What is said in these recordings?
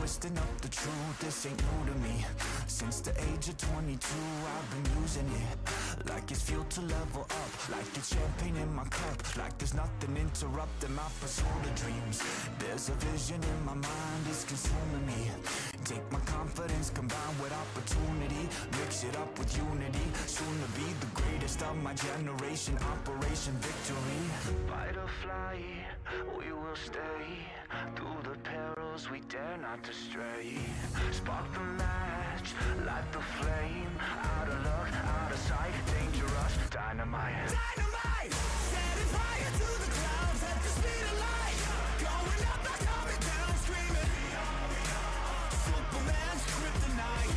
twisting up the truth, this ain't new to me. Since the age of 22, I've been using it like it's fuel to level up, like it's champagne in my cup, like there's nothing interrupting my pursuit of dreams. There's a vision in my mind, it's consuming me. Take my confidence combined with opportunity, mix it up with unity, soon to be the greatest of my generation, Operation Victory. Fight or flight, we will stay, through the perils we dare not to stray. Spark the match, light the flame, out of luck, out of sight, dangerous, dynamite. Dynamite! Setting fire to the clouds at the speed of light. Going up, not coming down, screaming. Superman's kryptonite.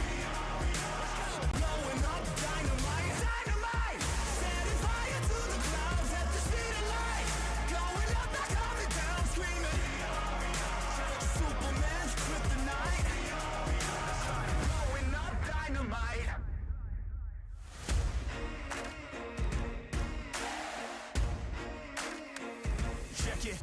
Blowing up, dynamite. Dynamite! Setting fire to the clouds at the speed of light. Going up, not coming down, screaming. Superman's kryptonite. Blowing up, dynamite. Check it.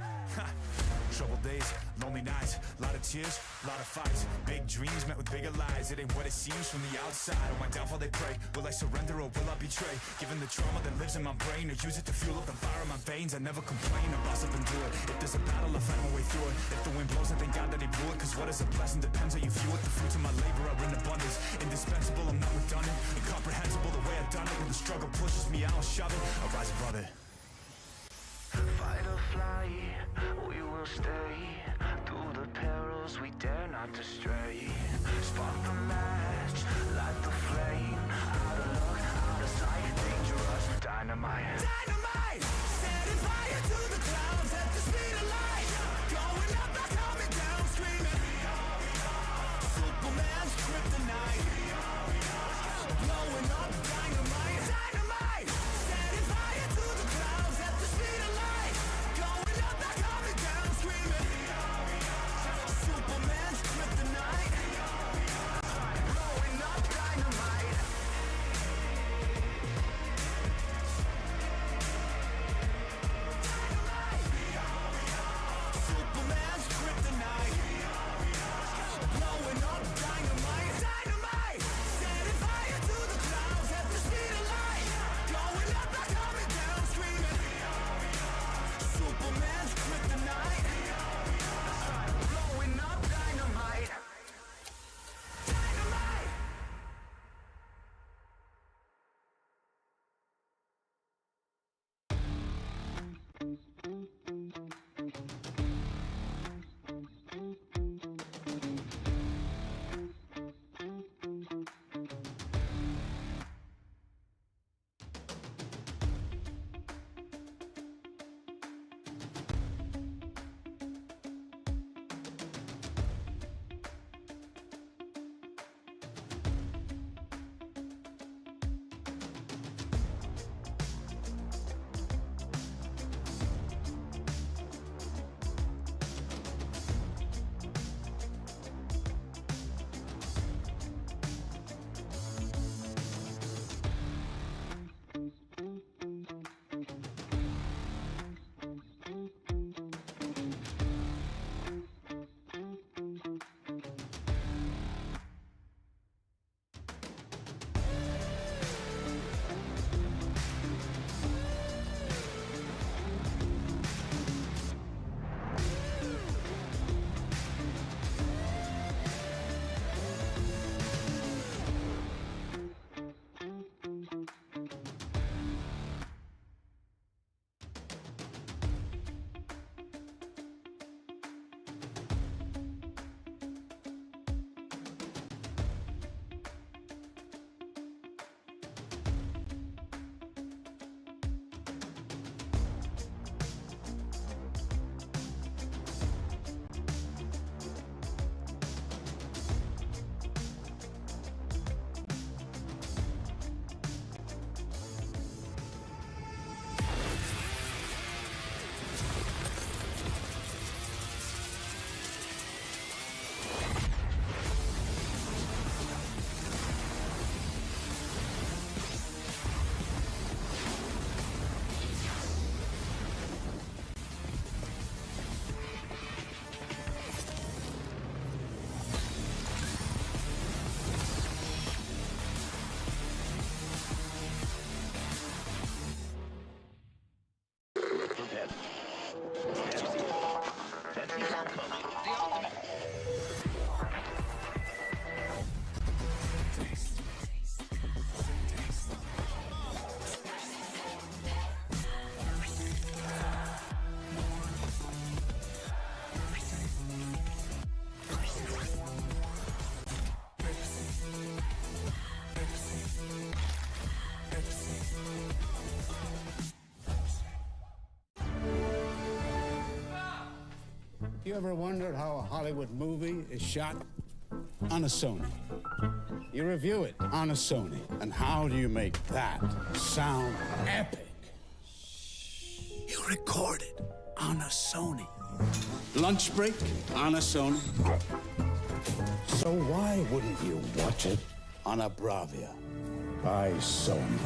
Troubled days, lonely nights, lot of tears, lot of fights. Big dreams met with bigger lies. It ain't what it seems from the outside. On my downfall they pray, will I surrender or will I betray? Given the trauma that lives in my brain, or use it to fuel up the fire in my veins. I never complain, I boss up and do it. If there's a battle, I fight my way through it. If the wind blows, I thank God that he blew it. Cause what is a blessing depends how you view it. The fruits of my labor are in abundance, indispensable, I'm not redundant. Incomprehensible the way I've done it. When the struggle pushes me, I'll shove it. I rise above it. Fight or flight, we will stay, through the perils we dare not to stray. Spark the match, light the flame, out of luck, out of sight, dangerous, dynamite. Dynamite! Setting fire to the clouds at the speed of light. Going up, not coming down, screaming. Superman's kryptonite. Blowing up, dynamite. Dynamite! Setting fire to the clouds at the speed of light. Going up, not coming down, screaming. Superman's kryptonite. Blowing up, dynamite. You ever wondered how a Hollywood movie is shot? On a Sony. You review it on a Sony. And how do you make that sound epic? You record it on a Sony. Lunch break on a Sony. So why wouldn't you watch it on a Bravia by Sony?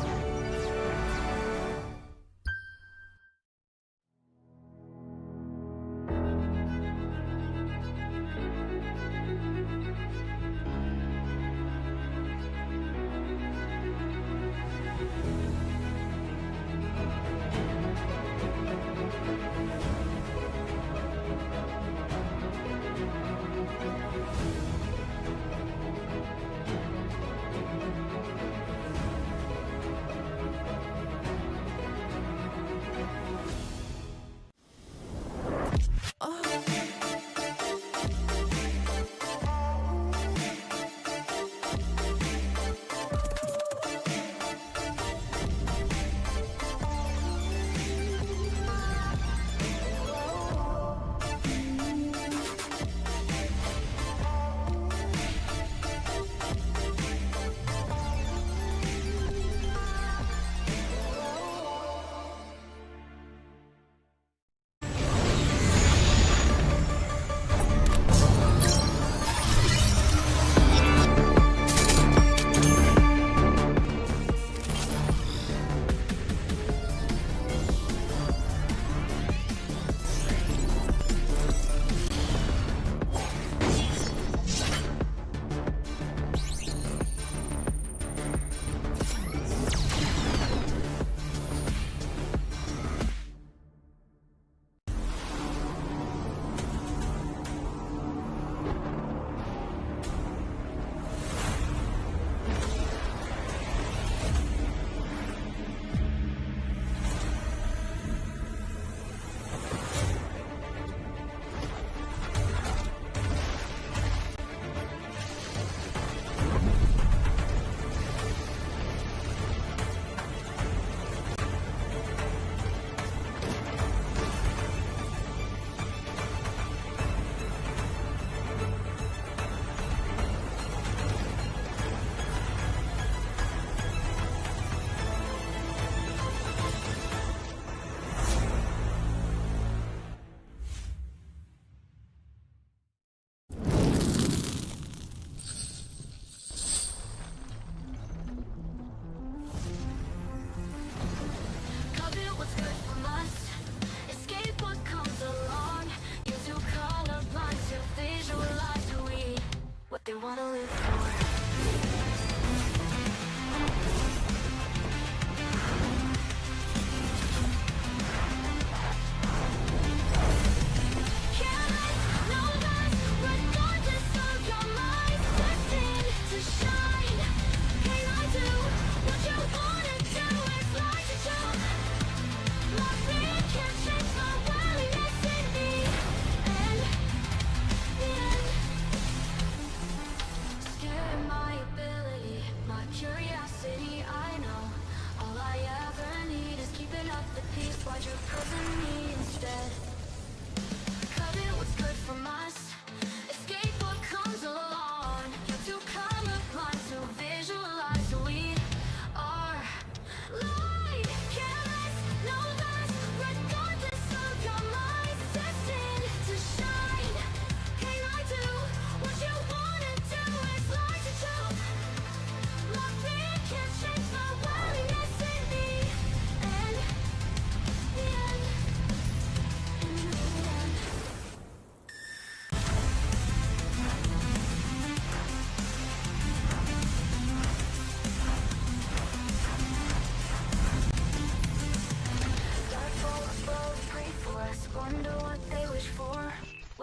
They wanna live for.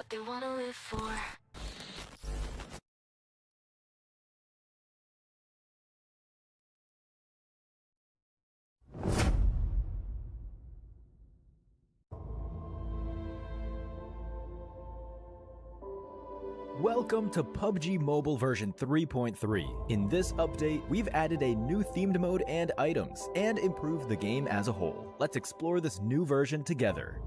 They wanna live for. Welcome to PUBG Mobile version 3.3. In this update, we've added a new themed mode and items, and improved the game as a whole. Let's explore this new version together.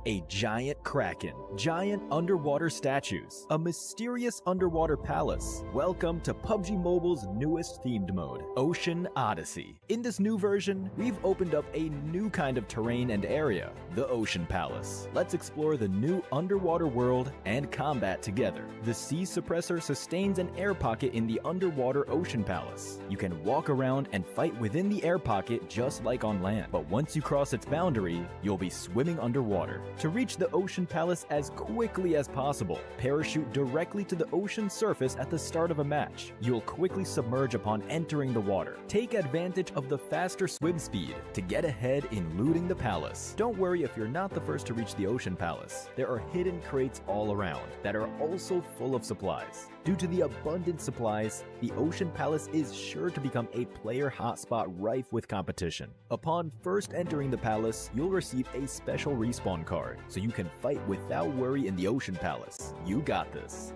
a giant kraken, giant underwater statues, a mysterious underwater palace. Welcome to PUBG Mobile's newest themed mode, Ocean Odyssey. In this new version, we've opened up a new kind of terrain and area, the Ocean Palace. Let's explore the new underwater world and combat together. The sea suppressor sustains an air pocket in the underwater Ocean Palace. You can walk around and fight within the air pocket just like on land, but once you cross its boundary, you'll be swimming underwater. To reach the Ocean Palace as quickly as possible, parachute directly to the ocean surface at the start of a match. You'll quickly submerge upon entering the water. Take advantage of the faster swim speed to get ahead in looting the palace. Don't worry if you're not the first to reach the Ocean Palace. There are hidden crates all around that are also full of supplies. Due to the abundant supplies, the Ocean Palace is sure to become a player hotspot rife with competition. Upon first entering the palace, you'll receive a special respawn card, so you can fight without worry in the Ocean Palace. You got this.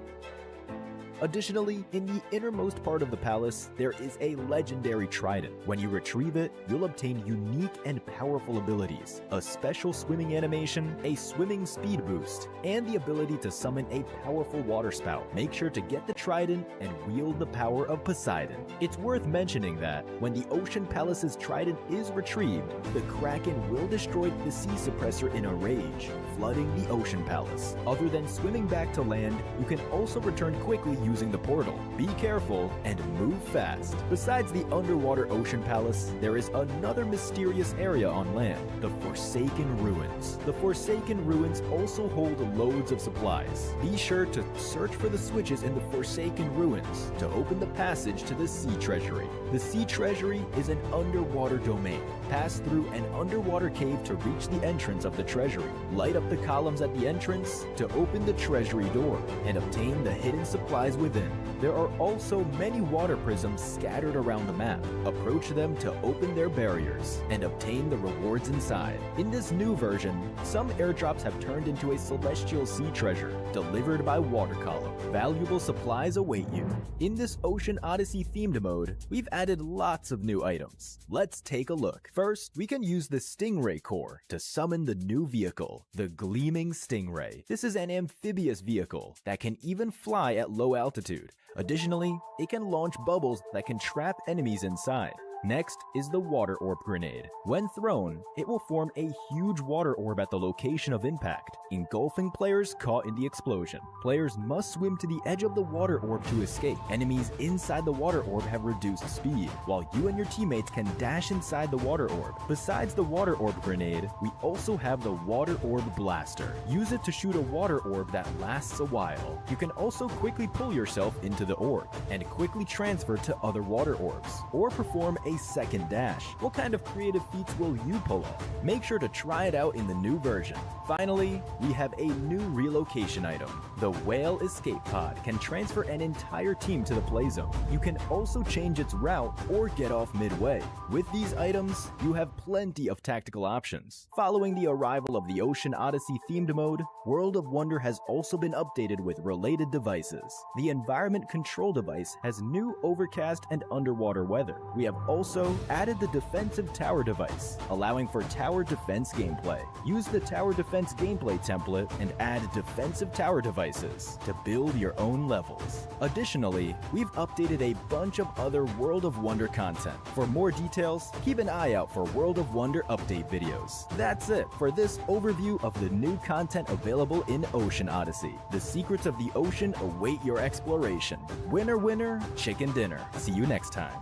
Additionally, in the innermost part of the palace, there is a legendary trident. When you retrieve it, you'll obtain unique and powerful abilities, a special swimming animation, a swimming speed boost, and the ability to summon a powerful water spout. Make sure to get the trident and wield the power of Poseidon. It's worth mentioning that when the Ocean Palace's trident is retrieved, the Kraken will destroy the sea suppressor in a rage, flooding the Ocean Palace. Other than swimming back to land, you can also return quickly using the portal. Be careful and move fast. Besides the underwater Ocean Palace, there is another mysterious area on land, the Forsaken Ruins. The Forsaken Ruins also hold loads of supplies. Be sure to search for the switches in the Forsaken Ruins to open the passage to the Sea Treasury. The Sea Treasury is an underwater domain. Pass through an underwater cave to reach the entrance of the treasury. Light up the columns at the entrance to open the treasury door and obtain the hidden supplies within. There are also many water prisms scattered around the map. Approach them to open their barriers and obtain the rewards inside. In this new version, some airdrops have turned into a celestial sea treasure delivered by water column. Valuable supplies await you. In this Ocean Odyssey themed mode, we've added lots of new items. Let's take a look. First, we can use the Stingray core to summon the new vehicle, the Gleaming Stingray. This is an amphibious vehicle that can even fly at low altitude. Additionally, it can launch bubbles that can trap enemies inside. Next is the Water Orb Grenade. When thrown, it will form a huge water orb at the location of impact, engulfing players caught in the explosion. Players must swim to the edge of the water orb to escape. Enemies inside the water orb have reduced speed, while you and your teammates can dash inside the water orb. Besides the Water Orb Grenade, we also have the Water Orb Blaster. Use it to shoot a water orb that lasts a while. You can also quickly pull yourself into the orb and quickly transfer to other water orbs, or perform a second dash. What kind of creative feats will you pull off? Make sure to try it out in the new version. Finally, we have a new relocation item. The Whale Escape Pod can transfer an entire team to the play zone. You can also change its route or get off midway. With these items, you have plenty of tactical options. Following the arrival of the Ocean Odyssey themed mode, World of Wonder has also been updated with related devices. The Environment Control device has new overcast and underwater weather. We have also added the Defensive Tower device, allowing for tower defense gameplay. Use the tower defense gameplay template and add defensive tower devices to build your own levels. Additionally, we've updated a bunch of other World of Wonder content. For more details, keep an eye out for World of Wonder update videos. That's it for this overview of the new content available in Ocean Odyssey. The secrets of the ocean await your exploration. Winner, winner, chicken dinner. See you next time.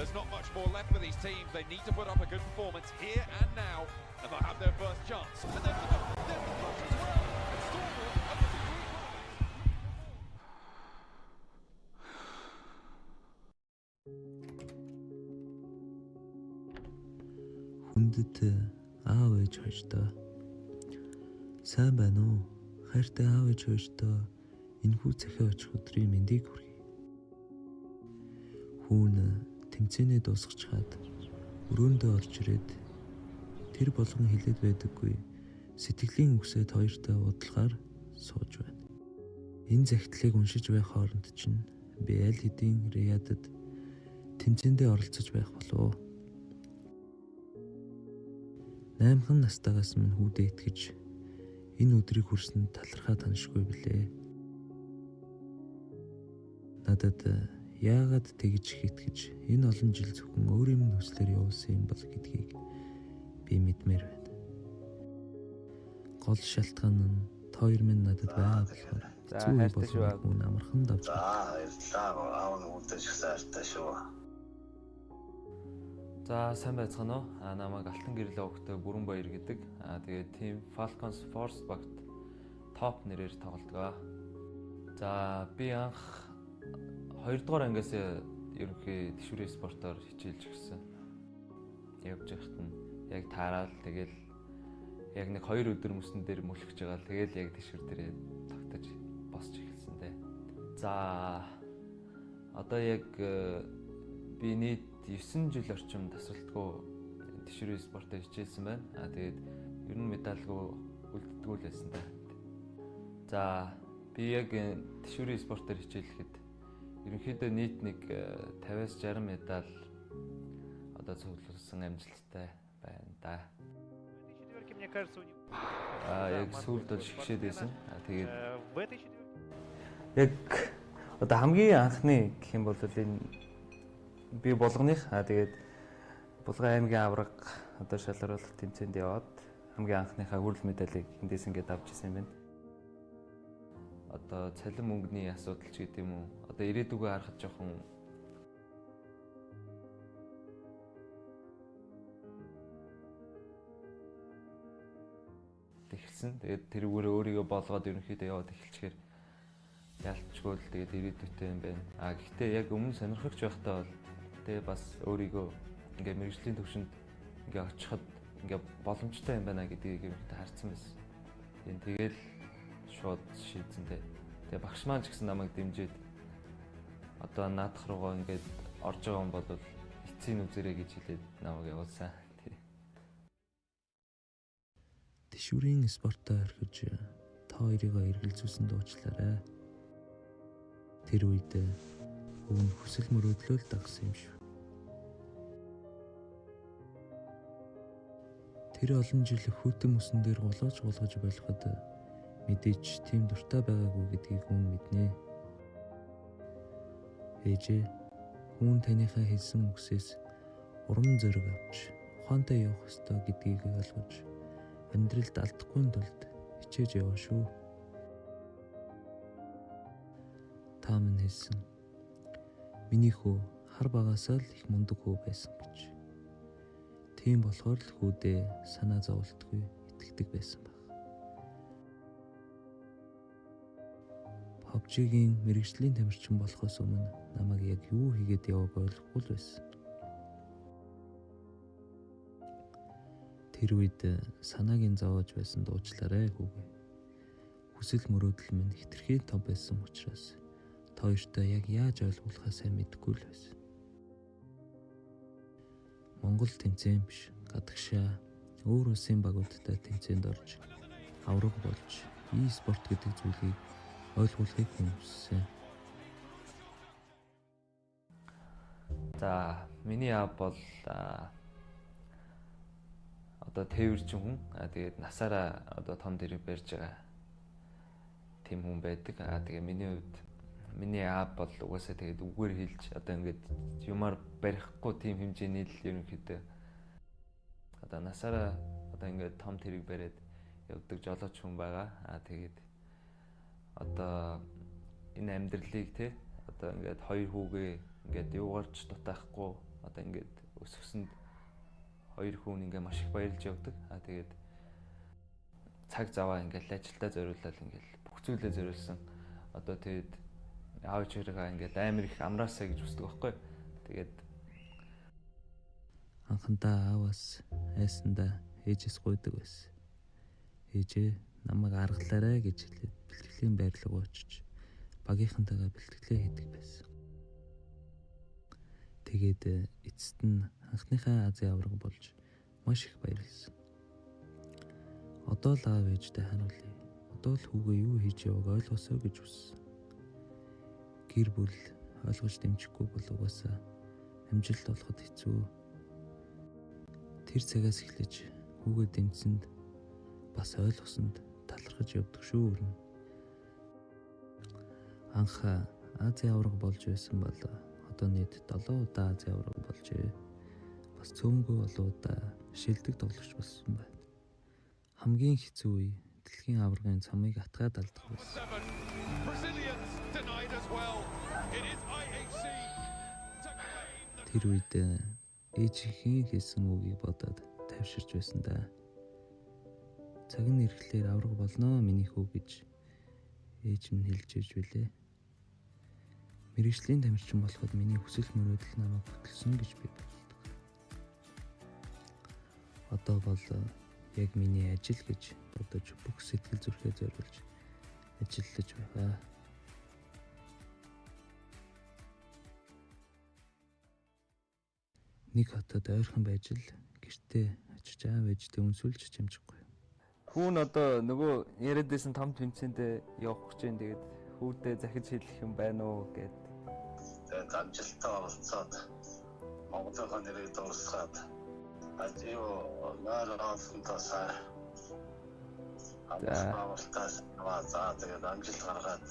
There's not much more left for these teams. They need to put up a good performance here and now, and they'll have their first chance. And then for the cross as well. And Stormwall up to 3 points. Хүндэт аав ээж хоёртоо сайн байна уу? Хайртай аав ээж хоёртоо энэхүү цахиа очих өдрийн мэндийг хүргэе. Хүүн тэмцээнээ дуусгачаад өрөөндөө орж ирээд тэр болгон хилээд байдаггүй сэтгэлийн үгсэд хоёртой удалгаар сууж байна. Энэ захидлыг уншиж байх хооронд чинь би аль хэдийн Риядад тэмцээндээ оролцож байх болов. 8 настайгаас минь хүүдээ итгэж энэ өдрийг хүрсэнд талархаа таншгүй билээ. Надад яагаад тэгж итгэж энэ олон жил зөвхөн өөрийн хүслээр явуулсан юм бол гэдгийг би мэдмээр байна. Гол шалтгаан нь хоёр минь надад байгаа болохоор зүй болгох хүн амархан давж байна. аав нь үлдэж сайртай шүү. За сайн байцгаана уу? Намайг Алтан гэрэл өгтөө Бүрэн Баяр гэдэг. Тэгээд team Falcons Force багт топ нэрээр тоглодог. За би анх 2 дугаар ангиас ерөнхий тэшүүрийн спортоор хичээлж гисэн. Явж байхад нь яг таарал тэгэл яг нэг 2 өдөр мөсөн дээр мөлхөж байгаа. Тэгэл яг тэшүүр дээрээ тогтож босч эхэлсэн дээ. За одоо яг би нийт 9 жил орчим тасралтгүй тэшүүрийн спортоор хичээлсэн байна. Тэгээд ер нь медальгүй үлддэггүй л байсан да. За би яг тэшүүрийн спортоор хичээлэхэд ерөнхийдөө нийт нэг 50-аас 60 медаль одоо цуглуулсан амжилттай байна да. Яг сүүлд бол шигшээд байсан. Тэгээд яг одоо хамгийн анхны гэх юм бол энэ би булганых тэгээд Булган аймгийн авраг одоо шалгаруулах тэмцээнд яваад хамгийн анхныхаа хүрэл медалийг эндээс ингээд авч ирсэн юм байна. Одоо цалин мөнгөний асуудал ч гэдэг юм уу. Одоо ирээдүгөө харахад жоохон тэгсэн. Тэгээд тэрүүгээр өөрийгөө болгоод ерөнхийдөө яваад эхэлчихээр ялцгүй л тэгээд ирээдүйтэй юм байна. Гэхдээ яг өмнө сонирхогч байхдаа бол тэгээд бас өөрийгөө ингээ мэргэжлийн төвшөнд ингээ очиход ингээ боломжтой юм байна гэдгийг ерөнхийдөө харсан байсан. Тэгээд шууд шийдсэнтэй. Тэгээ багш маань ч гэсэн намайг дэмжиж одоо наадах руугаа ингээд орж байгаа юм бол эцсийн үзэрэй гэж хэлээд намайг явуулсан. Тэшүүрийн спортоор орхиж та хоёрыгаа эргэлзүүлсэн дуучлаарай. Тэр үед өвн хүсэл мөрөөдлөө л дагсан юм шүү. Тэр олон жил хүүтэн мөсөн дээр голоож болгоход мэдээч тийм дуртай байгаагүй гэдгийг хүн мэднэ. Ээжээ хүн таныхаа хэлсэн үгсээс урам зориг авч ухаантай явах ёстой гэдгийг ойлгож амьдралд алдахгүй тулд хичээж яваа шүү. Та минь хэлсэн. Миний хүү хар багасаа л их мундаг хүү байсан гэж. Тийм болохоор л хүүдээ санаа зовлтгүй итгэдэг байсан баг. PUBG-гийн мэргэжлийн тамирчин болохоос өмнө намайг яг юу хийгээд явааг ойлгохгүй л байсан. Тэр үед санаагийн зовоож байсан дуучлаарай хүүгээ. Хүсэл мөрөөдөл минь хэтэрхий том байсан учраас та хоёртой яг яаж ойлгуулахаа сайн мэдэхгүй л байсан. Монгол тэмцээн биш, гадагшаа өөр улсын багуудтай тэмцээнд орж авраг болж e-спорт гэдэг зүйлийг ойлгуулахыг хүссэн. За миний аав бол одоо тээвэрчин хүн. Тэгээд насаараа одоо том дэрэг барьж байгаа тийм хүн байдаг. Тэгээ миний хувьд миний аав бол угаасаа тэгээд үгээр хэлж одоо ингээд юмар барихгүй тийм хэмжээний л ерөнхийдөө одоо насаараа одоо ингээд том тэрэг бариад явдаг жолооч хүн байгаа. Тэгээд одоо энэ амьдралыг те одоо ингээд хоёр хүүгээ ингээд юугаарч дутаахгүй одоо ингээд өсгсөнд хоёр хүн ингээд маш их баярлж явдаг. Тэгээд цаг заваа ингээд ажилдаа зориулаад ингээд бүх зүйлээ зориулсан. Одоо тэгээд аав ээжээрээ ингээд амар их амраасаа гэж үздэг байхгүй. Тэгээд анхандаа ааваас айсандаа ээжээс гуйдаг байсан. Ээжээ намайг аргалаарай гэж хэлээд бэлтгэлийн байрлал уучиж багийнхантайгаа бэлтгэлээ хийдэг байсан. Тэгээд эцэст нь анхныхаа Азийн авраг болж маш их баярлсан. Одоо л аав ээжтэй ханиулъя. Одоо л хүүгээ юу хийж явааг ойлгосоо гэж хүссэн. Гэр бүл ойлгож дэмжихгүй бол угаасаа амжилт олоход хэцүү. Тэр цагаас эхлэж хүүгээ дэмжсэнд бас ойлгосонд талархаж явдаг шүү өрнө. Анх Азийн авраг болж байсан бол одоо нийт 7 удаа Азийн авраг болжээ. Бас цөмгүй олон удаа шилдэг тоглогч болсон байна. Хамгийн хэцүү үе дэлхийн аваргын цамыг атгаад алдах байсан. Тэр үед ээжийн хийсэн үгийг бодоод тавьширч байсан да. Цаг нь ирэхлээр авраг болноо миний хүү гэж ээж нь хэлж иж билээ. Мэргэжлийн тамирчин болоход миний хүсэл мөрөөдөл намайг хөтлсөн гэж би боддог. Одоо бол яг миний ажил гэж бодож бүх сэтгэл зүрхээ зориулж ажиллаж байгаа. Нэг хотод ойрхон байж л гэртээ очиж аав ээжтэй үнсүүлж чимчихгүй. Хүүн одоо нөгөө яриад байсан том тэмцээндээ явах гэж байна. Тэгээд хүүдээ захиж хэлэх юм байна уу гэд. Тэгээд амжилттай олцоод Монголынхаа нэрийг дуусгаад ажил наалаасантаа амжилтаас аваад тэгээд амжилт гаргаад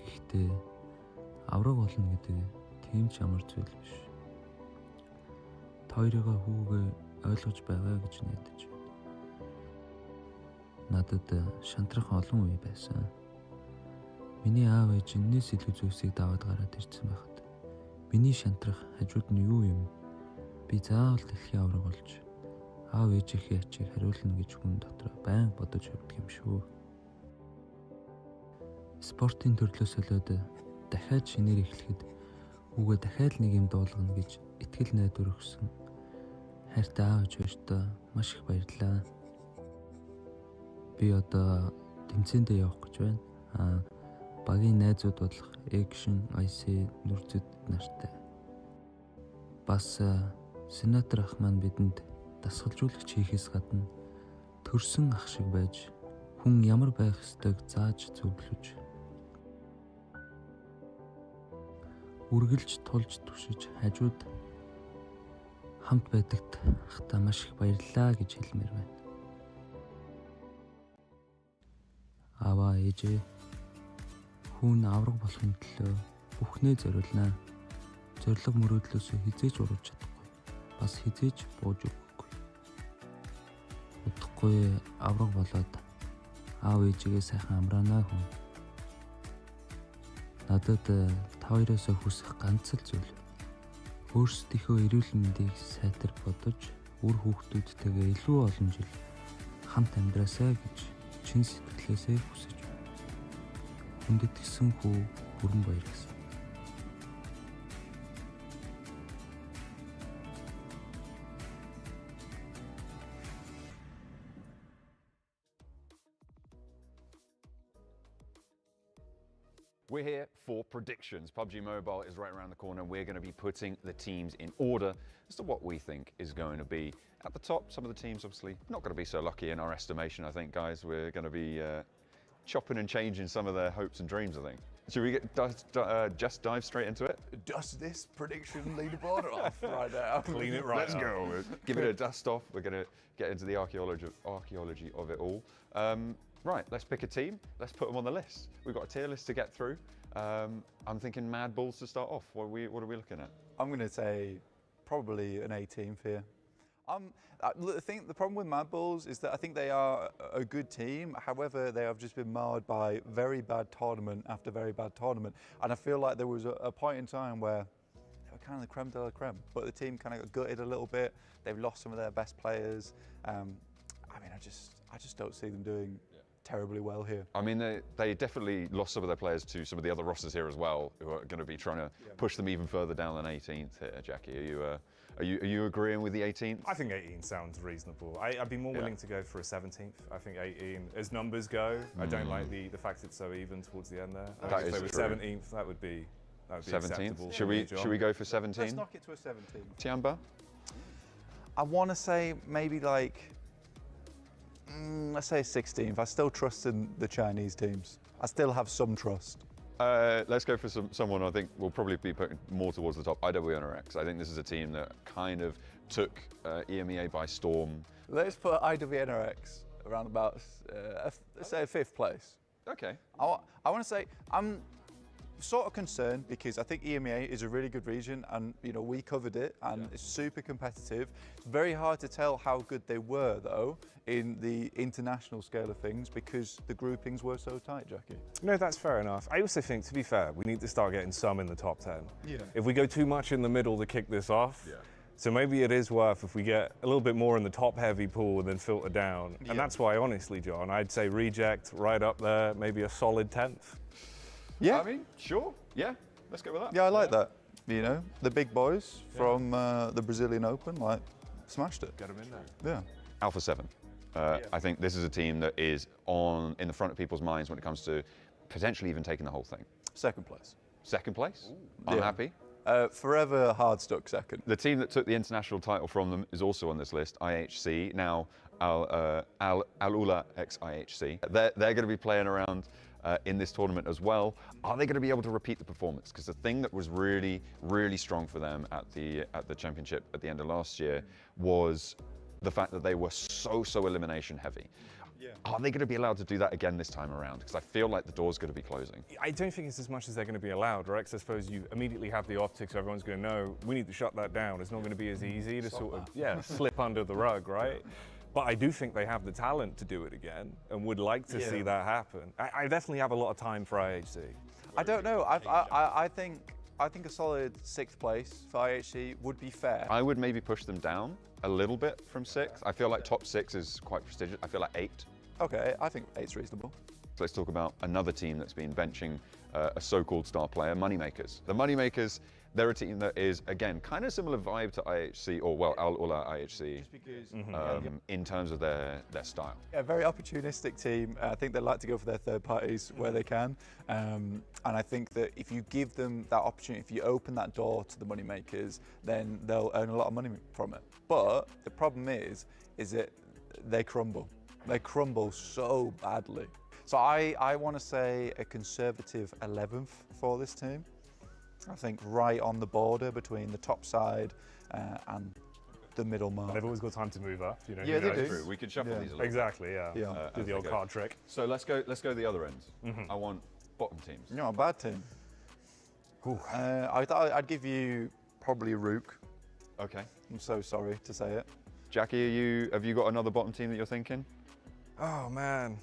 Гэхдээ авраг болно гэдэг тийм ч ямар зүйл биш. Хоёрыгаа хүүгээ ойлгож байгаа гэж найдаж байна. Надад шантрах олон үе байсан. Миний аав ээж энэс илүү зүйлсийг даваад гараад ирсэн байхад миний шантрах хажууд нь юу юм? Би заавал дэлхийн авраг болж аав ээжийнхээ ачийг хариулна гэж хүн дотор байнга бодож явдаг юм шүү. Спортын төрлөө солиод дахиад шинээр эхлэхэд хүүгээ дахиад нэг юм дуулгана гэж итгэл найдвар өгсөн. Хайртай аав ээжтэй маш их баярлалаа. Би одоо тэмцээндээ явах гэж байна. Багийн найзууд болох Экшн, IC нүрзэд нартай. Бас сенатор ах маань бидэнд дасгалжуулагч хийхээс гадна төрсөн ах шиг байж хүн ямар байх ёстойг зааж зөвлөж үргэлж тулж түшиж хажууд хамт байдагт ахта маш их баярлалаа гэж хэлмээр байна. Аваа ээжээ хүн авраг болохын төлөө бүхнээ зориулнаа. Зориг мөрөөдлөөсөө хизээж урууж чадахгүй. Бас хизээж бууж өгөхгүй. Удахгүй авраг болоод аав ээжигээ сайхан амраанаа хүн. Надад та хоёроос хүсэх ганц л зүйл. Өөрсдийнхөө эрүүл мэндийг сайтар бодож, үр хүүхдүүдтэйгээ илүү олон жил хамт амьдраасай гэж чин сэтгэлээсээ хүсэж байна. Хүндэт гисэн хүү бүрэн баяр гэсэн. We're here for predictions. PUBG Mobile is right around the corner. We're going to be putting the teams in order as to what we think is going to be at the top. Some of the teams obviously not going to be so lucky in our estimation, I think, guys. We're going to be chopping and changing some of their hopes and dreams, I think. Should we just dive straight into it? Dust this prediction leaderboard off right now. Clean it right Let's go. Give it a dust off. We're going to get into the archaeology of it all. Right, let's pick a team. Let's put them on the list. We've got a tier list to get through. I'm thinking Mad Balls to start off. What are we looking at? I'm going to say probably an A team here. The problem with Mad Bulls is that I think they are a good team. However, they have just been marred by very bad tournament after very bad tournament. And I feel like there was a point in time where they were kind of the creme de la creme, but the team kind of got gutted a little bit. They've lost some of their best players. I mean, I just don't see them doing terribly well here. I mean, they definitely lost some of their players to some of the other rosters here as well, who are going to be trying to push them even further down than 18th here. Jackie, are you agreeing with the 18th? I think 18 sounds reasonable. I'd be more willing to go for a 17th. I think 18, as numbers go, I don't like the fact it's so even towards the end there. That if is they were true. 17th, that would be 17th. acceptable. Should we go for 17? Let's knock it to a 17. Tiamba? I want to say maybe like, let's say 16th. I still trust in the Chinese teams. I still have some trust. Let's go for someone I think will probably be putting more towards the top, IWNRX. I think this is a team that kind of took EMEA by storm. Let's put IWNRX around about, let's say 5th place. Okay. I want to say, I'm sort of concerned because I think EMEA is a really good region, and you know we covered it, and it's super competitive. It's very hard to tell how good they were though in the international scale of things because the groupings were so tight, Jackie. No, that's fair enough. I also think, to be fair, we need to start getting some in the top 10. Yeah. If we go too much in the middle to kick this off, so maybe it is worth if we get a little bit more in the top heavy pool and then filter down. And that's why, honestly, John, I'd say reject right up there, maybe a solid 10th. Yeah. I mean, sure. Yeah. Let's go with that. Yeah, I like that. You know, the big boys from the Brazilian Open, like, smashed it. Get them in there. Yeah. Alpha 7. I think this is a team that is in the front of people's minds when it comes to potentially even taking the whole thing. 2nd place. 2nd place? I'm happy. Forever hard stuck 2nd. The team that took the international title from them is also on this list, IHC, now Al-Ula ex-IHC. They're going to be playing around in this tournament as well. Are they going to be able to repeat the performance? Because the thing that was really, really strong for them at the championship at the end of last year was the fact that they were so elimination heavy. Are they going to be allowed to do that again this time around? Because I feel like the door's going to be closing. I don't think it's as much as they're going to be allowed, right? Because I suppose you immediately have the optics, everyone's going to know, we need to shut that down. It's not going to be as easy to sort of, slip under the rug, right? But I do think they have the talent to do it again and would like to see that happen. I definitely have a lot of time for IHC. I don't know. I think a solid 6th place for IHC would be fair. I would maybe push them down a little bit from 6th. I feel like top 6 is quite prestigious. I feel like 8. Okay, I think 8's reasonable. So let's talk about another team that's been benching a so-called star player, Moneymakers. The Moneymakers, they're a team that is, again, kind of similar vibe to IHC, or well, Al-Ula IHC, in terms of their style. Yeah, very opportunistic team. I think they like to go for their third parties where they can. And I think that if you give them that opportunity, if you open that door to the Moneymakers, then they'll earn a lot of money from it. But the problem is that they crumble. They crumble so badly. So I want to say a conservative 11th for this team. I think right on the border between the top side and the middle mark. They've always got time to move up, you know. Yeah, they do. True. We could shuffle these a little Exactly, yeah. Do the old card trick. So let's go the other end. I want bottom teams. You know, a bad team. I'd give you probably Rook. Okay. I'm so sorry to say it. Jackie, have you got another bottom team that you're thinking? Oh man,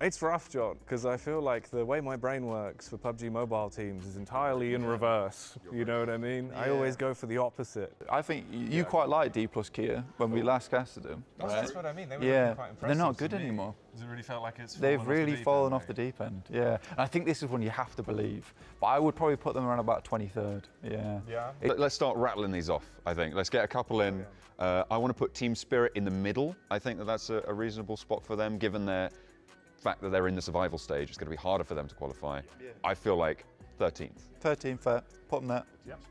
it's rough, John, because I feel like the way my brain works for PUBG Mobile teams is entirely in reverse. You know what I mean? Yeah. I always go for the opposite. I think you quite like D+ Kia when we last casted them. That's what I mean. They were quite impressive. They're not good anymore. Does it really feel like it's They've really fallen off the deep end. Yeah, and I think this is one you have to believe. But I would probably put them around about 23rd. Yeah. Let's start rattling these off. I think let's get a couple in. I want to put Team Spirit in the middle. I think that's a reasonable spot for them, given their fact that they're in the survival stage. It's going to be harder for them to qualify. I feel like 13th. 13th, fair. Put them there.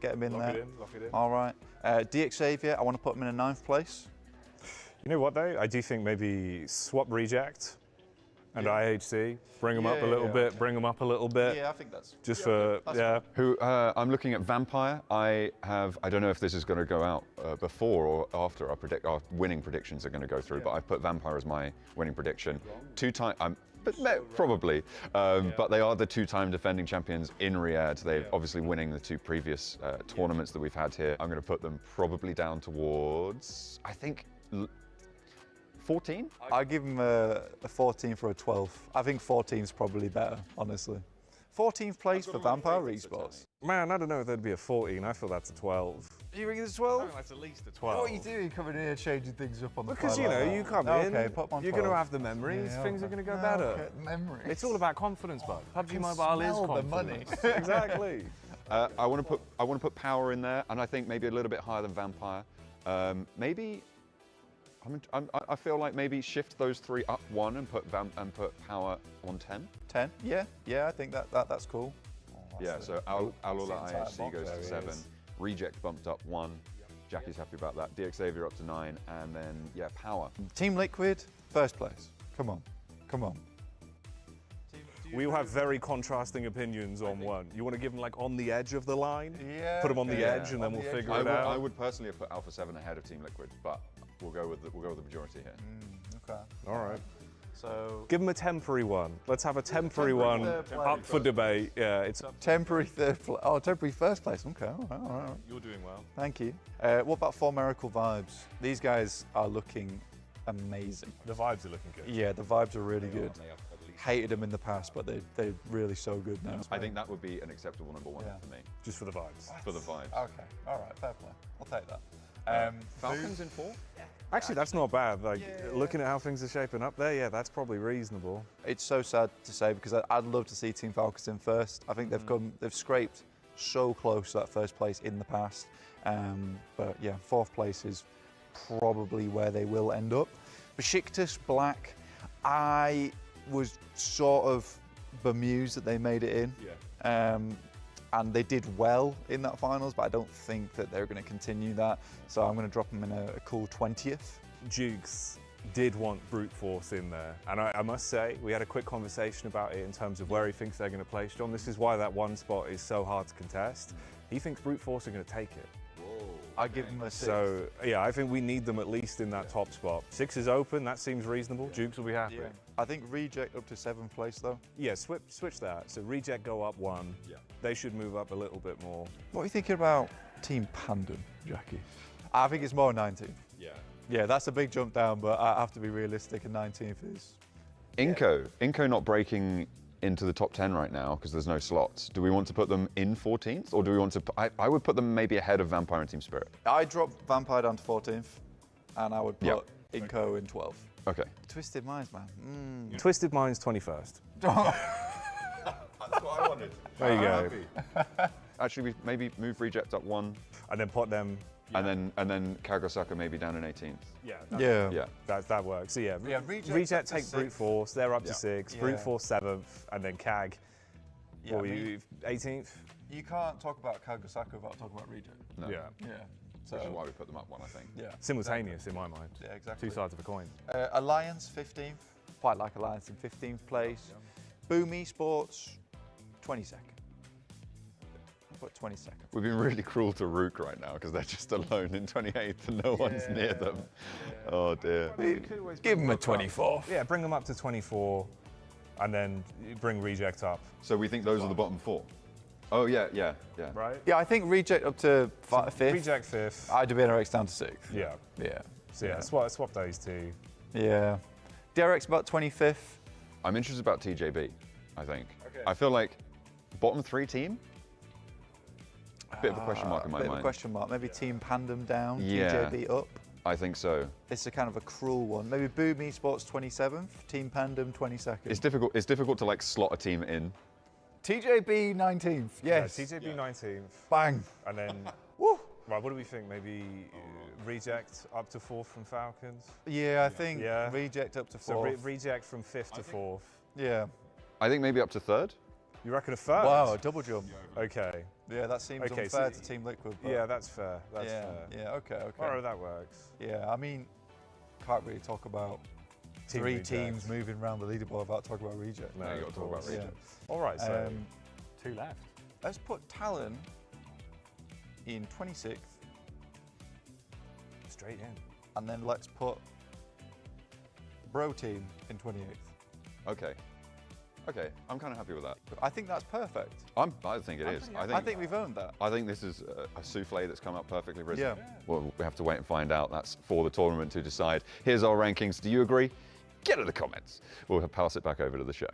Get them in there. Lock it in. All right. DX Xavier, I want to put them in a 9th place. You know what though? I do think maybe swap Reject and IHC. Bring them up a little bit. Bring them up a little bit. Yeah, I think that's just for Who I'm looking at Vampire. I don't know if this is going to go out before or after our winning predictions are going to go through, but I've put Vampire as my winning prediction. But probably. But they are the two-time defending champions in Riyadh. They're obviously winning the two previous tournaments that we've had here. I'm going to put them probably down towards, I think, 14? I give them a 14 for a 12. I think 14 is probably better, honestly. 14th place for Vampire Esports. Man, I don't know if that'd be a 14. I feel that's a 12. You think it's 12? I think that's at least a 12. What are you doing coming here changing things up on the Because, fly you like know, that? you come Okay, in, put 'em on you're going to 12. have the memories, Yeah, things okay. are going to go No, better. okay, memories. It's all about confidence, bud. PUBG can Mobile is smell the confidence. money. Exactly. I want to put Power in there, and I think maybe a little bit higher than Vampire. Maybe I feel like maybe shift those three up one and put Power on 10. 10? Yeah, I think that's cool. Yeah, so Alula IHC goes to There he 7. is. Reject bumped up 1. Jackie's happy about that. DX Xavier up to 9, and then yeah, Power. Team Liquid, first place. Come on. We all have very contrasting opinions on one. You want to give them like on the edge of the line? Yeah. Put them on the yeah, edge and then we'll figure I it out. would personally have put Alpha 7 ahead of Team Liquid, but we'll go with the majority here. Okay. All right. So Give them a temporary one. Let's have a temporary one third place. up for debate. Yeah, it's temporary temporary first place. Okay, all right. You're doing well. Thank you. What about For Miracle Vibes? These guys are looking amazing. The vibes are looking good. Yeah, the vibes are really good. Hated them in the past, but they're really so good now. I think that would be an acceptable number 1 for me. Just for the vibes. For the vibes. Okay, all right, fair play. I'll take that. Falcons in 4? Actually, that's not bad. Like looking at how things are shaping up there, yeah, that's probably reasonable. It's so sad to say because I'd love to see Team Falcons in first. I think they've scraped so close to that first place in the past. But yeah, 4th place is probably where they will end up. Besiktas Black, I was sort of bemused that they made it in. Yeah. And they did well in that finals, but I don't think that they're going to continue that. So I'm going to drop them in a cool 20th. Jukes did want brute force in there, and I must say we had a quick conversation about it in terms of where he thinks they're going to place John. This is why that one spot is so hard to contest. He thinks brute force are going to take it. I give them a 6. So yeah, I think we need them at least in that top spot. 6 is open. That seems reasonable. Jukes will be happy. Yeah. I think Reject up to 7th place though. Yeah, switch that. So Reject go up 1. Yeah. They should move up a little bit more. What are you thinking about Team Pandem, Jackie? I think it's more 19th. Yeah. Yeah, that's a big jump down, but I have to be realistic, and 19th is... Inco not breaking into the top 10 right now because there's no slots. Do we want to put them in 14th, or do we want to... I would put them maybe ahead of Vampire and Team Spirit. I dropped Vampire down to 14th, and I would put Inco in 12th. Okay. Twisted Minds, man. Twisted Minds 21st. That's what I wanted. There you go. Actually, we maybe move Reject up 1. And then put them... And then Kagosaka maybe down in 18th. Yeah. That works. So yeah, Reject take to brute force. They're up to 6. Yeah. Brute force 7th, and then Kag. Yeah, What were you 18th? You can't talk about Kagosaka without talking about Reject. No. Yeah. So, Which is why we put them up 1, I think. yeah. Simultaneous in my mind. Yeah, exactly. 2 sides of a coin. Alliance 15th. Quite like Alliance in 15th place. Boom Esports 22nd. I'll put 22nd. We've been really cruel to Rook right now because they're just alone in 28th and no one's near them. Oh dear. Give them a 24th. Yeah, bring them up to 24, and then bring Reject up. So we think those are the bottom 4? Oh yeah. Right? Yeah, I think Reject up to 5th. Reject 5th. IWNRX down to 6th. Yeah. Yeah. So yeah, swap those 2. Yeah. DRX about 25th. I'm interested about TJB, I think. Okay. I feel like bottom 3 team? Bit of a question mark in my Bit mind. of a question mark. Maybe Team Pandem down, Yeah. TJB up. I think so. It's a kind of a cruel one. Maybe Boom Esports 27th, Team Pandem 22nd. It's difficult to like slot a team in. TJB 19th. Yes. Yeah, TJB 19th. Bang. And then, Woo. right, what do we think? Maybe Reject up to 4th from Falcons? Yeah, I think Reject up to 4th. So Reject from 5th to 4th. Yeah. I think maybe up to 3rd. You reckon a 3rd? Wow, a double jump. Okay. Yeah, that seems Okay, unfair so to Team Liquid. But yeah, that's fair. That's yeah, fair. Yeah, okay. Alright, that works. Yeah, I mean, can't really talk about Team 3 Reject. teams moving around the leaderboard without talking about Reject. No, you got to talk about Reject. All right, so 2 left. Let's put Talon in 26th, Straight in. and then let's put Bro Team in 28th. Okay. Okay, I'm kind of happy with that. I think that's perfect. I think it is. I think we've owned that. I think this is a souffle that's come up perfectly risen. Yeah. Well, we have to wait and find out. That's for the tournament to decide. Here's our rankings. Do you agree? Get in the comments. We'll pass it back over to the show.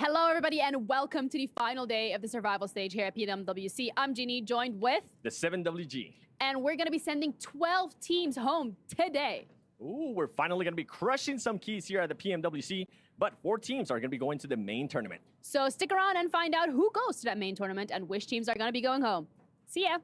Hello, everybody, and welcome to the final day of the survival stage here at PMWC. I'm Ginny, joined with the 7WG. And we're going to be sending 12 teams home today. Ooh, we're finally going to be crushing some keys here at the PMWC, but 4 teams are going to be going to the main tournament. So stick around and find out who goes to that main tournament and which teams are going to be going home. See ya.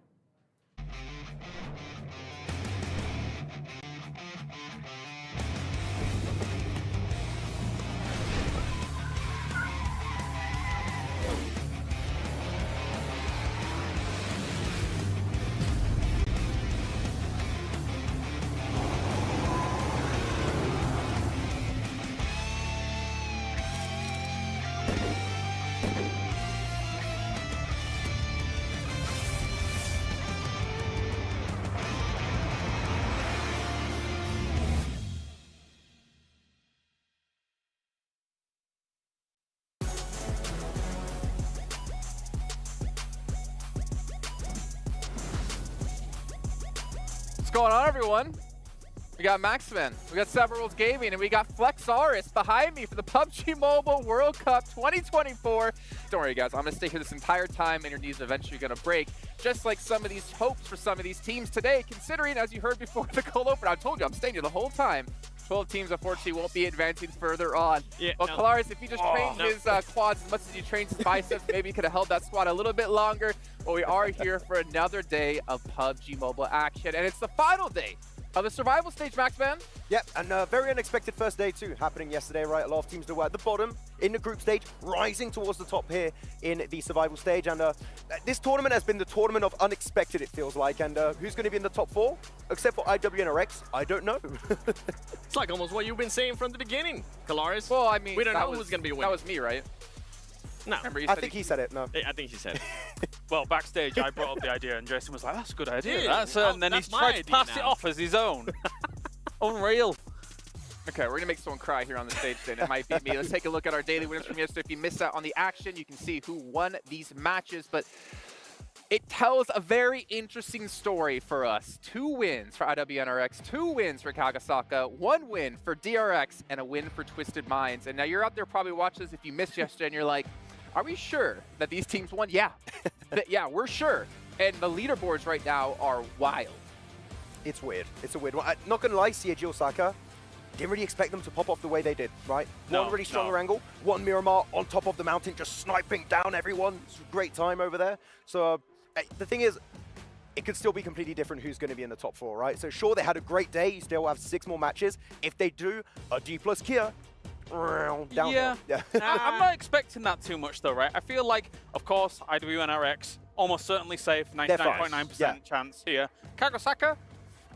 What's going on, everyone? We got Maxman, we got Seven Worlds Gaming, and we got Flexaurus behind me for the PUBG Mobile World Cup 2024. Don't worry, guys. I'm going to stay here this entire time, and your knees are eventually going to break. Just like some of these hopes for some of these teams today, considering, as you heard before the cold open, I told you I'm staying here the whole time. 12 teams, unfortunately, won't be advancing further on. Yeah, well, no. Kalaris, if he just trained his quads as much as he trains his biceps, maybe he could have held that squat a little bit longer. But we are here for another day of PUBG Mobile action, and it's the final day of the survival stage, Maxman. Yep, and a very unexpected first day too, happening yesterday, right? A lot of teams that were at the bottom in the group stage, rising towards the top here in the survival stage. And this tournament has been the tournament of unexpected, it feels like. And who's going to be in the top 4? Except for IWNRX, I don't know. It's like almost what you've been saying from the beginning, Kalaris. Well, I mean, we don't know who's going to be winning. That was me, right? No. I think he said it, no. I think he said it. Well, backstage, I brought up the idea, and Jason was like, that's a good idea. Yeah, And then he tried to pass it off as his own. Unreal. Okay, we're going to make someone cry here on the stage then. It might be me. Let's take a look at our daily winners from yesterday. If you missed out on the action, you can see who won these matches. But it tells a very interesting story for us. 2 wins for IWNRX, 2 wins for Kagasaka, 1 win for DRX, and a win for Twisted Minds. And now you're out there probably watching this if you missed yesterday and you're like, are we sure that these teams won? Yeah. Yeah, we're sure. And the leaderboards right now are wild. It's weird. It's a weird one. I'm not going to lie, Seiji Osaka, didn't really expect them to pop off the way they did, right? One really stronger angle, one Miramar on top of the mountain, just sniping down everyone. It's a great time over there. So the thing is, it could still be completely different who's going to be in the top 4, right? So sure, they had a great day. You still have 6 more matches. If they do a D plus Kia, downhill. Yeah. I'm not expecting that too much, though, right? I feel like, of course, IWNRX, almost certainly safe, 99.9% chance here. Kagasaka,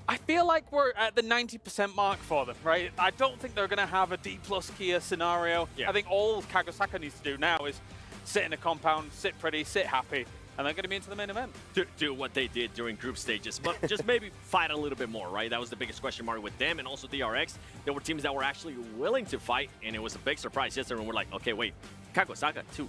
I feel like we're at the 90% mark for them, right? I don't think they're going to have a D plus Kia scenario. I think all Kagasaka needs to do now is sit in a compound, sit pretty, sit happy, and they're going to be into the main event. Do what they did during group stages, but just maybe fight a little bit more, right? That was the biggest question mark with them and also DRX. There were teams that were actually willing to fight, and it was a big surprise yesterday when we're like, okay, wait, Kagasaka, two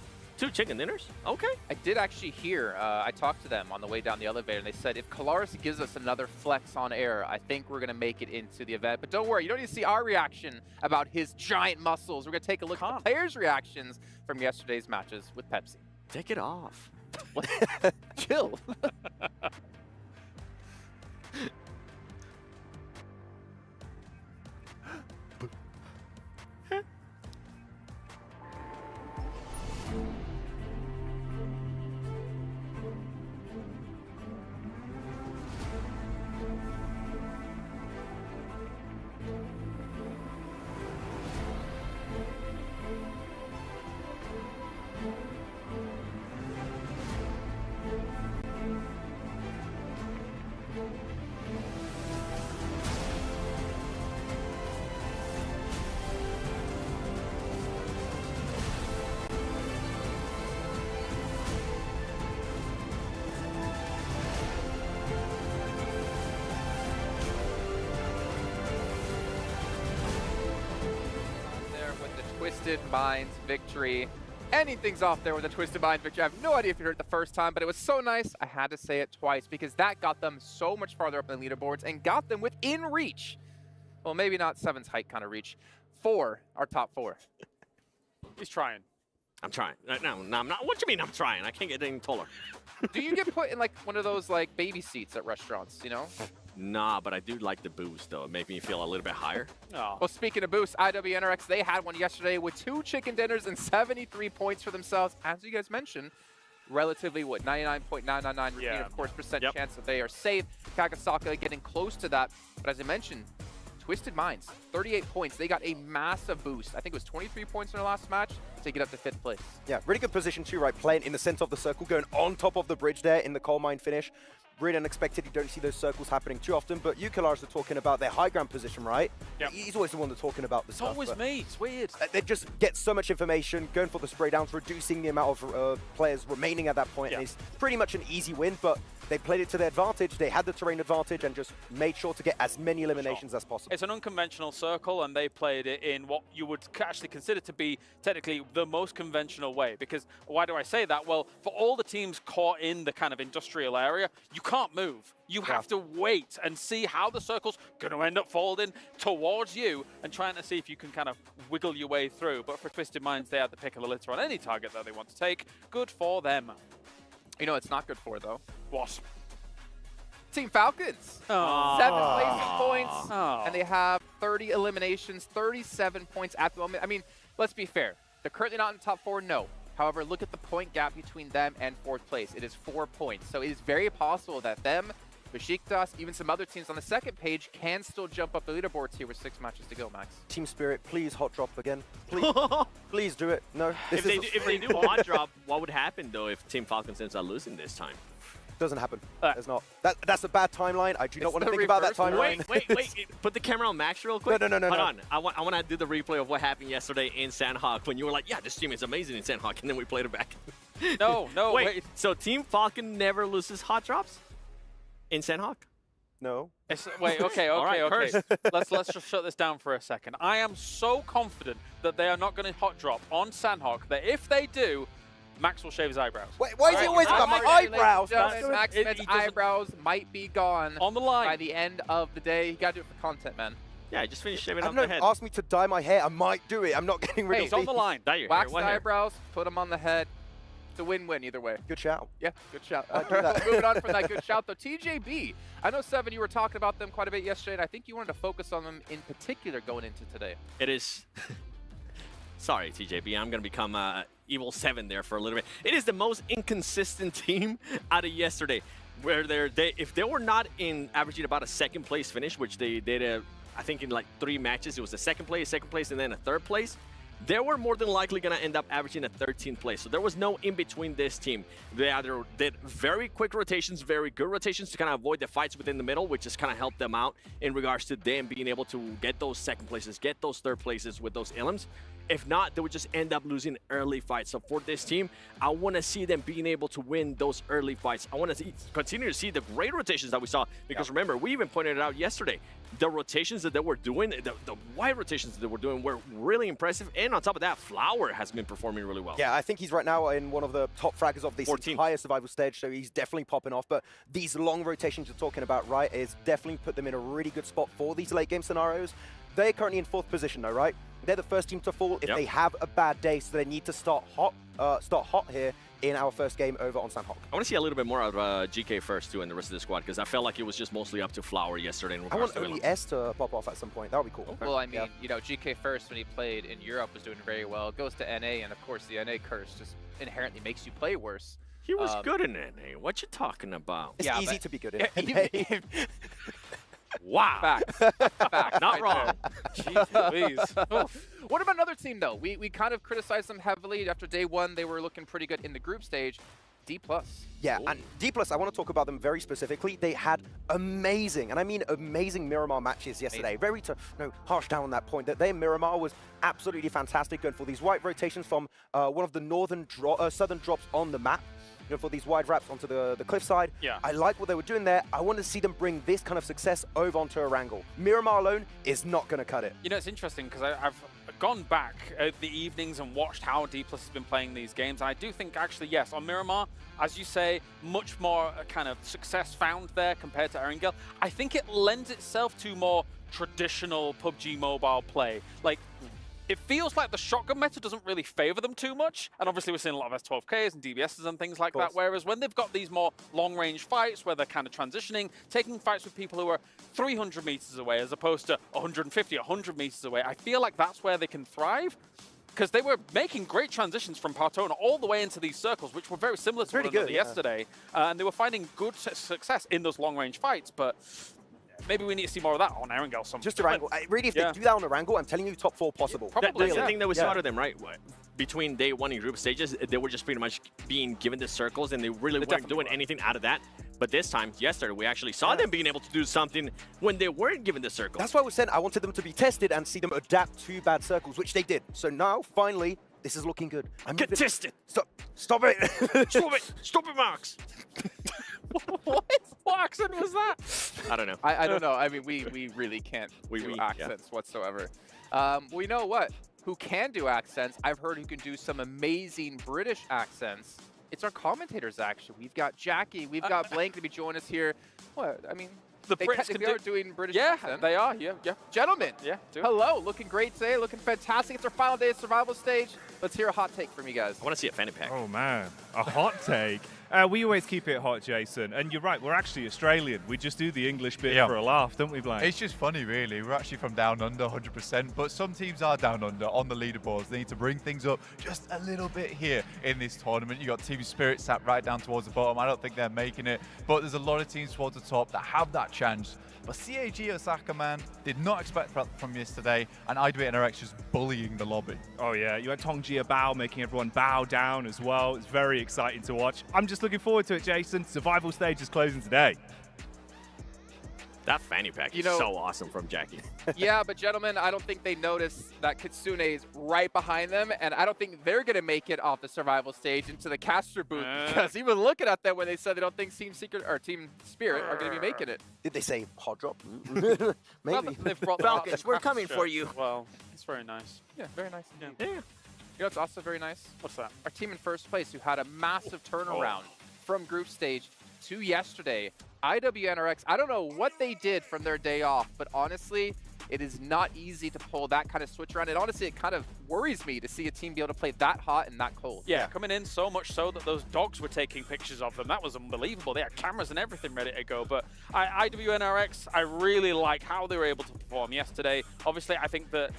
chicken dinners? Okay. I did actually hear, I talked to them on the way down the elevator, and they said if Kalaris gives us another flex on air, I think we're going to make it into the event. But don't worry, you don't need to see our reaction about his giant muscles. We're going to take a look at the players' reactions from yesterday's matches with Pepsi. Take it off. Chill. Twisted Minds victory. Anything's off there with a Twisted Mind victory. I have no idea if you heard it the first time, but it was so nice, I had to say it twice because that got them so much farther up in the leaderboards and got them within reach. Well, maybe not 7's height kind of reach. 4, our top 4. He's trying. I'm trying. No, I'm not. What do you mean I'm trying? I can't get any taller. Do you get put in like one of those like baby seats at restaurants, you know? Nah, but I do like the boost though. It made me feel a little bit higher. Oh. Well, speaking of boost, IWNRX, they had one yesterday with 2 chicken dinners and 73 points for themselves. As you guys mentioned, relatively, 99.999 repeat, of course, percent chance that they are safe. Kagasaka getting close to that. But as I mentioned, Twisted Minds, 38 points. They got a massive boost. I think it was 23 points in their last match to get up to 5th place. Yeah, really good position too, right? Playing in the center of the circle, going on top of the bridge there in the coal mine finish. Really unexpected. You don't see those circles happening too often, but you, Kalaris, are talking about their high ground position, right? Yep. He's always the one that's talking about this stuff. It's always me. It's weird. They just get so much information, going for the spray downs, reducing the amount of players remaining at that point. And it's pretty much an easy win, but they played it to their advantage. They had the terrain advantage and just made sure to get as many eliminations as possible. It's an unconventional circle, and they played it in what you would actually consider to be technically the most conventional way. Because why do I say that? Well, for all the teams caught in the kind of industrial area, you can't move. You have to wait and see how the circle's going to end up folding towards you and trying to see if you can kind of wiggle your way through. But for Twisted Minds, they had the pick of the litter on any target that they want to take. Good for them. You know it's not good for, though? What? Team Falcons. 7 placing points, and they have 30 eliminations, 37 points at the moment. I mean, let's be fair. They're currently not in the top 4, no. However, look at the point gap between them and 4th place. It is 4 points. So it is very possible that them, Besiktas, even some other teams on the second page can still jump up the leaderboards here with 6 matches to go, Max. Team Spirit, please hot drop again. Please, please do it. No, If they do hot drop, what would happen though if Team Falcons ends up losing this time? Doesn't happen. There's not. That's a bad timeline. I do not want to think about that timeline. Wait. Put the camera on Max real quick. No. Hold on. I want to do the replay of what happened yesterday in Sandhawk when you were like, yeah, this team is amazing in Sandhawk, and then we played it back. No, wait. So Team Falcon never loses hot drops in Sandhawk? No. Okay. Right, let's just shut this down for a second. I am so confident that they are not going to hot drop on Sandhawk that if they do, Max will shave his eyebrows. Wait, why is he always about my eyebrows? Max's eyebrows might be gone on the line by the end of the day. You gotta do it for content, man. Yeah, just finish shaving up the head. Ask me to dye my hair. I might do it. I'm not getting rid of He's on the line. Dye your Wax hair. the eyebrows, put them on the head. It's a win-win either way. Good shout. Yeah, good shout. Moving on from that good shout, though. TJB, I know, Seven, you were talking about them quite a bit yesterday, and I think you wanted to focus on them in particular going into today. It is... Sorry, TJB. I'm going to become Evil 7 there for a little bit. It is the most inconsistent team out of yesterday. Where if they were not in averaging about a 2nd place finish, which they did, I think in like 3 matches, it was a 2nd place, and then a 3rd place. They were more than likely going to end up averaging a 13th place. So there was no in between this team. They either did very quick rotations, very good rotations to kind of avoid the fights within the middle, which just kind of helped them out in regards to them being able to get those 2nd places, get those 3rd places with those elims. If not, they would just end up losing early fights. So for this team, I want to see them being able to win those early fights. I want to continue to see the great rotations that we saw. Because remember, we even pointed it out yesterday. The rotations that they were doing, the wide rotations that they were doing were really impressive. And on top of that, Flower has been performing really well. Yeah, I think he's right now in one of the top fraggers of this entire survival stage, so he's definitely popping off. But these long rotations you're talking about, right, is definitely put them in a really good spot for these late game scenarios. They're currently in 4th position though, right? They're the first team to fall if they have a bad day, so they need to start hot here in our first game over on Sandhawk. I want to see a little bit more of GK first too and the rest of the squad, because I felt like it was just mostly up to Flower yesterday. In I want only S to pop off at some point. That would be cool. Okay. Well, I mean, you know, GK first when he played in Europe was doing very well. Goes to NA, and of course the NA curse just inherently makes you play worse. He was good in NA. What you talking about? It's easy to be good in. Wow. Facts. Not wrong. Jeez Louise. What about another team, though? We kind of criticized them heavily. After day 1, they were looking pretty good in the group stage. D+. Yeah, and D+, I want to talk about them very specifically. They had amazing, and I mean amazing Miramar matches yesterday. Very harsh down on that point. That their Miramar was absolutely fantastic, going for these white rotations from one of the southern drops on the map. You know, for these wide wraps onto the cliffside. Yeah. I like what they were doing there. I want to see them bring this kind of success over onto Erangel. Miramar alone is not going to cut it. You know, it's interesting because I've gone back the evenings and watched how D+ has been playing these games. And I do think actually, yes, on Miramar, as you say, much more kind of success found there compared to Erangel. I think it lends itself to more traditional PUBG Mobile play. Like, it feels like the shotgun meta doesn't really favor them too much. And obviously we're seeing a lot of S12Ks and DBSs and things like that. Whereas when they've got these more long-range fights where they're kind of transitioning, taking fights with people who are 300 meters away as opposed to 150, 100 meters away, I feel like that's where they can thrive. Because they were making great transitions from Partona all the way into these circles, which were very similar to one another yesterday. And they were finding good success in those long-range fights. But maybe we need to see more of that on Erangel. Just Erangel. Really, if they do that on Erangel, I'm telling you, top 4 possible. Probably. That's the thing that we saw to them, right? Between day 1 in group stages, they were just pretty much being given the circles, and they really weren't doing anything out of that. But this time, yesterday, we actually saw them being able to do something when they weren't given the circles. That's why we said I wanted them to be tested and see them adapt to bad circles, which they did. So now, finally, this is looking good. Get tested. Stop it. Stop it. Stop it, Max. What accent was that? I don't know. I don't know. I mean, we really can't do accents whatsoever. We know what? Who can do accents? I've heard who can do some amazing British accents. It's our commentators, actually. We've got Jackie, we've got Blank to be joining us here. What? I mean, the they Brits technically are doing British accents. accents. They are. Yeah. Gentlemen, do it. hello. Looking great today. Looking fantastic. It's our final day of survival stage. Let's hear a hot take from you guys. I want to see a fanny pack. Oh, man. A hot take? We always keep it hot, Jason. And you're right, we're actually Australian. We just do the English bit for a laugh, don't we, Blank? It's just funny, really. We're actually from down under, 100%. But some teams are down under on the leaderboards. They need to bring things up just a little bit here in this tournament. You got Team Spirit sat right down towards the bottom. I don't think they're making it. But there's a lot of teams towards the top that have that chance. But CAG Osaka, man, did not expect that from yesterday, and IWNRX just bullying the lobby. Oh, yeah. You had Tongjia Bao making everyone bow down as well. It's very exciting to watch. I'm just looking forward to it, Jason. Survival stage is closing today. That fanny pack is so awesome from Jackie. Yeah, but gentlemen, I don't think they noticed that Kitsune is right behind them, and I don't think they're going to make it off the survival stage into the caster booth, because he was looking at them when they said they don't think Team Secret or Team Spirit are going to be making it. Did they say hot drop? Maybe. Well, they've brought Falcons, we're coming for you. Well, it's very nice. Yeah, very nice. Yeah. You know what's also very nice? What's that? Our team in first place, who had a massive turnaround from group stage to yesterday. IWNRX, I don't know what they did from their day off, but honestly, it is not easy to pull that kind of switch around. And honestly, it kind of worries me to see a team be able to play that hot and that cold. Yeah, coming in so much so that those dogs were taking pictures of them. That was unbelievable. They had cameras and everything ready to go. But IWNRX, I really like how they were able to perform yesterday. Obviously, I think that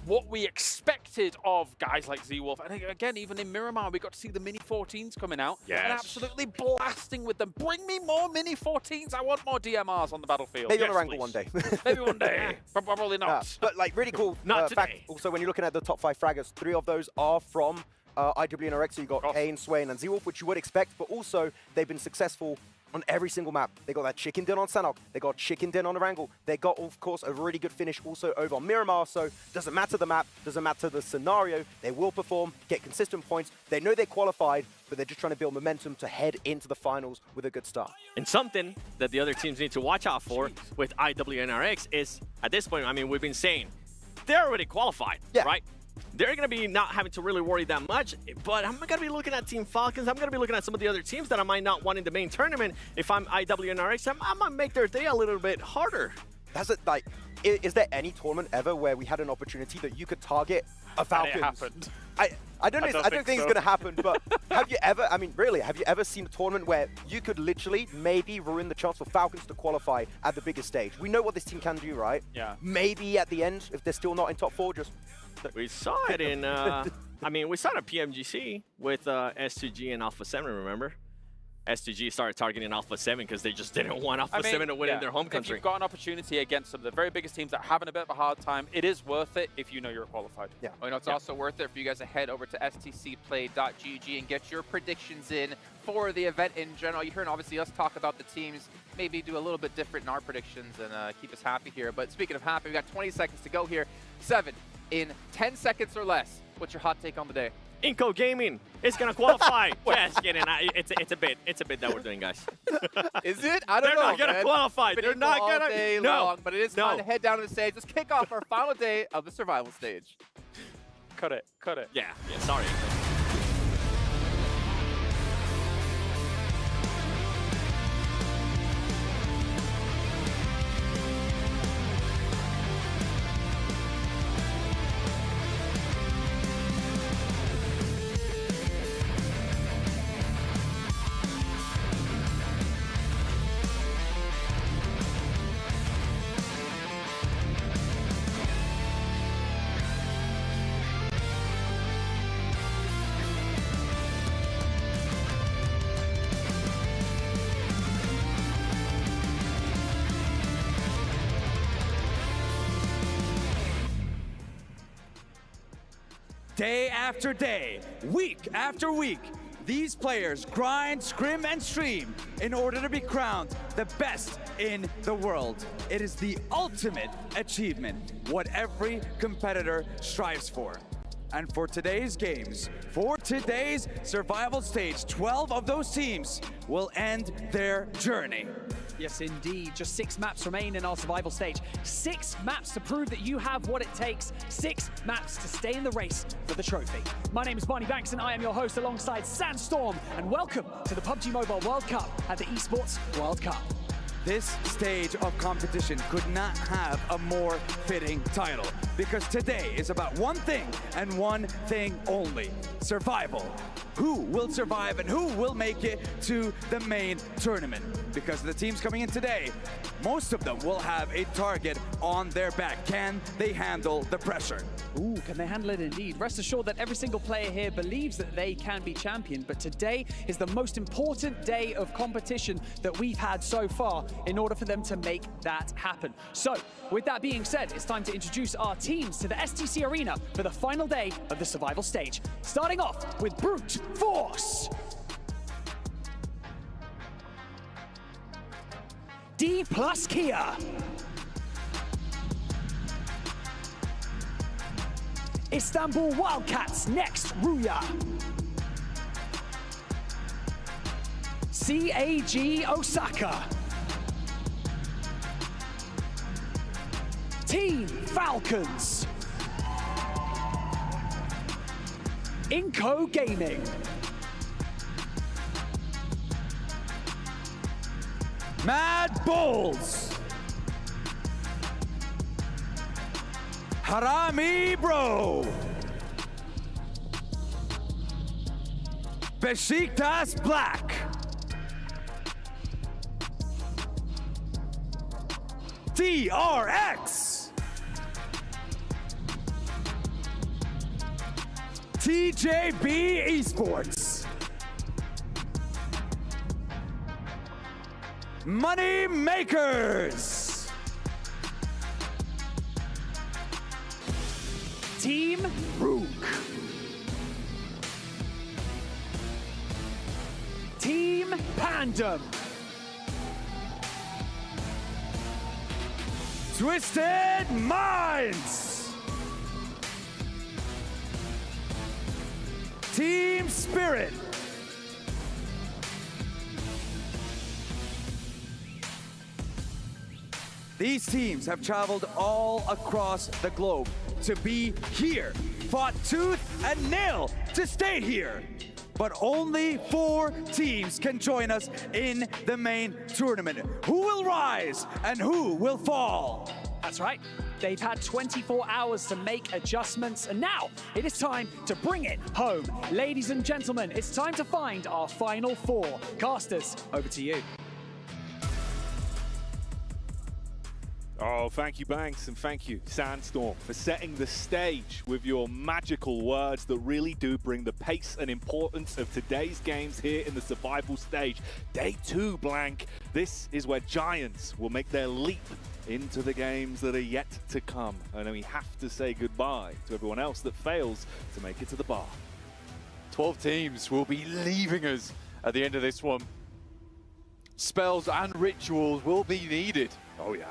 what we expected of guys like Z-Wolf, and again, even in Miramar, we got to see the Mini 14s coming out and absolutely blasting with them. Bring me more Mini 14s. I want more DMRs on the battlefield. Maybe on Erangel one day. Maybe one day. Probably not. But like really cool not fact. today. Also, when you're looking at the top 5 fraggers, 3 of those are from IWNRX. So you got Kane, Swain, and Z-Wolf, which you would expect. But also, they've been successful on every single map. They got that chicken din on Sanok. They got chicken din on Erangel. They got, of course, a really good finish also over on Miramar. So doesn't matter the map, doesn't matter the scenario. They will perform, get consistent points. They know they're qualified, but they're just trying to build momentum to head into the finals with a good start. And something that the other teams need to watch out for with IWNRX is, at this point, I mean, we've been saying, they're already qualified, right? They're going to be not having to really worry that much, but I'm going to be looking at Team Falcons. I'm going to be looking at some of the other teams that I might not want in the main tournament. If I'm IWNRX, I might make their day a little bit harder. That's it. Like, is there any tournament ever where we had an opportunity that you could target a Falcons? It happened. I don't think it's going to happen, but have you ever, I mean, really, have you ever seen a tournament where you could literally maybe ruin the chance for Falcons to qualify at the biggest stage? We know what this team can do, right? Yeah. Maybe at the end, if they're still not in top 4, just... We saw it in, I mean, we saw it at PMGC with S2G and Alpha 7, remember? S2G started targeting Alpha 7 because they just didn't want Alpha 7 to win in their home country. If you've got an opportunity against some of the very biggest teams that are having a bit of a hard time, it is worth it if you know you're qualified. Yeah. Oh, you know, it's also worth it for you guys to head over to stcplay.gg and get your predictions in for the event in general. You heard obviously us talk about the teams, maybe do a little bit different in our predictions and keep us happy here. But speaking of happy, we got 20 seconds to go here. 7 in 10 seconds or less. What's your hot take on the day? Inco Gaming is gonna qualify. Just kidding. It's a bit that we're doing, guys. Is it? I don't know. They're not gonna qualify. They're not gonna. No. Long, but it is time to head down to the stage. Let's kick off our final day of the survival stage. cut it. Yeah, sorry. Day after day, week after week, these players grind, scrim, and stream in order to be crowned the best in the world. It is the ultimate achievement, what every competitor strives for. And for today's games, for today's survival stage, 12 of those teams will end their journey. Yes, indeed. Just 6 maps remain in our survival stage. 6 maps to prove that you have what it takes. 6 maps to stay in the race for the trophy. My name is Barney Banks and I am your host alongside Sandstorm. And welcome to the PUBG Mobile World Cup at the Esports World Cup. This stage of competition could not have a more fitting title, because today is about one thing and one thing only: survival. Who will survive and who will make it to the main tournament? Because the teams coming in today, most of them will have a target on their back. Can they handle the pressure? Ooh, can they handle it indeed? Rest assured that every single player here believes that they can be champion, but today is the most important day of competition that we've had so far in order for them to make that happen. So, with that being said, it's time to introduce our teams to the STC Arena for the final day of the survival stage. Starting off with Brute Force. D plus Kia. Istanbul Wildcats next, Ruya. CAG Osaka. Team Falcons. Inco Gaming. Mad Bulls. Harami Bro. Besiktas Black. DRX. TJB Esports. Money Makers. Team Rook. Team Pandem. Twisted Minds. Team Spirit. These teams have traveled all across the globe to be here, fought tooth and nail to stay here. But only 4 teams can join us in the main tournament. Who will rise and who will fall? That's right. They've had 24 hours to make adjustments, and now it is time to bring it home. Ladies and gentlemen, it's time to find our final 4. Casters, over to you. Oh, thank you, Banks, and thank you, Sandstorm, for setting the stage with your magical words that really do bring the pace and importance of today's games here in the survival stage. Day 2, Blank. This is where Giants will make their leap into the games that are yet to come. And then we have to say goodbye to everyone else that fails to make it to the bar. 12 teams will be leaving us at the end of this one. Spells and rituals will be needed. Oh, yeah.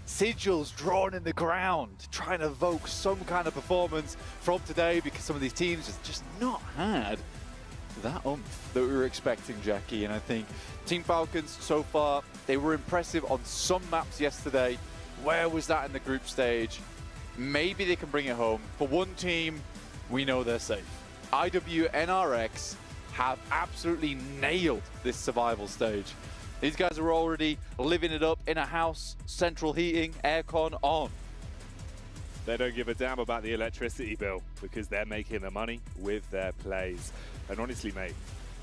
Sigils drawn in the ground, trying to evoke some kind of performance from today, because some of these teams have just not had that oomph that we were expecting, Jackie. And I think Team Falcons, so far, they were impressive on some maps yesterday. Where was that in the group stage? maybe they can bring it home. For one team, we know they're safe. IWNRX have absolutely nailed this survival stage. These guys are already living it up in a house, central heating, aircon on. They don't give a damn about the electricity bill because they're making the money with their plays. And honestly, mate,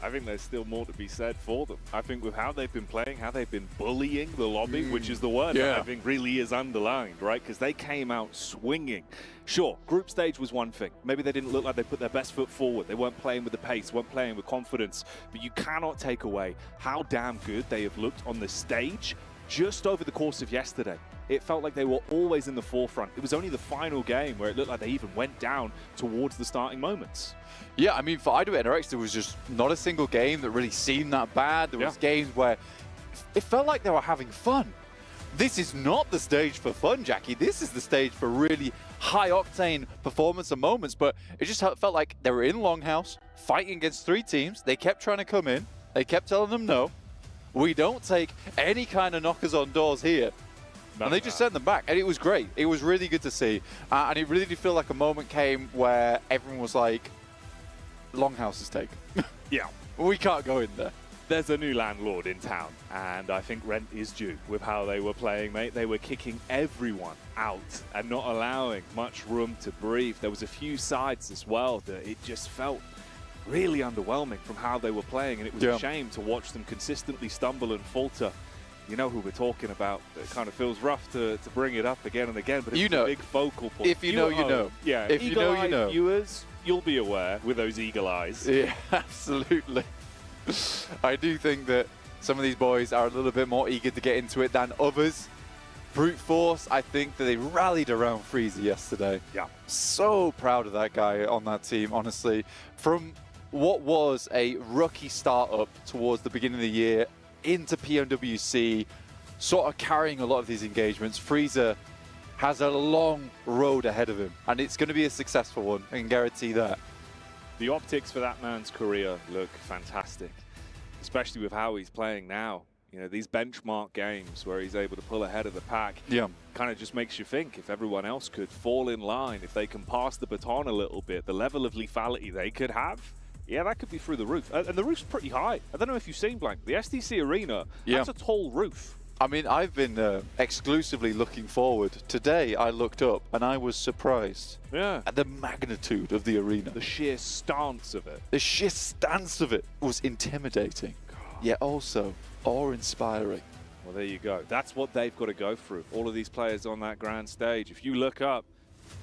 I think there's still more to be said for them. I think with how they've been playing, how they've been bullying the lobby, which is the word that I think really is underlined, right? Because they came out swinging. Sure, group stage was one thing. Maybe they didn't look like they put their best foot forward. They weren't playing with the pace, weren't playing with confidence. But you cannot take away how damn good they have looked on the stage just over the course of yesterday. It felt like they were always in the forefront. It was only the final game where it looked like they even went down towards the starting moments. Yeah, I mean, for IWNRX, there was just not a single game that really seemed that bad. There was games where it felt like they were having fun. This is not the stage for fun, Jackie. This is the stage for really high-octane performance and moments, but it just felt like they were in Longhouse, fighting against 3 teams. They kept trying to come in. They kept telling them no. We don't take any kind of knockers on doors here. And they just sent them back, and it was great. It was really good to see. And it really did feel like a moment came where everyone was like, Longhouse is taken. Yeah. We can't go in there. There's a new landlord in town, and I think rent is due with how they were playing, mate. They were kicking everyone out and not allowing much room to breathe. There was a few sides as well that it just felt really underwhelming from how they were playing, and it was a shame to watch them consistently stumble and falter. You know who we're talking about. It kind of feels rough to bring it up again and again, but it's a big focal point. If you know, you know. Yeah, if you know, you know. Viewers, you'll be aware with those eagle eyes. Yeah, absolutely. I do think that some of these boys are a little bit more eager to get into it than others. Brute Force, I think that they rallied around Freezer yesterday. Yeah. So proud of that guy on that team, honestly. From what was a rookie startup towards the beginning of the year into PMWC, sort of carrying a lot of these engagements, Freezer has a long road ahead of him, and it's going to be a successful one, I can guarantee that. The optics for that man's career look fantastic, especially with how he's playing now. You know, these benchmark games where he's able to pull ahead of the pack, kind of just makes you think if everyone else could fall in line, if they can pass the baton a little bit, the level of lethality they could have, yeah, that could be through the roof. And the roof's pretty high. I don't know if you've seen, Blank, the SDC Arena, that's a tall roof. I mean, I've been exclusively looking forward. Today, I looked up and I was surprised at the magnitude of the arena. The sheer stance of it. The sheer stance of it was intimidating, yet also awe-inspiring. Well, there you go. That's what they've got to go through. All of these players on that grand stage. If you look up,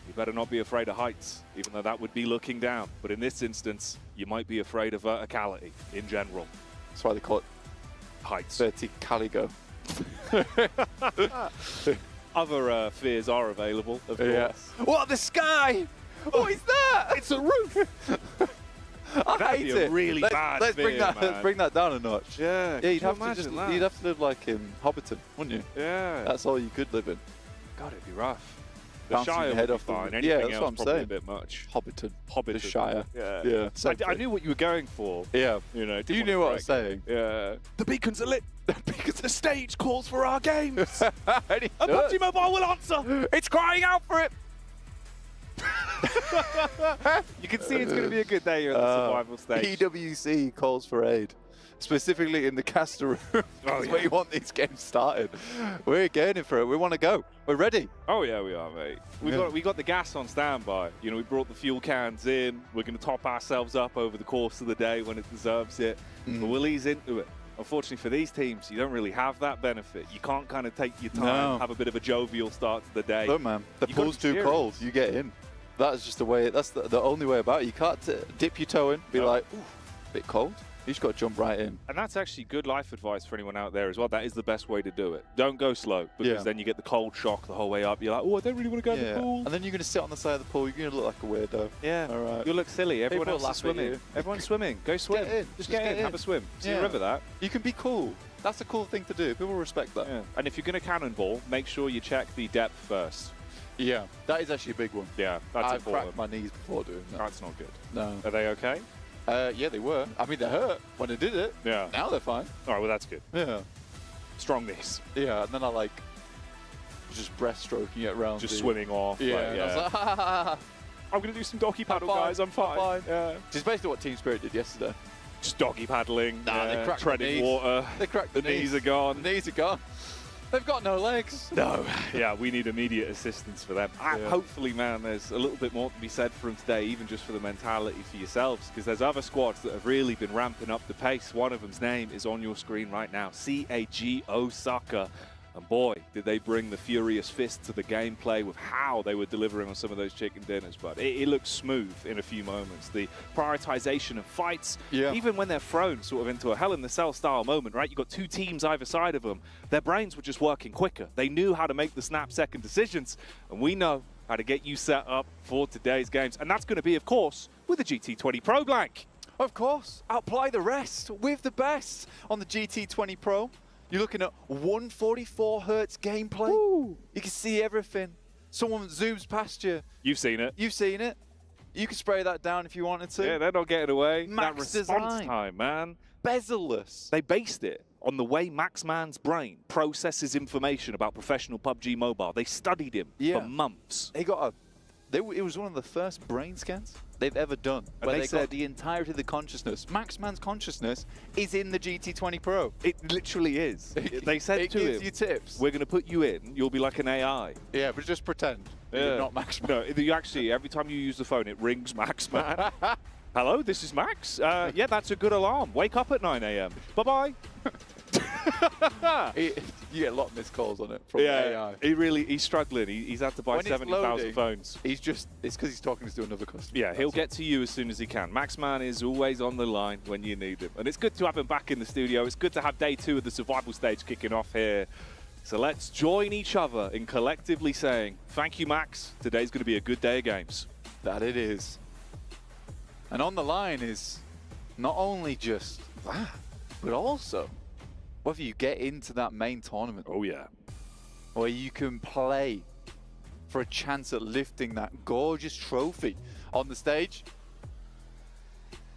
you better not be afraid of heights, even though that would be looking down. But in this instance, you might be afraid of verticality in general. That's why they call it heights. Verticaligo. Other fears are available, of course. What, the sky? What is that? It's a roof. I hate it. Really bad let's fear, bring that. man. Let's bring that down a notch. Yeah. Yeah, you'd have to live like in Hobbiton, wouldn't you? Yeah. That's all you could live in. God, it'd be rough. The Bouncing Shire your head would off be fine. the, Anything that's else what I'm probably saying. a bit much. Hobbiton. The Shire. Yeah. I knew what you were going for. Yeah. You know. You knew what I was saying. Yeah. The beacons are lit. Because the stage calls for our games. And PUBG Mobile will answer. It's crying out for it. You can see it's going to be a good day here at the survival stage. EWC calls for aid, specifically in the caster room. That's where you want these games started. We're getting for it. We want to go. We're ready. Oh yeah, we are, mate. We got the gas on standby. You know, we brought the fuel cans in. We're going to top ourselves up over the course of the day when it deserves it. But we'll ease into it. Unfortunately for these teams, you don't really have that benefit. You can't kind of take your time, have a bit of a jovial start to the day. Look, man, the pool's too cold. You get in. That's just the way. That's the only way about it. You can't dip your toe in, be like, ooh, a bit cold. You just got to jump right in. And that's actually good life advice for anyone out there as well. That is the best way to do it. Don't go slow, because then you get the cold shock the whole way up. You're like, oh, I don't really want to go in the pool. And then you're going to sit on the side of the pool. You're going to look like a weirdo. Yeah. All right. You'll look silly. Everyone People else is swimming. Everyone's swimming. Go swim. Get in. Just get in. Have a swim. See, remember that. You can be cool. That's a cool thing to do. People respect that. Yeah. And if you're going to cannonball, make sure you check the depth first. Yeah, that is actually a big one. Yeah, that's I've important. cracked my knees before doing that. That's not good. No. Are they okay? Yeah, they were. I mean, they hurt when they did it. Yeah. Now they're fine. All right, well, that's good. Yeah. Strong knees. Yeah, and then I just breaststroking it around. Just swimming off. Yeah. Like, And I was like, ha. I'm going to do some doggy paddle, guys. I'm fine. Yeah. Which is basically what Team Spirit did yesterday. Just doggy paddling. They cracked treading the knees. water. They cracked the knees are gone. The knees are gone. They've got no legs. No. Yeah, we need immediate assistance for them. Yeah. Hopefully, man, there's a little bit more to be said for them today, even just for the mentality for yourselves, because there's other squads that have really been ramping up the pace. One of them's name is on your screen right now, CAG Osaka. And boy, did they bring the furious fist to the gameplay with how they were delivering on some of those chicken dinners. But it looks smooth in a few moments. The prioritization of fights, even when they're thrown sort of into a Hell in the Cell style moment, right? You've got two teams either side of them. Their brains were just working quicker. They knew how to make the snap-second decisions. And we know how to get you set up for today's games. And that's going to be, of course, with the GT20 Pro Blank. Of course, apply the rest with the best on the GT20 Pro. You're looking at 144 hertz gameplay. Ooh. You can see everything. Someone zooms past you. You've seen it. You've seen it. You can spray that down if you wanted to. Yeah, they're not getting away. Max that response design. time, man. Bezel-less. They based it on the way Maxman's brain processes information about professional PUBG Mobile. They studied him for months. They got it was one of the first brain scans they've ever done, where they got the entirety of the consciousness. Maxman's consciousness is in the GT20 Pro. It literally is. They said it to him, gives you tips. We're going to put you in, you'll be like an AI. Yeah, but just pretend you're not Maxman. No, you actually, every time you use the phone, it rings Maxman. Hello, this is Max. Yeah, that's a good alarm. Wake up at 9 a.m. Bye-bye. You get a lot of missed calls on it from AI. He's struggling. He's had to buy 70,000 phones. It's because he's talking to another customer. Yeah, he'll get to you as soon as he can. Maxman is always on the line when you need him. And it's good to have him back in the studio. It's good to have day 2 of the survival stage kicking off here. So let's join each other in collectively saying, thank you, Max. Today's going to be a good day of games. That it is. And on the line is not only just that, but also whether you get into that main tournament. Oh, yeah. Where you can play for a chance at lifting that gorgeous trophy on the stage.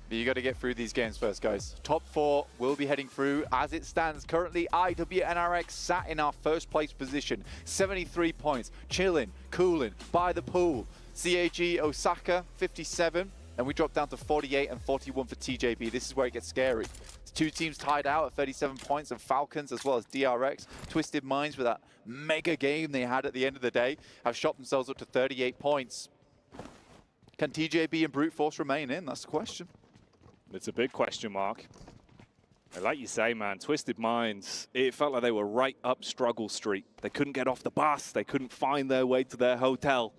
But you got to get through these games first, guys. Top 4 will be heading through. As it stands currently, IWNRX sat in our first place position. 73 points, chilling, cooling, by the pool. CAG Osaka, 57. And we drop down to 48 and 41 for TJB. This is where it gets scary. It's 2 teams tied out at 37 points, and Falcons as well as DRX. Twisted Minds with that mega game they had at the end of the day have shot themselves up to 38 points. Can TJB and Brute Force remain in? That's the question. It's a big question mark. And like you say, man, Twisted Minds, it felt like they were right up Struggle Street. They couldn't get off the bus. They couldn't find their way to their hotel.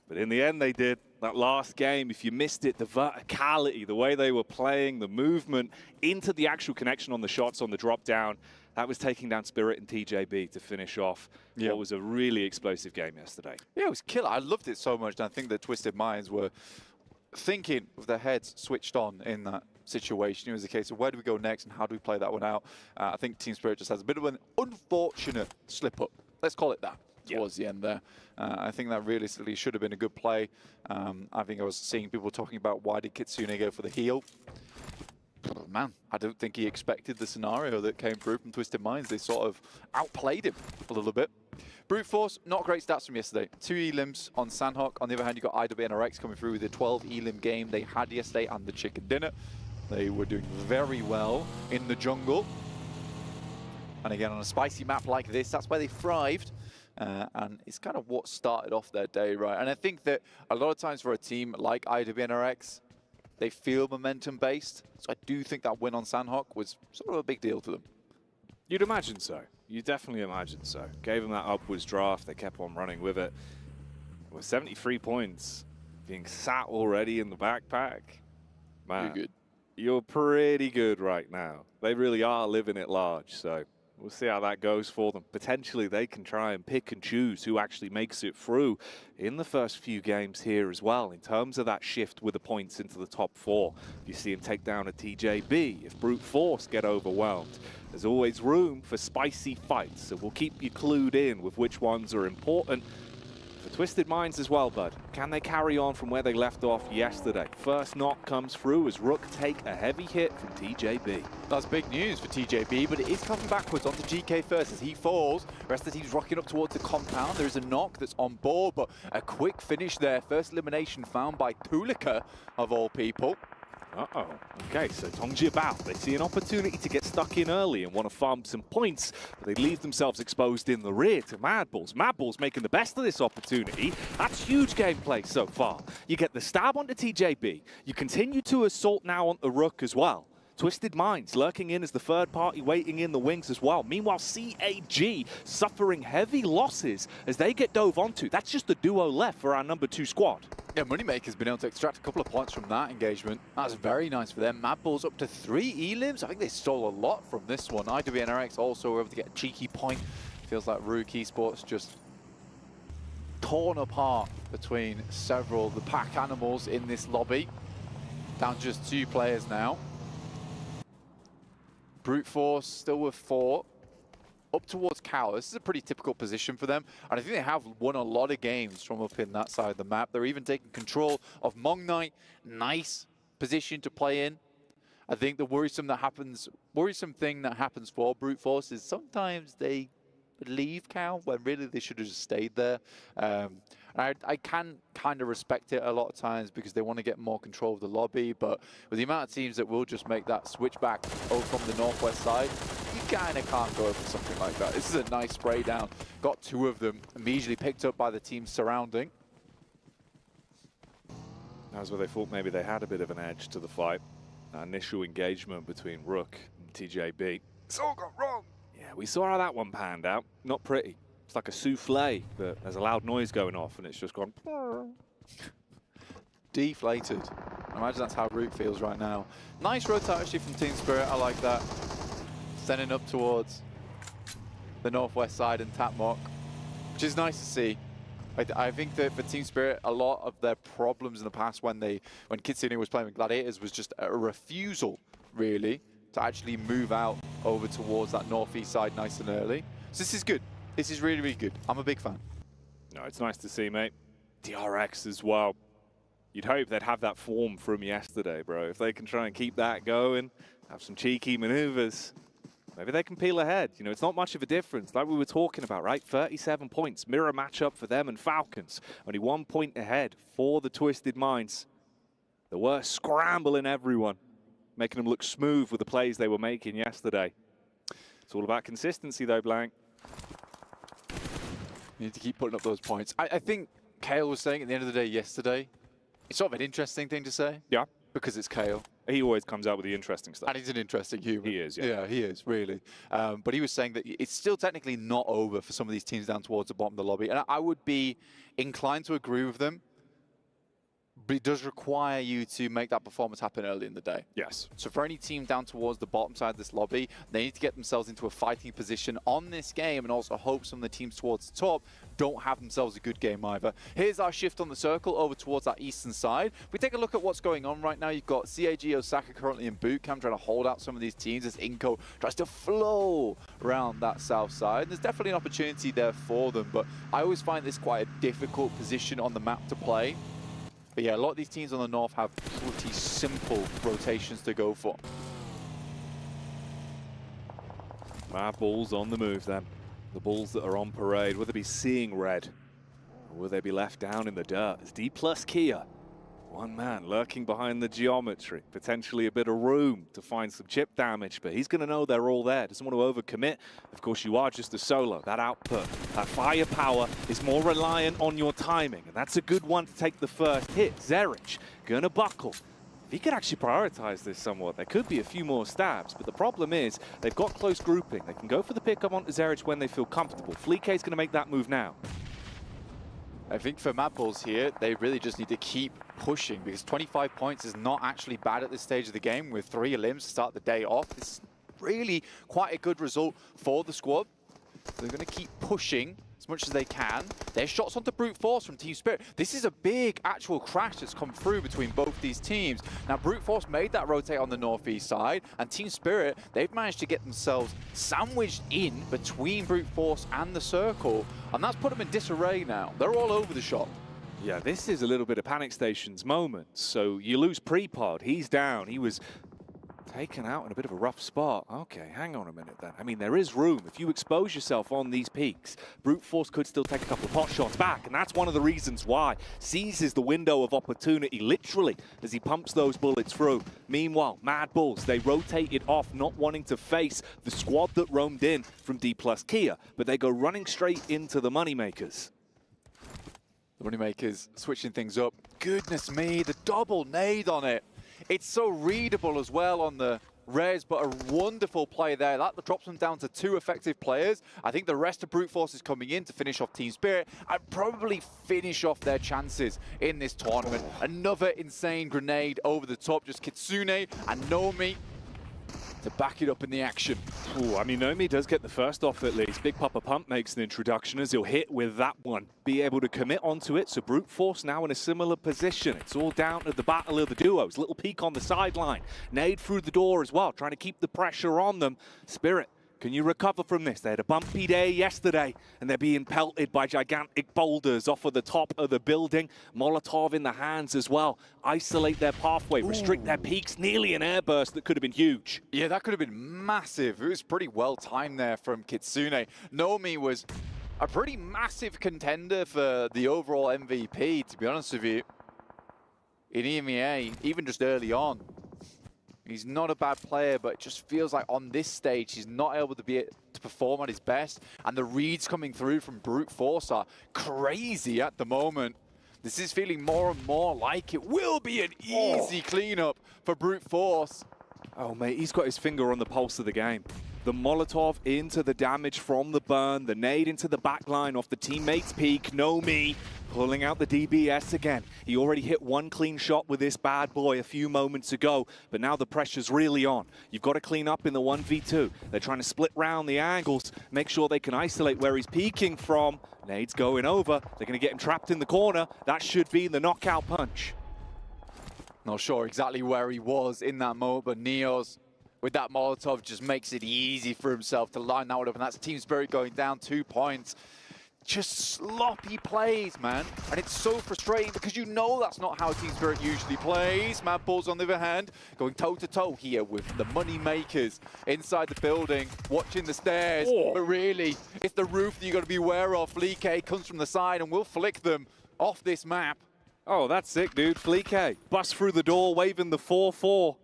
But in the end, they did. That last game, if you missed it, the verticality, the way they were playing, the movement into the actual connection on the shots on the drop down, that was taking down Spirit and TJB to finish off what was a really explosive game yesterday. Yeah, it was killer. I loved it so much. And I think that Twisted Minds were thinking with their heads switched on in that situation. It was a case of where do we go next and how do we play that one out? I think Team Spirit just has a bit of an unfortunate slip-up. Let's call it that. Towards the end there. I think that realistically should have been a good play. I think I was seeing people talking about why did Kitsune go for the heal. Man, I don't think he expected the scenario that came through from Twisted Minds. They sort of outplayed him a little bit. Brute Force, not great stats from yesterday. 2 elims on Sandhawk. On the other hand, you got IWNRX coming through with the 12 elim game they had yesterday and the chicken dinner. They were doing very well in the jungle. And again, on a spicy map like this, that's where they thrived. And it's kind of what started off their day, right? And I think that a lot of times for a team like IWNRX, they feel momentum-based. So I do think that win on Sandhawk was sort of a big deal to them. You'd imagine so. You definitely imagine so. Gave them that upwards draft. They kept on running with it. With 73 points being sat already in the backpack, man, you're pretty good right now. They really are living it large, so we'll see how that goes for them. Potentially, they can try and pick and choose who actually makes it through in the first few games here as well, in terms of that shift with the points into the top 4. If you see him take down a TJB, if Brute Force get overwhelmed, there's always room for spicy fights. So we'll keep you clued in with which ones are important. For Twisted Minds as well, bud. Can they carry on from where they left off yesterday? First knock comes through as Rook take a heavy hit from TJB. That's big news for TJB, but it is coming backwards onto GK first as he falls. The rest of the team's rocking up towards the compound. There is a knock that's on board, but a quick finish there. First elimination found by Tulika, of all people. Uh-oh. Okay, so Tongji about. They see an opportunity to get stuck in early and want to farm some points, but they leave themselves exposed in the rear to Madballs. Madballs making the best of this opportunity. That's huge gameplay so far. You get the stab onto TJB. You continue to assault now on the Rook as well. Twisted Minds lurking in as the third party waiting in the wings as well. Meanwhile, CAG suffering heavy losses as they get dove onto. That's just the duo left for our #2 squad. Yeah, Moneymaker's been able to extract a couple of points from that engagement. That's very nice for them. Madballs up to 3 elims. I think they stole a lot from this one. IWNRX also were able to get a cheeky point. Feels like Rook Esports just torn apart between several of the pack animals in this lobby. Down to just 2 players now. Brute Force still with 4. Up towards Cal. This is a pretty typical position for them. And I think they have won a lot of games from up in that side of the map. They're even taking control of Mong Knight. Nice position to play in. I think the worrisome thing that happens for Brute Force is sometimes they leave Cal when really they should have just stayed there. I can kind of respect it a lot of times because they want to get more control of the lobby, but with the amount of teams that will just make that switch back over from the northwest side, you kind of can't go for something like that. This is a nice spray down. Got 2 of them immediately picked up by the team surrounding. That was where they thought maybe they had a bit of an edge to the fight. That initial engagement between Rook and TJB. It's all gone wrong. Yeah, we saw how that one panned out. Not pretty. It's like a souffle, but there's a loud noise going off and it's just gone... Deflated. I imagine that's how Root feels right now. Nice rotate actually from Team Spirit, I like that. Sending up towards the northwest side and Tapmock, which is nice to see. I think that for Team Spirit, a lot of their problems in the past when Kitsune was playing with Gladiators was just a refusal, really, to actually move out over towards that northeast side nice and early. So this is good. This is really, really good. I'm a big fan. No, it's nice to see, mate. DRX as well. You'd hope they'd have that form from yesterday, bro. If they can try and keep that going, have some cheeky maneuvers, maybe they can peel ahead. You know, it's not much of a difference, like we were talking about, right? 37 points, mirror matchup for them and Falcons. Only 1 point ahead for the Twisted Minds. The worst scrambling everyone, making them look smooth with the plays they were making yesterday. It's all about consistency, though, Blank. You need to keep putting up those points. I think Kale was saying at the end of the day yesterday, it's sort of an interesting thing to say. Yeah. Because it's Kale. He always comes out with the interesting stuff. And he's an interesting human. He is, yeah. Yeah, he is, really. But he was saying that it's still technically not over for some of these teams down towards the bottom of the lobby. And I would be inclined to agree with them. But it does require you to make that performance happen early in the day. Yes. So for any team down towards the bottom side of this lobby, they need to get themselves into a fighting position on this game and also hope some of the teams towards the top don't have themselves a good game either. Here's our shift on the circle over towards that eastern side. If we take a look at what's going on right now, you've got CAG Osaka currently in boot camp trying to hold out some of these teams as Inko tries to flow around that south side. There's definitely an opportunity there for them, but I always find this quite a difficult position on the map to play. But yeah, a lot of these teams on the north have pretty simple rotations to go for. Madballs on the move then. The balls that are on parade, will they be seeing red? Or will they be left down in the dirt? It's D plus Kia. One man lurking behind the geometry. Potentially a bit of room to find some chip damage, but he's going to know they're all there. Doesn't want to overcommit. Of course, you are just a solo. That output, that firepower is more reliant on your timing, and that's a good one to take the first hit. Zerich going to buckle. If he could actually prioritize this somewhat, there could be a few more stabs, but the problem is they've got close grouping. They can go for the pickup onto Zerich when they feel comfortable. Fleek is going to make that move now. I think for Madballs here, they really just need to keep pushing because 25 points is not actually bad at this stage of the game with 3 elims to start the day off. It's really quite a good result for the squad. They're going to keep pushing as as much as they can. There's shots onto Brute Force from Team Spirit. This is a big actual crash that's come through between both these teams. Now, Brute Force made that rotate on the northeast side, and Team Spirit, they've managed to get themselves sandwiched in between Brute Force and the circle, and that's put them in disarray now. They're all over the shop. Yeah, this is a little bit of Panic Station's moment. So you lose Prepod, he's down. He was taken out in a bit of a rough spot. Okay, hang on a minute then. I mean, there is room. If you expose yourself on these peaks, Brute Force could still take a couple of pot shots back, and that's one of the reasons why. Seizes the window of opportunity, literally, as he pumps those bullets through. Meanwhile, Mad Bulls, they rotated off, not wanting to face the squad that roamed in from D+ Kia, but they go running straight into the Moneymakers. The Moneymakers switching things up. Goodness me, the double nade on it. It's so readable as well on the res, but a wonderful play there. That drops them down to 2 effective players. I think the rest of Brute Force is coming in to finish off Team Spirit and probably finish off their chances in this tournament. Another insane grenade over the top. Just Kitsune and Nomi to back it up in the action. Ooh, I mean, Nomi does get the first off at least. Big Papa Pump makes an introduction as he'll hit with that one. Be able to commit onto it, so Brute Force now in a similar position. It's all down to the battle of the duos. Little peek on the sideline. Nade through the door as well, trying to keep the pressure on them. Spirit, can you recover from this? They had a bumpy day yesterday, and they're being pelted by gigantic boulders off of the top of the building. Molotov in the hands as well. Isolate their pathway, restrict their peaks. Nearly an airburst that could have been huge. Yeah, that could have been massive. It was pretty well timed there from Kitsune. Nomi was a pretty massive contender for the overall MVP, to be honest with you. In EMEA, even just early on. He's not a bad player, but it just feels like on this stage, he's not able to perform at his best. And the reads coming through from Brute Force are crazy at the moment. This is feeling more and more like it will be an easy cleanup for Brute Force. Oh, mate, he's got his finger on the pulse of the game. The Molotov into the damage from the burn, the nade into the backline off the teammate's peak. Nomi pulling out the DBS again. He already hit one clean shot with this bad boy a few moments ago, but now the pressure's really on. You've got to clean up in the 1v2. They're trying to split round the angles, make sure they can isolate where he's peeking from. Nade's going over. They're going to get him trapped in the corner. That should be the knockout punch. Not sure exactly where he was in that moment, but Neos with that Molotov just makes it easy for himself to line that one up, and that's Team Spirit going down 2 points. Just sloppy plays, man. And it's so frustrating because you know that's not how Team Spirit usually plays. Mad Bulls, on the other hand, going toe-to-toe here with the Moneymakers inside the building, watching the stairs. But really, it's the roof that you got to be aware of. Fleek comes from the side and will flick them off this map. Oh, that's sick, dude. Fleek busts through the door, waving the 4-4.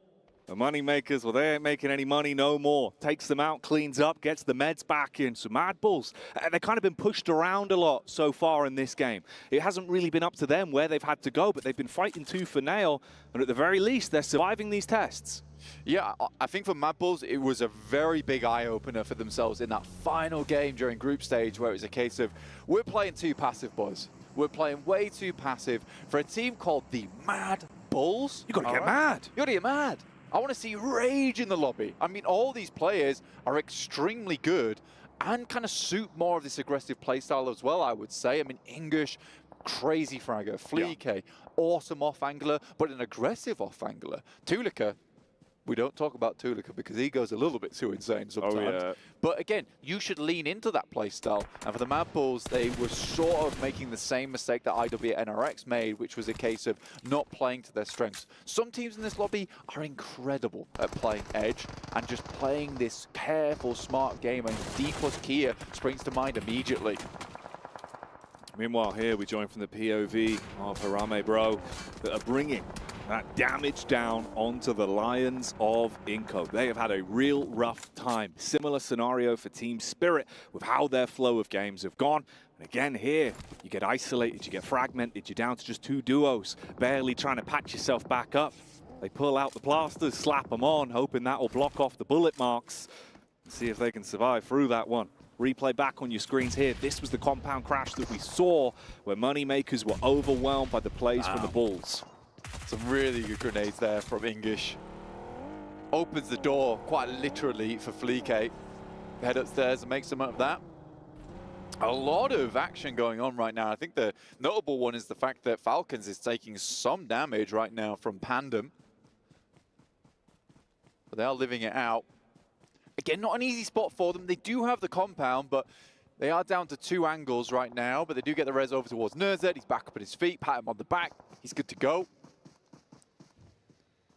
The Moneymakers, well, they ain't making any money no more. Takes them out, cleans up, gets the meds back in. So Mad Bulls, they've kind of been pushed around a lot so far in this game. It hasn't really been up to them where they've had to go, but they've been fighting tooth for nail. And at the very least, they're surviving these tests. Yeah, I think for Mad Bulls, it was a very big eye-opener for themselves in that final game during group stage, where it was a case of, we're playing too passive, boys. We're playing way too passive for a team called the Mad Bulls. You got to get mad. You got to get mad. I want to see rage in the lobby. I mean, all these players are extremely good and kind of suit more of this aggressive playstyle as well, I would say. I mean, English, crazy fragger. Fleek, awesome off-angler, but an aggressive off-angler. Tulika, we don't talk about Tulika because he goes a little bit too insane sometimes. Oh, yeah. But again, you should lean into that playstyle. And for the Mad Bulls, they were sort of making the same mistake that IW and NRX made, which was a case of not playing to their strengths. Some teams in this lobby are incredible at playing edge and just playing this careful, smart game. And D+ Kia springs to mind immediately. Meanwhile, here we join from the POV of Harame Bro that are bringing that damage down onto the Lions of Inco. They have had a real rough time. Similar scenario for Team Spirit with how their flow of games have gone. And again here, you get isolated, you get fragmented, you're down to just 2 duos, barely trying to patch yourself back up. They pull out the plasters, slap them on, hoping that will block off the bullet marks and see if they can survive through that one. Replay back on your screens here. This was the compound crash that we saw where Moneymakers were overwhelmed by the plays from the Bulls. Some really good grenades there from English. Opens the door, quite literally, for Fleek. Head upstairs and make some of that. A lot of action going on right now. I think the notable one is the fact that Falcons is taking some damage right now from Pandem. But they are living it out. Again, not an easy spot for them. They do have the compound, but they are down to 2 angles right now. But they do get the res over towards Nerzet. He's back up at his feet, pat him on the back. He's good to go.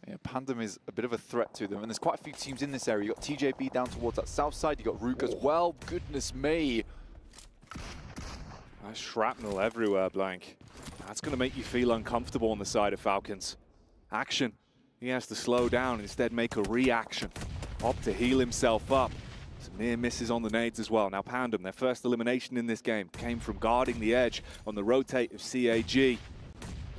Yeah, Pandem is a bit of a threat to them. And there's quite a few teams in this area. You've got TJB down towards that south side. You've got Rook as well. Goodness me. That's shrapnel everywhere, Blank. That's going to make you feel uncomfortable on the side of Falcons. Action. He has to slow down and instead make a reaction. Opt to heal himself up. Some near misses on the nades as well. Now Pandem, their first elimination in this game, came from guarding the edge on the rotate of CAG.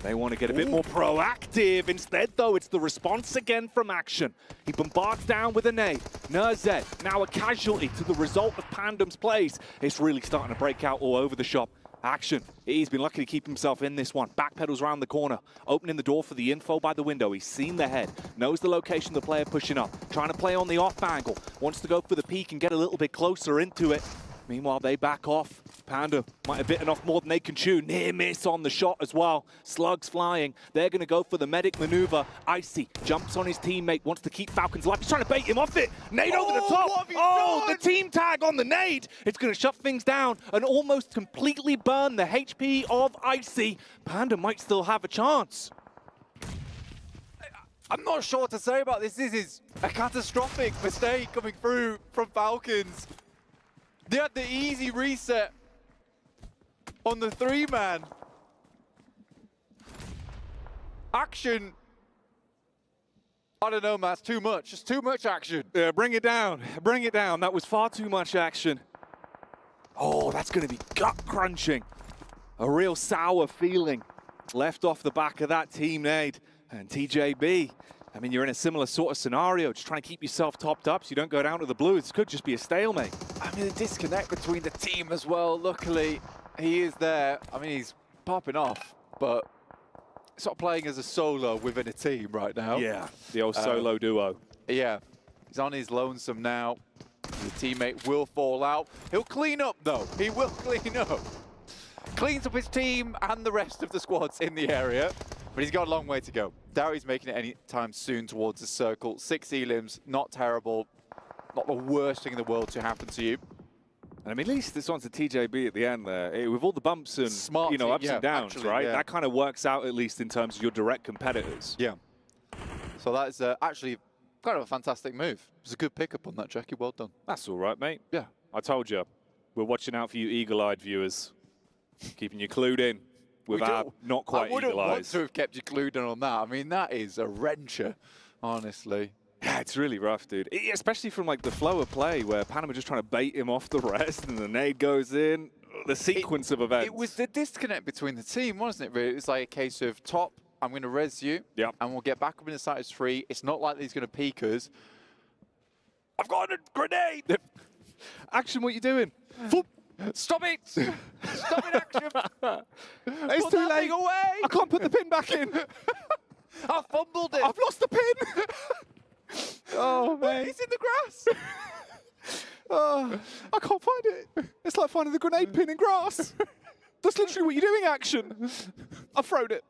They want to get a bit more proactive. Instead, though, it's the response again from Action. He bombards down with a nade. Nerzet, now a casualty to the result of Pandem's plays. It's really starting to break out all over the shop. Action. He's been lucky to keep himself in this one. Backpedals around the corner. Opening the door for the info by the window. He's seen the head. Knows the location of the player pushing up. Trying to play on the off angle. Wants to go for the peek and get a little bit closer into it. Meanwhile, they back off. Panda might have bitten off more than they can chew. Near miss on the shot as well. Slugs flying. They're going to go for the medic maneuver. Icy jumps on his teammate, wants to keep Falcons alive. He's trying to bait him off it. Nade over the top. Oh, the team tag on the nade. It's going to shut things down and almost completely burn the HP of Icy. Panda might still have a chance. I'm not sure what to say about this. This is a catastrophic mistake coming through from Falcons. They had the easy reset on the 3-man. Action. I don't know, Matt, too much. Just too much action. Yeah, bring it down. Bring it down. That was far too much action. Oh, that's going to be gut-crunching. A real sour feeling left off the back of that team nade. And TJB, I mean, you're in a similar sort of scenario, just trying to keep yourself topped up so you don't go down to the blue. This could just be a stalemate. I mean, the disconnect between the team as well. Luckily, he is there. I mean, he's popping off, but he's not playing as a solo within a team right now. Yeah, the old solo duo. Yeah, he's on his lonesome now. The teammate will fall out. He'll clean up, though. He will clean up. Cleans up his team and the rest of the squads in the area. But he's got a long way to go. Doubt he's making it any time soon towards the circle. 6 elims, not terrible. Not the worst thing in the world to happen to you. And I mean, at least this one's a TJB at the end there. With all the bumps and ups and downs, actually, right? Yeah. That kind of works out at least in terms of your direct competitors. Yeah. So that's actually kind of a fantastic move. It was a good pickup on that, Jackie. Well done. That's all right, mate. Yeah. I told you. We're watching out for you eagle-eyed viewers. Keeping you clued in. Without not quite eagle eyes. I wouldn't want to have kept you glued in on that. I mean, that is a wrencher, honestly. Yeah, it's really rough, dude. Especially from like the flow of play where Panama just trying to bait him off the rest and the nade goes in. The sequence of events. It was the disconnect between the team, wasn't it, really? It was like a case of top, I'm going to res you, and we'll get back up in the side as 3. It's not like he's going to peek us. I've got a grenade! Action, what you doing? Stop it! Stop it, Action! It's put too that late. thing away! I can't put the pin back in. I fumbled it. I've lost the pin. Oh, man. It's in the grass. Oh, I can't find it. It's like finding the grenade pin in grass. That's literally what you're doing, Action. I've thrown it.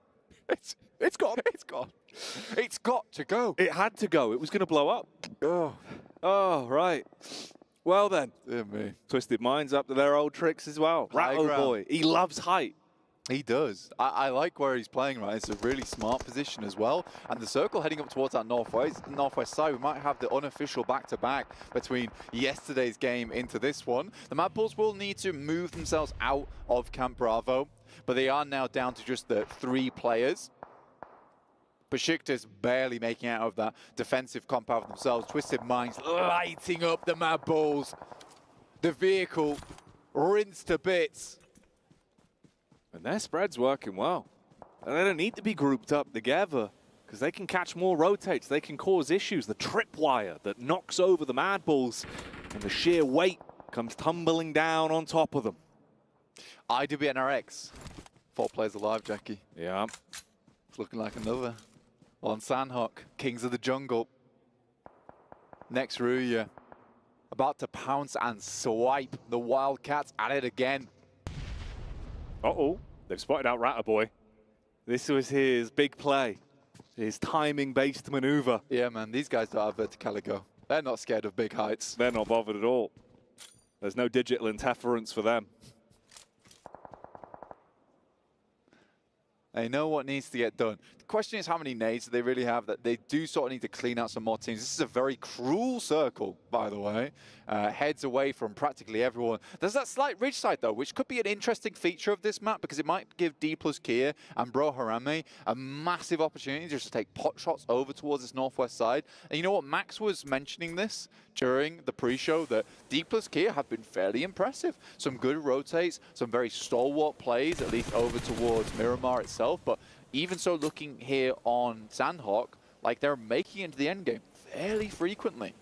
It's gone. It's gone. It's got to go. It had to go. It was going to blow up. Oh, right. Well then, Twisted Minds up to their old tricks as well. Rattle boy, he loves height. He does. I like where he's playing right. It's a really smart position as well. And the circle heading up towards that northwest side, we might have the unofficial back-to-back between yesterday's game into this one. The Mad Bulls will need to move themselves out of Camp Bravo, but they are now down to just the 3 players. Besiktas barely making out of that defensive compound themselves. Twisted Minds lighting up the Mad Bulls. The vehicle rinsed to bits. And their spread's working well. And they don't need to be grouped up together because they can catch more rotates. They can cause issues. The tripwire that knocks over the Mad Bulls and the sheer weight comes tumbling down on top of them. IWNRX. 4 players alive, Jackie. Yeah. It's looking like another. On Sandhawk, Kings of the Jungle. Next Ruya. about to pounce and swipe. The Wildcats at it again. Uh-oh, they've spotted out Ratterboy. This was his big play, his timing-based maneuver. Yeah, man, these guys don't have verticaligo. They're not scared of big heights. They're not bothered at all. There's no digital interference for them. They know what needs to get done. The question is how many nades do they really have, that they do sort of need to clean out some more teams. This is a very cruel circle, by the way. Heads away from practically everyone. There's that slight ridge side, though, which could be an interesting feature of this map because it might give D plus Kia and Bro Harame a massive opportunity just to take pot shots over towards this northwest side. And you know what? Max was mentioning this during the pre-show that D plus Kia have been fairly impressive. Some good rotates, some very stalwart plays, at least over towards Miramar itself. But even so, looking here on Sandhawk, like they're making it into the endgame fairly frequently.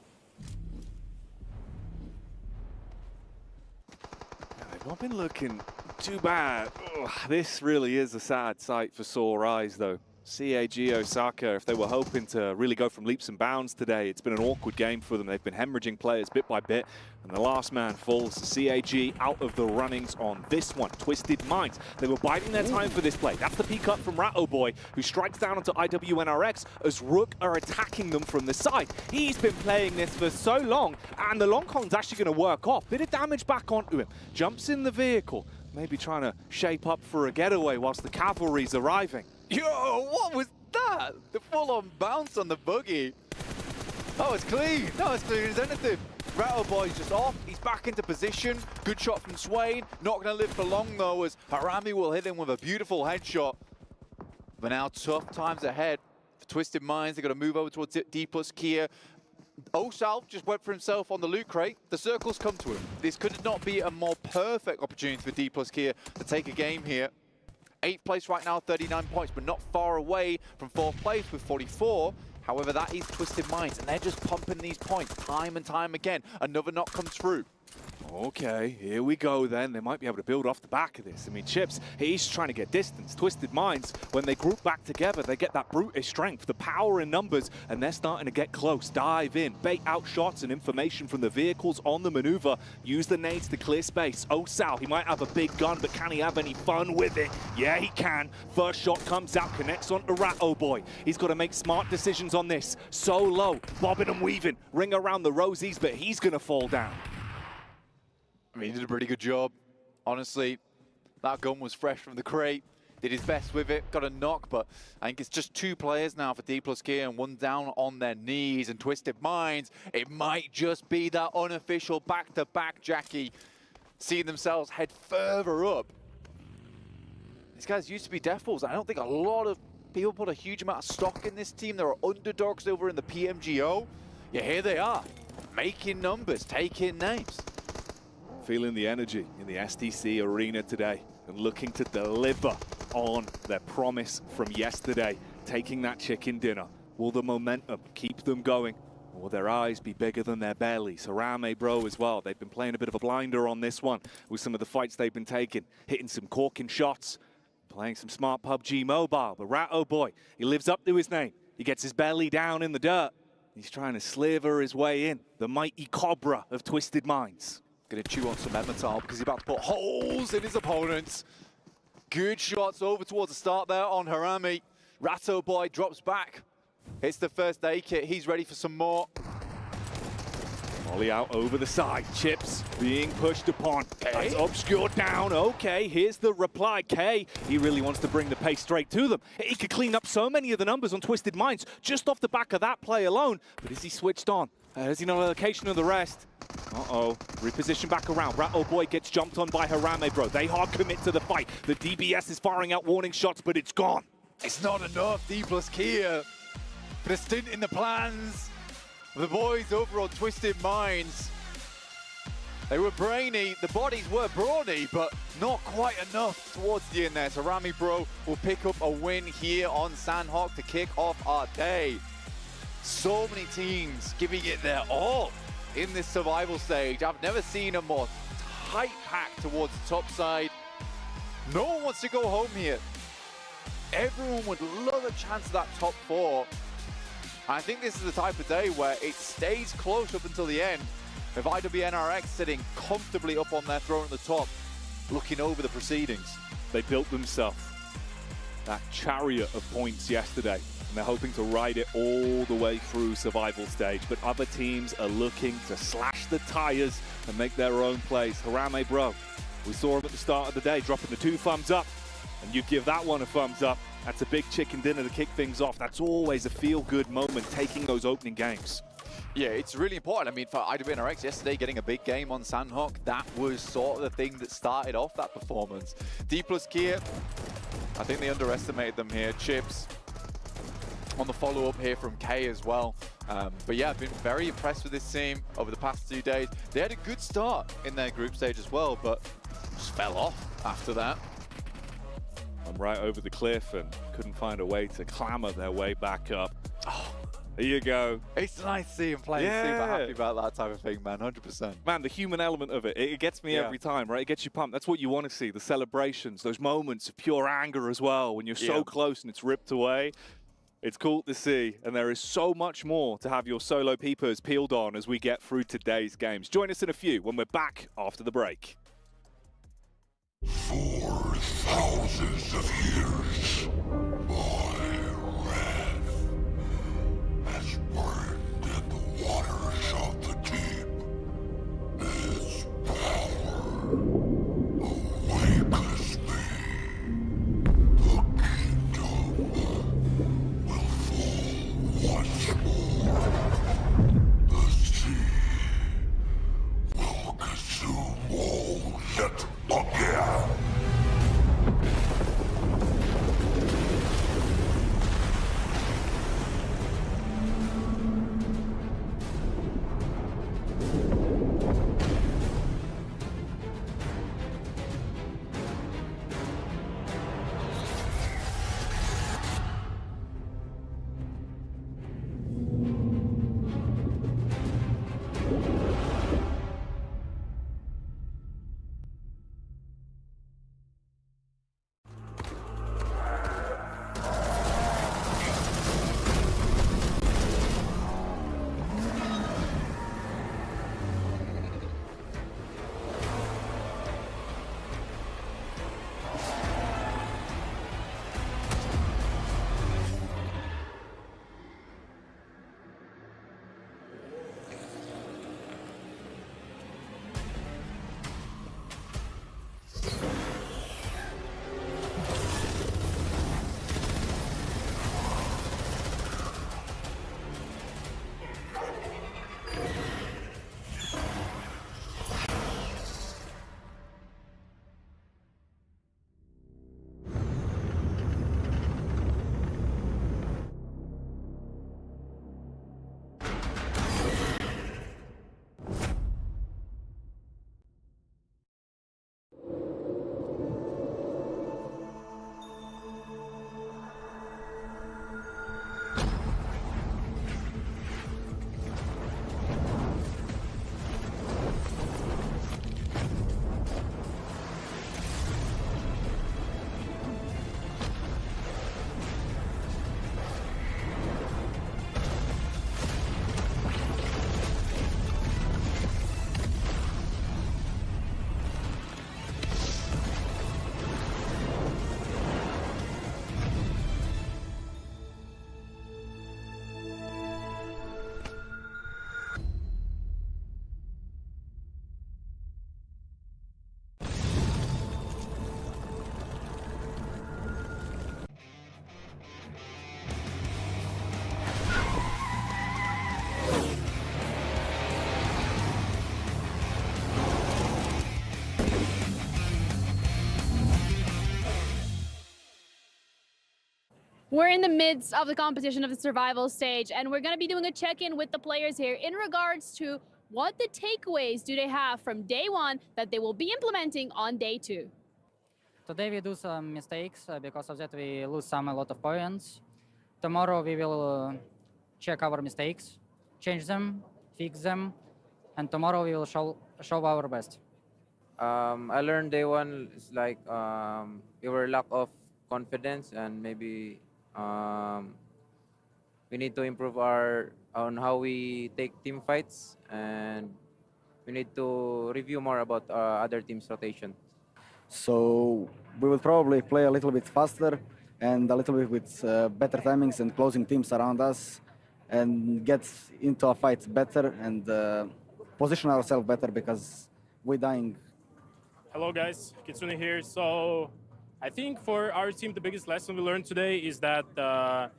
They've not been looking too bad. Ugh, this really is a sad sight for sore eyes, though. CAG Osaka, if they were hoping to really go from leaps and bounds today, it's been an awkward game for them. They've been hemorrhaging players bit by bit, and the last man falls. CAG out of the runnings on this one. Twisted Minds. They were biding their time for this play. That's the peek up from Rattoboy, who strikes down onto IWNRX as Rook are attacking them from the side. He's been playing this for so long, and the long con's actually going to work off. Bit of damage back onto him. Jumps in the vehicle, maybe trying to shape up for a getaway whilst the cavalry's arriving. Yo, what was that? The full-on bounce on the buggy. Oh, it's clean. No, it's clean as anything. Rattleboy's just off. He's back into position. Good shot from Swain. Not going to live for long, though, as Harame will hit him with a beautiful headshot. But now tough times ahead for Twisted Minds. They've got to move over towards D plus Kia. Osal just went for himself on the loot crate. The circles come to him. This could not be a more perfect opportunity for D plus Kia to take a game here. 8th place right now, 39 points, but not far away from 4th place with 44. However, that is Twisted Minds, and they're just pumping these points time and time again. Another knock comes through. Okay, here we go then. They might be able to build off the back of this. I mean, Chips, he's trying to get distance. Twisted Minds, when they group back together, they get that brutish strength, the power in numbers, and they're starting to get close. Dive in, bait out shots and information from the vehicles on the maneuver. Use the nades to clear space. Osal, he might have a big gun, but can he have any fun with it? Yeah, he can. First shot comes out, connects onto Rattoboy. He's got to make smart decisions on this. So low, bobbing and weaving, ring around the rosies, but he's going to fall down. I mean, he did a pretty good job. Honestly, that gun was fresh from the crate. Did his best with it, got a knock, but I think it's just 2 players now for D plus Kia and 1 down on their knees. And Twisted Minds, it might just be that unofficial back-to-back Jackie, seeing themselves head further up. These guys used to be Death Balls. I don't think a lot of people put a huge amount of stock in this team. There are underdogs over in the PMGO. Yeah, here they are, making numbers, taking names. Feeling the energy in the STC arena today and looking to deliver on their promise from yesterday, taking that chicken dinner. Will the momentum keep them going? Or will their eyes be bigger than their bellies? Harame, bro, as well. They've been playing a bit of a blinder on this one with some of the fights they've been taking, hitting some corking shots, playing some smart PUBG Mobile. But Rattoboy, he lives up to his name. He gets his belly down in the dirt. He's trying to sliver his way in. The mighty Cobra of Twisted Minds. Going to chew on some Emmental because he's about to put holes in his opponents. Good shots over towards the start there on Harame. Rattoboy drops back. Hits the first aid kit. He's ready for some more. Molly out over the side. Chips being pushed upon. That's obscured down. Okay, here's the reply. K, he really wants to bring the pace straight to them. He could clean up so many of the numbers on Twisted Minds just off the back of that play alone. But is he switched on? Has he no location of the rest? Uh-oh, reposition back around. Rattoboy gets jumped on by Harame, bro. They hard commit to the fight. The DBS is firing out warning shots, but it's gone. It's not enough, D plus Kia. But a stint in the plans. The boys over on Twisted Minds. They were brainy, the bodies were brawny, but not quite enough towards the end there. So Rami Bro will pick up a win here on Sandhawk to kick off our day. So many teams giving it their all in this survival stage. I've never seen a more tight pack towards the top side. No one wants to go home here. Everyone would love a chance at that top 4. I think this is the type of day where it stays close up until the end. With IWNRX sitting comfortably up on their throne at the top, looking over the proceedings. They built themselves that chariot of points yesterday, and they're hoping to ride it all the way through survival stage. But other teams are looking to slash the tires and make their own plays. Harame, bro, we saw him at the start of the day dropping the 2 thumbs up, and you give that one a thumbs up. That's a big chicken dinner to kick things off. That's always a feel-good moment, taking those opening games. Yeah, it's really important. I mean, for IWNRX yesterday, getting a big game on Sandhawk, that was sort of the thing that started off that performance. D plus Kia, I think they underestimated them here. Chips on the follow-up here from K as well. But yeah, I've been very impressed with this team over the past 2 days. They had a good start in their group stage as well, but just fell off after that. I'm right over the cliff and couldn't find a way to clamber their way back up. Oh, there you go. It's nice to see him playing super happy about that type of thing, man, 100%. Man, the human element of it gets me every time, right? It gets you pumped. That's what you want to see, the celebrations, those moments of pure anger as well, when you're so close and it's ripped away. It's cool to see, and there is so much more to have your solo peepers peeled on as we get through today's games. Join us in a few when we're back after the break. For thousands of years, my wrath has burned in the waters of the deep. Its power awakens me. The kingdom will fall once more. The sea will consume all yet again. We're in the midst of the competition of the survival stage, and we're going to be doing a check-in with the players here in regards to what the takeaways do they have from day one that they will be implementing on day two. Today we do some mistakes, because of that we lose a lot of points. Tomorrow we will check our mistakes, change them, fix them, and tomorrow we will show our best. I learned day one is like we were lack of confidence, and maybe we need to improve on how we take team fights, and we need to review more about other teams' rotation. So we will probably play a little bit faster and a little bit with better timings and closing teams around us, and get into a fight better and position ourselves better because we're dying. Hello guys, Kitsune here. So I think for our team, the biggest lesson we learned today is that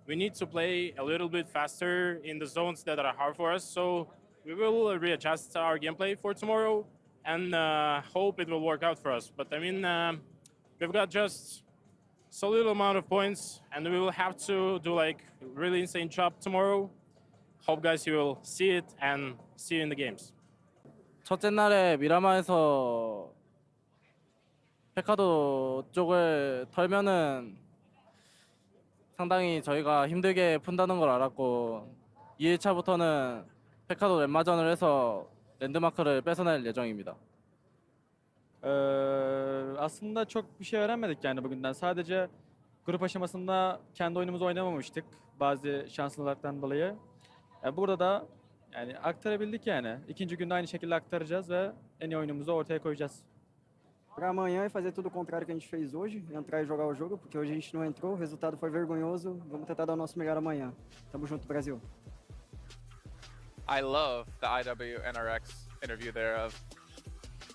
we need to play a little bit faster in the zones that are hard for us. So we will readjust our gameplay for tomorrow and hope it will work out for us. But I mean, we've got just so little amount of points, and we will have to do like really insane job tomorrow. Hope guys you will see it and see you in the games. 첫째 날에 미라마에서 페카도 쪽을 털면은 상당히 저희가 힘들게 푼다는 걸 알았고 2일차부터는 페카도 랜마전을 해서 랜드마크를 뺏어낼 예정입니다. Aslında çok bir şey öğrenmedik yani bugünden. Sadece grup aşamasında kendi oyunumuzu oynamamıştık bazı şanslılıklardan dolayı. Burada da yani aktarabildik yani. İkinci günde aynı şekilde aktaracağız ve en iyi oyunumuzu ortaya koyacağız. Para amanhã é fazer tudo o contrário que a gente fez hoje, entrar e jogar o jogo, porque hoje a gente não entrou, o resultado foi vergonhoso. Vamos tentar dar o nosso melhor amanhã. Tamo junto, Brasil. I love the IW NRX interview there of,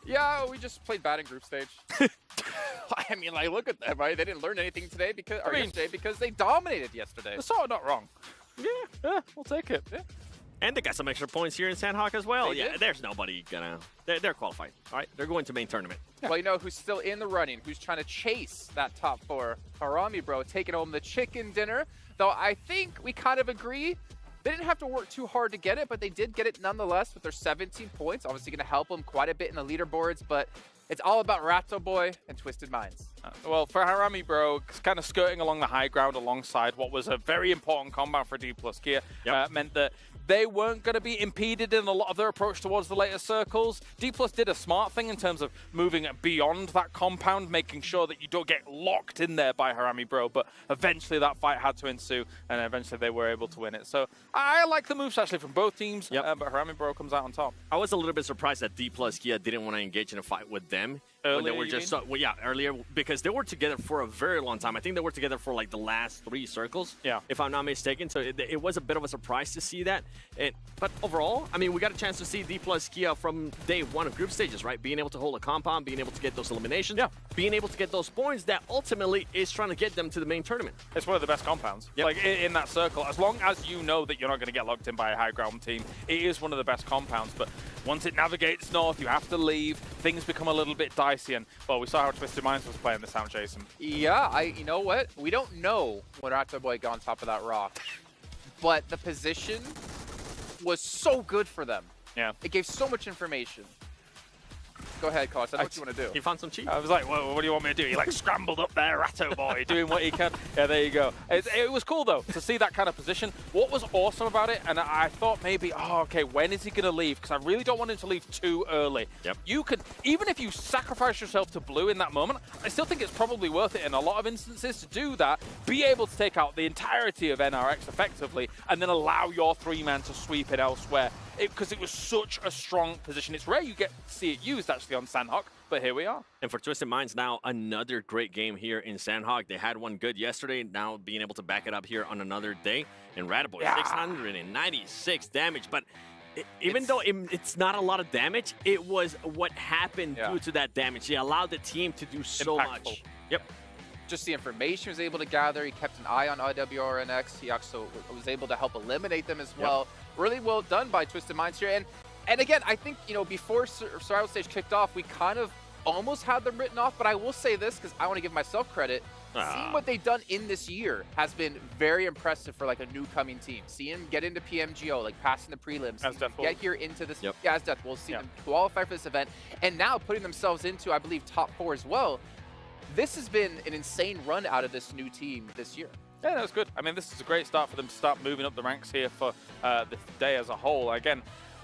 yeah, we just played bad in group stage. I mean, like, look at them, right? They didn't learn anything today yesterday because they dominated yesterday. It's all not wrong. Yeah, we'll take it. Yeah. And they got some extra points here in Sandhawk as well. They Yeah, did. there's nobody gonna... They're qualified, all right? They're going to main tournament. Well, you know who's still in the running, who's trying to chase that top four? Harami Bro taking home the chicken dinner. Though I think we kind of agree, they didn't have to work too hard to get it, but they did get it nonetheless with their 17 points. Obviously going to help them quite a bit in the leaderboards, but it's all about Ratto Boy and Twisted Minds. Well, for Harami Bro, kind of skirting along the high ground alongside what was a very important combat for D+ Kia meant that they weren't going to be impeded in a lot of their approach towards the later circles. D+ did a smart thing in terms of moving beyond that compound, making sure that you don't get locked in there by Harami Bro, but eventually that fight had to ensue, and eventually they were able to win it. So I like the moves actually from both teams, but Harami Bro comes out on top. I was a little bit surprised that D+ Kia didn't want to engage in a fight with them. When they Earlier, were just earlier, because they were together for a very long time. I think they were together for like the last 3 circles, if I'm not mistaken. So it was a bit of a surprise to see that. But overall, I mean, we got a chance to see D+ Kia from day 1 of group stages, right? Being able to hold a compound, being able to get those eliminations, being able to get those points that ultimately is trying to get them to the main tournament. It's one of the best compounds. Like in that circle, as long as you know that you're not going to get locked in by a high ground team, it is one of the best compounds. But once it navigates north, you have to leave. Things become a little bit dicey, and well, we saw how Twisted Minds was playing this out, Jason. Yeah, you know what? We don't know when Ratto Boy got on top of that rock, but the position was so good for them. Yeah. It gave so much information. Go ahead, Kosh. That's what you want to do. He found some cheat. I was like, well, what do you want me to do? He like scrambled up there, Ratto Boy, doing what he can. Yeah, there you go. It was cool though to see that kind of position. What was awesome about it, and I thought maybe, okay, when is he going to leave? Because I really don't want him to leave too early. You could, even if you sacrifice yourself to blue in that moment, I still think it's probably worth it in a lot of instances to do that, be able to take out the entirety of NRX effectively, and then allow your 3-man to sweep it elsewhere. Because it was such a strong position. It's rare you get to see it used actually on Sandhawk, but here we are. And for Twisted Minds now, another great game here in Sandhawk. They had one good yesterday, now being able to back it up here on another day. And Rataboy, 696 damage. But even though it's not a lot of damage, it was what happened due to that damage. They allowed the team to do so much. Just the information he was able to gather. He kept an eye on IWRNX. He also was able to help eliminate them as well. Really well done by Twisted Minds here. And again, I think, you know, before Survival Stage kicked off, we kind of almost had them written off, but I will say this because I want to give myself credit. Seeing what they've done in this year has been very impressive for like a new coming team. Seeing them get into PMGO, like passing the prelims, get here into this, as Death, we'll see them qualify for this event, and now putting themselves into, I believe, top 4 as well. This has been an insane run out of this new team this year. Yeah, that was good. I mean, this is a great start for them to start moving up the ranks here for the day as a whole. Again,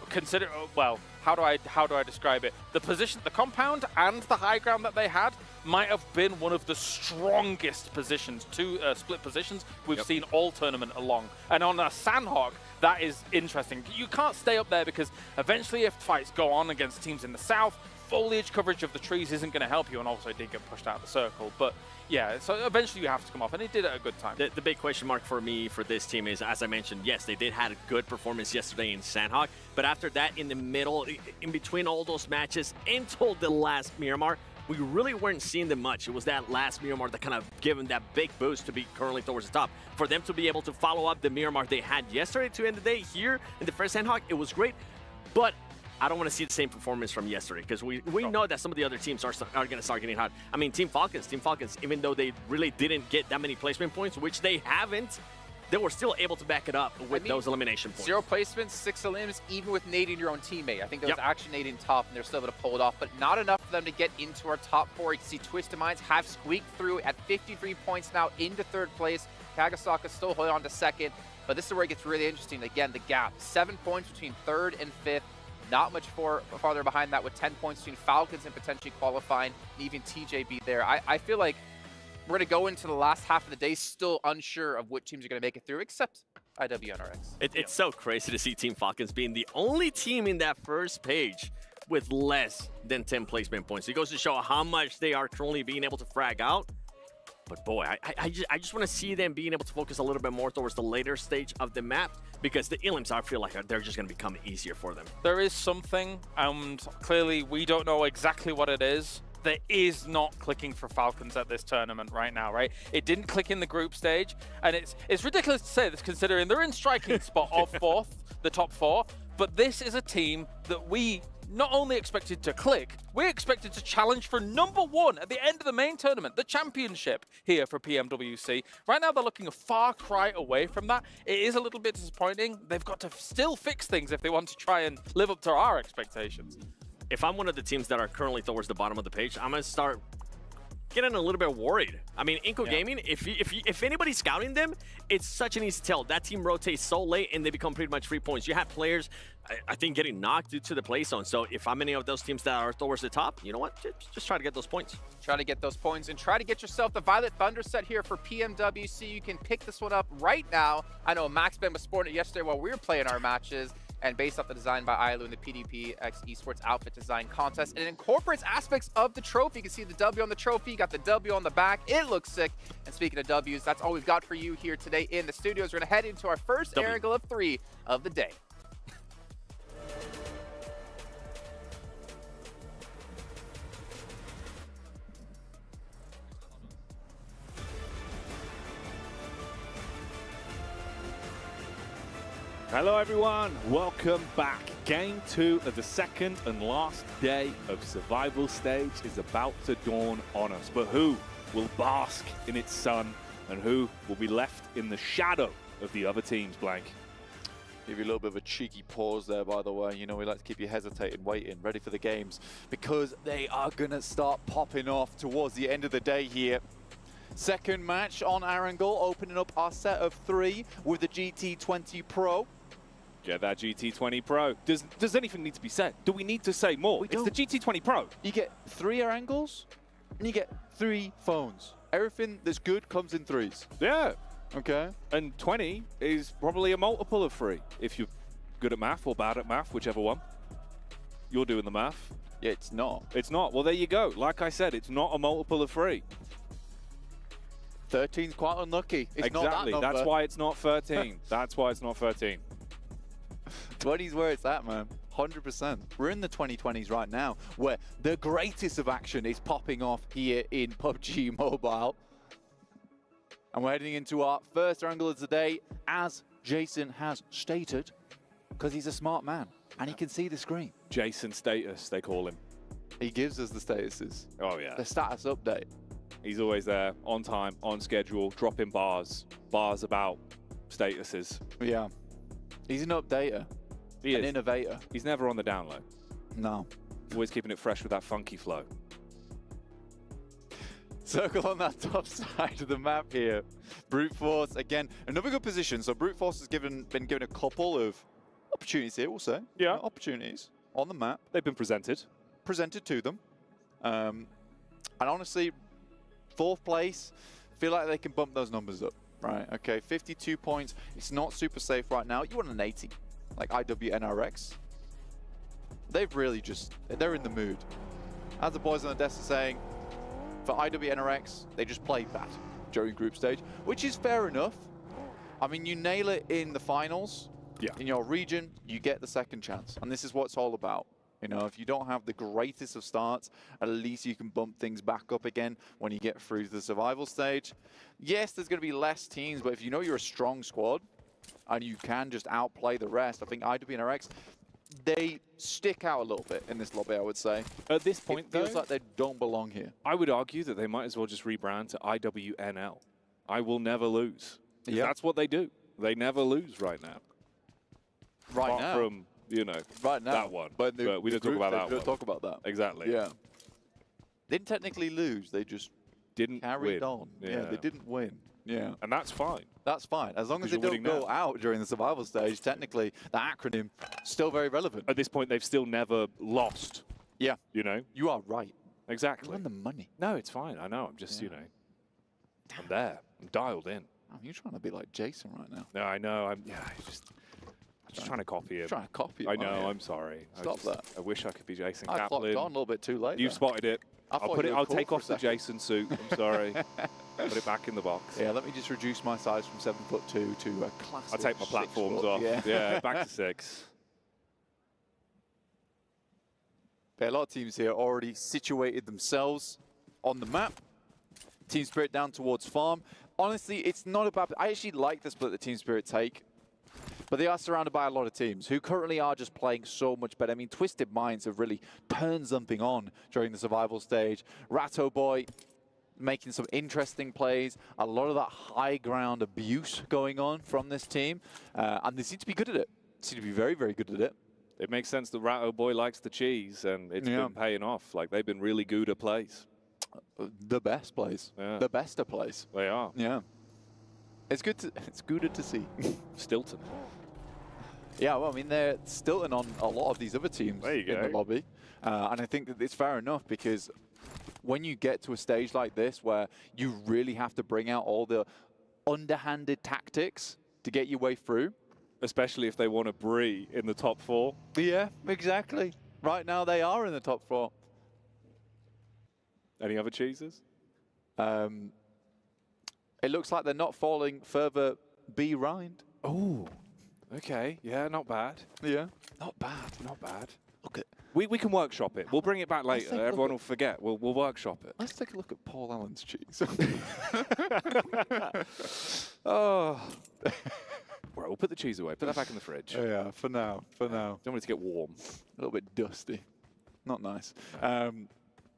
consider, well, how do I describe it? The position, the compound and the high ground that they had might have been one of the strongest positions, split positions we've seen all tournament along. And on a Sandhawk, that is interesting. You can't stay up there because eventually if fights go on against teams in the south, foliage coverage of the trees isn't going to help you, and also it did get pushed out of the circle. But yeah, so eventually you have to come off, and it did at a good time. The big question mark for me for this team is, as I mentioned, yes, they did have a good performance yesterday in Sandhawk, but after that, in the middle, in between all those matches until the last Miramar, we really weren't seeing them much. It was that last Miramar that kind of gave them that big boost to be currently towards the top. For them to be able to follow up the Miramar they had yesterday to end the day here in the first Sandhawk, it was great, but I don't want to see the same performance from yesterday because we know that some of the other teams are going to start getting hot. I mean, Team Falcons, even though they really didn't get that many placement points, which they haven't, they were still able to back it up with those elimination points. 0 placements, 6 elims, even with nading your own teammate. I think there was actually nading top, and they're still able to pull it off, but not enough for them to get into our top 4. You can see Twisted Minds have squeaked through at 53 points now into 3rd place. Kagasaka still holding on to 2nd, but this is where it gets really interesting. Again, the gap, 7 points between 3rd and 5th. Not much farther behind that with 10 points between Falcons and potentially qualifying, and even TJB there. I feel like we're going to go into the last half of the day still unsure of which teams are going to make it through, except IWNRX. It's so crazy to see Team Falcons being the only team in that first page with less than 10 placement points. It goes to show how much they are currently being able to frag out. But boy, I just want to see them being able to focus a little bit more towards the later stage of the map, because the elims, I feel like they're just going to become easier for them. There is something, and clearly we don't know exactly what it is, that is not clicking for Falcons at this tournament right now, right? It didn't click in the group stage, and it's ridiculous to say this considering they're in striking spot of 4th, the top 4, but this is a team that we not only expected to click, we expected to challenge for #1 at the end of the main tournament, the championship here for PMWC. Right now, they're looking a far cry away from that. It is a little bit disappointing. They've got to still fix things if they want to try and live up to our expectations. If I'm one of the teams that are currently towards the bottom of the page, I'm going to start getting a little bit worried. I mean, Inco Gaming, if anybody's scouting them, it's such an easy tell. That team rotates so late and they become pretty much free points. You have players, I think, getting knocked due to the play zone. So if I'm any of those teams that are towards the top, you know what? Just try to get those points. Try to get those points and try to get yourself the Violet Thunder set here for PMWC. You can pick this one up right now. I know MaxBen was sporting it yesterday while we were playing our matches. And based off the design by Ailu in the PDPX Esports Outfit Design Contest. And it incorporates aspects of the trophy. You can see the W on the trophy, you got the W on the back. It looks sick. And speaking of Ws, that's all we've got for you here today in the studios. We're going to head into our first air angle of 3 of the day. Hello everyone, welcome back. Game 2 of the second and last day of survival stage is about to dawn on us. But who will bask in its sun and who will be left in the shadow of the other teams, Blank? Give you a little bit of a cheeky pause there, by the way. You know, we like to keep you hesitating, waiting, ready for the games, because they are going to start popping off towards the end of the day here. Second match on Arangel, opening up our set of 3 with the GT20 Pro. Get that GT20 Pro. Does anything need to be said? Do we need to say more? It's the GT20 Pro. You get 3 air angles, and you get 3 phones. Everything that's good comes in 3s. Yeah. Okay. And 20 is probably a multiple of 3. If you're good at math or bad at math, whichever one. You're doing the math. Yeah, it's not. It's not. Well, there you go. Like I said, it's not a multiple of 3. 13's quite unlucky. It's exactly. Not that number. That's why it's not 13. That's why it's not 13. 20's where it's at, man. 100%. We're in the 2020s right now, where the greatest of action is popping off here in PUBG Mobile. And we're heading into our first angle of the day, as Jason has stated, because he's a smart man and he can see the screen. Jason Status, they call him. He gives us the statuses. Oh, yeah. The status update. He's always there, on time, on schedule, dropping bars about statuses. Yeah. He's an updater. He is. An innovator. He's never on the down low. No. Always keeping it fresh with that funky flow. Circle on that top side of the map here. Brute Force, again, another good position. So Brute Force has been given a couple of opportunities here, we'll say. Yeah. Opportunities on the map. They've been presented. Presented to them. And honestly, 4th place, feel like they can bump those numbers up. Right, okay, 52 points. It's not super safe right now. You want an 80, like IWNRX. They've really just, they're in the mood. As the boys on the desk are saying, for IWNRX, they just played that during group stage, which is fair enough. I mean, you nail it in the finals, in your region, you get the second chance. And this is what it's all about. You know, if you don't have the greatest of starts, at least you can bump things back up again when you get through to the survival stage. Yes, there's going to be less teams, but if you know you're a strong squad and you can just outplay the rest, I think IWNRX, they stick out a little bit in this lobby, I would say. At this point, it feels like they don't belong here. I would argue that they might as well just rebrand to IWNL. I will never lose. Yeah. That's what they do. They never lose right now. Right Apart now. from, you know, right now. that one. But, we don't talk about that one. We don't talk about that. Exactly. Yeah. They didn't technically lose. They just didn't carried win. on. Yeah, they didn't win. Yeah. And that's fine. That's fine. As long as they don't go out during the survival stage, technically, the acronym still very relevant. At this point, they've still never lost. Yeah. You know? You are right. Exactly. You won the money. No, it's fine. I know. I'm just, you know, I'm there. I'm dialed in. Oh, you're trying to be like Jason right now. No, I know. I'm just trying to copy him. Trying to copy him. I know. I'm sorry. Stop that. I wish I could be Jason I Kaplan. clocked on a little bit too late. You've there. spotted it. I'll put it. I'll take off the Jason suit. I'm sorry. Put it back in the box. Yeah, let me just reduce my size from 7'2" to a classic. I'll take my platforms 6 foot. off. Yeah, back to 6. Yeah, a lot of teams here already situated themselves on the map. Team Spirit down towards farm. Honestly, it's not a bad... I actually like the split that Team Spirit take. But they are surrounded by a lot of teams who currently are just playing so much better. I mean, Twisted Minds have really turned something on during the survival stage. Ratto Boy making some interesting plays. A lot of that high ground abuse going on from this team. And they seem to be good at it. Seem to be very, very good at it. It makes sense that Ratto Boy likes the cheese, and it's been paying off. Like, they've been really good at plays. The best plays. Yeah. The best of plays. They are. Yeah. It's good to see. Stilton. Yeah, well, I mean, they're Stilton on a lot of these other teams in the lobby. And I think that it's fair enough because when you get to a stage like this where you really have to bring out all the underhanded tactics to get your way through. Especially if they want to Bree in the top 4. Yeah, exactly. Right now they are in the top 4. Any other cheeses? It looks like they're not falling further B-rind. Oh, okay. Yeah, not bad. Yeah, not bad. Not bad. Look at... We can workshop it. We'll bring it back later. Everyone will forget. We'll workshop it. Let's take a look at Paul Allen's cheese. Oh. Right, we'll put the cheese away. Put that back in the fridge. Yeah, for now. For now. Don't want it to get warm. A little bit dusty. Not nice.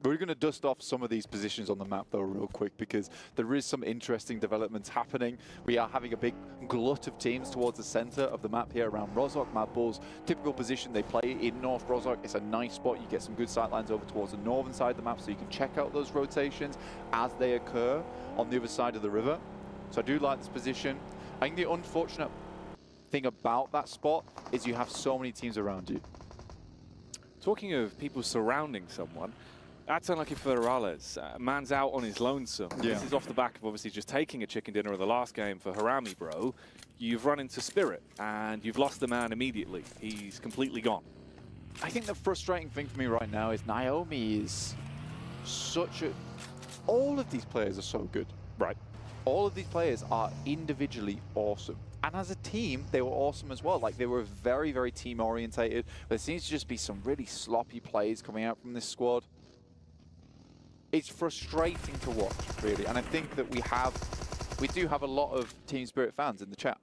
We're going to dust off some of these positions on the map, though, real quick, because there is some interesting developments happening. We are having a big glut of teams towards the center of the map here around Rozhok. Mad Bulls, typical position they play in North Rozhok. It's a nice spot. You get some good sightlines over towards the northern side of the map, so you can check out those rotations as they occur on the other side of the river. So I do like this position. I think the unfortunate thing about that spot is you have so many teams around you. Talking of people surrounding someone, that's unlucky for Rales. Man's out on his lonesome. Yeah. This is off the back of obviously just taking a chicken dinner in the last game for Harami, bro. You've run into Spirit, and you've lost the man immediately. He's completely gone. I think the frustrating thing for me right now is Naomi is such a... All of these players are so good. Right. All of these players are individually awesome. And as a team, they were awesome as well. Like, they were very, very team-orientated. There seems to just be some really sloppy plays coming out from this squad. It's frustrating to watch, really. And I think that we do have a lot of Team Spirit fans in the chat,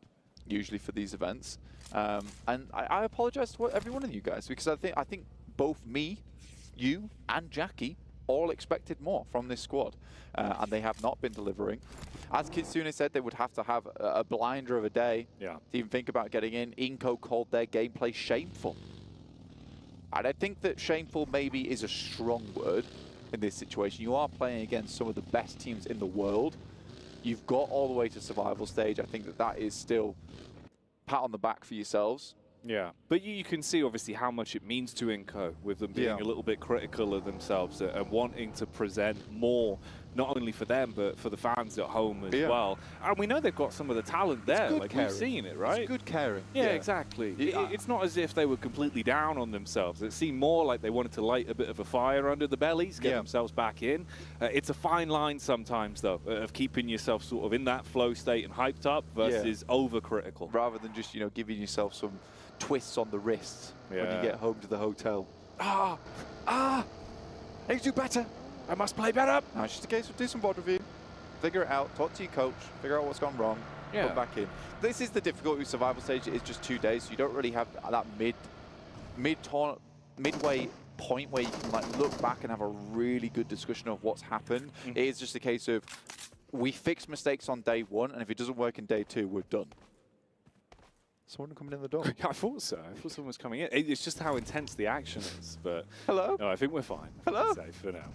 usually for these events. And I apologize to every one of you guys, because I think both me, you, and Jackie all expected more from this squad, and they have not been delivering. As Kitsune said, they would have to have a blinder of a day to even think about getting in. Inco called their gameplay shameful. And I think that shameful maybe is a strong word in this situation. You are playing against some of the best teams in the world. You've got all the way to survival stage. I think that is still pat on the back for yourselves. Yeah, but you can see obviously how much it means to Inco with them being a little bit critical of themselves and wanting to present more, not only for them but for the fans at home as well. And we know they've got some of the talent there, like we've seen it, right? It's good caring. Yeah, exactly. It's not as if they were completely down on themselves. It seemed more like they wanted to light a bit of a fire under the bellies, get themselves back in. It's a fine line sometimes, though, of keeping yourself sort of in that flow state and hyped up versus overcritical. Rather than just, you know, giving yourself some twists on the wrists when you get home to the hotel. I need to do better. I must play better. No, it's just a case of do some VOD review, figure it out, talk to your coach, figure out what's gone wrong, come back in. This is the difficulty with survival stage. It's just 2 days, so you don't really have that midway point where you can like look back and have a really good discussion of what's happened. It is just a case of we fix mistakes on day 1, and if it doesn't work in day 2, we're done. Someone coming in the door. I thought so. I thought someone was coming in. It's just how intense the action is. But hello. No, I think we're fine. Hello. Safe for now.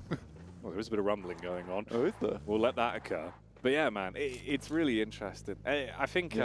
Well, there is a bit of rumbling going on. Oh, is there? We'll let that occur. But yeah, man, it's really interesting. I think,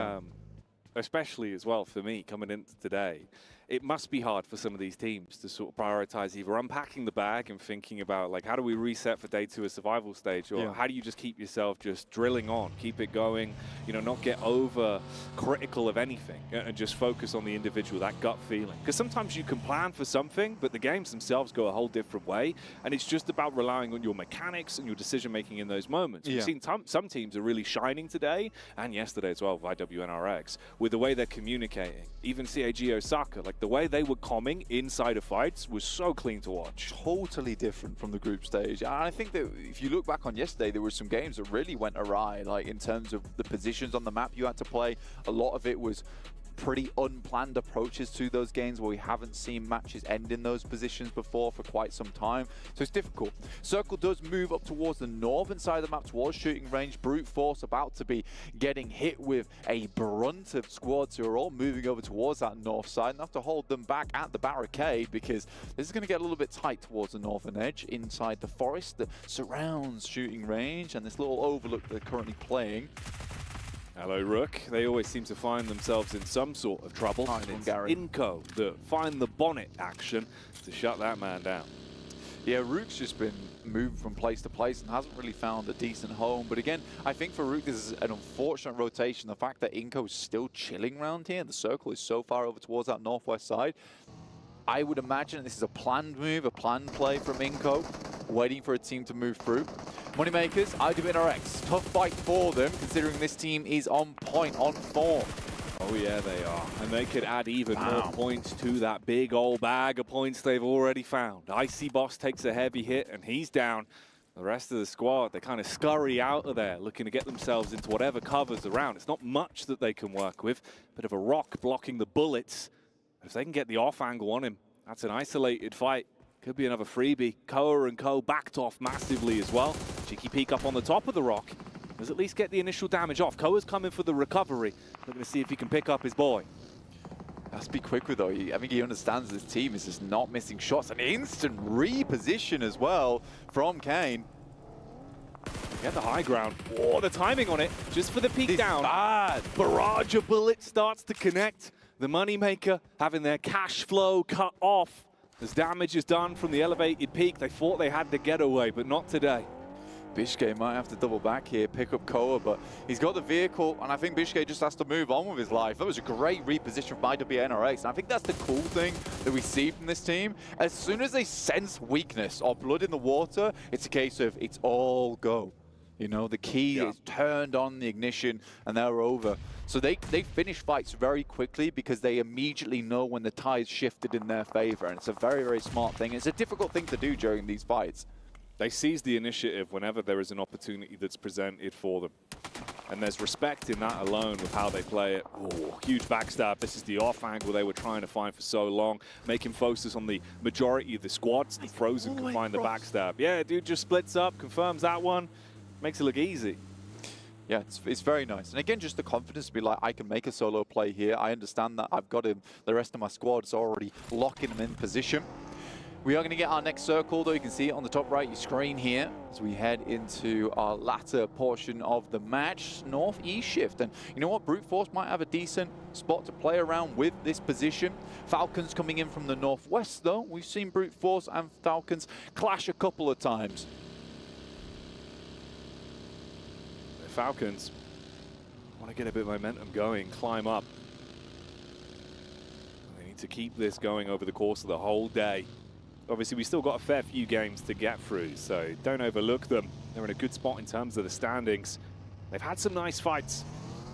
especially as well for me coming into today, it must be hard for some of these teams to sort of prioritize either unpacking the bag and thinking about like how do we reset for day 2 a survival stage, or how do you just keep yourself just drilling on, keep it going, you know, not get over critical of anything and just focus on the individual, that gut feeling. Because sometimes you can plan for something, but the games themselves go a whole different way, and it's just about relying on your mechanics and your decision making in those moments. We've seen some teams are really shining today and yesterday as well with IWNRX with the way they're communicating. Even CAG Osaka, like the way they were calming inside of fights was so clean to watch. Totally different from the group stage. And I think that if you look back on yesterday, there were some games that really went awry, like in terms of the positions on the map you had to play. A lot of it was pretty unplanned approaches to those games where we haven't seen matches end in those positions before for quite some time. So it's difficult. Circle does move up towards the northern side of the map, towards shooting range. Brute Force about to be getting hit with a brunt of squads who are all moving over towards that north side and have to hold them back at the barricade because this is going to get a little bit tight towards the northern edge inside the forest that surrounds shooting range and this little overlook they're currently playing. Hello, Rook. They always seem to find themselves in some sort of trouble. And it's Inco that find the bonnet action to shut that man down. Yeah, Rook's just been moved from place to place and hasn't really found a decent home. But again, I think for Rook, this is an unfortunate rotation. The fact that Inco is still chilling around here, the circle is so far over towards that northwest side. I would imagine this is a planned move, a planned play from Inco, waiting for a team to move through. Moneymakers, IWNRX, tough fight for them, considering this team is on point, on form. Oh yeah, they are. And they could add even more points to that big old bag of points they've already found. Icy Boss takes a heavy hit and he's down. The rest of the squad, they kind of scurry out of there, looking to get themselves into whatever covers around. It's not much that they can work with. Bit of a rock blocking the bullets. But if they can get the off angle on him, that's an isolated fight. Could be another freebie. Koa and Co backed off massively as well. Cheeky peek up on the top of the rock. Does at least get the initial damage off. Koa's coming for the recovery. Looking to see if he can pick up his boy. Has to be quick with though. I think he understands this team is just not missing shots. An instant reposition as well from Kane. Get the high ground. Oh, the timing on it. Just for the peek down. Bad. Barrage of bullets starts to connect. The Moneymaker having their cash flow cut off. As damage is done from the elevated peak, they thought they had the getaway, but not today. Bishke might have to double back here, pick up Koa, but he's got the vehicle, and I think Bishke just has to move on with his life. That was a great reposition by IWNRX, and I think that's the cool thing that we see from this team. As soon as they sense weakness or blood in the water, it's a case of it's all go. You know, the key is turned on the ignition and they're over. So they finish fights very quickly because they immediately know when the tide's shifted in their favor. And it's a very, very smart thing. It's a difficult thing to do during these fights. They seize the initiative whenever there is an opportunity that's presented for them. And there's respect in that alone with how they play it. Oh, huge backstab. This is the off angle they were trying to find for so long. Making focus on the majority of the squads. The Frozen can find the backstab. Yeah, dude just splits up, confirms that one. Makes it look easy. Yeah, it's very nice. And again, just the confidence to be like, I can make a solo play here. I understand that I've got him. The rest of my squad is already locking him in position. We are going to get our next circle, though. You can see it on the top right of your screen here as we head into our latter portion of the match, northeast shift. And you know what? Brute Force might have a decent spot to play around with this position. Falcons coming in from the northwest, though. We've seen Brute Force and Falcons clash a couple of times. The Falcons want to get a bit of momentum going, climb up. They need to keep this going over the course of the whole day. Obviously, we still got a fair few games to get through, so don't overlook them. They're in a good spot in terms of the standings. They've had some nice fights.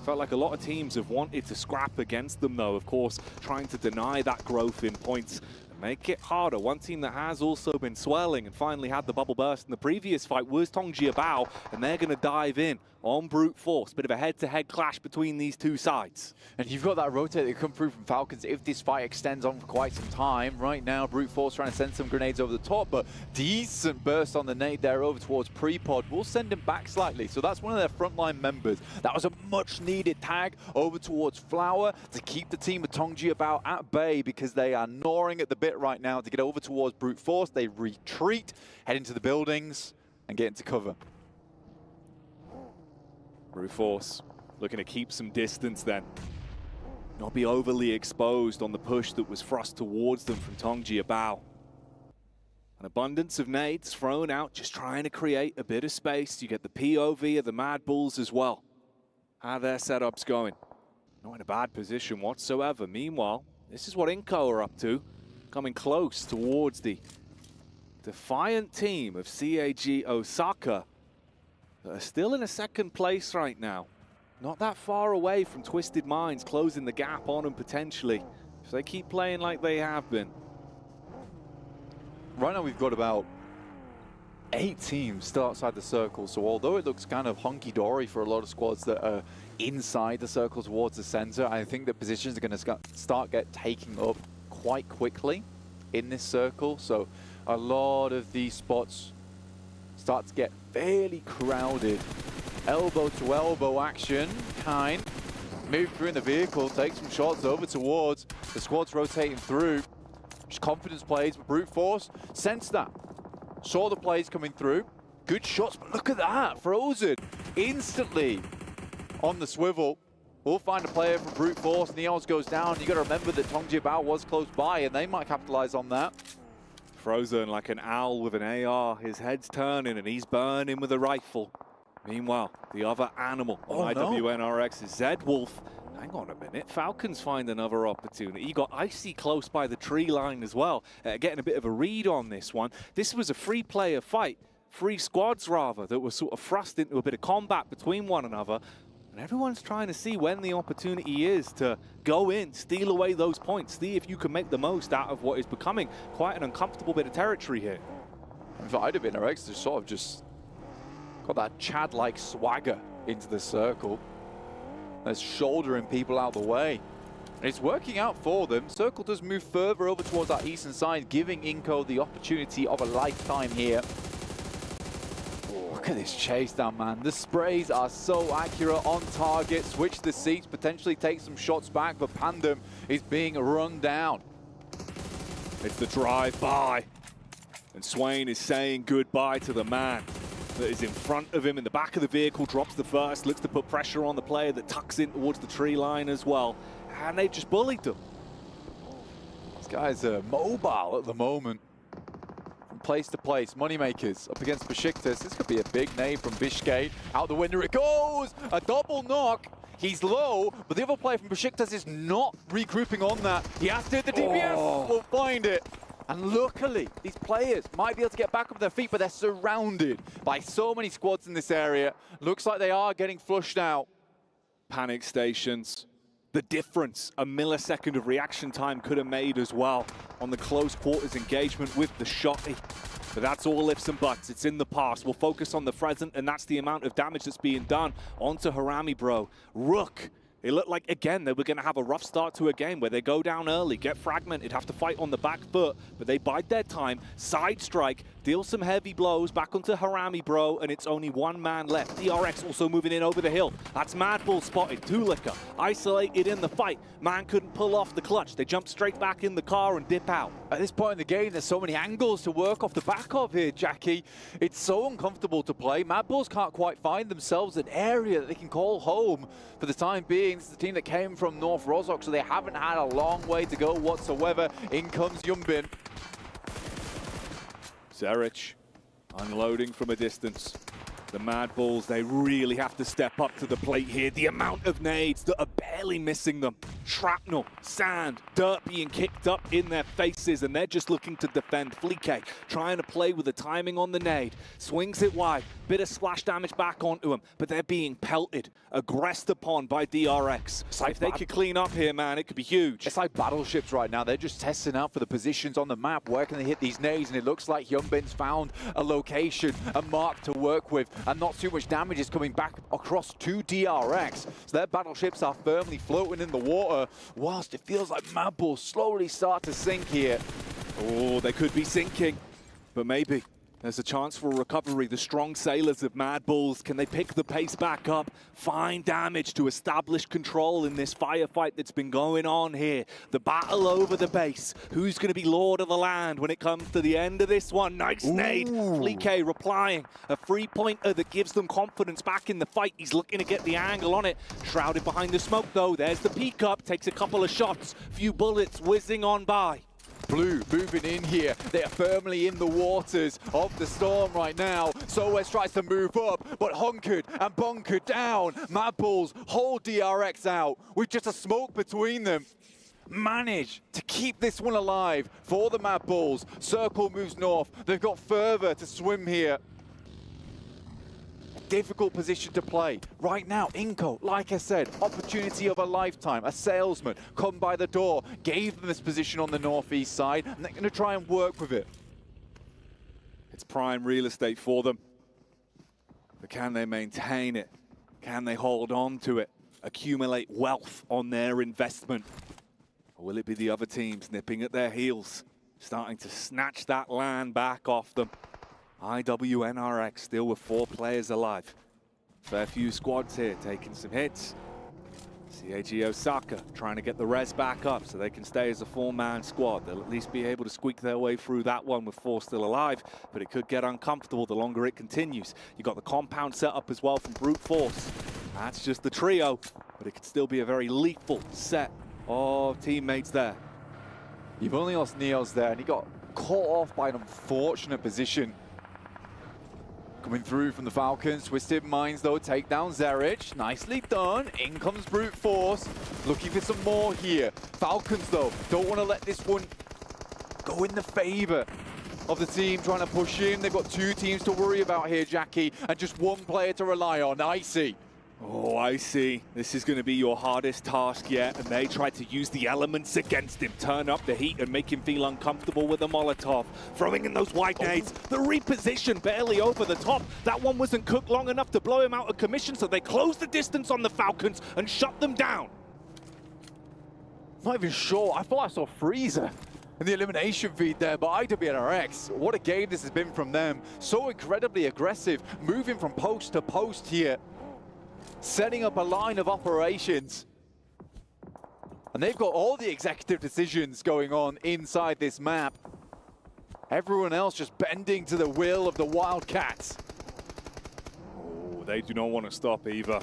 Felt like a lot of teams have wanted to scrap against them, though, of course, trying to deny that growth in points and make it harder. One team that has also been swelling and finally had the bubble burst in the previous fight was Tongjiabao, and they're going to dive in on Brute Force. Bit of a head-to-head clash between these two sides. And you've got that rotate that come through from Falcons if this fight extends on for quite some time. Right now, Brute Force trying to send some grenades over the top, but decent burst on the nade there over towards Prepod. We'll send him back slightly. So that's one of their frontline members. That was a much-needed tag over towards Flower to keep the team of Tongjiabao at bay because they are gnawing at the bit right now to get over towards Brute Force. They retreat, head into the buildings, and get into cover. Brute Force looking to keep some distance then. Not be overly exposed on the push that was thrust towards them from Tongjiabao. An abundance of nades thrown out, just trying to create a bit of space. You get the POV of the Mad Bulls as well. How their setup's going. Not in a bad position whatsoever. Meanwhile, this is what Inco are up to. Coming close towards the defiant team of CAG Osaka. That are still in a second place right now. Not that far away from Twisted Minds closing the gap on them potentially, if they keep playing like they have been. Right now we've got about 8 teams still outside the circle, so although it looks kind of hunky-dory for a lot of squads that are inside the circle towards the center, I think the positions are going to start taking up quite quickly in this circle, so a lot of these spots start to get fairly crowded. Elbow to elbow action. Kine move through in the vehicle, take some shots over towards the squads rotating through. Just confidence plays, but Brute Force sensed that. Saw the plays coming through. Good shots, but look at that. Frozen instantly on the swivel. We'll find a player from Brute Force. Neos goes down. You got to remember that Tongjiabao was close by, and they might capitalize on that. Frozen like an owl with an AR. His head's turning and he's burning with a rifle. Meanwhile, the other animal on IWNRX is Zed Wolf. Hang on a minute. Falcons find another opportunity. You got Icy close by the tree line as well. Getting a bit of a read on this one. This was a three-player fight. 3 squads, rather, that were sort of thrust into a bit of combat between one another. And everyone's trying to see when the opportunity is to go in, steal away those points, see if you can make the most out of what is becoming quite an uncomfortable bit of territory here. And for IWNRX, they're sort of just got that Chad-like swagger into the circle. They're shouldering people out of the way. And it's working out for them. Circle does move further over towards that eastern side, giving Inco the opportunity of a lifetime here. Look at this chase down, man. The sprays are so accurate on target. Switch the seats, potentially take some shots back, but Pandem is being run down. It's the drive-by. And Swain is saying goodbye to the man that is in front of him in the back of the vehicle, drops the first, looks to put pressure on the player that tucks in towards the tree line as well. And they've just bullied them. These guys are mobile at the moment. Place to place, Moneymakers up against Besiktas. This could be a big nade from Bishkay. Out the window it goes! A double knock. He's low, but the other player from Besiktas is not regrouping on that. He has to hit the DPS. We'll find it. And luckily, these players might be able to get back up their feet, but they're surrounded by so many squads in this area. Looks like they are getting flushed out. Panic stations. The difference a millisecond of reaction time could have made as well on the close quarters engagement with the shotty. But that's all ifs and buts. It's in the past. We'll focus on the present, and that's the amount of damage that's being done onto Harami, bro. Rook It looked like, again, they were going to have a rough start to a game where they go down early, get fragmented, have to fight on the back foot, but they bide their time, side strike, deal some heavy blows back onto Harami, bro, and it's only one man left. DRX also moving in over the hill. That's Mad Bull spotted. Tulika isolated in the fight. Man couldn't pull off the clutch. They jump straight back in the car and dip out. At this point in the game, there's so many angles to work off the back of here, Jackie. It's so uncomfortable to play. Mad Bulls can't quite find themselves an area that they can call home for the time being. This is the team that came from North Rozhok, so they haven't had a long way to go whatsoever. In comes Yumbin. Zerich unloading from a distance. The Mad Bulls, they really have to step up to the plate here. The amount of nades that are barely missing them. Shrapnel, sand, dirt being kicked up in their faces, and they're just looking to defend. Fleek trying to play with the timing on the nade. Swings it wide. Bit of splash damage back onto him, but they're being pelted, aggressed upon by DRX. It's like if they could clean up here, man, it could be huge. It's like battleships right now. They're just testing out for the positions on the map. Where can they hit these nades? And it looks like Yumbin's found a location, a mark to work with, and not too much damage is coming back across to DRX. So their battleships are firmly floating in the water, whilst it feels like Mad Bulls slowly start to sink here. Oh, they could be sinking, but maybe there's a chance for a recovery. The strong sailors of Mad Bulls, can they pick the pace back up, find damage to establish control in this firefight that's been going on here? The battle over the base. Who's going to be lord of the land when it comes to the end of this one? Nice nade. Fleek replying. A three-pointer that gives them confidence back in the fight. He's looking to get the angle on it. Shrouded behind the smoke, though. There's the peek up. Takes a couple of shots. Few bullets whizzing on by. Blue moving in here. They are firmly in the waters of the storm right now. Soes tries to move up, but hunkered and bunkered down. Mad Bulls hold DRX out with just a smoke between them. Manage to keep this one alive for the Mad Bulls. Circle moves north. They've got further to swim here. Difficult position to play. Right now, Inco, like I said, opportunity of a lifetime. A salesman come by the door, gave them this position on the northeast side, and they're going to try and work with it. It's prime real estate for them. But can they maintain it? Can they hold on to it? Accumulate wealth on their investment? Or will it be the other teams nipping at their heels, starting to snatch that land back off them? IWNRX still with 4 players alive. Fair few squads here taking some hits. CAG Osaka trying to get the res back up so they can stay as a 4-man squad. They'll at least be able to squeak their way through that one with 4 still alive, but it could get uncomfortable the longer it continues. You got the compound set up as well from Brute Force. That's just the trio, but it could still be a very lethal set of teammates there. You've only lost Neos there, and he got caught off by an unfortunate position. Coming through from the Falcons, Twisted Minds though take down Zerich. Nicely done. In comes Brute Force. Looking for some more here. Falcons though don't want to let this one go in the favor of the team trying to push in. They've got 2 teams to worry about here, Jackie, and just 1 player to rely on. Icy. Oh, I see. This is going to be your hardest task yet, and they try to use the elements against him, turn up the heat and make him feel uncomfortable with a Molotov. Throwing in those wide nades, the reposition barely over the top. That one wasn't cooked long enough to blow him out of commission, so they closed the distance on the Falcons and shut them down. Not even sure. I thought I saw Freezer in the elimination feed there, but IWNRX, what a game this has been from them. So incredibly aggressive, moving from post to post here. Setting up a line of operations. And they've got all the executive decisions going on inside this map. Everyone else just bending to the will of the Wildcats. Oh, they do not want to stop either.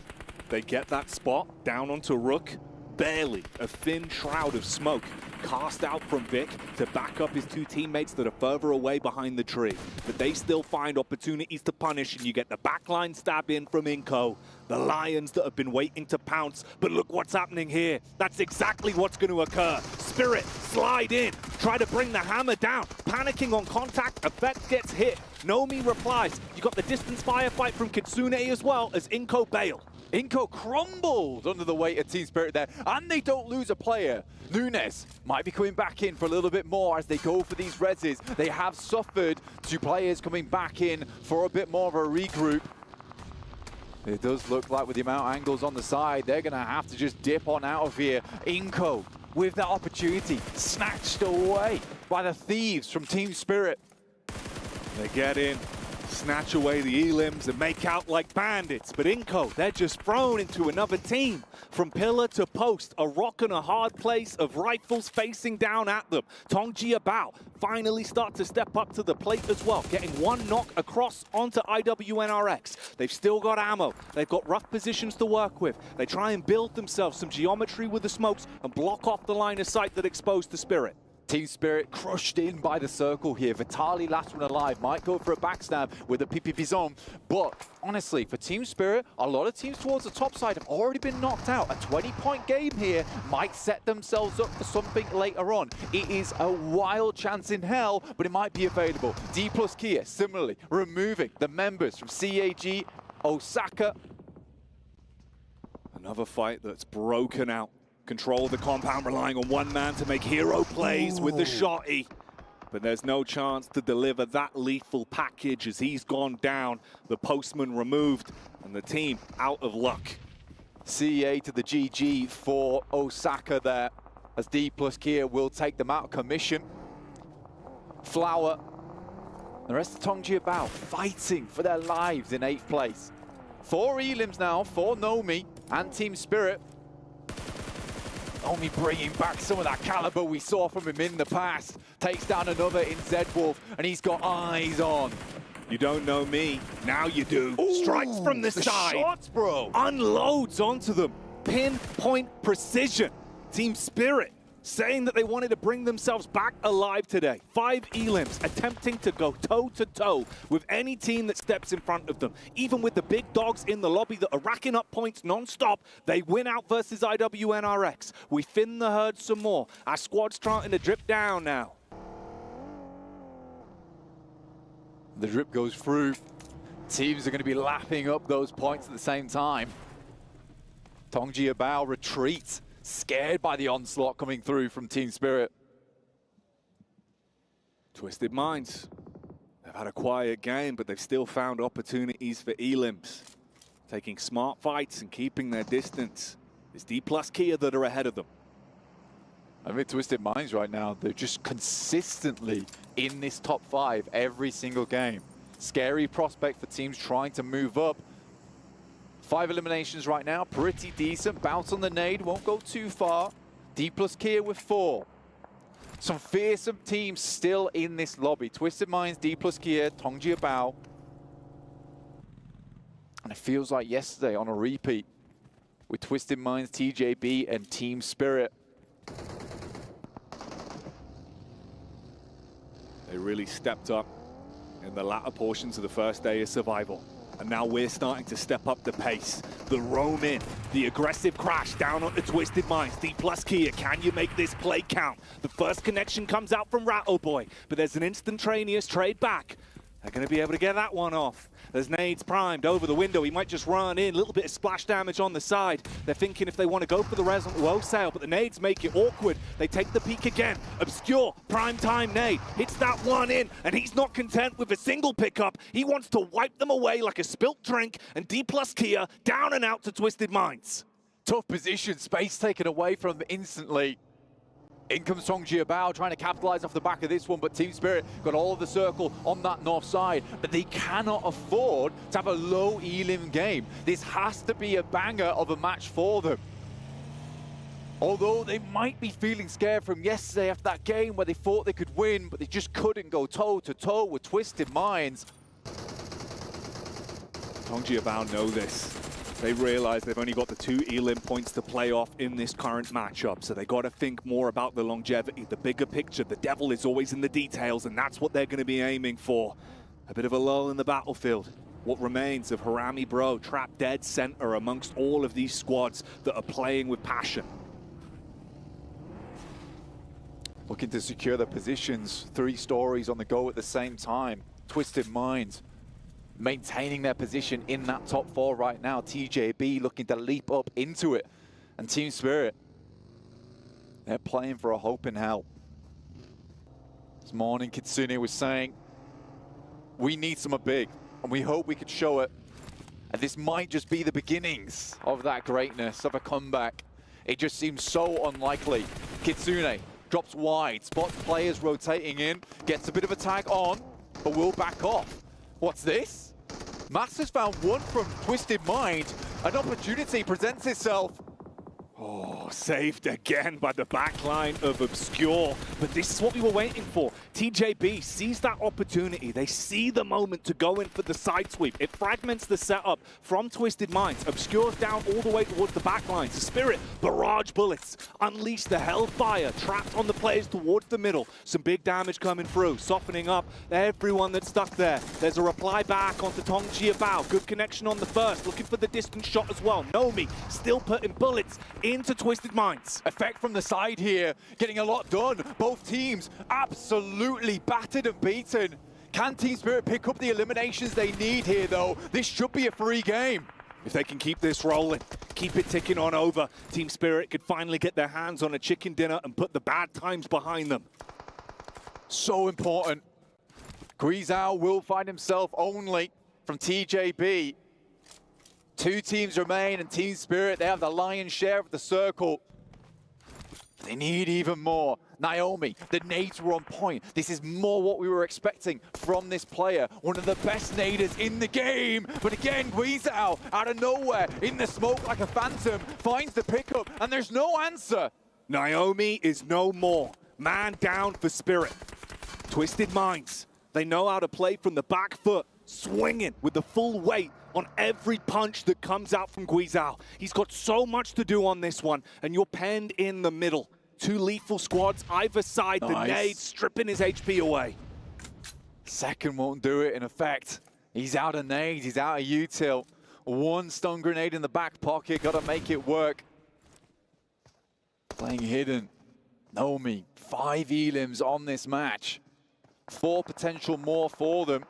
They get that spot down onto Rook. Barely a thin shroud of smoke cast out from Vic to back up his 2 teammates that are further away behind the tree. But they still find opportunities to punish, and you get the backline stab in from Inco. The Lions that have been waiting to pounce, but look what's happening here. That's exactly what's going to occur. Spirit, slide in, try to bring the hammer down. Panicking on contact, Effect gets hit. Nomi replies. You got the distance firefight from Kitsune as well as Inco bail. Inco crumbled under the weight of Team Spirit there, and they don't lose a player. Nunes might be coming back in for a little bit more as they go for these reses. They have suffered 2 players coming back in for a bit more of a regroup. It does look like with the amount of angles on the side, they're going to have to just dip on out of here. Inco, with that opportunity, snatched away by the thieves from Team Spirit. They get in, snatch away the elims and make out like bandits. But Inco, they're just thrown into another team. From pillar to post, a rock and a hard place of rifles facing down at them. Tongjia Bao finally start to step up to the plate as well, getting one knock across onto IWNRX. They've still got ammo. They've got rough positions to work with. They try and build themselves some geometry with the smokes and block off the line of sight that exposed the Spirit. Team Spirit crushed in by the circle here. Vitali, last one alive, might go for a backstab with a PPP zone. But honestly, for Team Spirit, a lot of teams towards the top side have already been knocked out. A 20-point game here might set themselves up for something later on. It is a wild chance in hell, but it might be available. D plus Kia, similarly, removing the members from CAG, Osaka. Another fight that's broken out. Control the compound, relying on one man to make hero plays with the shotty. But there's no chance to deliver that lethal package as he's gone down. The postman removed and the team out of luck. CA to the GG for Osaka there, as D plus Kia will take them out of commission. Flower, the rest of Tongjia Bao fighting for their lives in 8th place. 4 elims now for Nomi and Team Spirit. Only bringing back some of that caliber we saw from him in the past. Takes down another in Zed-Wolf, and he's got eyes on. You don't know me, now you do. Ooh, strikes from the side. Shots, bro. Unloads onto them. Pinpoint precision. Team Spirit saying that they wanted to bring themselves back alive today. 5 elims attempting to go toe-to-toe with any team that steps in front of them. Even with the big dogs in the lobby that are racking up points non-stop, they win out versus IWNRX. We thin the herd some more. Our squad's starting to drip down now. The drip goes through. Teams are going to be lapping up those points at the same time. Tongjia Bao retreats. Scared by the onslaught coming through from Team Spirit. Twisted Minds. They've had a quiet game, but they've still found opportunities for elims. Taking smart fights and keeping their distance. It's D plus Kia that are ahead of them. I mean, Twisted Minds right now, they're just consistently in this top 5 every single game. Scary prospect for teams trying to move up. 5 eliminations right now, pretty decent. Bounce on the nade, won't go too far. D plus Kia with 4. Some fearsome teams still in this lobby. Twisted Minds, D plus Kia, Tongjia Bao. And it feels like yesterday on a repeat with Twisted Minds, TJB, and Team Spirit. They really stepped up in the latter portions of the first day of survival. And now we're starting to step up the pace. The roam in, the aggressive crash down onto Twisted Minds. D plus Kia, can you make this play count? The first connection comes out from Rattle Boy, but there's an instantaneous trade back. They're going to be able to get that one off. There's nades primed over the window. He might just run in, a little bit of splash damage on the side. They're thinking if they want to go for the res on Wholesale, but the nades make it awkward. They take the peek again. Obscure, prime time nade. Hits that one in, and he's not content with a single pickup. He wants to wipe them away like a spilt drink, and D plus Kia down and out to Twisted Minds. Tough position, space taken away from them instantly. In comes Tongjia Bao trying to capitalize off the back of this one, but Team Spirit got all of the circle on that north side. But they cannot afford to have a low elim game. This has to be a banger of a match for them. Although they might be feeling scared from yesterday after that game where they thought they could win, but they just couldn't go toe-to-toe with Twisted Minds. Tongjia Bao know this. They realize they've only got the 2 elim points to play off in this current matchup, so they got to think more about the longevity, the bigger picture. The devil is always in the details, and that's what they're going to be aiming for. A bit of a lull in the battlefield. What remains of Harami Bro, trapped dead center amongst all of these squads that are playing with passion. Looking to secure their positions. 3 stories on the go at the same time. Twisted Minds maintaining their position in that top 4 right now. TJB looking to leap up into it. And Team Spirit, they're playing for a hope in hell. This morning, Kitsune was saying, we need something big, and we hope we could show it And this might just be the beginnings of that greatness, of a comeback. It just seems so unlikely. Kitsune drops wide, spots players rotating in, gets a bit of a tag on, but will back off. What's this? Max has found one from Twisted Mind. An opportunity presents itself. Oh, saved again by the backline of Obscure. But this is what we were waiting for. TJB sees that opportunity. They see the moment to go in for the side sweep. It fragments the setup from Twisted Minds. Obscure's down all the way towards the backline. So Spirit, barrage bullets, unleash the hellfire, trapped on the players towards the middle. Some big damage coming through, softening up everyone that's stuck there. There's a reply back onto Tong Jiabao. Good connection on the first, looking for the distance shot as well. Nomi still putting bullets into Twisted Minds. Effect from the side here, getting a lot done. Both teams absolutely battered and beaten. Can Team Spirit pick up the eliminations they need here, though? This should be a free game. If they can keep this rolling, keep it ticking on over, Team Spirit could finally get their hands on a chicken dinner and put the bad times behind them. So important. Guizhou will find himself only from TJB. 2 teams remain, and Team Spirit, they have the lion's share of the circle. They need even more. Naomi, the nades were on point. This is more what we were expecting from this player. One of the best naders in the game. But again, Guizhou, out of nowhere, in the smoke like a phantom, finds the pickup, and there's no answer. Naomi is no more. Man down for Spirit. Twisted Minds, they know how to play from the back foot, swinging with the full weight on every punch that comes out from Guizhou. He's got so much to do on this one, and you're penned in the middle. 2 lethal squads either side, Nice. The nade stripping his HP away. Second won't do it in effect. He's out of nades, he's out of util. 1 stun grenade in the back pocket, gotta make it work. Playing hidden. Nomi, 5 elims on this match. 4 potential more for them.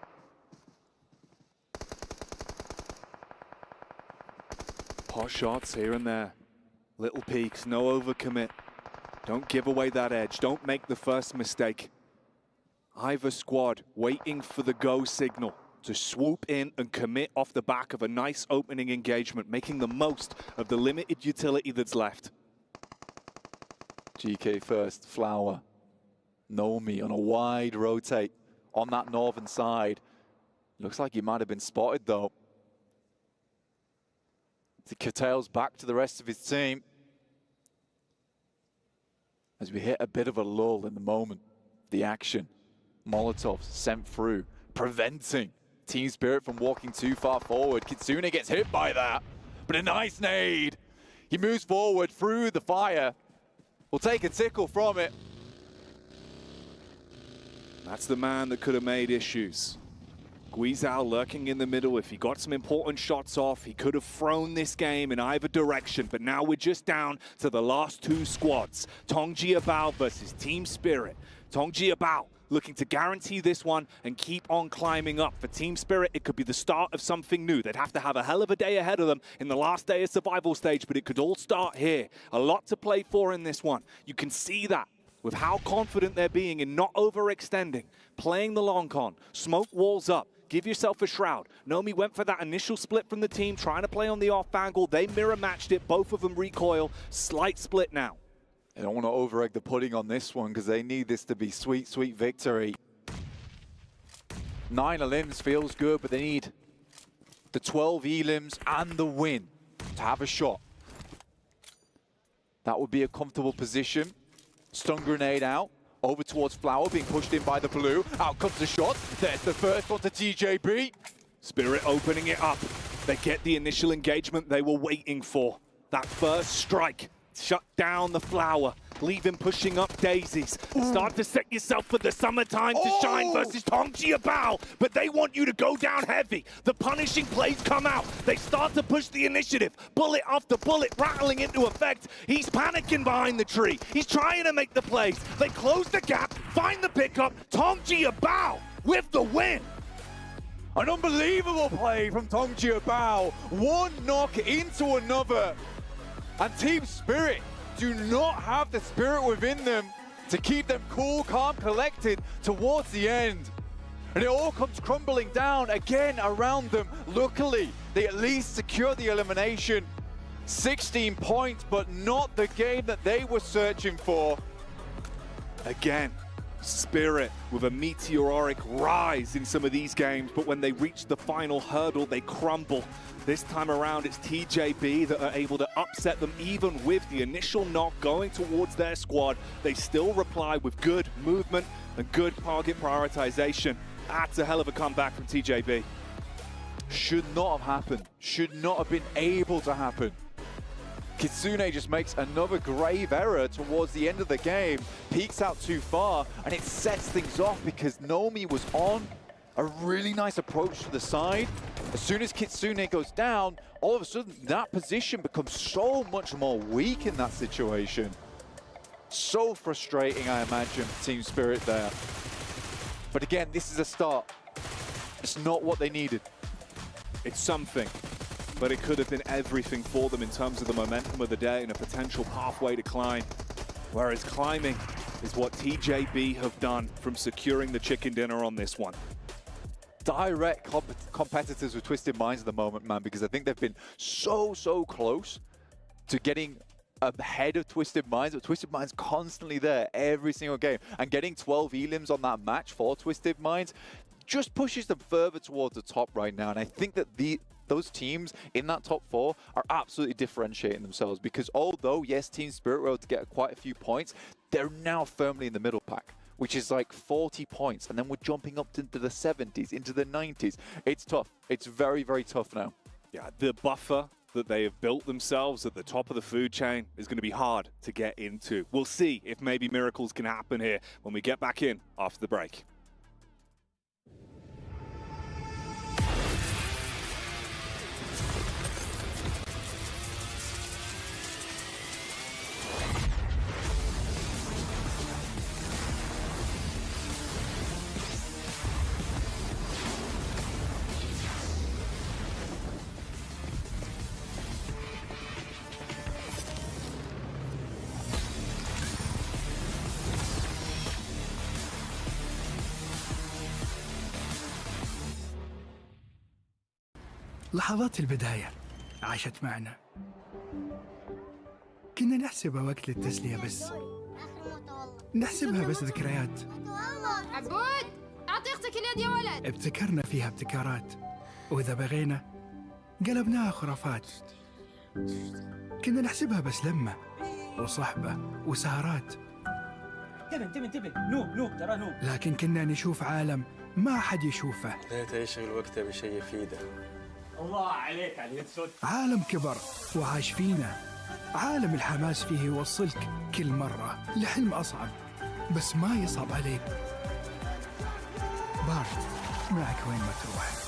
Hot shots here and there. Little peaks, no overcommit. Don't give away that edge. Don't make the first mistake. Either squad waiting for the go signal to swoop in and commit off the back of a nice opening engagement, making the most of the limited utility that's left. GK first, Flower. Nomi on a wide rotate on that northern side. Looks like he might have been spotted though. He curtails back to the rest of his team as we hit a bit of a lull in the moment. The action, Molotovs sent through, preventing Team Spirit from walking too far forward. Kitsune gets hit by that, but a nice nade. He moves forward through the fire. We'll take a tickle from it. That's the man that could have made issues. Guizhou lurking in the middle. If he got some important shots off, he could have thrown this game in either direction. But now we're just down to the last 2 squads. Tong Jiabao versus Team Spirit. Tong Jiabao looking to guarantee this one and keep on climbing up. For Team Spirit, it could be the start of something new. They'd have to have a hell of a day ahead of them in the last day of survival stage, but it could all start here. A lot to play for in this one. You can see that with how confident they're being in not overextending, playing the long con, smoke walls up, give yourself a shroud. Nomi went for that initial split from the team, trying to play on the off angle. They mirror matched it, both of them recoil. Slight split now. They don't want to over-egg the pudding on this one because they need this to be sweet, sweet victory. 9 elims feels good, but they need the 12 elims and the win to have a shot. That would be a comfortable position. Stun grenade out. Over towards Flower, being pushed in by the blue. Out comes the shot. There's the first one to TJB. Spirit opening it up. They get the initial engagement they were waiting for. That first strike. Shut down the Flower. Leave him pushing up daisies. Start to set yourself for the summertime to shine versus Tong Jiabao. But they want you to go down heavy. The punishing plays come out. They start to push the initiative. Bullet after bullet rattling into effect. He's panicking behind the tree. He's trying to make the plays. They close the gap, find the pickup. Tong Jiabao with the win. An unbelievable play from Tong Jiabao. One knock into another. And Team Spirit do not have the spirit within them to keep them cool, calm, collected towards the end. And it all comes crumbling down again around them. Luckily, they at least secure the elimination. 16 points, but not the game that they were searching for. Again, Spirit with a meteoric rise in some of these games, but when they reach the final hurdle, they crumble. This time around, it's TJB that are able to upset them even with the initial knock going towards their squad. They still reply with good movement and good target prioritization. That's a hell of a comeback from TJB. Should not have happened. Should not have been able to happen. Kitsune just makes another grave error towards the end of the game, peeks out too far, and it sets things off because Nomi was on a really nice approach to the side. As soon as Kitsune goes down, all of a sudden that position becomes so much more weak in that situation. So frustrating, I imagine, for Team Spirit there. But again, this is a start. It's not what they needed. It's something, but it could have been everything for them in terms of the momentum of the day and a potential pathway to climb. Whereas climbing is what TJB have done from securing the chicken dinner on this one. Direct competitors with Twisted Minds at the moment, man, because I think they've been so close to getting ahead of Twisted Minds, but Twisted Minds constantly there every single game. And getting 12 elims on that match for Twisted Minds just pushes them further towards the top right now. And I think that those teams in that top 4 are absolutely differentiating themselves, because although, yes, Team Spirit were able to get quite a few points, they're now firmly in the middle pack, which is like 40 points. And then we're jumping up into the 70s, into the 90s. It's tough. It's very tough now. Yeah, the buffer that they have built themselves at the top of the food chain is going to be hard to get into. We'll see if maybe miracles can happen here when we get back in after the break. لحظات البداية عاشت معنا. كنا نحسبها وقت للتسلية بس. نحسبها بس ذكريات. عبود أعطي أختك اليد يا ولد. ابتكرنا فيها ابتكارات، وإذا بغينا قلبناها خرافات. كنا نحسبها بس لمة وصحبة وسهرات. انتبه نوب ترى نوب. لكن كنا نشوف عالم ما حد يشوفه. ليت يشغل وقته بشيء يفيده. الله عليك على اليد سود. عالم كبر وعاش فينا. عالم الحماس فيه يوصلك كل مرة لحلم أصعب، بس ما يصعب عليك. بارت معك وين ما تروح.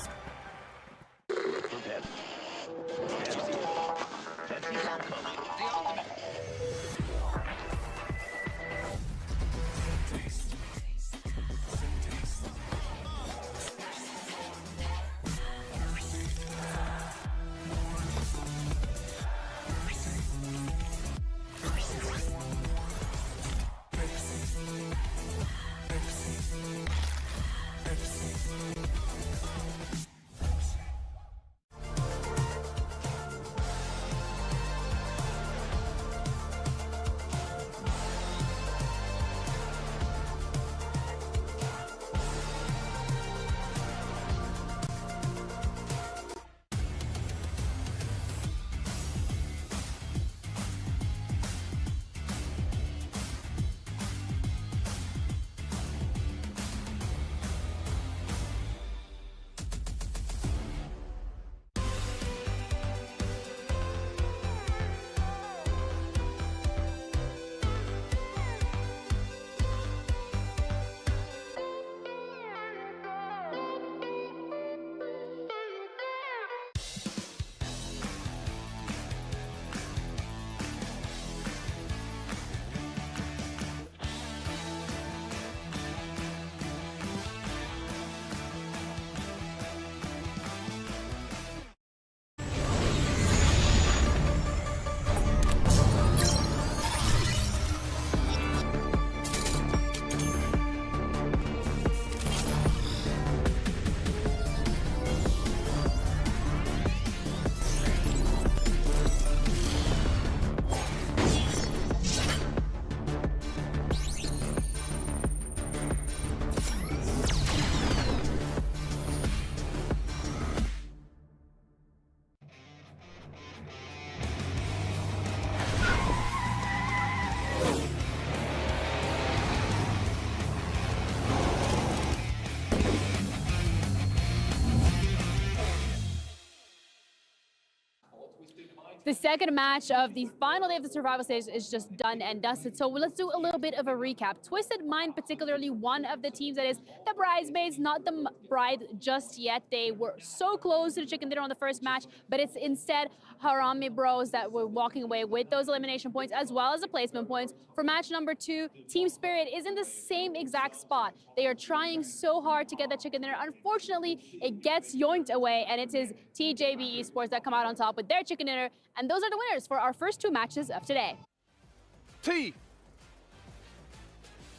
The second match of the final day of the survival stage is just done and dusted. So let's do a little bit of a recap. Twisted Mind, particularly one of the teams that is the bridesmaids, not the bride just yet. They were so close to the chicken dinner on the first match, but it's instead Harami Bros that were walking away with those elimination points as well as the placement points. For match number 2, Team Spirit is in the same exact spot. They are trying so hard to get that chicken dinner. Unfortunately, it gets yoinked away, and it is TJB Esports that come out on top with their chicken dinner. And those are the winners for our first 2 matches of today. T!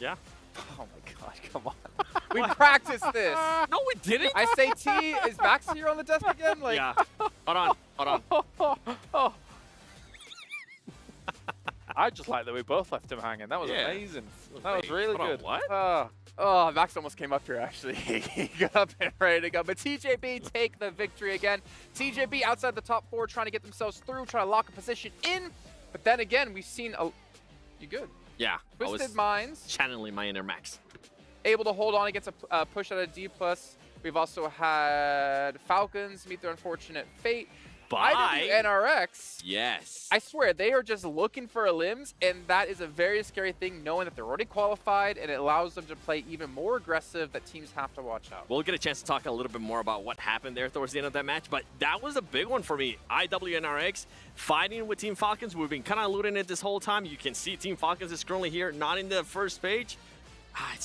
Yeah. Oh my god, come on. We practiced this. No, we didn't. I say T. Is Max here on the desk again? Like, yeah. Hold on. Oh. I just like that we both left him hanging. That was amazing. That was really good. What? Oh, Max almost came up here, actually. He got up and ready to go. But TJB take the victory again. TJB outside the top 4, trying to get themselves through, trying to lock a position in. But then again, we've seen a... You good? Yeah. Twisted Minds. Channeling my inner Max. Able to hold on against a push out of D+. We've also had Falcons meet their unfortunate fate. By NRX. Yes. I swear, they are just looking for limbs, and that is a very scary thing, knowing that they're already qualified, and it allows them to play even more aggressive that teams have to watch out. We'll get a chance to talk a little bit more about what happened there towards the end of that match, but that was a big one for me. IWNRX fighting with Team Falcons. We've been kind of alluding it this whole time. You can see Team Falcons is currently here, not in the first page.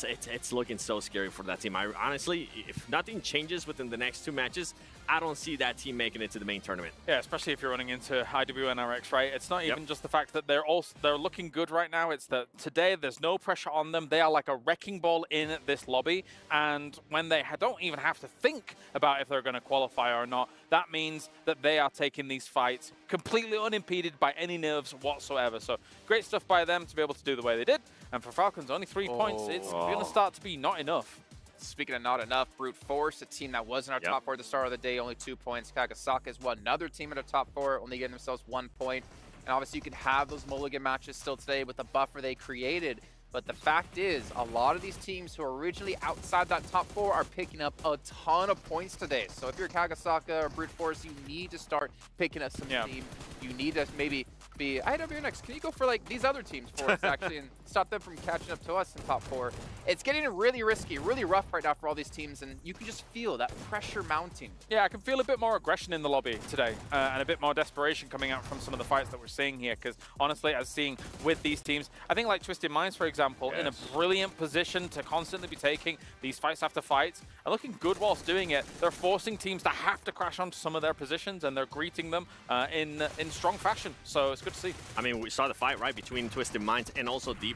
It's looking so scary for that team. I honestly, if nothing changes within the next 2 matches, I don't see that team making it to the main tournament. Yeah, especially if you're running into IWNRX, right? It's not even just the fact that they're looking good right now. It's that today there's no pressure on them. They are like a wrecking ball in this lobby, and when they don't even have to think about if they're going to qualify or not, that means that they are taking these fights completely unimpeded by any nerves whatsoever. So great stuff by them to be able to do the way they did. And for Falcons, only 3 points. It's going to start to be not enough. Speaking of not enough, Brute Force, a team that was in our top 4 at the start of the day, only 2 points. Kagasaka is another team in our top 4, only getting themselves 1 point. And obviously you can have those mulligan matches still today with the buffer they created. But the fact is, a lot of these teams who are originally outside that top 4 are picking up a ton of points today. So if you're Kagasaka or Brute Force, you need to start picking up some team. You need to maybe be IWNX. Can you go for like these other teams for us actually and stop them from catching up to us in top 4? It's getting really risky, really rough right now for all these teams, and you can just feel that pressure mounting. Yeah, I can feel a bit more aggression in the lobby today and a bit more desperation coming out from some of the fights that we're seeing here, because honestly, as seeing with these teams, I think like Twisted Minds, for example, in a brilliant position to constantly be taking these fights after fights and looking good whilst doing it. They're forcing teams to have to crash onto some of their positions, and they're greeting them in strong fashion. So it's good to see. I mean, we saw the fight, right, between Twisted Minds and also D+.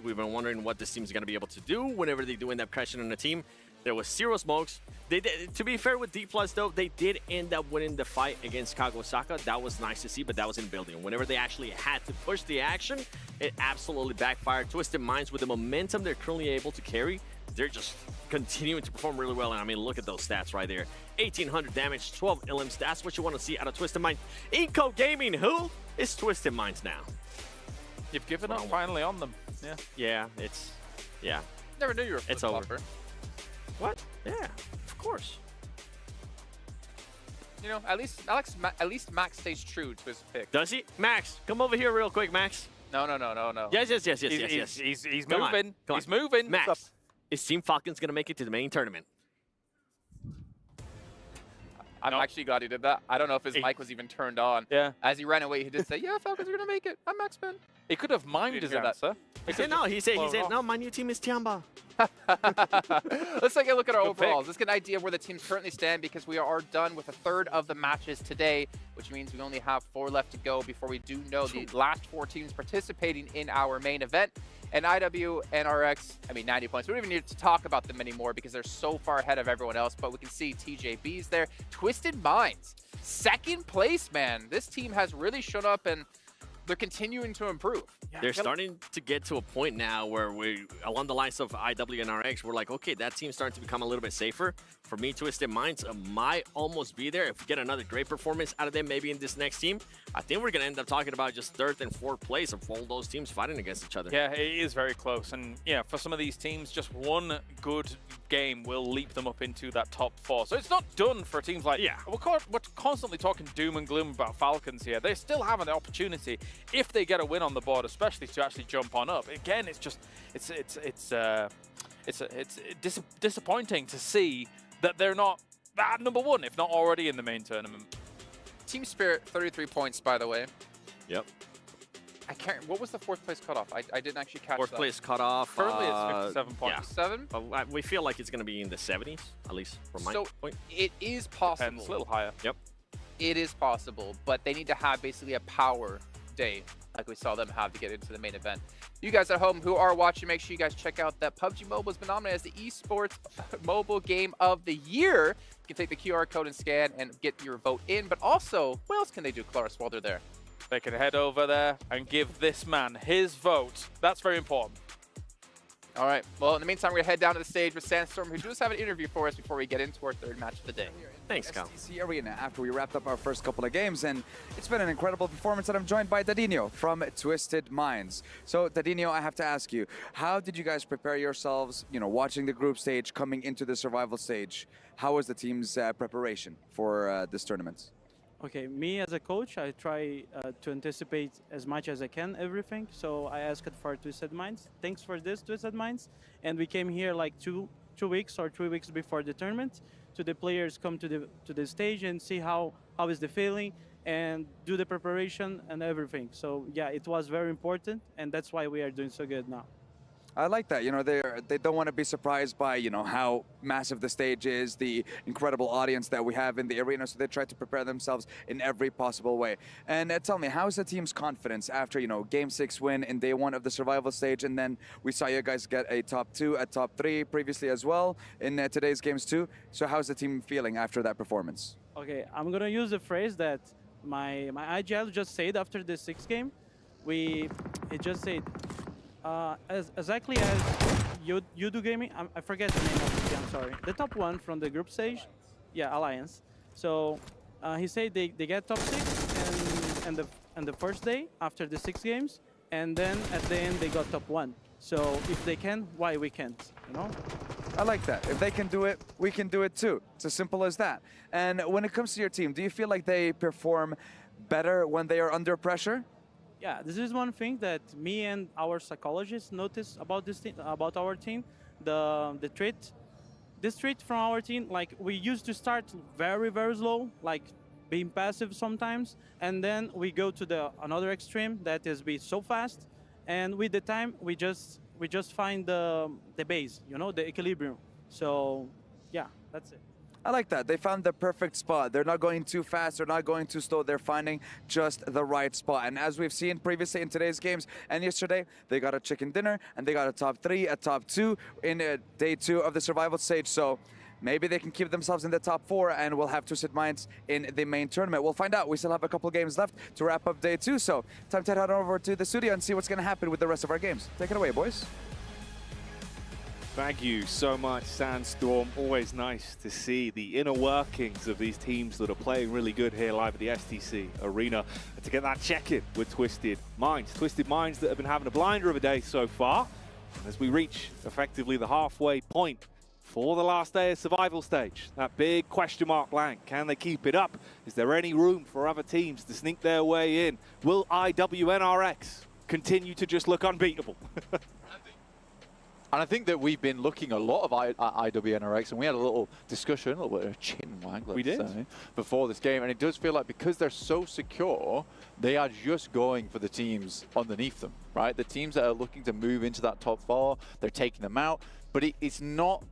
We've been wondering what this team's going to be able to do whenever they do end up crashing on the team. There was 0 smokes. They did, to be fair with D+, though, they did end up winning the fight against Kagosaka. That was nice to see, but that was in building. Whenever they actually had to push the action, it absolutely backfired. Twisted Minds, with the momentum they're currently able to carry, they're just continuing to perform really well. And I mean, look at those stats right there. 1,800 damage, 12 elims. That's what you want to see out of Twisted Minds. Inco Gaming, who is Twisted Minds now? You've given up finally on them. Yeah. Yeah, it's... Yeah. Never knew you were a flip-flopper. What? Yeah, of course. You know, at least Max stays true to his pick. Does he? Max, come over here real quick, Max. No. Yes. He's Come moving. On. He's moving. Max, is Team Falcons going to make it to the main tournament? I'm actually glad he did that. I don't know if his mic was even turned on. Yeah. As he ran away, he did say, yeah, Falcons are going to make it. I'm Max Ben. He could have mimed his answer. He said, no, my new team is Tiamba. Let's take a look at our overalls. Let's get an idea of where the teams currently stand, because we are done with a third of the matches today, which means we only have 4 left to go before we do know the last 4 teams participating in our main event. And IWNRX, I mean, 90 points. We don't even need to talk about them anymore because they're so far ahead of everyone else, but we can see TJB's there. Twisted Minds, 2nd place, man. This team has really shown up, and they're continuing to improve. They're starting to get to a point now where we, along the lines of IW and RX, we're like, okay, that team's starting to become a little bit safer. For me, Twisted Minds might almost be there. If we get another great performance out of them, maybe in this next team, I think we're going to end up talking about just third and fourth place of all those teams fighting against each other. Yeah, it is very close. And yeah, for some of these teams, just one good game will leap them up into that top 4. So it's not done for teams like, we're constantly talking doom and gloom about Falcons here. They still have an opportunity if they get a win on the board, especially to actually jump on up. Again, it's just, it's disappointing to see that they're not at number 1, if not already in the main tournament. Team Spirit, 33 points, by the way. Yep. I can't. What was the 4th place cutoff? I didn't actually catch Fourth that. place cutoff. Currently, it's 57 points. 7. We feel like it's going to be in the 70s, at least from my point. It is possible. Depends, a little higher. Yep. It is possible, but they need to have basically a power day like we saw them have to get into the main event. You guys at home who are watching, make sure you guys check out that PUBG Mobile has been nominated as the Esports Mobile Game of the Year. You can take the QR code and scan and get your vote in, but also, what else can they do, Claris, while they're there? They can head over there and give this man his vote. That's very important. All right. Well, in the meantime, we're going to head down to the stage with Sandstorm, who does have an interview for us before we get into our 3rd match of the day. Thanks, Kyle. STC Arena after we wrapped up our first couple of games, and it's been an incredible performance, and I'm joined by Dadinho from Twisted Minds. So, Dadinho, I have to ask you, how did you guys prepare yourselves, watching the group stage, coming into the survival stage? How was the team's preparation for this tournament? Okay, me as a coach, I try to anticipate as much as I can everything. So I asked for Twisted Minds. Thanks for this, Twisted Minds. And we came here like two weeks or 3 weeks before the tournament. To the players come to the stage and see how is the feeling and do the preparation and everything. So yeah, it was very important, and that's why we are doing so good now. I like that. They don't want to be surprised by, how massive the stage is, the incredible audience that we have in the arena, so they try to prepare themselves in every possible way. And tell me, how is the team's confidence after, Game 6 win in day 1 of the survival stage, and then we saw you guys get a top 2, a top 3 previously as well in today's games too. So how's the team feeling after that performance? Okay, I'm going to use a phrase that my IGL just said after the 6th game. It just said, exactly as you do gaming. I forget the name of the team, I'm sorry. The top 1 from the group stage, Alliance. So he said they get top 6 and the first day after the 6 games, and then at the end they got top 1. So if they can, why we can't? I like that. If they can do it, we can do it too. It's as simple as that. And when it comes to your team, do you feel like they perform better when they are under pressure? Yeah, this is one thing that me and our psychologists notice about this team, about our team. This trait from our team, like we used to start very, very slow, like being passive sometimes, and then we go to another extreme that is be so fast, and with the time we just find the base, the equilibrium. So yeah, that's it. I like that. They found the perfect spot. They're not going too fast. They're not going too slow. They're finding just the right spot. And as we've seen previously in today's games and yesterday, they got a chicken dinner and they got a top 3, a top 2 in day 2 of the survival stage. So maybe they can keep themselves in the top 4 and we'll have Twisted Minds in the main tournament. We'll find out. We still have a couple games left to wrap up day 2. So time to head over to the studio and see what's going to happen with the rest of our games. Take it away, boys. Thank you so much, Sandstorm. Always nice to see the inner workings of these teams that are playing really good here live at the STC Arena, and to get that check-in with Twisted Minds. Twisted Minds that have been having a blinder of a day so far. And as we reach effectively the halfway point for the last day of survival stage, that big question mark blank. Can they keep it up? Is there any room for other teams to sneak their way in? Will IWNRX continue to just look unbeatable? And I think that we've been looking a lot of IWNRX, and we had a little discussion, a little bit of a chin wag, let's say, before this game. And it does feel like because they're so secure, they are just going for the teams underneath them, right? The teams that are looking to move into that top 4, they're taking them out. But it's not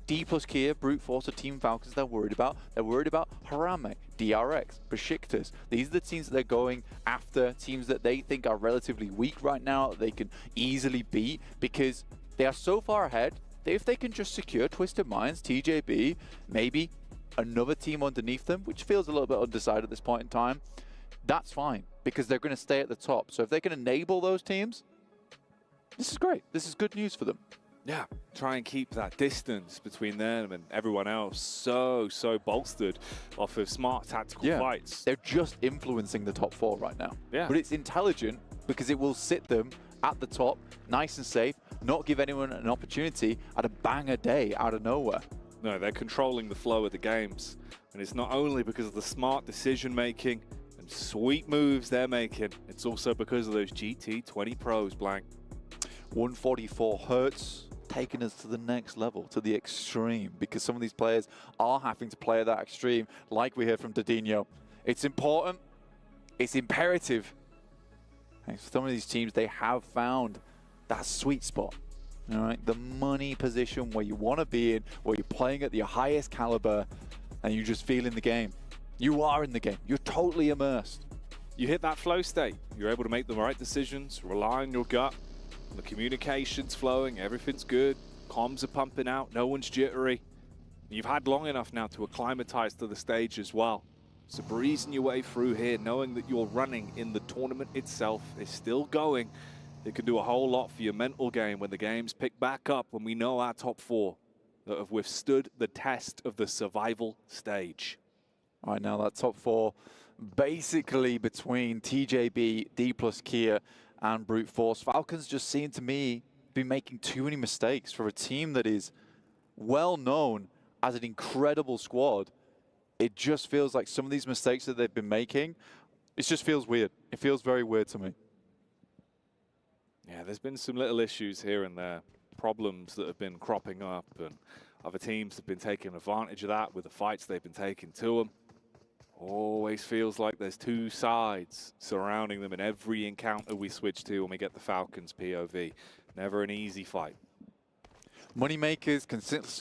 D plus Kia, Brute Force, or Team Falcons they're worried about. They're worried about Harambe, DRX, Besiktas. These are the teams that they're going after, teams that they think are relatively weak right now, that they can easily beat, because they are so far ahead that if they can just secure Twisted Minds, TJB, maybe another team underneath them, which feels a little bit undecided at this point in time, that's fine, because they're going to stay at the top. So if they can enable those teams, this is great. This is good news for them. Yeah, try and keep that distance between them and everyone else so bolstered off of smart tactical fights. They're just influencing the top 4 right now. Yeah. But it's intelligent because it will sit them at the top, nice and safe, not give anyone an opportunity at a banger day out of nowhere. No, they're controlling the flow of the games. And it's not only because of the smart decision making and sweet moves they're making, it's also because of those GT20 pros, Blank. 144 Hertz. Taking us to the next level, to the extreme, because some of these players are having to play at that extreme, like we heard from Didinho. It's important, it's imperative. And some of these teams, they have found that sweet spot, all right? The money position where you want to be in, where you're playing at the highest caliber, and you just feel in the game. You are in the game, you're totally immersed. You hit that flow state, you're able to make the right decisions, rely on your gut. The communication's flowing, everything's good, comms are pumping out, no one's jittery. You've had long enough now to acclimatize to the stage as well. So breezing your way through here, knowing that you're running in the tournament itself is still going, it can do a whole lot for your mental game when the games pick back up, when we know our top 4 that have withstood the test of the survival stage. All right, now that top 4, basically between TJB, D plus Kia, and Brute Force. Falcons just seem to me be making too many mistakes for a team that is well known as an incredible squad. It just feels like some of these mistakes that they've been making, it just feels weird. It feels very weird to me. Yeah, there's been some little issues here and there, problems that have been cropping up, and other teams have been taking advantage of that with the fights they've been taking to them. Always feels like there's 2 sides surrounding them in every encounter we switch to when we get the Falcons POV. Never an easy fight. Moneymakers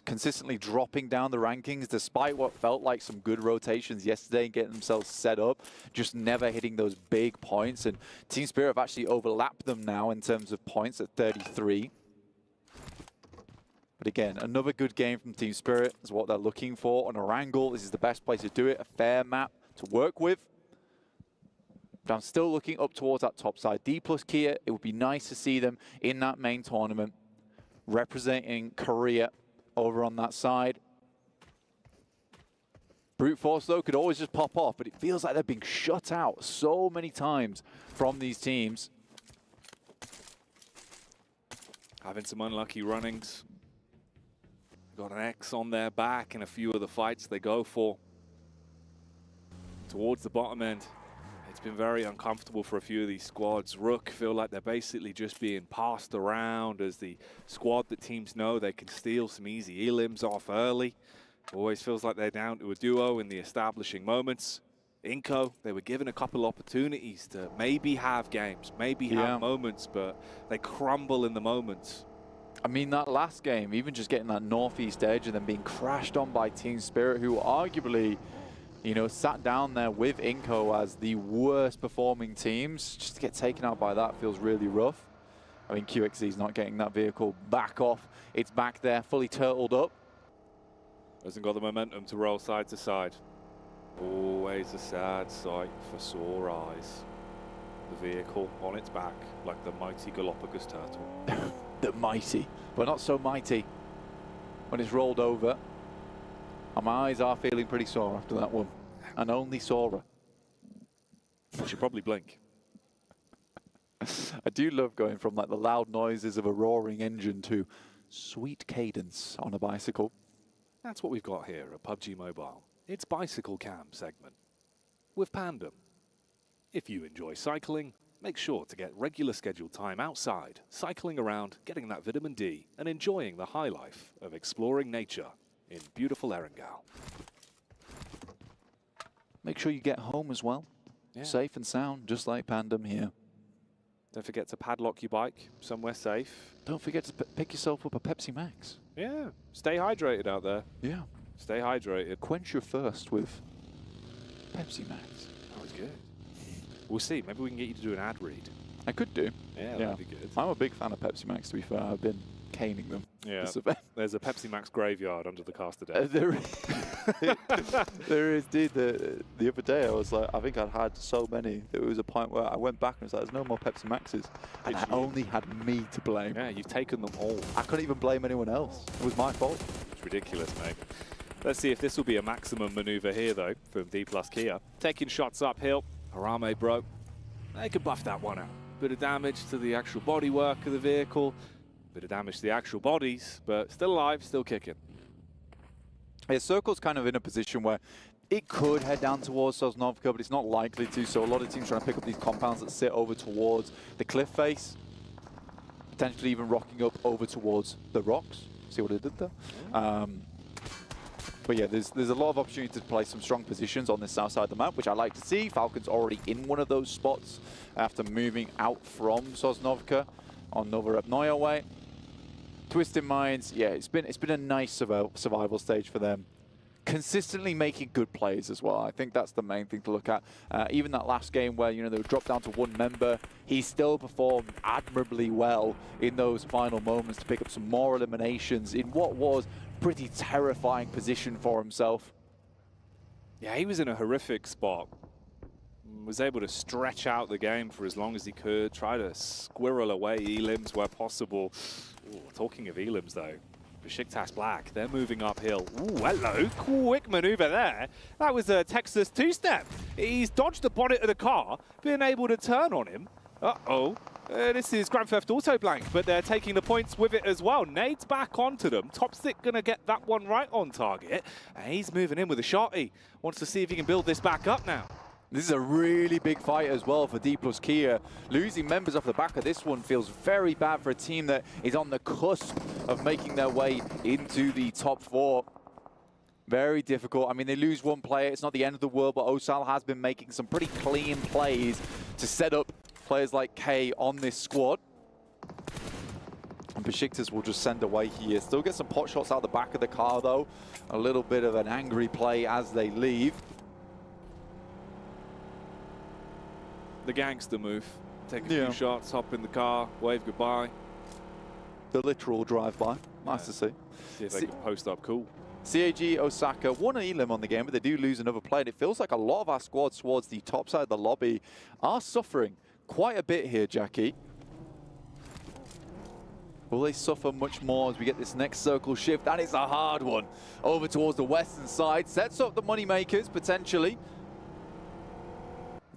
consistently dropping down the rankings despite what felt like some good rotations yesterday and getting themselves set up, just never hitting those big points. And Team Spirit have actually overlapped them now in terms of points at 33. But again, another good game from Team Spirit is what they're looking for. On Erangel, this is the best place to do it, a fair map to work with. But I'm still looking up towards that top side. D plus Kia, it would be nice to see them in that main tournament, representing Korea over on that side. Brute Force, though, could always just pop off, but it feels like they're being shut out so many times from these teams. Having some unlucky runnings. Got an X on their back in a few of the fights they go for. Towards the bottom end, it's been very uncomfortable for a few of these squads. Rook feel like they're basically just being passed around as the squad that teams know they can steal some easy elims off early. Always feels like they're down to a duo in the establishing moments. Inco, they were given a couple opportunities to maybe have games, maybe have moments, but they crumble in the moments. I mean, that last game, even just getting that northeast edge and then being crashed on by Team Spirit, who arguably, you know, sat down there with Inco as the worst performing teams. Just to get taken out by that feels really rough. I mean, QXZ's not getting that vehicle back off. It's back there, fully turtled up. Hasn't got the momentum to roll side to side. Always a sad sight for sore eyes. The vehicle on its back like the mighty Galapagos turtle. The mighty, but not so mighty when it's rolled over. And my eyes are feeling pretty sore after that one, and only sorer. You should probably blink. I do love going from like the loud noises of a roaring engine to sweet cadence on a bicycle. That's what we've got here at PUBG Mobile. It's Bicycle Cam segment with Pandem. If you enjoy cycling, make sure to get regular scheduled time outside, cycling around, getting that vitamin D, and enjoying the high life of exploring nature in beautiful Erangel. Make sure you get home as well, safe and sound, just like Pandem here. Don't forget to padlock your bike somewhere safe. Don't forget to pick yourself up a Pepsi Max. Yeah, stay hydrated out there. Yeah. Stay hydrated. Quench your thirst with Pepsi Max. That was good. We'll see. Maybe we can get you to do an ad read. I could do. Yeah, that'd be good. I'm a big fan of Pepsi Max, to be fair. I've been caning them. Yeah, there's a Pepsi Max graveyard under the car today. There is. There is, dude. The other day I was like, I think I'd had so many. There was a point where I went back and was like, there's no more Pepsi Maxes. And I only had me to blame. Yeah, you've taken them all. I couldn't even blame anyone else. It was my fault. It's ridiculous, mate. Let's see if this will be a maximum maneuver here, though, from D plus Kia. Taking shots uphill. Harame broke. They could buff that one out. Bit of damage to the actual bodywork of the vehicle. Bit of damage to the actual bodies, but still alive, still kicking. Yeah, Circle's kind of in a position where it could head down towards Sosnovka, but it's not likely to. So a lot of teams trying to pick up these compounds that sit over towards the cliff face, potentially even rocking up over towards the rocks. See what it did there? But yeah, there's a lot of opportunity to play some strong positions on this south side of the map, which I like to see. Falcon's already in one of those spots after moving out from Sosnovka on Novorepnoye way. Twisted Minds, yeah, it's been a nice survival stage for them. Consistently making good plays as well. I think that's the main thing to look at. Even that last game where, you know, they were dropped down to one member, he still performed admirably well in those final moments to pick up some more eliminations in what was pretty terrifying position for himself. Yeah, he was in a horrific spot. Was able to stretch out the game for as long as he could, try to squirrel away elims where possible. Ooh, talking of elims though, Besiktas Black, they're moving uphill. Ooh, hello, quick maneuver there. That was a Texas two-step. He's dodged the bonnet of the car, been able to turn on him. Uh-oh. This is Grand Theft Auto Blank, but they're taking the points with it as well. Nades back onto them. Topstick going to get that one right on target. And he's moving in with a shotty. Wants to see if he can build this back up now. This is a really big fight as well for D plus Kia. Losing members off the back of this one feels very bad for a team that is on the cusp of making their way into the top 4. Very difficult. I mean, they lose one player. It's not the end of the world, but Osal has been making some pretty clean plays to set up players like K on this squad. And Besiktas will just send away here. Still get some pot shots out the back of the car, though. A little bit of an angry play as they leave. The gangster move. Take a few shots, hop in the car, wave goodbye. The literal drive-by. Nice to see. See if they can post up cool. CAG Osaka won an elim on the game, but they do lose another player. And it feels like a lot of our squads towards the top side of the lobby are suffering quite a bit here, Jackie. Will they suffer much more as we get this next circle shift? And it's a hard one. Over towards the western side. Sets up the moneymakers, potentially.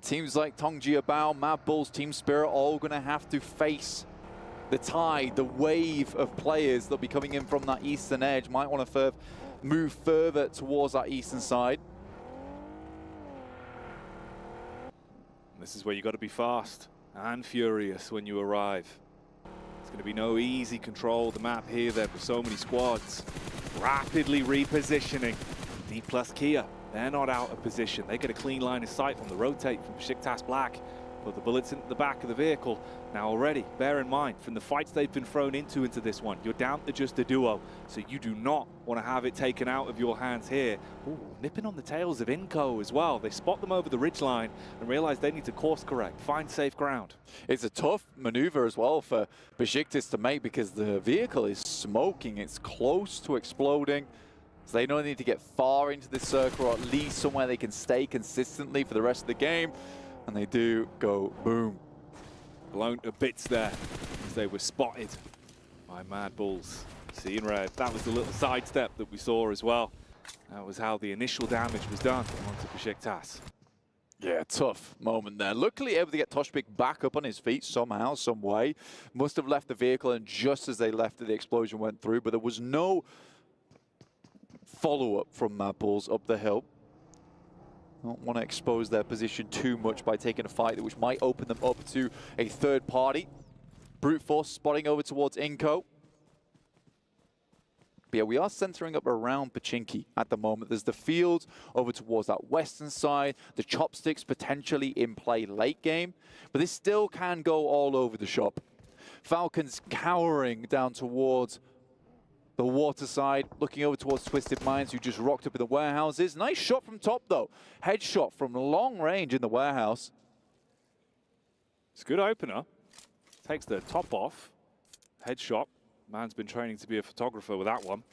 Teams like Tongji Bao, Mad Bulls, Team Spirit, all going to have to face the tide, the wave of players that'll be coming in from that eastern edge. Might want to move further towards that eastern side. This is where you got to be fast and furious when you arrive. There's going to be no easy control of the map here. There for so many squads. Rapidly repositioning. D plus Kia. They're not out of position. They get a clean line of sight from the rotate from Besiktas Black. Put the bullets into the back of the vehicle. Now already, bear in mind, from the fights they've been thrown into this one, you're down to just a duo. So you do not want to have it taken out of your hands here. Ooh, nipping on the tails of Inco as well. They spot them over the ridgeline and realize they need to course correct, find safe ground. It's a tough maneuver as well for Besiktas to make because the vehicle is smoking. It's close to exploding. So they don't need to get far into this circle, or at least somewhere they can stay consistently for the rest of the game. And they do go boom. Blown to bits there as they were spotted by Mad Bulls. Seeing red. That was the little sidestep that we saw as well. That was how the initial damage was done onto Besiktas. Yeah, tough moment there. Luckily able to get Toshbik back up on his feet somehow, some way. Must have left the vehicle, and just as they left it, the explosion went through. But there was no follow-up from Mad Bulls up the hill. Don't want to expose their position too much by taking a fight which might open them up to a third party. Brute Force spotting over towards Inco. But yeah, we are centering up around Pachinki at the moment. There's the fields over towards that western side. The chopsticks potentially in play late game. But this still can go all over the shop. Falcons cowering down towards the water side, looking over towards Twisted Minds, who just rocked up in the warehouses. Nice shot from top, though. Headshot from long range in the warehouse. It's a good opener. Takes the top off. Headshot. Man's been training to be a photographer with that one.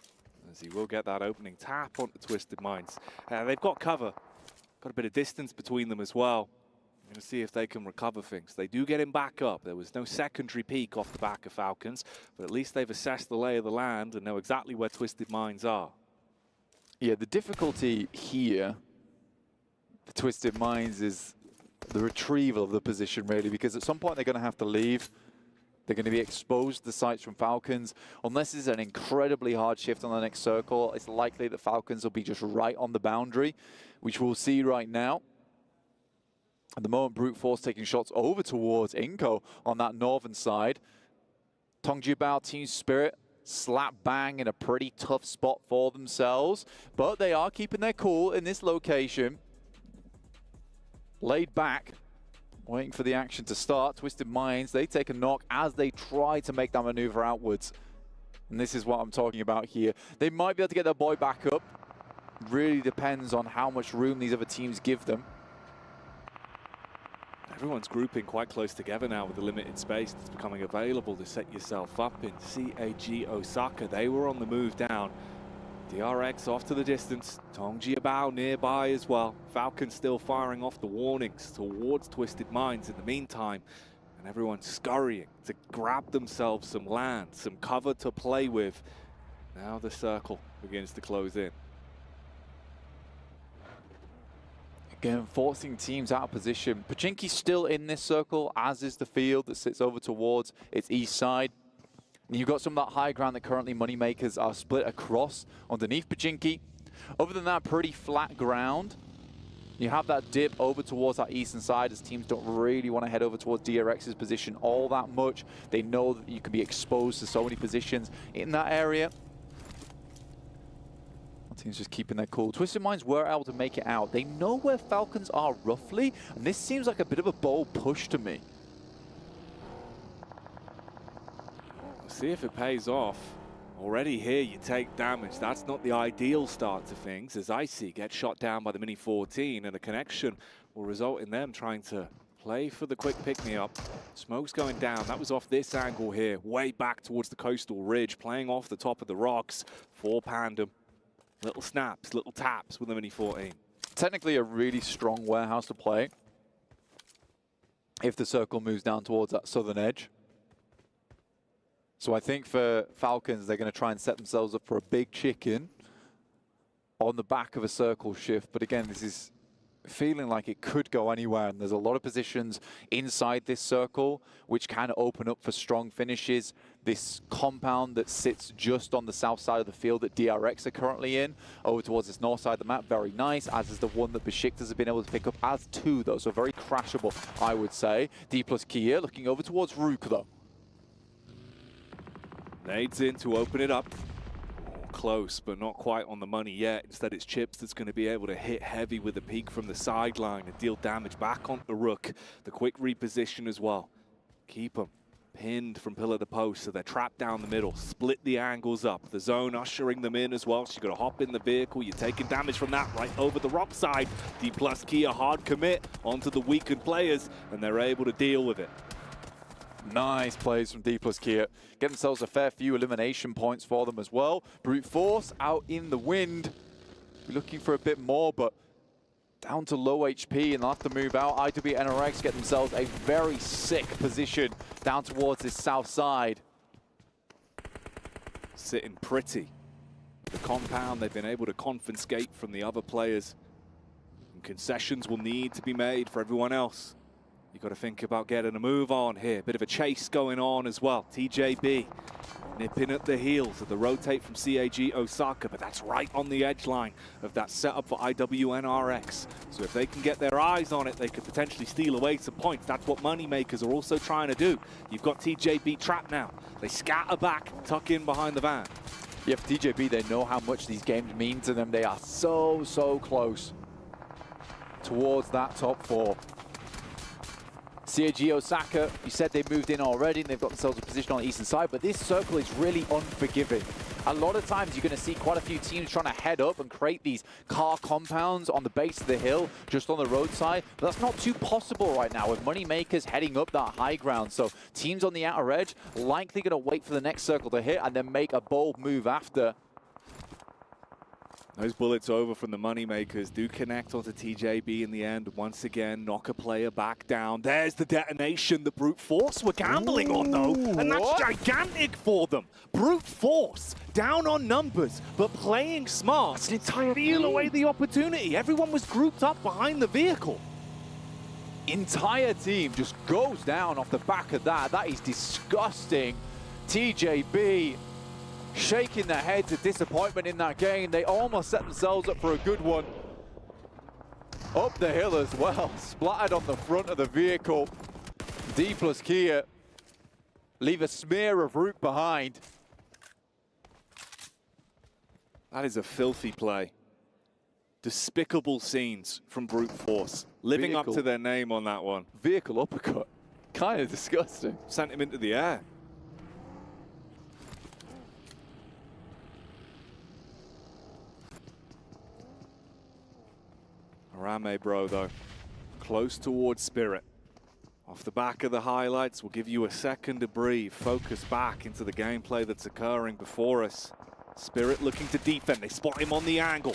as he will get that opening tap onto Twisted Minds. They've got cover, got a bit of distance between them as well. I'm going to see if they can recover things. They do get him back up. There was no secondary peek off the back of Falcons, but at least they've assessed the lay of the land and know exactly where Twisted Minds are. Yeah, the difficulty here, the Twisted Minds, is the retrieval of the position, really, because at some point they're going to have to leave. They're going to be exposed to the sights from Falcons. Unless it's an incredibly hard shift on the next circle, it's likely that Falcons will be just right on the boundary, which we'll see right now. At the moment, Brute Force taking shots over towards Inko on that northern side. Tongjibao, Team Spirit, slap bang in a pretty tough spot for themselves, but they are keeping their cool in this location. Laid back, waiting for the action to start. Twisted Minds, they take a knock as they try to make that maneuver outwards. And this is what I'm talking about here. They might be able to get their boy back up. Really depends on how much room these other teams give them. Everyone's grouping quite close together now with the limited space that's becoming available to set yourself up in CAG Osaka. They were on the move down. DRX off to the distance. Tongjibao nearby as well. Falcon still firing off the warnings towards Twisted Minds in the meantime. And everyone's scurrying to grab themselves some land, some cover to play with. Now the circle begins to close in. Again, forcing teams out of position. Pachinki's still in this circle, as is the field that sits over towards its east side. And you've got some of that high ground that currently Moneymakers are split across underneath Pachinki. Other than that, pretty flat ground. You have that dip over towards that eastern side as teams don't really want to head over towards DRX's position all that much. They know that you can be exposed to so many positions in that area. Teams just keeping their cool. Twisted Minds were able to make it out. They know where Falcons are roughly, and this seems like a bit of a bold push to me. We'll see if it pays off. Already here you take damage. That's not the ideal start to things, as Icy gets shot down by the Mini 14, and a connection will result in them trying to play for the quick pick-me-up. Smoke's going down. That was off this angle here, way back towards the coastal ridge, playing off the top of the rocks for Pandem. Little snaps, little taps with the Mini 14. Technically a really strong warehouse to play if the circle moves down towards that southern edge. So I think for Falcons, they're going to try and set themselves up for a big chicken on the back of a circle shift. But again, this is feeling like it could go anywhere, and there's a lot of positions inside this circle which can open up for strong finishes. This compound that sits just on the south side of the field that DRX are currently in, over towards this north side of the map, very nice, as is the one that Besiktas have been able to pick up as two, though, so very crashable, I would say. D plus Kia looking over towards Rook, though. Nades in to open it up. Close, but not quite on the money yet. Instead, it's Chips that's going to be able to hit heavy with a peek from the sideline and deal damage back onto the Rook. The quick reposition as well. Keep them pinned from pillar to post, so they're trapped down the middle. Split the angles up. The zone ushering them in as well. So you've got to hop in the vehicle. You're taking damage from that right over the rock side. D plus Kia hard commit onto the weakened players, and they're able to deal with it. Nice plays from D plus Kia. Get themselves a fair few elimination points for them as well. Brute Force out in the wind. Looking for a bit more, but down to low HP, and they'll have to move out. IW and NRX get themselves a very sick position down towards this south side. Sitting pretty. The compound they've been able to confiscate from the other players. And concessions will need to be made for everyone else. You've got to think about getting a move on here. Bit of a chase going on as well. TJB nipping at the heels of the rotate from CAG Osaka, but that's right on the edge line of that setup for IWNRX. So if they can get their eyes on it, they could potentially steal away some points. That's what Moneymakers are also trying to do. You've got TJB trapped now. They scatter back, tuck in behind the van. Yeah, for TJB, they know how much these games mean to them. They are so, so close towards that top four. CAG Osaka, you said they moved in already and they've got themselves a position on the eastern side, but this circle is really unforgiving. A lot of times you're going to see quite a few teams trying to head up and create these car compounds on the base of the hill, just on the roadside, but that's not too possible right now with Moneymakers heading up that high ground. So teams on the outer edge likely going to wait for the next circle to hit and then make a bold move after. Those bullets over from the Moneymakers do connect onto TJB in the end. Once again, knock a player back down. There's the detonation the Brute Force were gambling on, though. And that's gigantic for them. Brute Force, down on numbers, but playing smart. Steal away the opportunity. Everyone was grouped up behind the vehicle. Entire team just goes down off the back of that. That is disgusting. TJB shaking their heads of disappointment in that game. They almost set themselves up for a good one. Up the hill as well, splattered on the front of the vehicle. D plus Kia leave a smear of root behind. That is a filthy play. Despicable scenes from Brute Force. Living up to their name on that one. Vehicle uppercut. Kind of disgusting. Sent him into the air. Arame, bro, though, close towards Spirit. Off the back of the highlights, we'll give you a second to breathe. Focus back into the gameplay that's occurring before us. Spirit looking to defend. They spot him on the angle.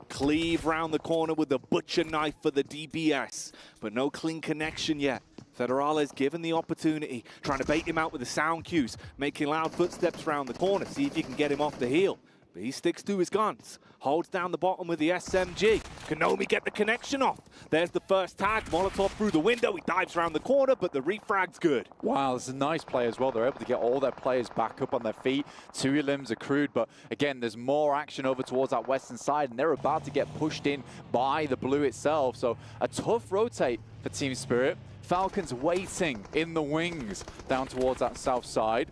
Cleave round the corner with the butcher knife for the DBS, but no clean connection yet. Federales given the opportunity, trying to bait him out with the sound cues, making loud footsteps round the corner, see if you can get him off the heel. But he sticks to his guns, holds down the bottom with the SMG. Can Nomi get the connection off? There's the first tag, Molotov through the window, he dives around the corner, but the refrag's good. Wow, this is a nice play as well. They're able to get all their players back up on their feet. 2 limbs accrued, but again, there's more action over towards that western side, and they're about to get pushed in by the blue itself. So a tough rotate for Team Spirit. Falcons waiting in the wings down towards that south side.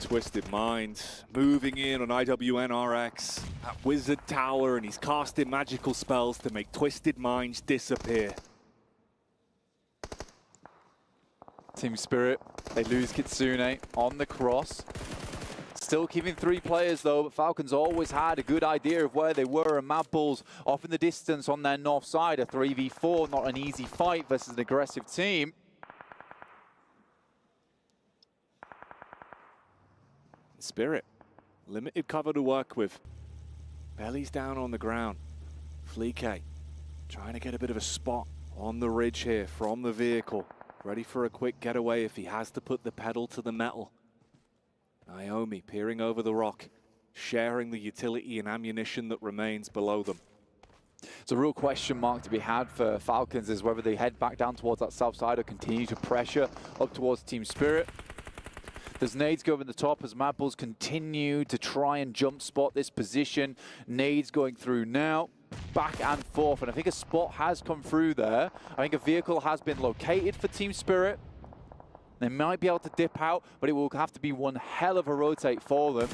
Twisted Mind moving in on IWNRX at Wizard Tower, and he's casting magical spells to make Twisted Minds disappear. Team Spirit, they lose Kitsune on the cross. Still keeping 3 players though, but Falcons always had a good idea of where they were, and Mad Bulls off in the distance on their north side. A 3v4, not an easy fight versus an aggressive team. Spirit, limited cover to work with. Belly's down on the ground. Fleeke trying to get a bit of a spot on the ridge here from the vehicle. Ready for a quick getaway if he has to put the pedal to the metal. Naomi peering over the rock, sharing the utility and ammunition that remains below them. It's a real question mark to be had for Falcons is whether they head back down towards that south side or continue to pressure up towards Team Spirit. There's nades going in the top as Mad Bulls continue to try and jump spot this position. Nades going through now, back and forth, and I think a spot has come through there. I think a vehicle has been located for Team Spirit. They might be able to dip out, but it will have to be one hell of a rotate for them.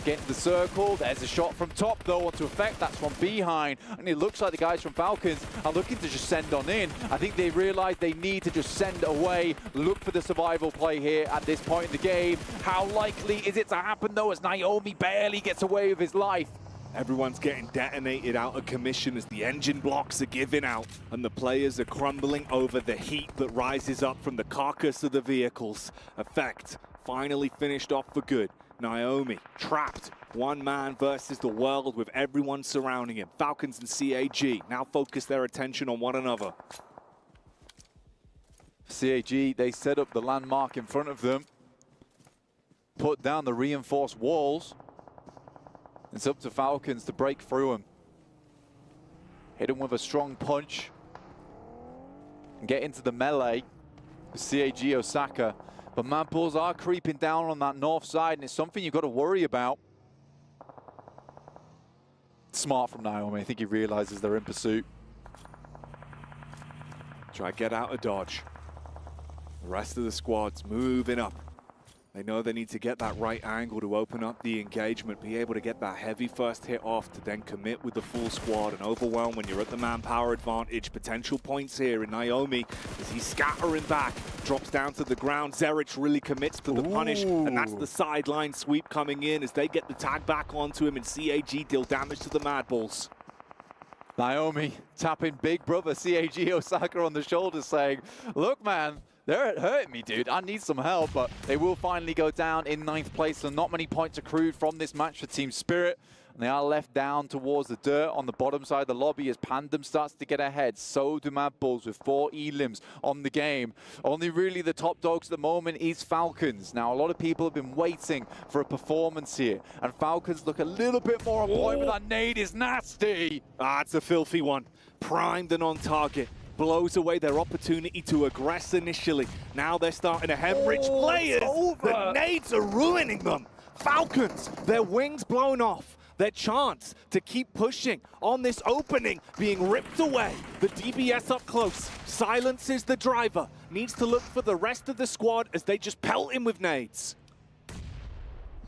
Get into the circle, there's a shot from top though, onto effect, that's from behind. And it looks like the guys from Falcons are looking to just send on in. I think they realize they need to just send away, look for the survival play here at this point in the game. How likely is it to happen though, as Naomi barely gets away with his life? Everyone's getting detonated out of commission as the engine blocks are giving out and the players are crumbling over the heat that rises up from the carcass of the vehicles. Effect finally finished off for good. Naomi trapped, one man versus the world with everyone surrounding him. Falcons and CAG now focus their attention on one another. CAG, they set up the landmark in front of them, put down the reinforced walls. It's up to Falcons to break through them. Hit him with a strong punch and get into the melee with CAG Osaka. But Mad Bulls are creeping down on that north side, and it's something you've got to worry about. Smart from Naomi. I think he realizes they're in pursuit. Try to get out of dodge. The rest of the squad's moving up. They know they need to get that right angle to open up the engagement, be able to get that heavy first hit off to then commit with the full squad and overwhelm when you're at the manpower advantage. Potential points here in Naomi as he's scattering back, drops down to the ground. Zerich really commits to the punish, and that's the sideline sweep coming in as they get the tag back onto him, and CAG deal damage to the Mad Bulls. Naomi tapping big brother CAG Osaka on the shoulder saying, look man, They're hurting me, dude. I need some help, but they will finally go down in 9th place. So not many points accrued from this match for Team Spirit. And they are left down towards the dirt on the bottom side of the lobby as Pandem starts to get ahead. So do Mad Bulls with 4 elims on the game. Only really the top dogs at the moment is Falcons. Now, a lot of people have been waiting for a performance here. And Falcons look a little bit more on point, but that nade is nasty. Ah, it's a filthy one. Primed and on target. Blows away their opportunity to aggress initially. Now they're starting to hemorrhage players. The nades are ruining them. Falcons, their wings blown off. Their chance to keep pushing on this opening being ripped away. The DBS up close. Silences the driver. Needs to look for the rest of the squad as they just pelt him with nades.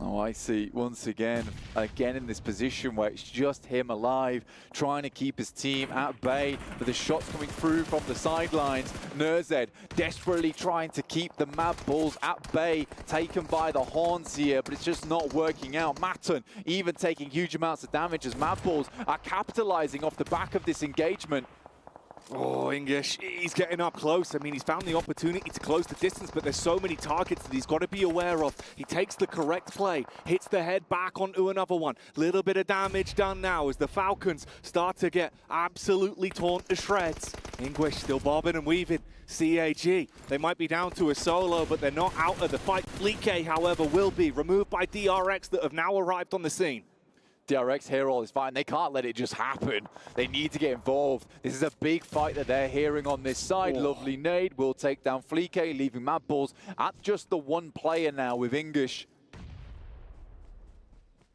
Oh, I see. Once again in this position where it's just him alive, trying to keep his team at bay, but the shots coming through from the sidelines. Nurzed desperately trying to keep the Mad Bulls at bay, taken by the horns here, but it's just not working out. Matten even taking huge amounts of damage as Mad Bulls are capitalizing off the back of this engagement. Oh, English, he's getting up close. I mean, he's found the opportunity to close the distance, but there's so many targets that he's got to be aware of. He takes the correct play, hits the head back onto another one. Little bit of damage done now as the Falcons start to get absolutely torn to shreds. English still bobbing and weaving. CAG, they might be down to a solo, but they're not out of the fight. Fleeke, however, will be removed by DRX that have now arrived on the scene. DRX hear all is fine. They can't let it just happen. They need to get involved. This is a big fight that they're hearing on this side. Oh. Lovely nade will take down Fleeke, leaving Mad Bulls at just the one player now with English.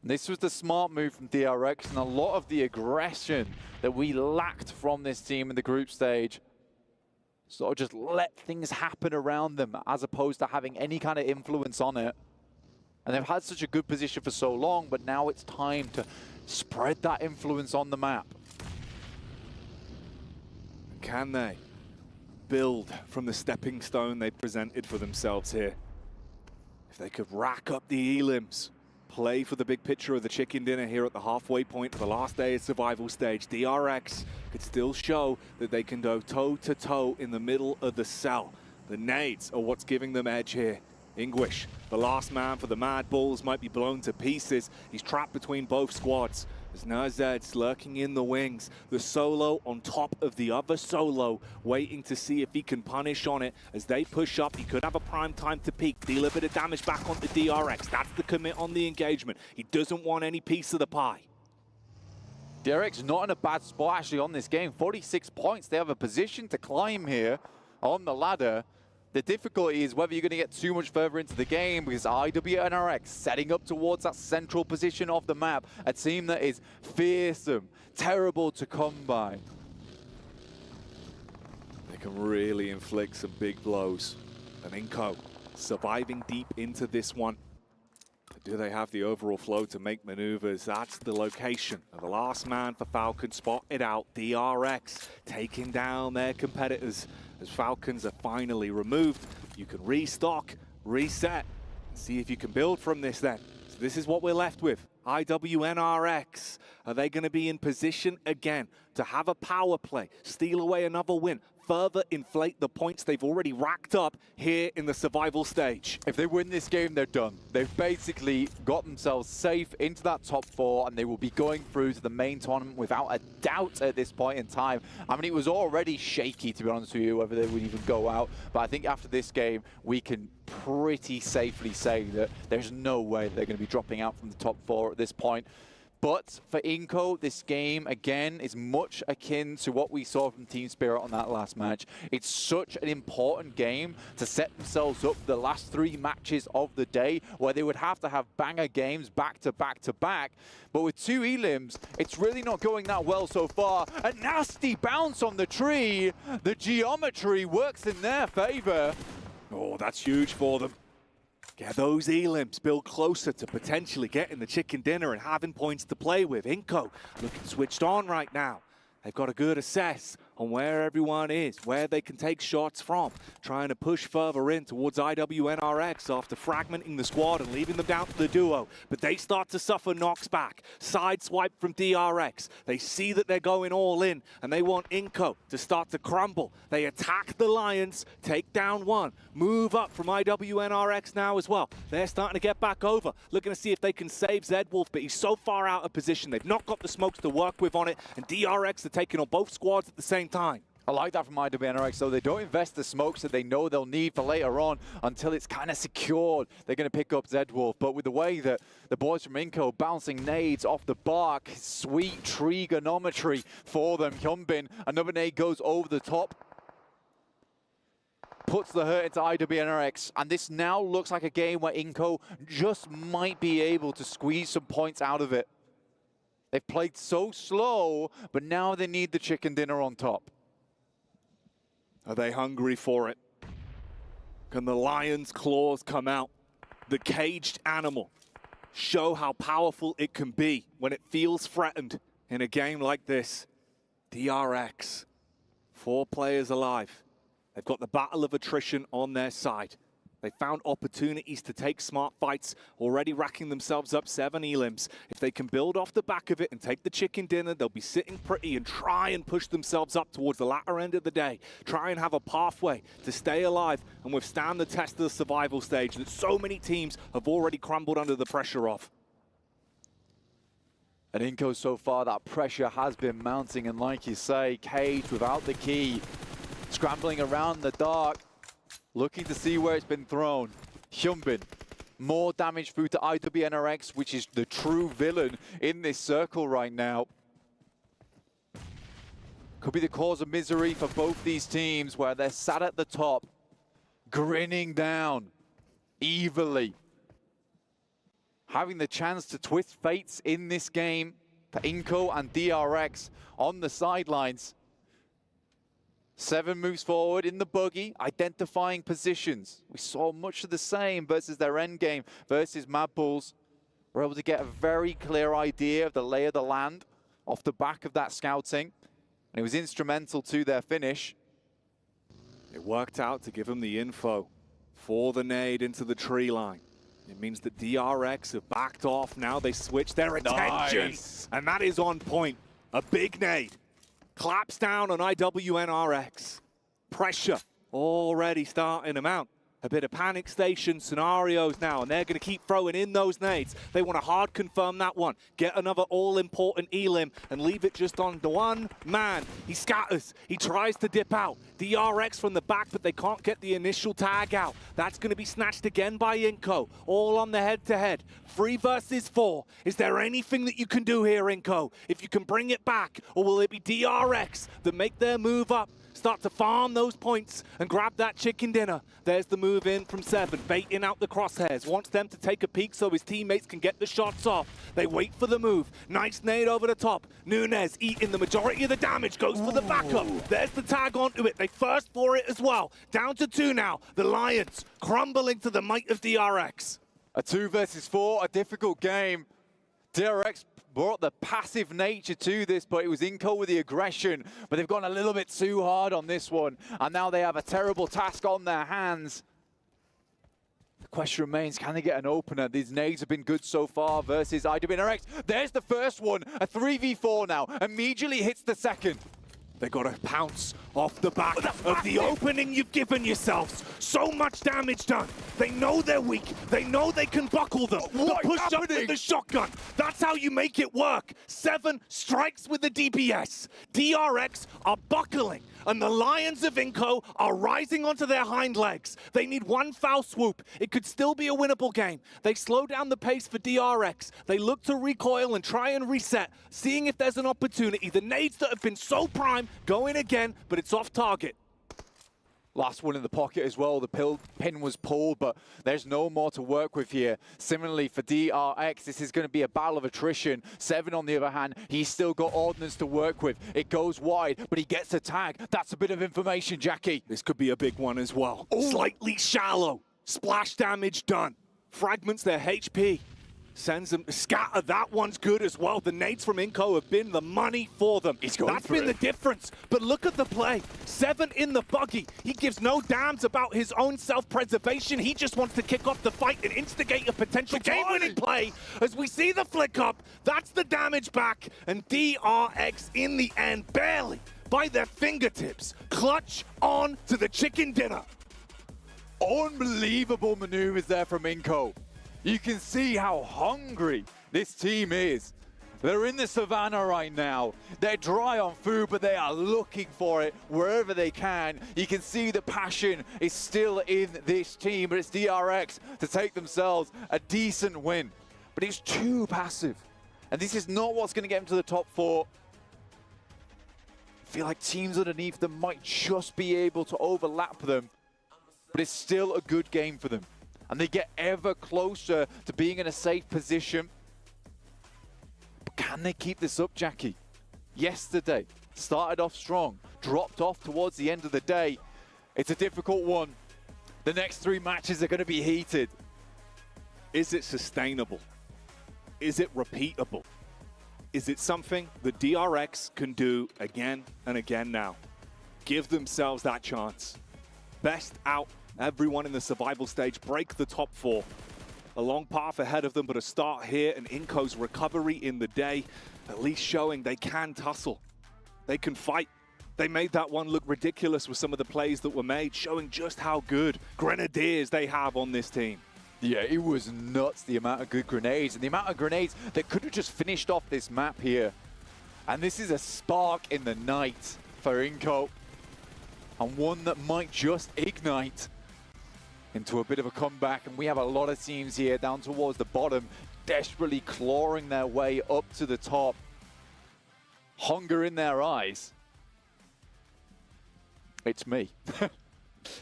This was the smart move from DRX, and a lot of the aggression that we lacked from this team in the group stage. Sort of just let things happen around them as opposed to having any kind of influence on it. And they've had such a good position for so long, but now it's time to spread that influence on the map. Can they build from the stepping stone they presented for themselves here? If they could rack up the elims, play for the big picture of the chicken dinner here at the halfway point of the last day of survival stage, DRX could still show that they can go toe-to-toe in the middle of the cell. The nades are what's giving them edge here. English, the last man for the Mad Bulls, might be blown to pieces. He's trapped between both squads. As Nurzed's lurking in the wings. The solo on top of the other solo, waiting to see if he can punish on it. As they push up, he could have a prime time to peek. Deal a bit of damage back onto DRX. That's the commit on the engagement. He doesn't want any piece of the pie. DRX not in a bad spot actually on this game. 46 points. They have a position to climb here on the ladder. The difficulty is whether you're going to get too much further into the game because IWNRX setting up towards that central position of the map. A team that is fearsome, terrible to come by. They can really inflict some big blows. And Inco surviving deep into this one. But do they have the overall flow to make maneuvers? That's the location of the last man for Falcon. Spotted out, DRX taking down their competitors. As Falcons are finally removed, you can restock, reset, and see if you can build from this then. So this is what we're left with. IWNRX, are they going to be in position again to have a power play, steal away another win, further inflate the points they've already racked up here in the survival stage? If they win this game, they're done. They've basically got themselves safe into that top 4, and they will be going through to the main tournament without a doubt at this point in time. I mean, it was already shaky, to be honest with you, whether they would even go out. But I think after this game, we can pretty safely say that there's no way they're going to be dropping out from the top 4 at this point. But for Inco, this game, again, is much akin to what we saw from Team Spirit on that last match. It's such an important game to set themselves up the last 3 matches of the day, where they would have to have banger games back to back to back. But with 2 elims, it's really not going that well so far. A nasty bounce on the tree. The geometry works in their favor. Oh, that's huge for them. Get those elims build closer to potentially getting the chicken dinner and having points to play with. Inco looking switched on right now. They've got a good assess on where everyone is, where they can take shots from, trying to push further in towards IWNRX after fragmenting the squad and leaving them down to the duo. But they start to suffer knocks back. Sideswipe from DRX. They see that they're going all in, and they want Inco to start to crumble. They attack the Lions, take down one, move up from IWNRX now as well. They're starting to get back over, looking to see if they can save Zedwolf, but he's so far out of position. They've not got the smokes to work with on it, and DRX are taking on both squads at the same time. I like that from IWNRX, though. They don't invest the smokes that they know they'll need for later on until it's kind of secured. They're going to pick up Zedwolf, but with the way that the boys from Inco bouncing nades off the bark, sweet trigonometry for them. Hyunbin, another nade goes over the top, puts the hurt into IWNRX, and this now looks like a game where Inco just might be able to squeeze some points out of it. They've played so slow, but now they need the chicken dinner on top. Are they hungry for it? Can the lion's claws come out? The caged animal show how powerful it can be when it feels threatened in a game like this. DRX, 4 players alive. They've got the battle of attrition on their side. They found opportunities to take smart fights, already racking themselves up 7 elims. If they can build off the back of it and take the chicken dinner, they'll be sitting pretty and try and push themselves up towards the latter end of the day. Try and have a pathway to stay alive and withstand the test of the survival stage that so many teams have already crumbled under the pressure of. And Inco so far, that pressure has been mounting, and like you say, caged without the key, scrambling around the dark, looking to see where it's been thrown. Hyunbin, more damage through to IWNRX, which is the true villain in this circle right now. Could be the cause of misery for both these teams, where they're sat at the top, grinning down evilly, having the chance to twist fates in this game for Inco and DRX on the sidelines. 7 moves forward in the buggy, identifying positions. We saw much of the same versus their endgame versus Mad Bulls. We're able to get a very clear idea of the lay of the land off the back of that scouting. And it was instrumental to their finish. It worked out to give them the info for the nade into the tree line. It means that DRX have backed off. Now they switch their attention. Nice. And that is on point. A big nade. Claps down on IWNRX. Pressure already starting to mount. A bit of panic station scenarios now, and they're going to keep throwing in those nades. They want to hard confirm that one. Get another all-important elim and leave it just on the one man. He scatters. He tries to dip out. DRX from the back, but they can't get the initial tag out. That's going to be snatched again by Inco. All on the head-to-head. 3 versus 4. Is there anything that you can do here, Inco? If you can bring it back, or will it be DRX that make their move up? Start to farm those points and grab that chicken dinner. There's the move in from 7, baiting out the crosshairs. Wants them to take a peek so his teammates can get the shots off. They wait for the move. Nice nade over the top. Nunez eating the majority of the damage, goes for the backup. There's the tag onto it. They first for it as well. Down to 2 now. The Lions crumbling to the might of DRX. A 2 versus 4, a difficult game. DRX brought the passive nature to this, but it was Inco with the aggression. But they've gone a little bit too hard on this one, and now they have a terrible task on their hands. The question remains, can they get an opener? These nades have been good so far versus IWNRX. There's the first one, a 3v4 now. Immediately hits the second. They got to pounce off the back of the opening you've given yourselves. So much damage done. They know they're weak. They know they can buckle them. But push up with the shotgun. That's how you make it work. 7 strikes with the DPS. DRX are buckling, and the Lions of Inco are rising onto their hind legs. They need one foul swoop. It could still be a winnable game. They slow down the pace for DRX. They look to recoil and try and reset, seeing if there's an opportunity. The nades that have been so prime going again, but it's off target. Last one in the pocket as well. The pin was pulled, but there's no more to work with here. Similarly for DRX, this is going to be a battle of attrition. 7 on the other hand, he's still got ordnance to work with. It goes wide, but he gets a tag. That's a bit of information, Jackie. This could be a big one as well. Slightly shallow. Splash damage done. Fragments their HP. Sends them, scatter, that one's good as well. The nades from Inco have been the money for them. That's been the difference. But look at the play. 7 in the buggy. He gives no damns about his own self-preservation. He just wants to kick off the fight and instigate a potential game-winning play. As we see the flick up, that's the damage back. And DRX in the end, barely by their fingertips, clutch on to the chicken dinner. Unbelievable maneuvers there from Inco. You can see how hungry this team is. They're in the savannah right now. They're dry on food, but they are looking for it wherever they can. You can see the passion is still in this team, but it's DRX to take themselves a decent win. But it's too passive. And this is not what's going to get them to the top 4. I feel like teams underneath them might just be able to overlap them, but it's still a good game for them. And they get ever closer to being in a safe position. But can they keep this up, Jackie? Yesterday, started off strong, dropped off towards the end of the day. It's a difficult one. The next 3 matches are going to be heated. Is it sustainable? Is it repeatable? Is it something that DRX can do again and again now? Give themselves that chance. Best out. Everyone in the survival stage, break the top 4. A long path ahead of them, but a start here, and Inco's recovery in the day, at least showing they can tussle. They can fight. They made that one look ridiculous with some of the plays that were made, showing just how good Grenadiers they have on this team. Yeah, it was nuts, the amount of good grenades, and the amount of grenades that could have just finished off this map here. And this is a spark in the night for Inco, and one that might just ignite into a bit of a comeback. And we have a lot of teams here down towards the bottom, desperately clawing their way up to the top. Hunger in their eyes. It's me.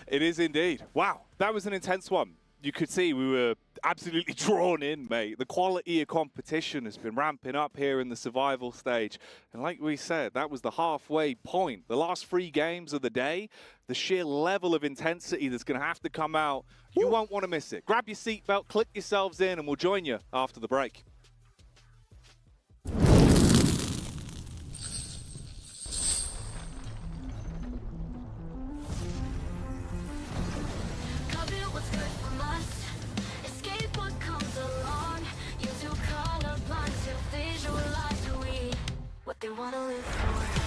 It is indeed. Wow, that was an intense one. You could see we were absolutely drawn in, mate. The quality of competition has been ramping up here in the survival stage. And like we said, that was the halfway point. The last 3 games of the day, the sheer level of intensity that's going to have to come out, you won't want to miss it. Grab your seatbelt, click yourselves in, and we'll join you after the break. What they want to live for.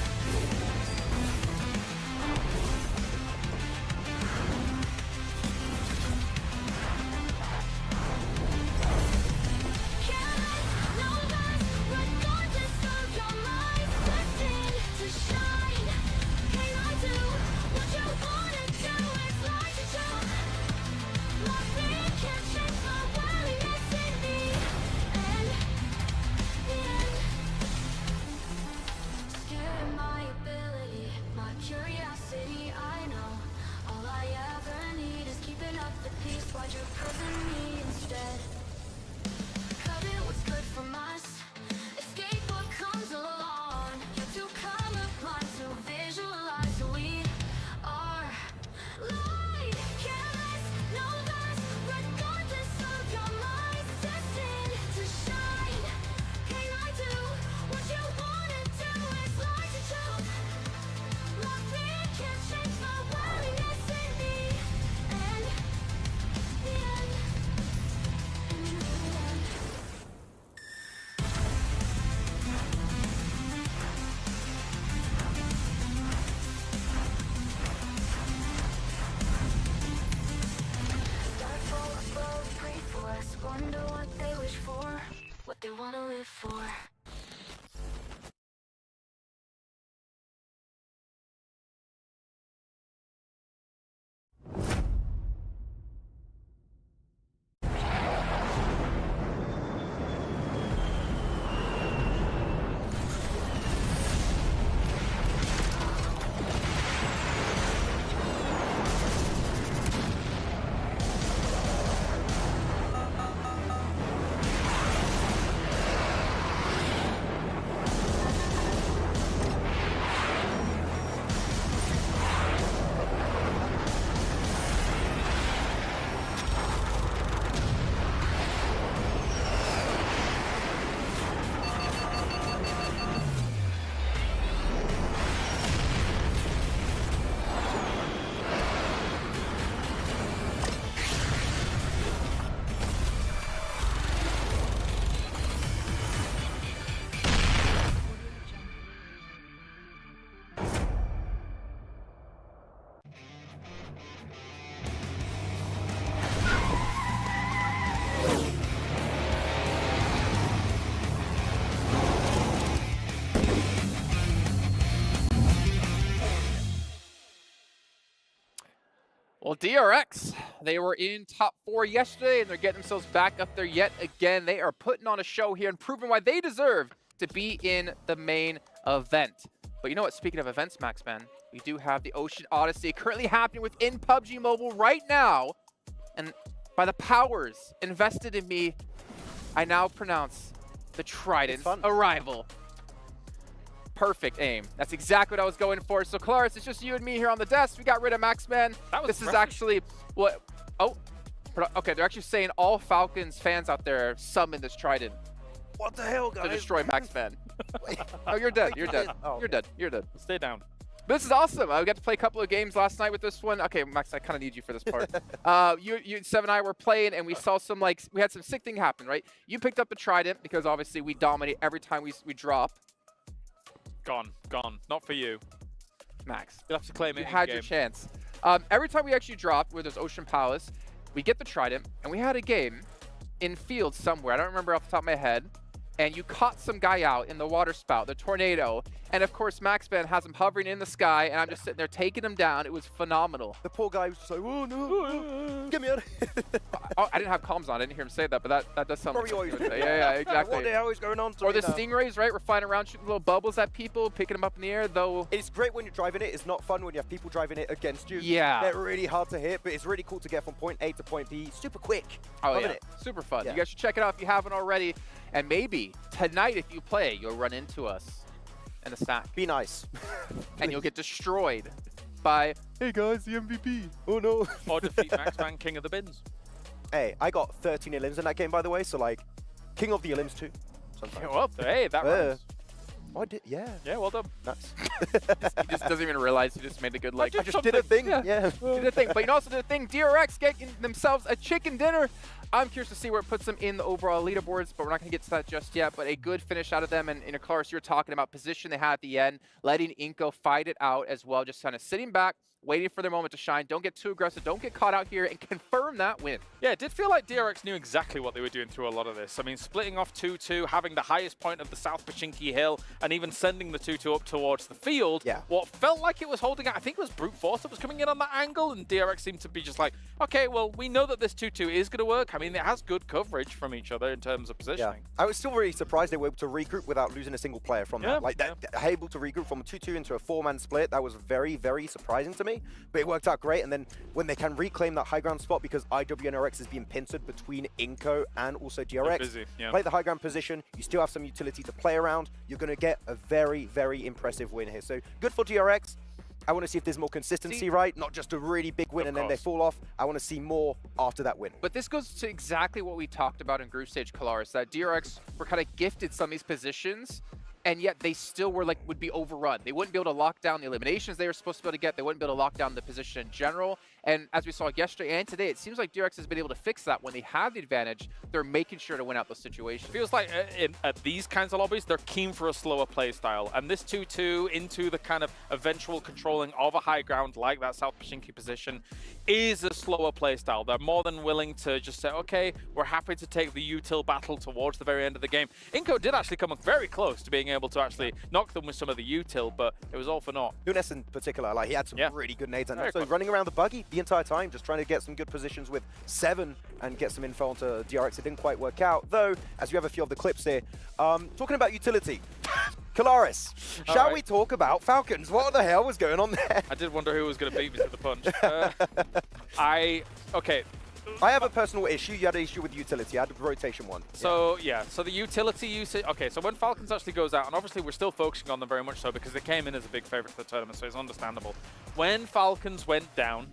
They want to live for. Well, DRX, they were in top 4 yesterday, and they're getting themselves back up there yet again. They are putting on a show here and proving why they deserve to be in the main event. But you know what? Speaking of events, Maxman, we do have the Ocean Odyssey currently happening within PUBG Mobile right now. And by the powers invested in me, I now pronounce the Trident's arrival. Perfect aim. That's exactly what I was going for. So, Claris, it's just you and me here on the desk. We got rid of Maxman. This is actually what... Oh, okay. They're actually saying all Falcons fans out there summon this Trident. What the hell, guys? To destroy Maxman. Oh, you're dead. You're dead. Oh. You're dead. You're dead. Stay down. This is awesome. I got to play a couple of games last night with this one. Okay, Max, I kind of need you for this part. You, Seven and I were playing, and we saw some, like, we had some sick thing happen, right? You picked up the Trident because obviously we dominate every time we drop. Gone. Not for you. Max. You'll have to claim it. You had your chance. Every time we actually dropped where there's Ocean Palace, we get the Trident, and we had a game in field somewhere. I don't remember off the top of my head. And you caught some guy out in the water spout, the tornado. And of course, Maxman has him hovering in the sky, and I'm just sitting there taking him down. It was phenomenal. The poor guy was just like, oh no, get me out. Oh, I didn't have comms on. I didn't hear him say that, but that does sound Probably like always do. Yeah, exactly. What the hell is going on? Or the stingrays, right? We're flying around shooting little bubbles at people, picking them up in the air, though. It's great when you're driving it. It's not fun when you have people driving it against you. Yeah. They're really hard to hit, but it's really cool to get from point A to point B super quick. Oh, Loving yeah. it. Super fun. Yeah. You guys should check it out if you haven't already. And maybe tonight, if you play, you'll run into us in a stack. Be nice. And you'll get destroyed by, hey guys, the MVP. Oh no. Or defeat Maxman, King of the Bins. Hey, I got 13 elims in that game, by the way, so like, King of the elims too. Sometimes. Well, hey, that runs. Oh, I did, yeah. Yeah, well done. Nice. He just doesn't even realize he just made a good, like, I just did a thing, yeah. Did a thing. But you also did a thing. DRX getting themselves a chicken dinner. I'm curious to see where it puts them in the overall leaderboards, but we're not going to get to that just yet. But a good finish out of them. And in a Claris, you're talking about position they had at the end, letting Inko fight it out as well, just kind of sitting back, waiting for their moment to shine. Don't get too aggressive. Don't get caught out here, and confirm that win. Yeah, it did feel like DRX knew exactly what they were doing through a lot of this. I mean, splitting off 2-2, having the highest point of the South Pachinki Hill, and even sending the 2-2 up towards the field. Yeah. What felt like it was holding out, I think it was Brute Force that was coming in on that angle, and DRX seemed to be just like, okay, well, we know that this 2-2 is going to work. I mean, it has good coverage from each other in terms of positioning. Yeah. I was still really surprised they were able to regroup without losing a single player from that. Like, able to regroup from a 2-2 into a 4-man split, that was very, very surprising to me. But it worked out great, and then when they can reclaim that high ground spot, because IWNRX is being pincered between Inko and also DRX, play the high ground position, you still have some utility to play around, you're going to get a very, very impressive win here. So good for DRX. I want to see if there's more consistency, right? Not just a really big win and then they fall off. I want to see more after that win. But this goes to exactly what we talked about in group stage, Claris, that DRX were kind of gifted some of these positions, and yet they still were like, would be overrun. They wouldn't be able to lock down the eliminations they were supposed to be able to get. They wouldn't be able to lock down the position in general. And as we saw yesterday and today, it seems like DRX has been able to fix that. When they have the advantage, they're making sure to win out those situations. Feels like at these kinds of lobbies, they're keen for a slower play style. And this 2-2 into the kind of eventual controlling of a high ground like that South Pachinki position is a slower play style. They're more than willing to just say, okay, we're happy to take the util battle towards the very end of the game. Inko did actually come very close to being able to actually knock them with some of the util, but it was all for naught. Nunes in particular, like, he had some really good nades, and also running around the buggy the entire time, just trying to get some good positions with 7 and get some info onto DRX. It didn't quite work out, though, as we have a few of the clips here. Talking about utility, Claris, shall we talk about Falcons? What the hell was going on there? I did wonder who was going to beat me to the punch. Okay. I have a personal issue. You had an issue with utility. I had the rotation one. So, yeah. So the utility usage... Okay, so when Falcons actually goes out, and obviously we're still focusing on them very much so because they came in as a big favorite for the tournament, so it's understandable. When Falcons went down,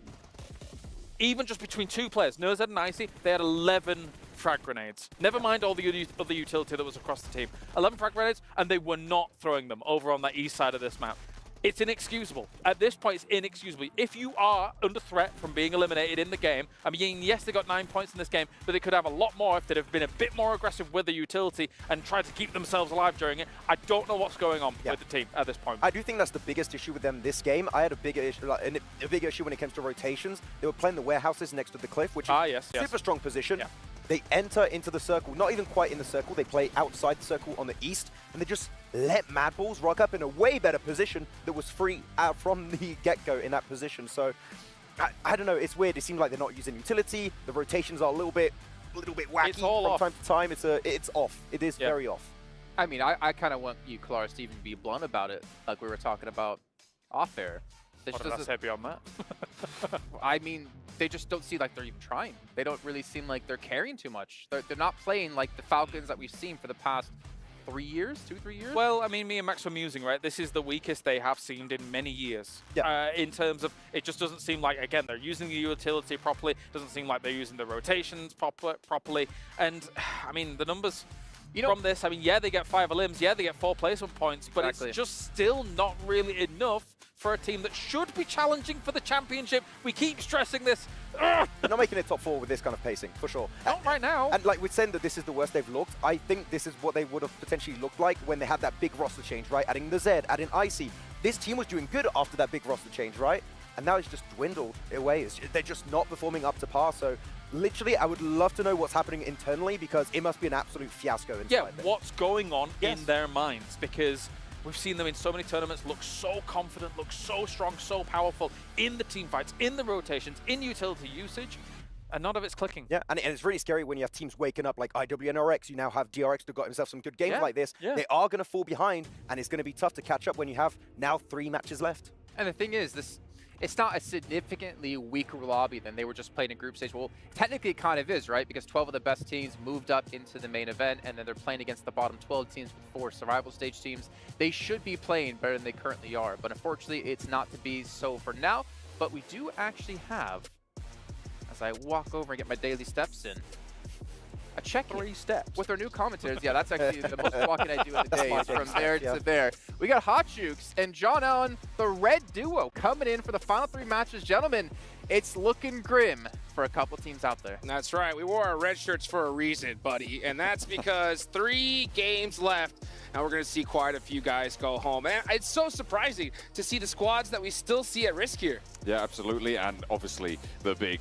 even just between 2 players, Nurz and Icy, they had 11 frag grenades. Never mind all the other utility that was across the team. 11 frag grenades, and they were not throwing them over on the east side of this map. It's inexcusable. At this point, it's inexcusable. If you are under threat from being eliminated in the game, I mean, yes, they got 9 points in this game, but they could have a lot more if they'd have been a bit more aggressive with the utility and tried to keep themselves alive during it. I don't know what's going on with the team at this point. I do think that's the biggest issue with them this game. I had a bigger issue, a bigger issue when it comes to rotations. They were playing the warehouses next to the cliff, which is super strong position. Yeah. They enter into the circle, not even quite in the circle. They play outside the circle on the east, and they just let Mad Balls rock up in a way better position that was free out from the get-go in that position. So I don't know, it's weird. It seems like they're not using utility. The rotations are a little bit wacky It's all from off. time to time. It's off. It is very off. I mean, I kind of want you, Kalaris, to even be blunt about it, like we were talking about off air. What did I say beyond that? I mean, they just don't seem like they're even trying. They don't really seem like they're caring too much. They're not playing like the Falcons that we've seen for the past 3 years, 2-3 years. Well, I mean, me and Max were musing, right? This is the weakest they have seemed in many years. In terms of, it just doesn't seem like, again, they're using the utility properly. Doesn't seem like they're using the rotations properly. And, I mean, the numbers from this, I mean, yeah, they get 5 limbs, yeah, they get 4 placement points, but it's just still not really enough for a team that should be challenging for the championship. We keep stressing this. They're not making it top 4 with this kind of pacing, for sure. Not right now. And like we're saying that this is the worst they've looked, I think this is what they would have potentially looked like when they had that big roster change, right? Adding the Z, adding Icy. This team was doing good after that big roster change, right? And now it's just dwindled away. They're just not performing up to par. So literally, I would love to know what's happening internally, because it must be an absolute fiasco inside there. What's going on in their minds? Because we've seen them in so many tournaments look so confident, look so strong, so powerful in the team fights, in the rotations, in utility usage, and none of it's clicking. Yeah, and it's really scary when you have teams waking up like IWNRX. You now have DRX that got himself some good games like this. They are going to fall behind, and it's going to be tough to catch up when you have now 3 matches left. And the thing is, it's not a significantly weaker lobby than they were just playing in group stage. Well, technically it kind of is, right? Because 12 of the best teams moved up into the main event, and then they're playing against the bottom 12 teams with 4 survival stage teams. They should be playing better than they currently are, but unfortunately it's not to be so for now. But we do actually have, as I walk over and get my daily steps in, a check-in 3 steps with our new commentators. Yeah, that's actually the most walking I do in the day, is from there to there. We got Hot Jukes and John Allen, the red duo, coming in for the final 3 matches. Gentlemen, it's looking grim for a couple teams out there. That's right. We wore our red shirts for a reason, buddy, and that's because 3 games left, and we're going to see quite a few guys go home. And it's so surprising to see the squads that we still see at risk here. Yeah, absolutely. And obviously the big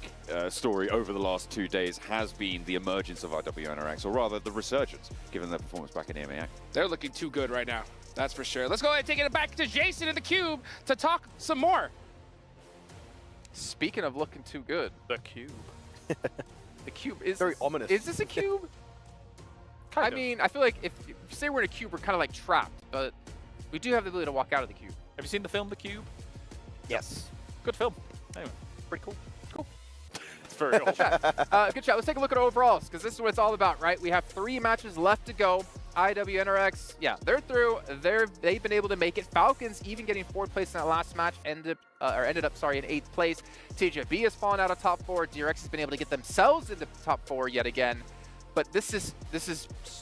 story over the last 2 days has been the emergence of IWNRX, or rather the resurgence, given their performance back in EMEA. They're looking too good right now. That's for sure. Let's go ahead and take it back to Jason in the Cube to talk some more. Speaking of looking too good, the Cube. The Cube is very ominous. Is this a cube? I mean, I feel like if you say we're in a cube, we're kind of like trapped, but we do have the ability to walk out of the cube. Have you seen the film The Cube? Yes. Good film. Anyway, pretty cool. Cool. It's very good chat. Good chat. Let's take a look at overalls, because this is what it's all about, right? We have 3 matches left to go. IWNRX, yeah, they're through. They've been able to make it. Falcons even getting 4th place in that last match, ended up in 8th place. TJB has fallen out of top 4. DRX has been able to get themselves into top 4 yet again. But this is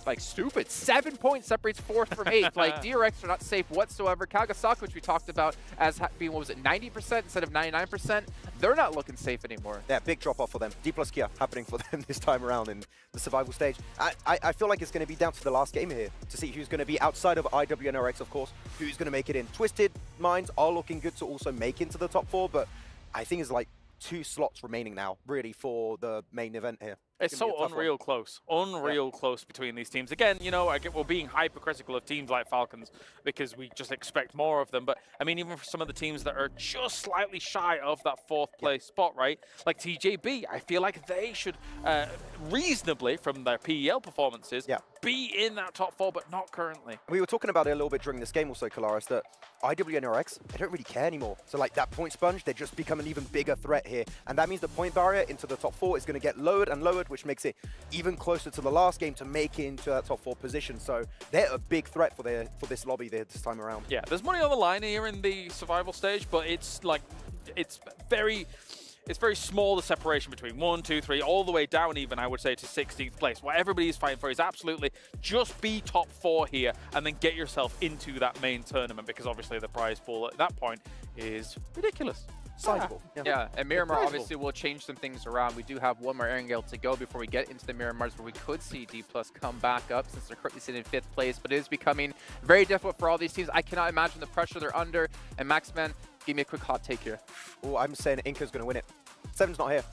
like stupid. 7 points separates 4th from 8th. Like, DRX are not safe whatsoever. Kagasaka, which we talked about as being, what was it, 90% instead of 99%, they're not looking safe anymore. Yeah, big drop off for them. D+ Kia happening for them this time around in the survival stage. I feel like it's going to be down to the last game here to see who's going to be outside of IWNRX, of course, who's going to make it in. Twisted Minds are looking good to also make into the top 4, but I think it's like 2 slots remaining now, really, for the main event here. It's so unreal close. Unreal close between these teams. Again, you know, we're being hypercritical of teams like Falcons because we just expect more of them. But, I mean, even for some of the teams that are just slightly shy of that 4th place spot, right? Like TJB, I feel like they should reasonably, from their PEL performances, be in that top 4, but not currently. We were talking about it a little bit during this game also, Kalaris, that IWNRX, they don't really care anymore. So, like, that point sponge, they just become an even bigger threat here. And that means the point barrier into the top 4 is going to get lowered and lowered, which makes it even closer to the last game to make it into that top 4 position. So they're a big threat for this lobby there this time around. Yeah, there's money on the line here in the survival stage, but it's like, it's very small, the separation between 1, 2, 3, all the way down even, I would say, to 16th place. What everybody is fighting for is absolutely just be top 4 here and then get yourself into that main tournament, because obviously the prize pool at that point is ridiculous. Sizable. Yeah, and Miramar obviously will change some things around. We do have one more airing gale to go before we get into the Miramars, where we could see D+ come back up, since they're currently sitting in 5th place, but it is becoming very difficult for all these teams. I cannot imagine the pressure they're under. And Maxman, give me a quick hot take here. Oh, I'm saying Inca's going to win it. 7's not here.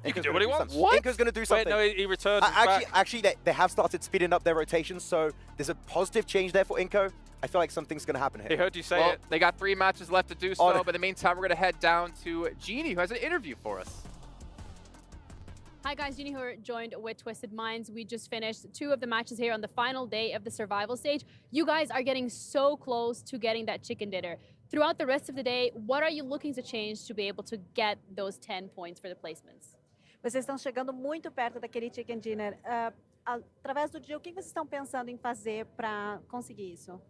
He can do what he wants. What? Inco's going to do something. Wait, no, he returned. Actually, they have started speeding up their rotations, so there's a positive change there for Inco. I feel like something's going to happen here. They heard you say it. They got 3 matches left to do so, but in the meantime, we're going to head down to Genie, who has an interview for us. Hi guys, Jeannie here, joined with Twisted Minds. We just finished 2 of the matches here on the final day of the survival stage. You guys are getting so close to getting that chicken dinner. Throughout the rest of the day, what are you looking to change to be able to get those 10 points for the placements? Vocês estão chegando muito perto daquele chicken dinner. Através do dia, o que vocês estão pensando em fazer para conseguir isso?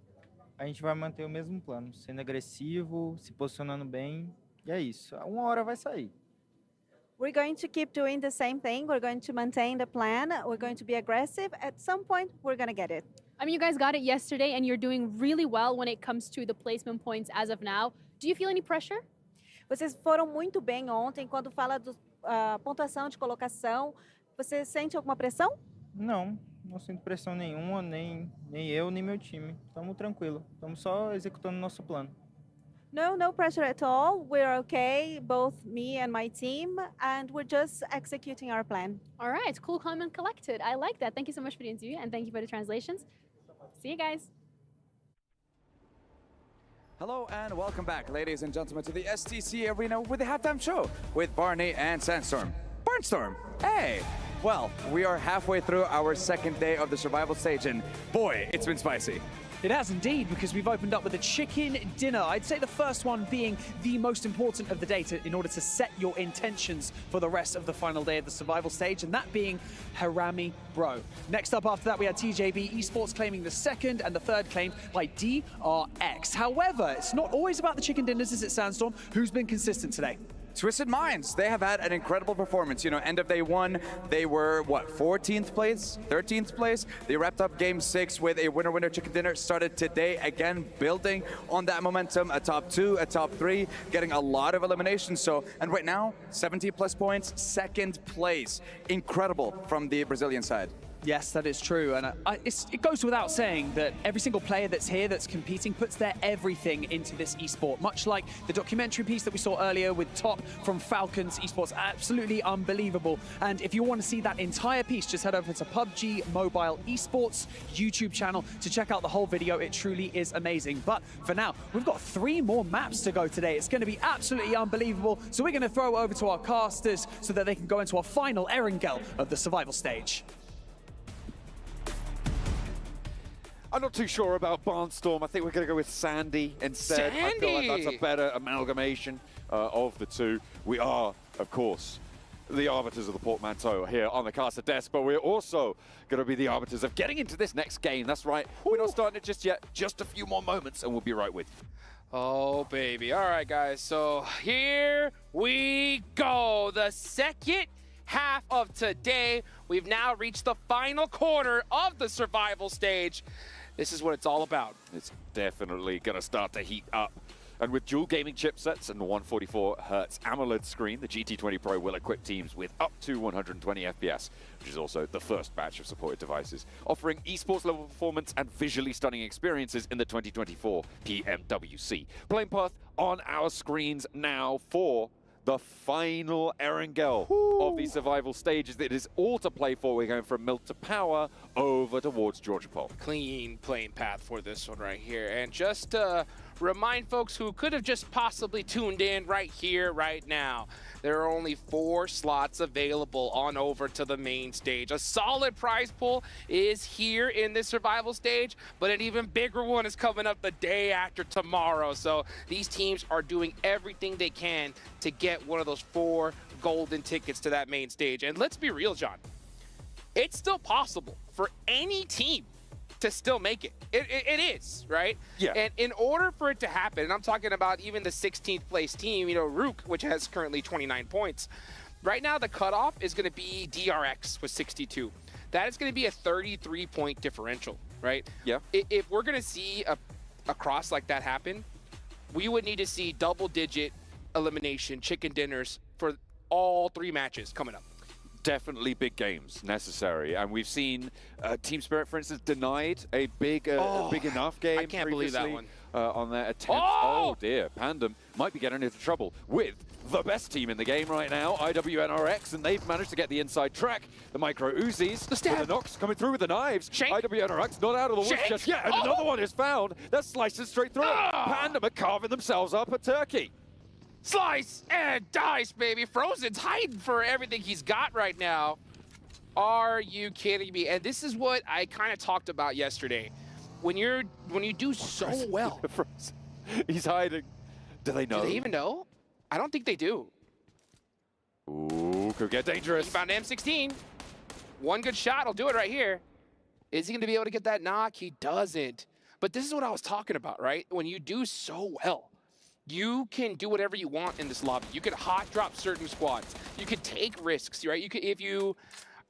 A gente vai manter o mesmo plano, sendo agressivo, se posicionando bem, e é isso. Uma hora vai sair. We're going to keep doing the same thing. We're going to maintain the plan. We're going to be aggressive. At some point, we're going to get it. I mean, you guys got it yesterday, and you're doing really well when it comes to the placement points as of now. Do you feel any pressure? Vocês foram muito bem ontem. Quando fala da pontuação de colocação, você sente alguma pressão? Não sinto pressão nenhuma, nem eu, nem meu time. Estamos tranquilos. Estamos só executando nosso plano. No pressure at all. We're okay, both me and my team, and we're just executing our plan. All right, cool, calm, and collected. I like that. Thank you so much for the interview, and thank you for the translations. See you guys. Hello and welcome back, ladies and gentlemen, to the STC Arena with the halftime show with Barney and Sandstorm. Barnstorm, hey! Well, we are halfway through our 2nd day of the survival stage, and boy, it's been spicy. It has indeed, because we've opened up with a chicken dinner. I'd say the first one being the most important of the day in order to set your intentions for the rest of the final day of the survival stage, and that being Harami Bro. Next up after that, we had TJB Esports claiming the 2nd and the 3rd claimed by DRX. However, it's not always about the chicken dinners, is it, Sandstorm? Who's been consistent today? Twisted Minds, they have had an incredible performance. You know, end of day 1, they were, 14th place, 13th place? They wrapped up game 6 with a winner-winner chicken dinner. Started today, again, building on that momentum. A top 2, a top 3, getting a lot of eliminations. So, and right now, 70+ points, 2nd place. Incredible from the Brazilian side. Yes, that is true, and it goes without saying that every single player that's here that's competing puts their everything into this esport, much like the documentary piece that we saw earlier with Top from Falcons Esports. Absolutely unbelievable. And if you want to see that entire piece, just head over to PUBG Mobile Esports YouTube channel to check out the whole video. It truly is amazing. But for now, we've got 3 more maps to go today. It's going to be absolutely unbelievable. So we're going to throw it over to our casters so that they can go into our final Erangel of the survival stage. I'm not too sure about Barnstorm. I think we're going to go with Sandy instead. I feel like that's a better amalgamation of the two. We are, of course, the arbiters of the portmanteau here on the caster desk, but we're also going to be the arbiters of getting into this next game. That's right. We're not starting it just yet. Just a few more moments, and we'll be right with you. Oh, baby. All right, guys. So here we go. The 2nd half of today. We've now reached the final quarter of the survival stage. This is what it's all about. It's definitely going to start to heat up. And with dual gaming chipsets and 144Hz AMOLED screen, the GT20 Pro will equip teams with up to 120 FPS, which is also the first batch of supported devices, offering esports level performance and visually stunning experiences in the 2024 PMWC. Playing path on our screens now for the final Erangel of the survival stages. It is all to play for. We're going from Milk to Power over towards Georgia Pole. Clean playing path for this one right here. And just to remind folks who could have just possibly tuned in right here, right now, there are only 4 slots available on over to the main stage. A solid prize pool is here in this survival stage, but an even bigger one is coming up the day after tomorrow. So these teams are doing everything they can to get one of those 4 golden tickets to that main stage. And let's be real, John, it's still possible for any team to still make it. It is, right? Yeah. And in order for it to happen, and I'm talking about even the 16th place team, you know, Rook, which has currently 29 points. Right now, the cutoff is going to be DRX with 62. That is going to be a 33-point differential, right? Yeah. If we're going to see a cross like that happen, we would need to see double-digit elimination chicken dinners for all 3 matches coming up. Definitely big games necessary, and we've seen Team Spirit, for instance, denied a big enough game. I can't believe that one. On their attempt. Oh dear, Pandem might be getting into trouble with the best team in the game right now, IWNRX, and they've managed to get the inside track. The Micro Uzis, the knocks coming through with the knives. IWNRX not out of the woods just yet, and another one is found. They're slicing straight through. Pandem are carving themselves up a turkey. Slice and dice, baby. Frozen's hiding for everything he's got right now. Are you kidding me? And this is what I kind of talked about yesterday. When you do so well. He's hiding. Do they know? Do they even know? I don't think they do. Ooh, could get dangerous. He found M16. One good shot will do it right here. Is he going to be able to get that knock? He doesn't. But this is what I was talking about, right? When you do so well, you can do whatever you want in this lobby. You can hot drop certain squads. You can take risks, right? You can, if you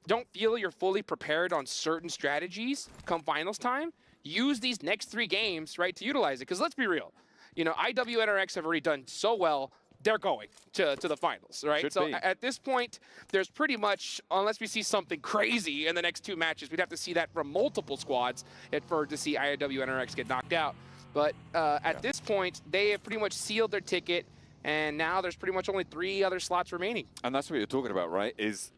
don't feel you're fully prepared on certain strategies come finals time, use these next 3 games, right, to utilize it. Because let's be real. You know, IWNRX have already done so well, they're going to the finals, right? So at this point, there's pretty much, unless we see something crazy in the next 2 matches, we'd have to see that from multiple squads to see IWNRX get knocked out. But at this point, they have pretty much sealed their ticket, and now there's pretty much only 3 other slots remaining. And that's what you're talking about, right? Is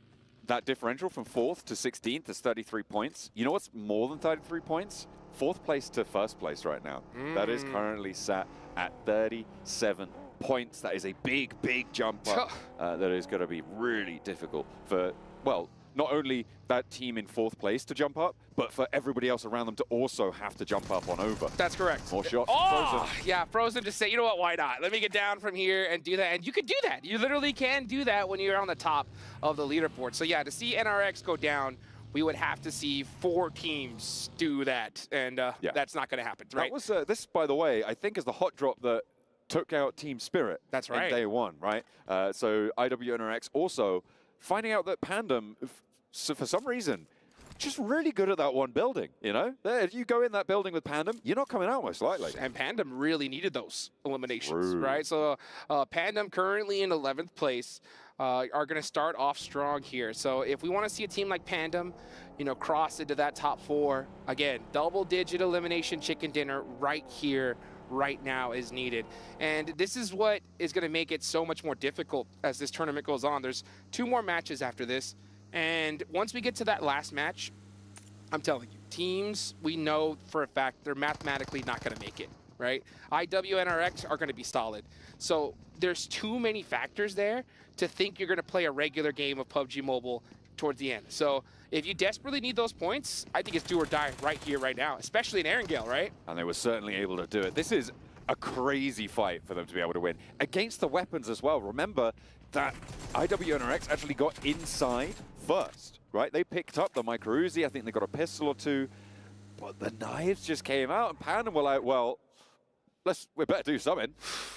that differential from 4th to 16th is 33 points. You know what's more than 33 points? 4th place to 1st place right now. That is currently sat at 37 points. That is a big, big jump up that is going to be really difficult for, well, not only that team in 4th place to jump up, but for everybody else around them to also have to jump up on over. That's correct. More shots. Oh, yeah, Frozen just say, you know what, why not? Let me get down from here and do that. And you can do that. You literally can do that when you're on the top of the leaderboard. So yeah, to see NRX go down, we would have to see 4 teams do that. And that's not going to happen, right? That was, this, by the way, I think is the hot drop that took out Team Spirit. That's right. In day 1, right? So IWNRX also finding out that Pandem, so for some reason, just really good at that one building, you know? If you go in that building with Pandem, you're not coming out most likely. And Pandem really needed those eliminations, right? So Pandem currently in 11th place are going to start off strong here. So if we want to see a team like Pandem, you know, cross into that top 4, again, double-digit elimination chicken dinner right here, right now is needed. And this is what is going to make it so much more difficult as this tournament goes on. There's 2 more matches after this. And once we get to that last match, I'm telling you, teams, we know for a fact they're mathematically not going to make it, right? IWNRX are going to be solid. So there's too many factors there to think you're going to play a regular game of PUBG Mobile towards the end. So if you desperately need those points, I think it's do or die right here, right now, especially in Erangel, right? And they were certainly able to do it. This is a crazy fight for them to be able to win. Against the weapons as well. Remember that IWNRX actually got inside first, right? They picked up the Micro Uzi. I think they got a pistol or 2. But the knives just came out, and Pandem were like, well, we better do something.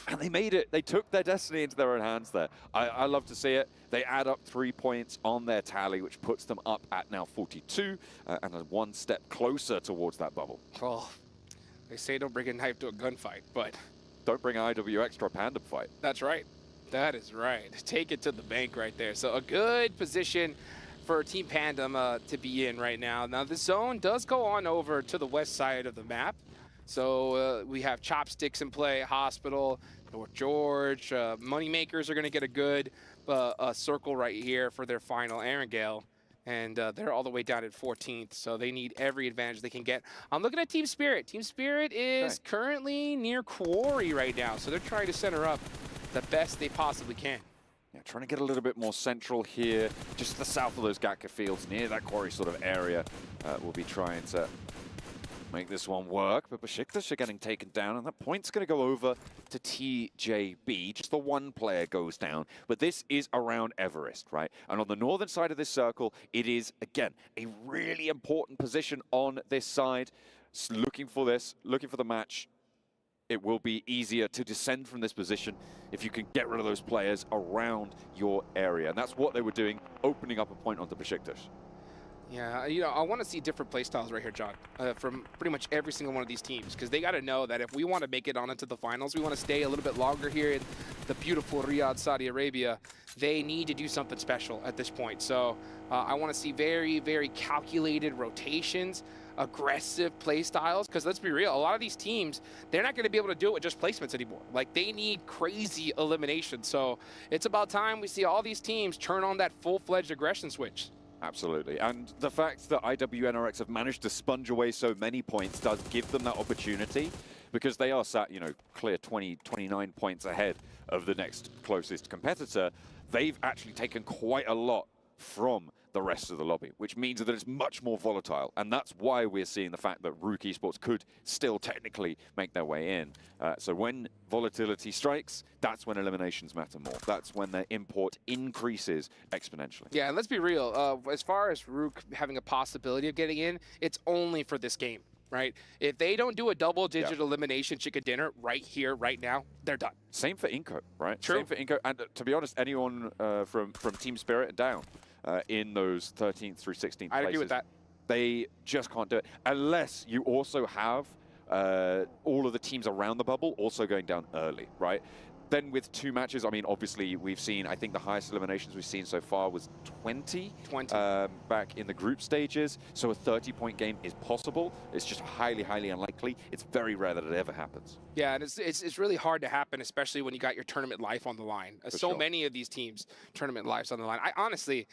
And they made it. They took their destiny into their own hands there. I love to see it. They add up 3 points on their tally, which puts them up at now 42, and are 1 step closer towards that bubble. Oh, they say don't bring a knife to a gunfight, but don't bring an IWX to a Pandem fight. That's right. That is right. Take it to the bank right there. So a good position for Team Pandem to be in right now. Now the zone does go on over to the west side of the map. So we have Chopsticks in play, Hospital, North George. Moneymakers are going to get a good circle right here for their final Erangel. And they're all the way down at 14th, so they need every advantage they can get. I'm looking at Team Spirit. Team Spirit is currently near Quarry right now, so they're trying to center up the best they possibly can. Yeah, trying to get a little bit more central here, just to the south of those Gatka fields, near that Quarry sort of area. We'll be trying to make this one work, but Besiktas are getting taken down, and that point's going to go over to TJB. Just the 1 player goes down, but this is around Everest, right? And on the northern side of this circle, it is, again, a really important position on this side. Looking for the match. It will be easier to descend from this position if you can get rid of those players around your area. And that's what they were doing, opening up a point onto Besiktas. Yeah, you know, I want to see different play styles right here, John, from pretty much every single one of these teams, because they got to know that if we want to make it on into the finals, we want to stay a little bit longer here in the beautiful Riyadh, Saudi Arabia, they need to do something special at this point. So I want to see very, very calculated rotations, aggressive play styles, because let's be real, a lot of these teams, they're not going to be able to do it with just placements anymore. Like, they need crazy elimination. So it's about time we see all these teams turn on that full-fledged aggression switch. Absolutely. And the fact that IWNRX have managed to sponge away so many points does give them that opportunity, because they are sat, you know, clear 20, 29 points ahead of the next closest competitor. They've actually taken quite a lot from the rest of the lobby, which means that it's much more volatile. And that's why we're seeing the fact that Rook Esports could still technically make their way in. So when volatility strikes, that's when eliminations matter more. That's when their import increases exponentially. Yeah, and let's be real. As far as Rook having a possibility of getting in, it's only for this game, right? If they don't do a double-digit elimination chicken dinner right here, right now, they're done. Same for Inco, right? True. Same for Inco. And to be honest, anyone from Team Spirit down in those 13th through 16th places. I agree with that. They just can't do it. Unless you also have all of the teams around the bubble also going down early, right? Then with 2 matches, I mean, obviously we've seen, I think the highest eliminations we've seen so far was 20. Back in the group stages. So a 30-point game is possible. It's just highly, highly unlikely. It's very rare that it ever happens. Yeah, and it's really hard to happen, especially when you got your tournament life on the line. So many of these teams, tournament lives on the line. I honestly,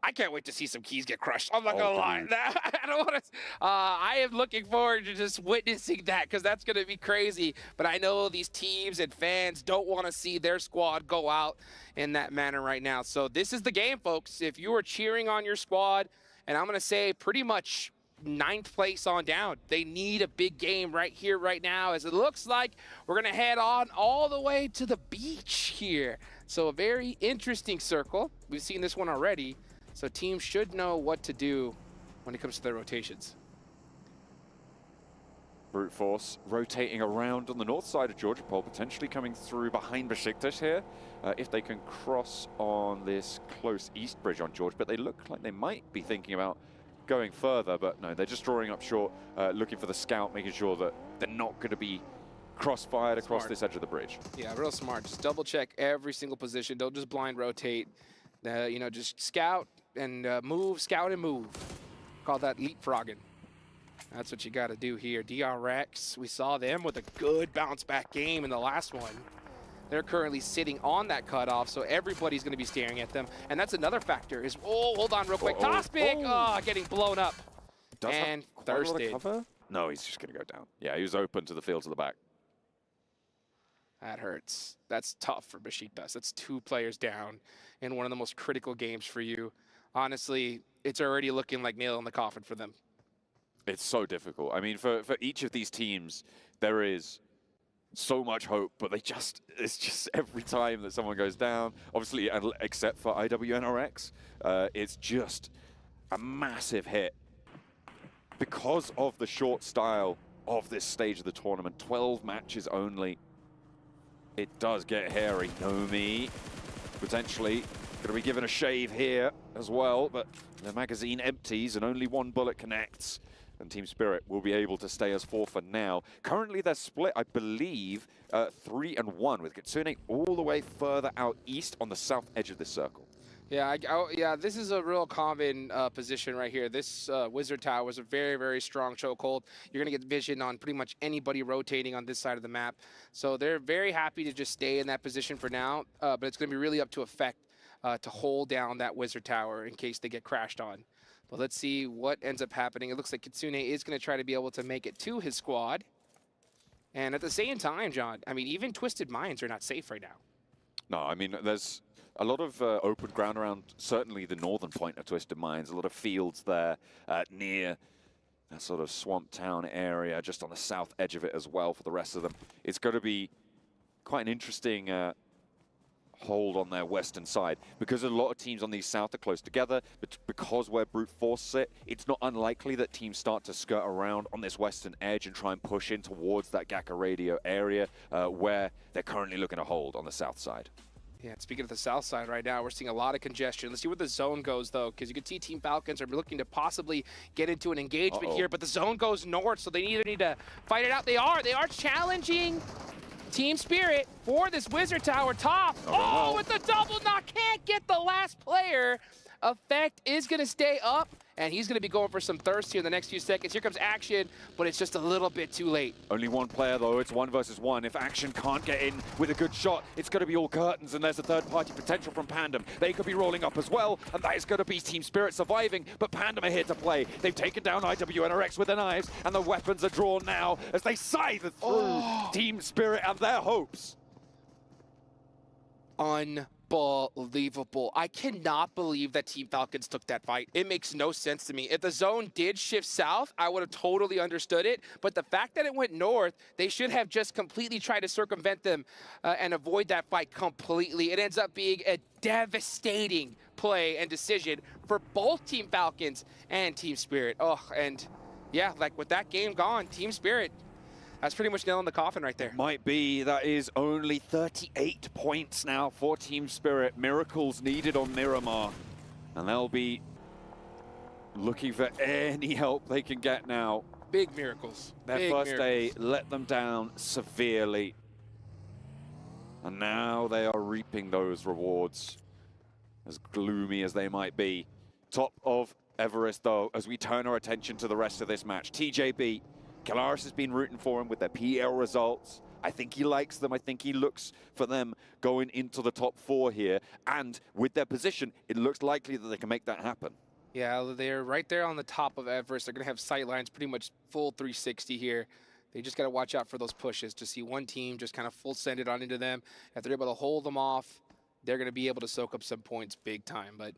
I can't wait to see some keys get crushed. I'm not gonna lie. I don't want to. I am looking forward to just witnessing that, because that's gonna be crazy. But I know these teams and fans don't want to see their squad go out in that manner right now. So this is the game, folks. If you are cheering on your squad, and I'm gonna say pretty much 9th place on down, they need a big game right here, right now, as it looks like we're gonna head on all the way to the beach here. So a very interesting circle. We've seen this one already. So teams should know what to do when it comes to their rotations. Brute Force rotating around on the north side of Georgia Pole, potentially coming through behind Besiktas here. If they can cross on this close east bridge on George, but they look like they might be thinking about going further, but no, they're just drawing up short, looking for the scout, making sure that they're not going to be cross-fired across this edge of the bridge. Yeah, real smart. Just double check every single position. Don't just blind rotate. You know, just scout and move, scout and move. Call that leapfrogging. That's what you got to do here. DRX, we saw them with a good bounce back game in the last one. They're currently sitting on that cutoff, so everybody's going to be staring at them. And that's another factor is, hold on real quick. Tospic, getting blown up. And thirsted. No, he's just going to go down. Yeah, he was open to the field to the back. That hurts. That's tough for Besiktas. That's 2 players down in one of the most critical games for you. Honestly, it's already looking like nail in the coffin for them. It's so difficult. I mean, for each of these teams, there is so much hope, but it's just every time that someone goes down, obviously, except for IWNRX, it's just a massive hit. Because of the short style of this stage of the tournament, 12 matches only, it does get hairy. Nomi potentially going to be given a shave here as well, but the magazine empties and only 1 bullet connects. And Team Spirit will be able to stay as 4 for now. Currently, they're split, I believe, 3-1, with Kitsune all the way further out east on the south edge of this circle. Yeah, yeah, this is a real common position right here. This Wizard Tower was a very, very strong chokehold. You're going to get vision on pretty much anybody rotating on this side of the map. So they're very happy to just stay in that position for now, but it's going to be really up to Effect to hold down that Wizard Tower in case they get crashed on. But let's see what ends up happening. It looks like Kitsune is going to try to be able to make it to his squad. And at the same time, John, I mean, even Twisted Minds are not safe right now. No, I mean, there's a lot of open ground around, certainly the northern point of Twisted Minds, a lot of fields there near that sort of swamp town area, just on the south edge of it as well for the rest of them. It's going to be quite an interesting hold on their western side, because a lot of teams on the south are close together, but because where Brute Force sit, it's not unlikely that teams start to skirt around on this western edge and try and push in towards that Gaka Radio area where they're currently looking to hold on the south side. Yeah, speaking of the south side right now, we're seeing a lot of congestion. Let's see where the zone goes, though, because you can see Team Falcons are looking to possibly get into an engagement here, but the zone goes north, so they either need to fight it out. They are challenging Team Spirit for this Wizard Tower top. Oh, with the double knock, can't get the last player. Effect is going to stay up, and he's going to be going for some thirst here in the next few seconds. Here comes Action, but it's just a little bit too late. Only one player, though. It's 1 versus 1. If Action can't get in with a good shot, it's going to be all curtains, and there's a third-party potential from Pandem. They could be rolling up as well, and that is going to be Team Spirit surviving, but Pandem are here to play. They've taken down IWNRX with their knives, and the weapons are drawn now as they scythe through Team Spirit and their hopes. Unbelievable. I cannot believe that Team Falcons took that fight. It makes no sense to me. If the zone did shift south, I would have totally understood it. But the fact that it went north, they should have just completely tried to circumvent them and avoid that fight completely. It ends up being a devastating play and decision for both Team Falcons and Team Spirit. Oh, and yeah, like with that game gone, Team Spirit, that's pretty much nail in the coffin right there. Might be. That is only 38 points now for Team Spirit. Miracles needed on Miramar. And they'll be looking for any help they can get now. Big miracles. Their first day let them down severely. And now they are reaping those rewards, as gloomy as they might be. Top of Everest, though, as we turn our attention to the rest of this match. TJB. Kalaris has been rooting for him with their PL results. I think he likes them. I think he looks for them going into the top 4 here. And with their position, it looks likely that they can make that happen. Yeah, they're right there on the top of Everest. They're going to have sight lines pretty much full 360 here. They just got to watch out for those pushes to see one team just kind of full send it on into them. If they're able to hold them off, they're going to be able to soak up some points big time. But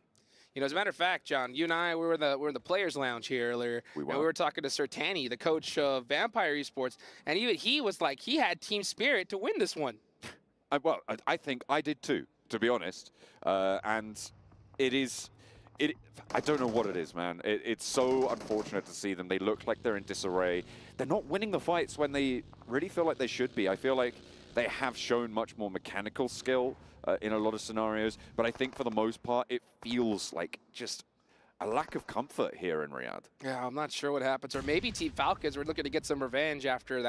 you know, as a matter of fact, John, you and I, we were in the players' lounge here earlier, and we were talking to Sertani, the coach of Vampire Esports, and even he was like, he had Team Spirit to win this one. Well, I think I did too, to be honest. And I don't know what it is, man. It's so unfortunate to see them. They look like they're in disarray. They're not winning the fights when they really feel like they should be. I feel like they have shown much more mechanical skill in a lot of scenarios, but I think for the most part, it feels like just a lack of comfort here in Riyadh. Yeah, I'm not sure what happens. Or maybe Team Falcons were looking to get some revenge after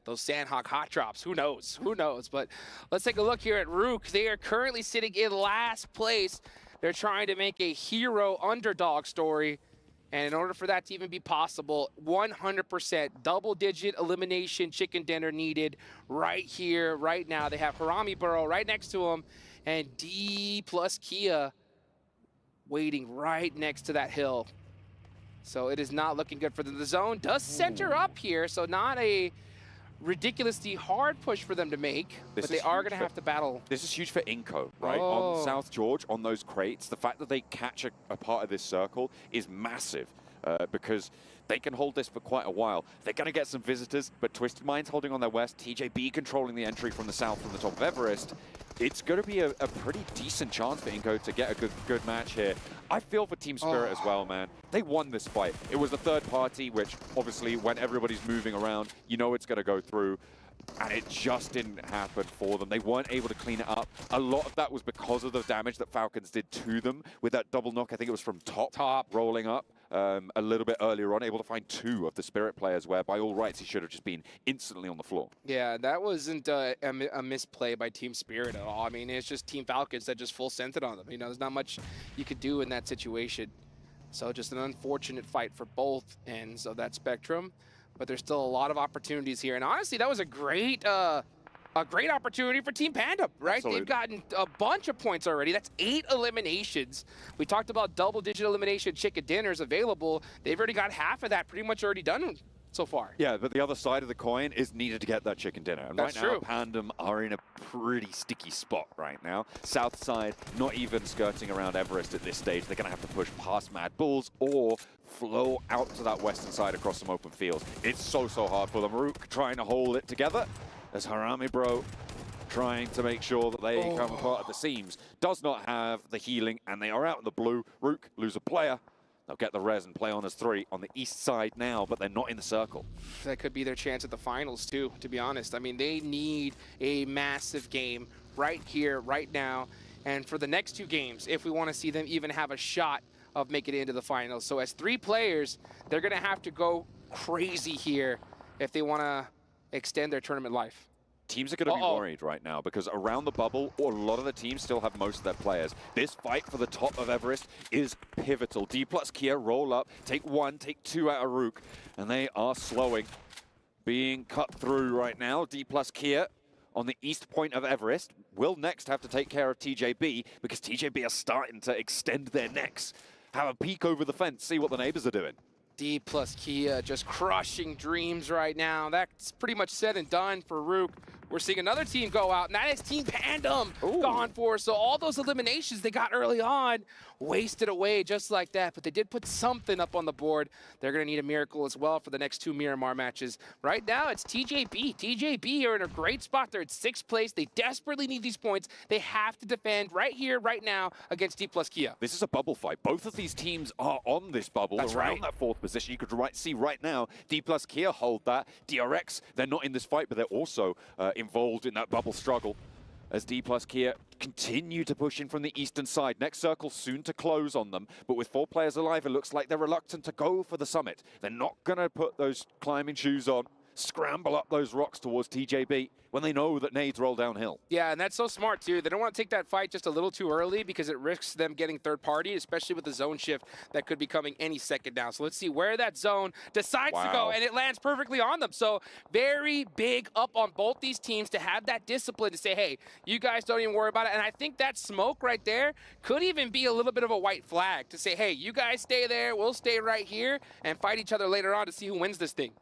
those Sandhawk hot drops. Who knows? Who knows? But let's take a look here at Rook. They are currently sitting in last place. They're trying to make a hero underdog story. And in order for that to even be possible, 100% double-digit elimination chicken dinner needed right here, right now. They have Harami Burrow right next to him, and D plus Kia waiting right next to that hill. So it is not looking good for them. The zone does center up here, so not a ridiculously hard push for them to make, but they are going to have to battle. This is huge for Inco, right? On South George, on those crates, the fact that they catch a part of this circle is massive because they can hold this for quite a while. They're going to get some visitors, but Twisted Minds holding on their west, TJB controlling the entry from the south from the top of Everest. It's going to be a pretty decent chance for Inco to get a good match here. I feel for Team Spirit as well, man. They won this fight. It was the third party, which obviously when everybody's moving around, you know it's going to go through. And it just didn't happen for them. They weren't able to clean it up. A lot of that was because of the damage that Falcons did to them with that double knock. I think it was from top rolling up a little bit earlier on, able to find 2 of the Spirit players where by all rights he should have just been instantly on the floor. Yeah, that wasn't a misplay by Team Spirit at all. I mean, it's just Team Falcons that just full sent it on them. You know, there's not much you could do in that situation. So just an unfortunate fight for both ends of that spectrum. But there's still a lot of opportunities here. And honestly, that was a great opportunity for Team Panda, right? Absolutely. They've gotten a bunch of points already. That's 8 eliminations. We talked about double-digit elimination chicken dinners available. They've already got half of that pretty much already done so far. Yeah, but the other side of the coin is needed to get that chicken dinner. And That's right now, true. Pandem are in a pretty sticky spot right now. South side, not even skirting around Everest at this stage. They're going to have to push past Mad Bulls or flow out to that western side across some open fields. It's so hard for them. Rook trying to hold it together as Harami Bro trying to make sure that they come apart at the seams. Does not have the healing, and they are out in the blue. Rook lose a player. They'll get the res and play on as 3 on the east side now, but they're not in the circle. That could be their chance at the finals, too, to be honest. I mean, they need a massive game right here, right now. And for the next 2 games, if we want to see them even have a shot of making it into the finals. So as 3 players, they're going to have to go crazy here if they want to extend their tournament life. Teams are going to be worried right now because around the bubble, a lot of the teams still have most of their players. This fight for the top of Everest is pivotal. D plus Kia roll up, take 1, take 2 out of Rook, and they are slowing. Being cut through right now. D plus Kia on the east point of Everest will next have to take care of TJB because TJB are starting to extend their necks. Have a peek over the fence, see what the neighbors are doing. D plus Kia just crushing Dreams right now. That's pretty much said and done for Rook. We're seeing another team go out, and that is Team Pandem gone for. So all those eliminations they got early on wasted away just like that. But they did put something up on the board. They're going to need a miracle as well for the next 2 Miramar matches. Right now, it's TJB. TJB are in a great spot. They're at 6th place. They desperately need these points. They have to defend right here, right now against D plus Kia. This is a bubble fight. Both of these teams are on this bubble. That's around right. that 4th position. You could see right now, D plus Kia hold that. DRX, they're not in this fight, but they're also involved in that bubble struggle as D plus Kia continue to push in from the eastern side. Next circle soon to close on them, but with 4 players alive, it looks like they're reluctant to go for the summit. They're not going to put those climbing shoes on, scramble up those rocks towards TJB when they know that nades roll downhill. Yeah, and that's so smart, too. They don't want to take that fight just a little too early because it risks them getting third party, especially with the zone shift that could be coming any second now. So let's see where that zone decides to go, and it lands perfectly on them. So very big up on both these teams to have that discipline to say, hey, you guys don't even worry about it. And I think that smoke right there could even be a little bit of a white flag to say, hey, you guys stay there, we'll stay right here and fight each other later on to see who wins this thing.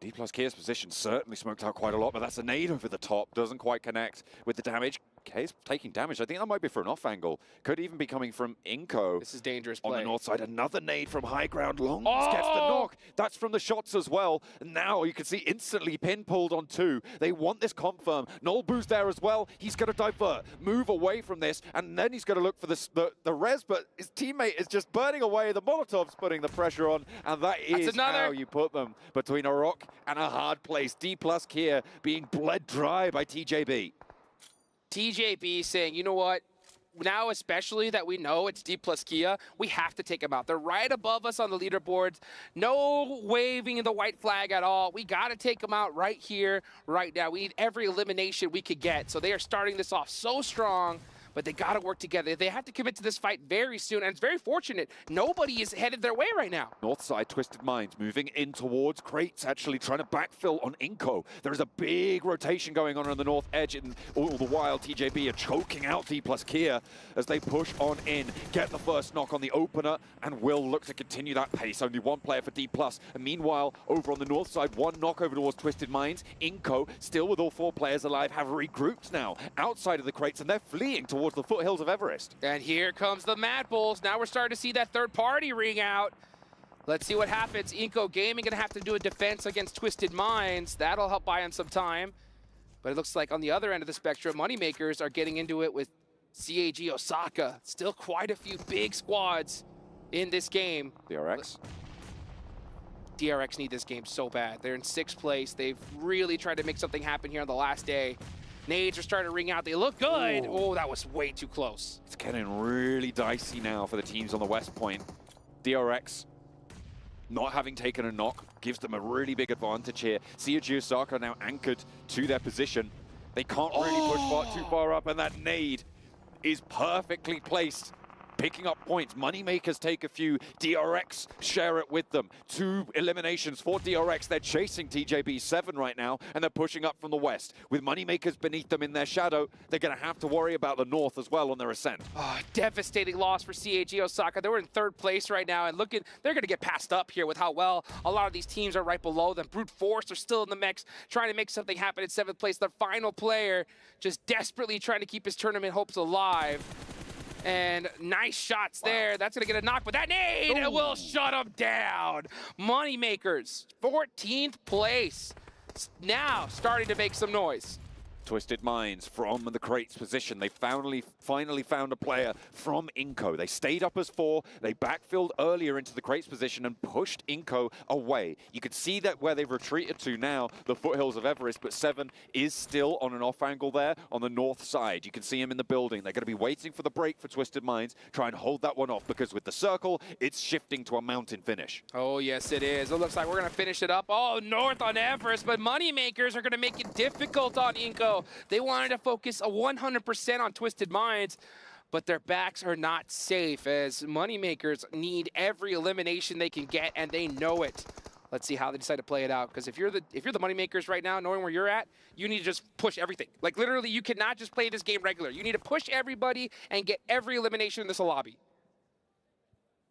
D plus Kia's position certainly smoked out quite a lot, but that's a nade over the top. Doesn't quite connect with the damage. K's taking damage. I think that might be for an off angle. Could even be coming from Inko. This is dangerous play. On the north side, another nade from high ground. Longs gets the knock. That's from the shots as well. And now you can see instantly pin pulled on 2. They want this confirm. Nolbu's there as well. He's going to divert, move away from this, and then he's going to look for the res, but his teammate is just burning away. The Molotov's putting the pressure on, and that is how you put them between a rock and a hard place. D plus Kia being bled dry by TJB. TJB saying, you know what? Now, especially that we know it's D plus Kia, we have to take them out. They're right above us on the leaderboards. No waving the white flag at all. We got to take them out right here, right now. We need every elimination we could get. So they are starting this off so strong, but they got to work together. They have to commit to this fight very soon, and it's very fortunate. Nobody is headed their way right now. North side, Twisted Minds moving in towards Crates, actually trying to backfill on Inko. There's a big rotation going on the north edge, and all the while TJB are choking out D plus Kia as they push on in, get the first knock on the opener, and will look to continue that pace. Only 1 player for D plus. And meanwhile, over on the north side, 1 knock over towards Twisted Minds. Inko, still with all 4 players alive, have regrouped now outside of the Crates, and they're fleeing towards the foothills of Everest. And here comes the Mad Bulls. Now we're starting to see that third party ring out. Let's see what happens. Inko Gaming gonna have to do a defense against Twisted Minds. That'll help buy him some time. But it looks like on the other end of the spectrum, Moneymakers are getting into it with CAG Osaka. Still quite a few big squads in this game. DRX. DRX need this game so bad. They're in 6th place. They've really tried to make something happen here on the last day. Nades are starting to ring out. They look good. Oh, that was way too close. It's getting really dicey now for the teams on the west point. DRX, not having taken a knock, gives them a really big advantage here. CAG Osaka now anchored to their position. They can't really push too far up, and that nade is perfectly placed. Picking up points. Moneymakers take a few. DRX share it with them. 2 eliminations for DRX. They're chasing TJB 7 right now, and they're pushing up from the west. With Moneymakers beneath them in their shadow, they're going to have to worry about the north as well on their ascent. Oh, devastating loss for CAG Osaka. They were in 3rd place right now, and they're going to get passed up here with how well a lot of these teams are right below them. Brute Force are still in the mix, trying to make something happen at 7th place. Their final player just desperately trying to keep his tournament hopes alive. And nice shots there. That's going to get a knock, but that nade will shut him down. Moneymakers, 14th place. Now starting to make some noise. Twisted Minds from the crates position. They finally found a player from Inco. They stayed up as 4. They backfilled earlier into the crates position and pushed Inco away. You can see that where they've retreated to now, the foothills of Everest, but 7 is still on an off angle there on the north side. You can see him in the building. They're going to be waiting for the break for Twisted Minds, try and hold that one off, because with the circle, it's shifting to a mountain finish. Oh, yes, it is. It looks like we're going to finish it up. Oh, north on Everest, but Moneymakers are going to make it difficult on Inco. They wanted to focus 100% on Twisted Minds, but their backs are not safe as Moneymakers need every elimination they can get, and they know it. Let's see how they decide to play it out, because if you're the Moneymakers right now, knowing where you're at, you need to just push everything. Like, literally, you cannot just play this game regular. You need to push everybody and get every elimination in this lobby.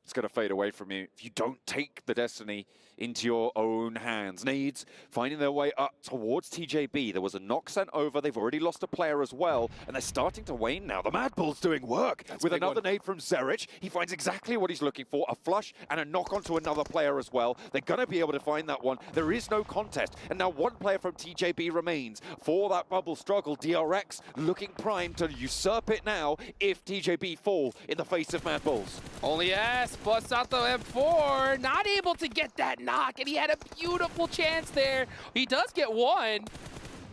It's going to fade away from you if you don't take the destiny into your own hands. Nades finding their way up towards TJB. There was a knock sent over. They've already lost a player as well, and they're starting to wane now. The Mad Bull's doing work with another nade from Zerich. He finds exactly what he's looking for, a flush and a knock onto another player as well. They're going to be able to find that one. There is no contest, and now one player from TJB remains for that bubble struggle. DRX looking primed to usurp it now if TJB fall in the face of Mad Bulls. Only S plus out the M4, not able to get that knock, and he had a beautiful chance there. He does get one.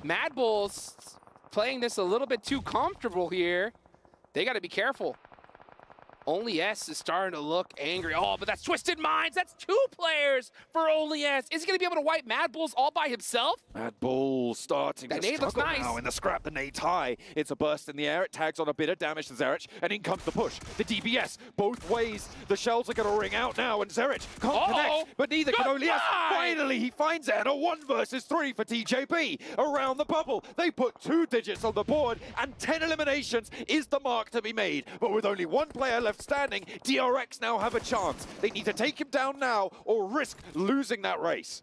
Mad Bulls playing this a little bit too comfortable here. They got to be careful. Only S is starting to look angry. Oh, but that's Twisted Minds. That's 2 players for Only S. Is he going to be able to wipe Mad Bulls all by himself? Mad Bull starting to struggle now in the scrap. The nade's high. It's a burst in the air. It tags on a bit of damage to Zerich, and in comes the push. The DBS, both ways. The shells are going to ring out now, and Zerich can't connect, but neither can Only S. Finally, he finds it, and a 1 versus 3 for TJB. Around the bubble, they put 2 digits on the board, and 10 eliminations is the mark to be made. But with only 1 player left standing, DRX now have a chance. They need to take him down now or risk losing that race.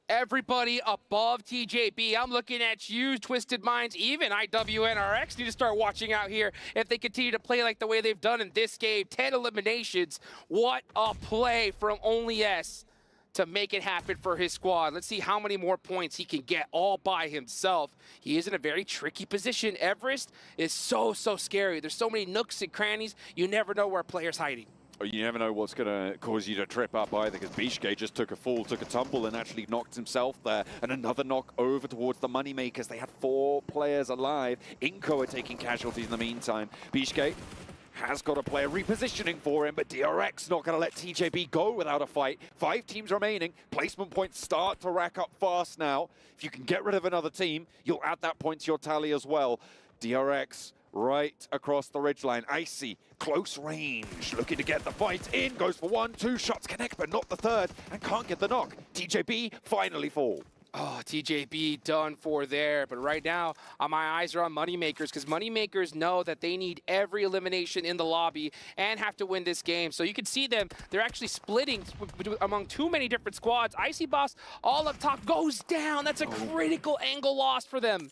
Everybody above TJB, I'm looking at you, Twisted Minds, even IWNRX need to start watching out here if they continue to play like the way they've done in this game. 10 eliminations. What a play from Only S to make it happen for his squad. Let's see how many more points he can get all by himself. He is in a very tricky position. Everest is so scary. There's so many nooks and crannies. You never know where a player's hiding. You never know what's going to cause you to trip up either, because Bishke just took a fall, took a tumble, and actually knocked himself there. And another knock over towards the Moneymakers. They had 4 players alive. Inco are taking casualties in the meantime. Bishke has got a player repositioning for him, but DRX not going to let TJB go without a fight. 5 teams remaining. Placement points start to rack up fast now. If you can get rid of another team, you'll add that point to your tally as well. DRX right across the ridgeline. Icy, close range, looking to get the fight in. Goes for 1, 2 shots, connect, but not the 3rd, and can't get the knock. TJB finally fall. Oh, TJB done for there. But right now, my eyes are on Moneymakers, because Moneymakers know that they need every elimination in the lobby and have to win this game. So you can see them, they're actually splitting among too many different squads. Icy Boss all up top goes down. That's a critical angle loss for them.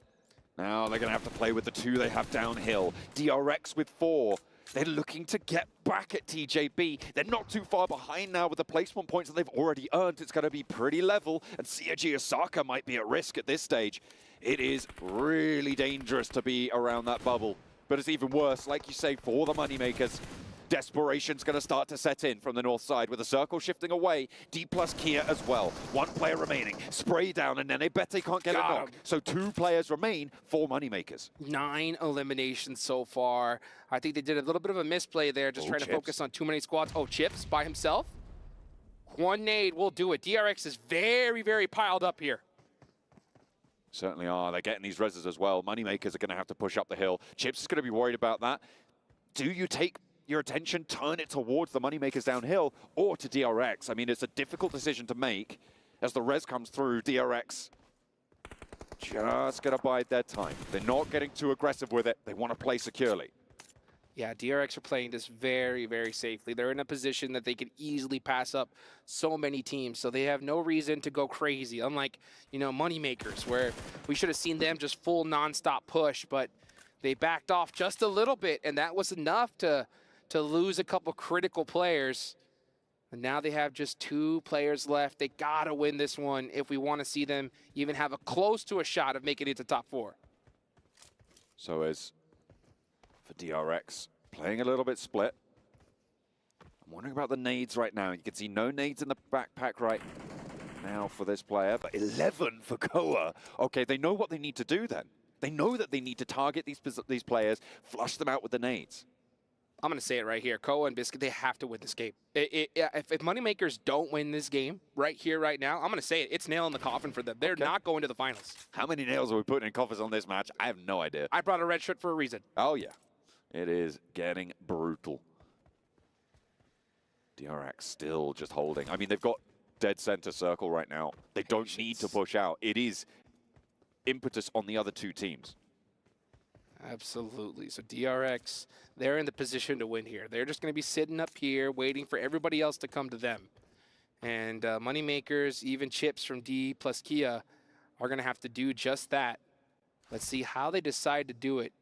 Now they're going to have to play with the 2 they have downhill. DRX with 4. They're looking to get back at TJB. They're not too far behind now with the placement points that they've already earned. It's going to be pretty level, and CRG Osaka might be at risk at this stage. It is really dangerous to be around that bubble, but it's even worse, like you say, for the Moneymakers. Desperation's going to start to set in from the north side with the circle shifting away. D plus Kia as well. 1 player remaining. Spray down, and then they bet they can't get a knock. So 2 players remain for Moneymakers. 9 eliminations so far. I think they did a little bit of a misplay there, just trying to focus on too many squads. Oh, Chips by himself. 1 nade will do it. DRX is very piled up here. Certainly are. They're getting these reses as well. Moneymakers are going to have to push up the hill. Chips is going to be worried about that. Do you take your attention, turn it towards the Moneymakers downhill or to DRX? I mean, it's a difficult decision to make as the res comes through. DRX just going to bide their time. They're not getting too aggressive with it. They want to play securely. Yeah, DRX are playing this very safely. They're in a position that they can easily pass up so many teams, so they have no reason to go crazy. Unlike, you know, Moneymakers, where we should have seen them just full non-stop push, but they backed off just a little bit, and that was enough to lose a couple critical players. And now they have just 2 players left. They gotta win this one if we want to see them even have a close to a shot of making it to top 4. So as for DRX, playing a little bit split. I'm wondering about the nades right now. You can see no nades in the backpack right now for this player, but 11 for Koa. Okay, they know what they need to do then. They know that they need to target these players, flush them out with the nades. I'm going to say it right here. Koa and Biscuit, they have to win this game. If Moneymakers don't win this game right here, right now, I'm going to say it. It's nail in the coffin for them. They're not going to the finals. How many nails are we putting in coffins on this match? I have no idea. I brought a red shirt for a reason. Oh, yeah. It is getting brutal. DRX still just holding. I mean, they've got dead center circle right now. They don't need to push out. It is impetus on the other two teams. Absolutely. So DRX, they're in the position to win here. They're just going to be sitting up here waiting for everybody else to come to them. And Moneymakers, even Chips from D plus Kia, are going to have to do just that. Let's see how they decide to do it.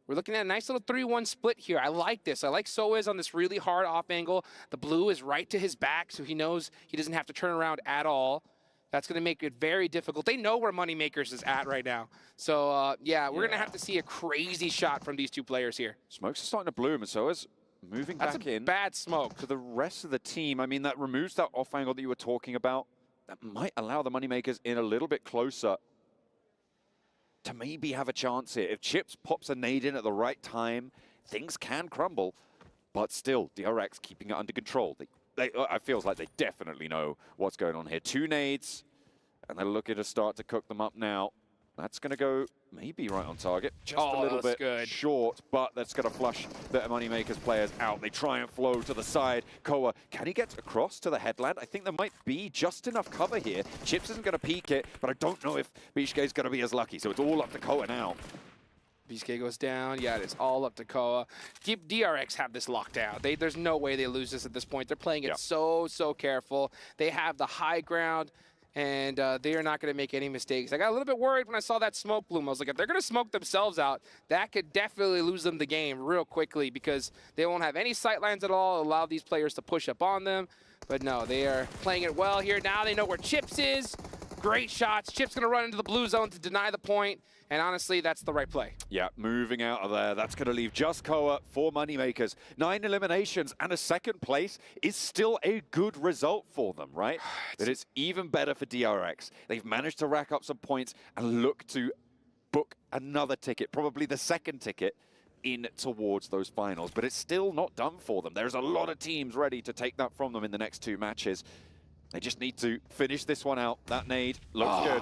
We're looking at a nice little 3-1 split here. I like this. I like Soez on this really hard off angle. The blue is right to his back, so he knows he doesn't have to turn around at all. That's going to make it very difficult. They know where Moneymakers is at right now. So, yeah, we're going to have to see a crazy shot from these two players here. Smokes are starting to bloom, and Soez moving back in. That's a bad smoke. To the rest of the team, I mean, that removes that off angle that you were talking about. That might allow the Moneymakers in a little bit closer to maybe have a chance here. If Chips pops a nade in at the right time, things can crumble, but still, DRX keeping it under control. I feels like they definitely know what's going on here. 2 nades, and they're looking to start to cook them up now. That's going to go maybe right on target. Just a little bit short, but that's going to flush the Moneymakers players out. They try and flow to the side. Koa, can he get across to the headland? I think there might be just enough cover here. Chips isn't going to peek it, but I don't know if Bishke is going to be as lucky. So it's all up to Koa now. Bishke goes down. Yeah, it is all up to Koa. DRX have this locked down. There's no way they lose this at this point. They're playing it so careful. They have the high ground. And they are not going to make any mistakes. I got a little bit worried when I saw that smoke bloom. I was like, if they're going to smoke themselves out, that could definitely lose them the game real quickly because they won't have any sight lines at all, allow these players to push up on them. But no, they are playing it well here. Now they know where Chips is. Great shots. Chips going to run into the blue zone to deny the point. And honestly, that's the right play. Yeah, moving out of there. That's going to leave just Koa for Moneymakers. 9 eliminations and a second place is still a good result for them, right? But it's even better for DRX. They've managed to rack up some points and look to book another ticket, probably the second ticket, in towards those finals. But it's still not done for them. There's a lot of teams ready to take that from them in the next 2 matches. They just need to finish this one out. That nade looks good.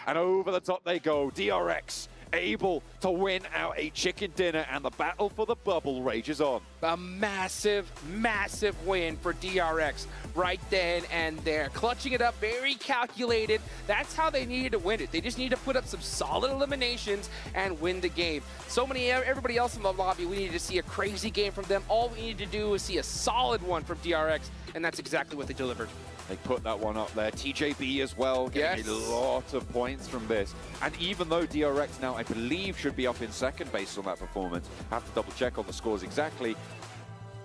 And over the top they go. DRX able to win out a chicken dinner, and the battle for the bubble rages on. A massive win for DRX right then and there. Clutching it up, very calculated. That's how they needed to win it. They just need to put up some solid eliminations and win the game. Everybody else in the lobby, we needed to see a crazy game from them. All we needed to do was see a solid one from DRX, and that's exactly what they delivered. They put that one up there. TJB as well, getting a lot of points from this. And even though DRX now, I believe, should be up in second based on that performance, I have to double check on the scores exactly.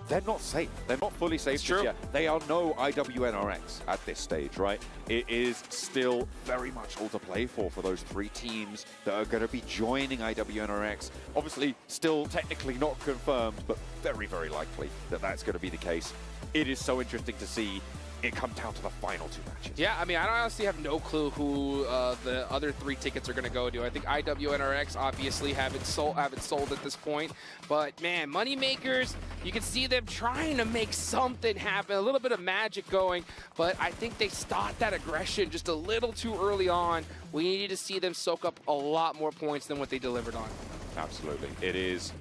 They're not safe. They're not fully safe just yet. They are no IWNRX at this stage, right? It is still very much all to play for those 3 teams that are going to be joining IWNRX. Obviously, still technically not confirmed, but very, very likely that that's going to be the case. It is so interesting to see it come down to the final 2 matches. Yeah, I mean, I honestly have no clue who the other 3 tickets are going to go to. I think IWNRX obviously haven't sold at this point. But man, Moneymakers, you can see them trying to make something happen, a little bit of magic going. But I think they stopped that aggression just a little too early on. We needed to see them soak up a lot more points than what they delivered on. Absolutely, it is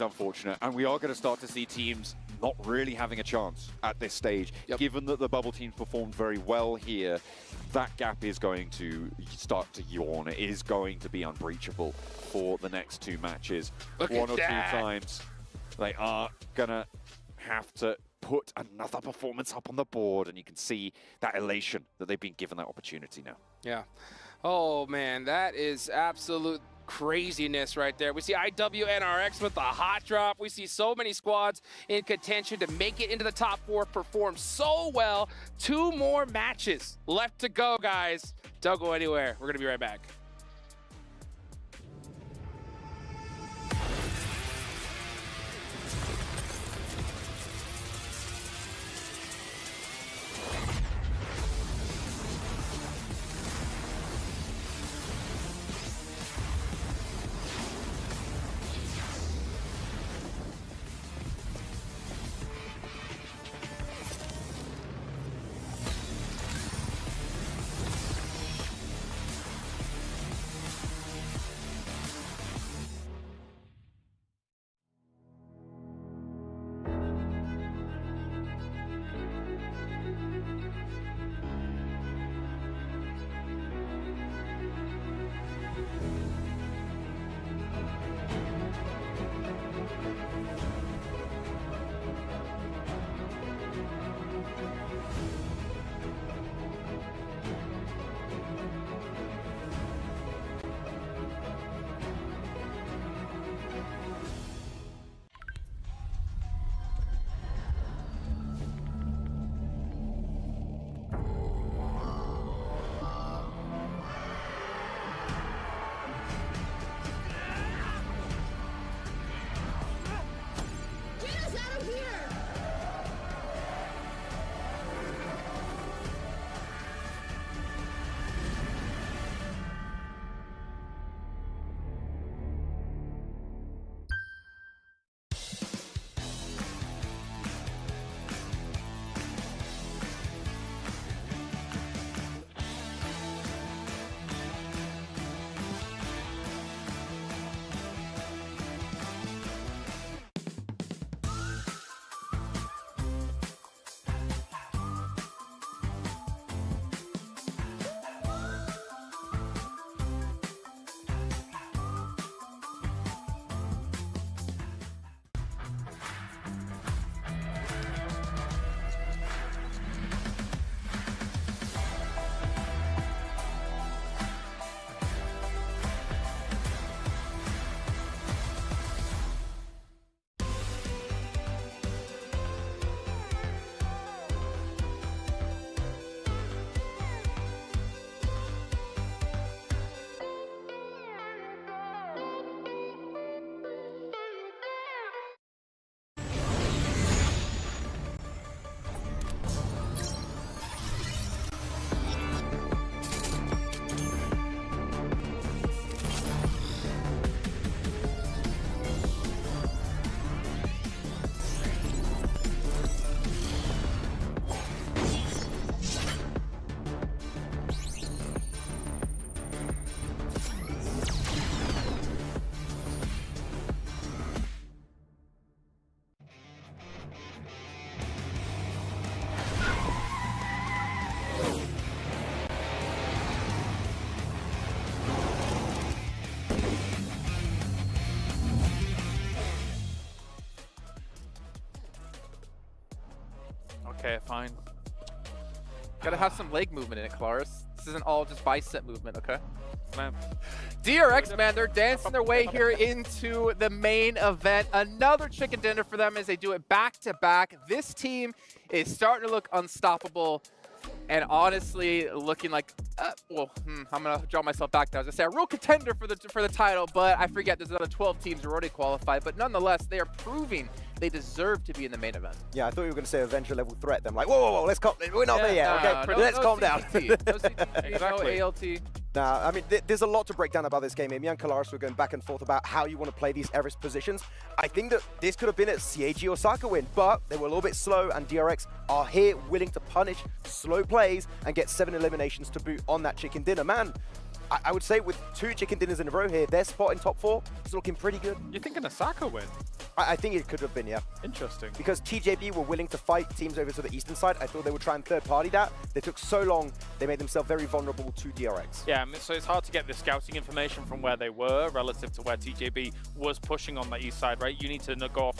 unfortunate, and we are going to start to see teams not really having a chance at this stage. Given that the bubble teams performed very well here, that gap is going to start to yawn. It is going to be unbreachable for the next 2 matches. One or 2 times, they are going to have to put another performance up on the board, and you can see that elation that they've been given that opportunity now. Yeah. Oh, man, that is absolute craziness right there. We see IWNRX with the hot drop. We see so many squads in contention to make it into the top 4, perform so well. 2 more matches left to go, guys. Don't go anywhere. We're going to be right back. Okay, fine. Gotta have some leg movement in it, Kalaris. This isn't all just bicep movement, okay? DRX, man, they're dancing their way here into the main event. Another chicken dinner for them as they do it back-to-back. This team is starting to look unstoppable. And honestly, looking like, I'm gonna draw myself back now. I was gonna say a real contender for the title, but I forget there's another 12 teams who are already qualified. But nonetheless, they are proving they deserve to be in the main event. Yeah, I thought you were gonna say Avenger level threat. Then let's let's calm. We're not there yet. Okay, let's calm down. Exactly. No ALT. Nah, I mean, there's a lot to break down about this game. Me and Kalaris were going back and forth about how you want to play these Everest positions. I think that this could have been a CAG Osaka win, but they were a little bit slow, and DRX are here willing to punish slow plays and get 7 eliminations to boot on that chicken dinner. Man, I would say with 2 chicken dinners in a row here, their spot in top 4 is looking pretty good. You're thinking Osaka win? I think it could have been, yeah. Interesting. Because TJB were willing to fight teams over to the eastern side. I thought they would try and third-party that. They took so long, they made themselves very vulnerable to DRX. Yeah, so it's hard to get the scouting information from where they were relative to where TJB was pushing on the east side, right? You need to go off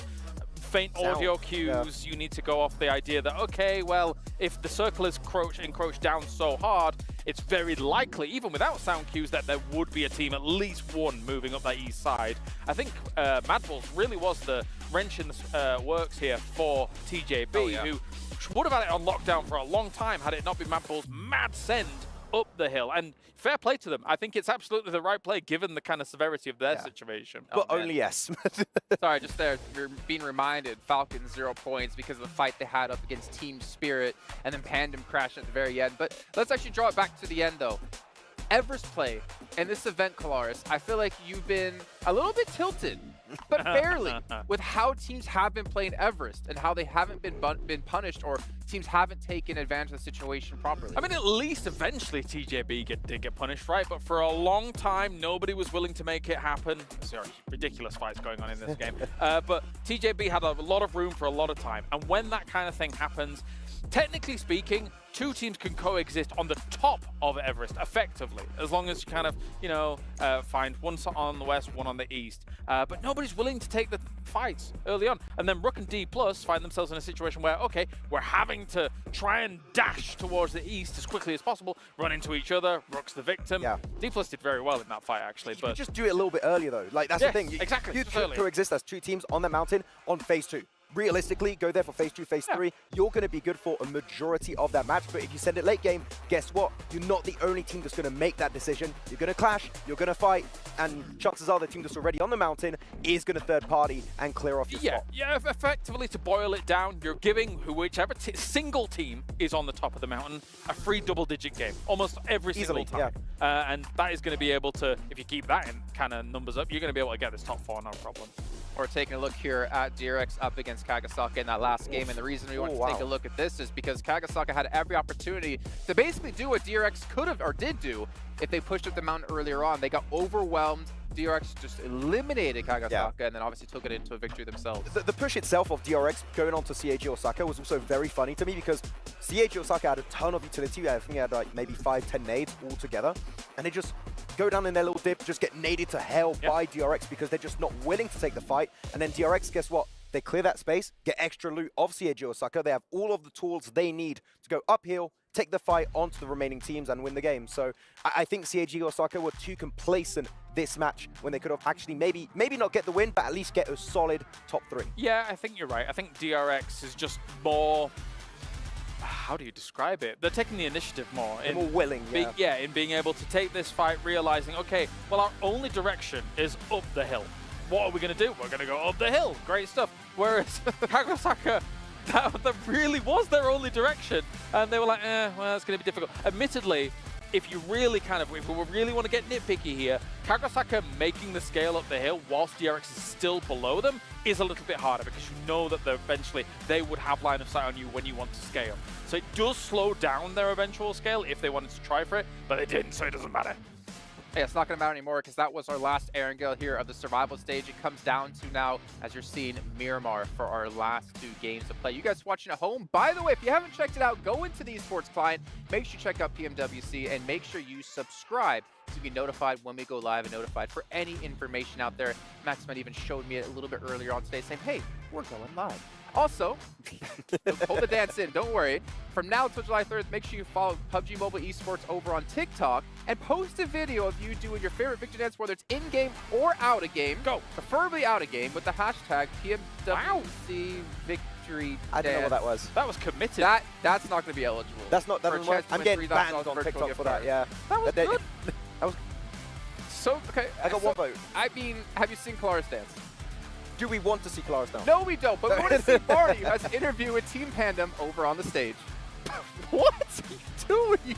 faint audio cues. You need to go off the idea that, okay, well, if the circle is encroached down so hard, it's very likely, even without sound cues, that there would be a team, at least one, moving up that east side. I think Mad Bulls really was the wrench in the works here for TJB, who would have had it on lockdown for a long time had it not been Mad Bulls' mad send up the hill. And fair play to them. I think it's absolutely the right play given the kind of severity of their situation. But only yes. Sorry, just there, you're being reminded, Falcons 0 points because of the fight they had up against Team Spirit, and then Pandem crashed at the very end. But let's actually draw it back to the end, though. Everest play and this event, Kalaris, I feel like you've been a little bit tilted, but fairly, with how teams have been playing Everest and how they haven't been punished, or teams haven't taken advantage of the situation properly. I mean, at least eventually TJB did get punished, right? But for a long time, nobody was willing to make it happen. Sorry, ridiculous fights going on in this game. But TJB had a lot of room for a lot of time. And when that kind of thing happens, technically speaking, 2 teams can coexist on the top of Everest effectively, as long as you kind of, find one on the west, one on the east. But nobody's willing to take the fights early on. And then Rook and D+ find themselves in a situation where, okay, we're having to try and dash towards the east as quickly as possible, run into each other. Rook's the victim. Yeah. D+ did very well in that fight, actually. But just do it a little bit earlier, though. Like, that's the thing. Exactly. You coexist as 2 teams on the mountain on phase 2. Realistically, go there for phase 2, phase 3. You're going to be good for a majority of that match. But if you send it late game, guess what? You're not the only team that's going to make that decision. You're going to clash, you're going to fight, and chances are the team that's already on the mountain is going to third party and clear off your spot. Yeah, effectively, to boil it down, you're giving whichever single team is on the top of the mountain a free double-digit game almost every single time. And that is going to be able to, if you keep that in kind of numbers up, you're going to be able to get this top 4, no problem. We're taking a look here at DRX up against Kagasaka in that last game, and the reason we want to take a look at this is because Kagasaka had every opportunity to basically do what DRX could have or did do if they pushed up the mountain earlier on. They got overwhelmed. DRX just eliminated Kagasaka and then obviously took it into a victory themselves. The push itself of DRX going on to CAG Osaka was also very funny to me because CAG Osaka had a ton of utility. I think they had like maybe 5-10 nades all together, and they just go down in their little dip, just get naded to hell by DRX because they're just not willing to take the fight. And then DRX, guess what? They clear that space, get extra loot of CAG Osaka. They have all of the tools they need to go uphill, take the fight onto the remaining teams and win the game. So I think CAG Osaka were too complacent this match when they could have actually maybe not get the win, but at least get a solid top 3. Yeah, I think you're right. I think DRX is just more... How do you describe it? They're taking the initiative more. They're more willing, in being able to take this fight, realizing, okay, well, our only direction is up the hill. What are we going to do? We're going to go up the hill. Great stuff. Whereas Kagasaka, that really was their only direction. And they were like, well, it's going to be difficult. Admittedly, if you really if we really want to get nitpicky here, Kagasaka making the scale up the hill whilst DRX is still below them is a little bit harder because you know that eventually they would have line of sight on you when you want to scale. So it does slow down their eventual scale if they wanted to try for it, but they didn't, so it doesn't matter. Yeah, it's not going to matter anymore because that was our last Erangel here of the survival stage. It comes down to now, as you're seeing, Miramar for our last 2 games to play. You guys watching at home, by the way, if you haven't checked it out, go into the Esports client, make sure you check out PMWC, and make sure you subscribe to be notified when we go live and notified for any information out there. Max might even showed me it a little bit earlier on today saying, hey, we're going live. Also, hold the dance in, don't worry. From now until July 3rd, make sure you follow PUBG Mobile Esports over on TikTok and post a video of you doing your favorite victory dance, whether it's in-game or out-of-game. Go. Preferably out-of-game with the hashtag PMWC Victory I don't know what that was. That was committed. That's not going to be eligible. That's not, that For a doesn't work. chance to I'm win getting $3,000 banned on virtual TikTok gift for that, card. yeah. That was That- good. that was So, okay. I got one vote. I mean, have you seen Clara's dance? Do we want to see Clara's dance? No, we don't, but we want to see Marty, who has an interview with Team Pandem over on the stage. What are you doing?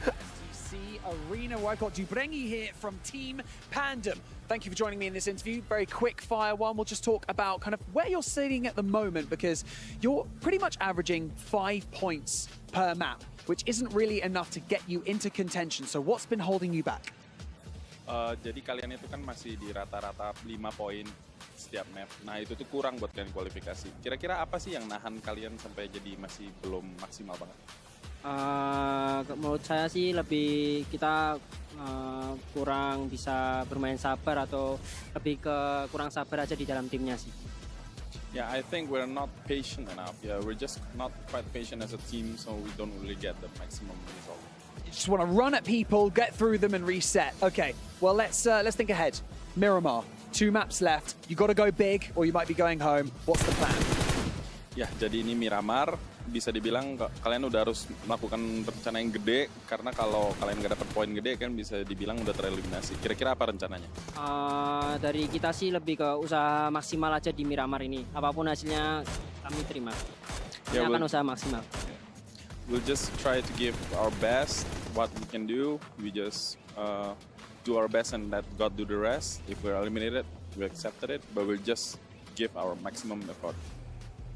STC Arena, where I've got Dubrengi here from Team Pandem. Thank you for joining me in this interview. Very quick fire one. We'll just talk about kind of where you're sitting at the moment, because you're pretty much averaging 5 points per map, which isn't really enough to get you into contention. So what's been holding you back? Jadi kalian itu kan masih di rata-rata 5 poin setiap map. Nah itu tuh kurang buat kalian kualifikasi. Kira-kira apa sih yang nahan kalian sampai jadi masih belum maksimal banget? Menurut saya sih lebih kita kurang bisa bermain sabar, atau lebih ke kurang sabar aja di dalam timnya sih. Yeah, I think we're not patient enough. Yeah, we're just not quite patient as a team, so we don't really get the maximum result. You just want to run at people, get through them, and reset. Okay, well let's think ahead. Miramar, 2 maps left. You got to go big, or you might be going home. What's the plan? Ya, jadi ini Miramar. Bisa dibilang kalian udah harus melakukan rencana yang gede, karena kalau kalian nggak dapat poin gede kan bisa dibilang udah tereliminasi. Kira-kira apa rencananya? Dari kita sih lebih ke usaha maksimal aja di Miramar ini. Apapun hasilnya kami terima. Ini akan usaha maksimal. We'll just try to give our best, what we can do. We just do our best and let God do the rest. If we're eliminated, we accepted it, but we'll just give our maximum effort.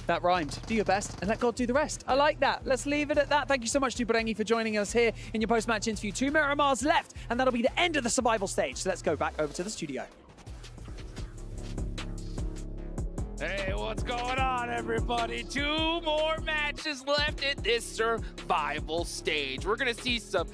That rhymed. Do your best and let God do the rest. I like that. Let's leave it at that. Thank you so much, Dubrengi, for joining us here in your post-match interview. 2 Miramars left, and that'll be the end of the survival stage. So let's go back over to the studio. Hey, what's going on, everybody? 2 more matches left in this survival stage. We're going to see some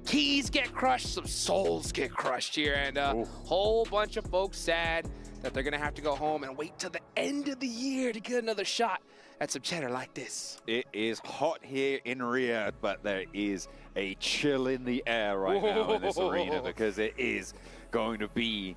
keys get crushed, some souls get crushed here, and a whole bunch of folks sad that they're going to have to go home and wait till the end of the year to get another shot at some cheddar like this. It is hot here in Riyadh, but there is a chill in the air right now in this arena, because it is going to be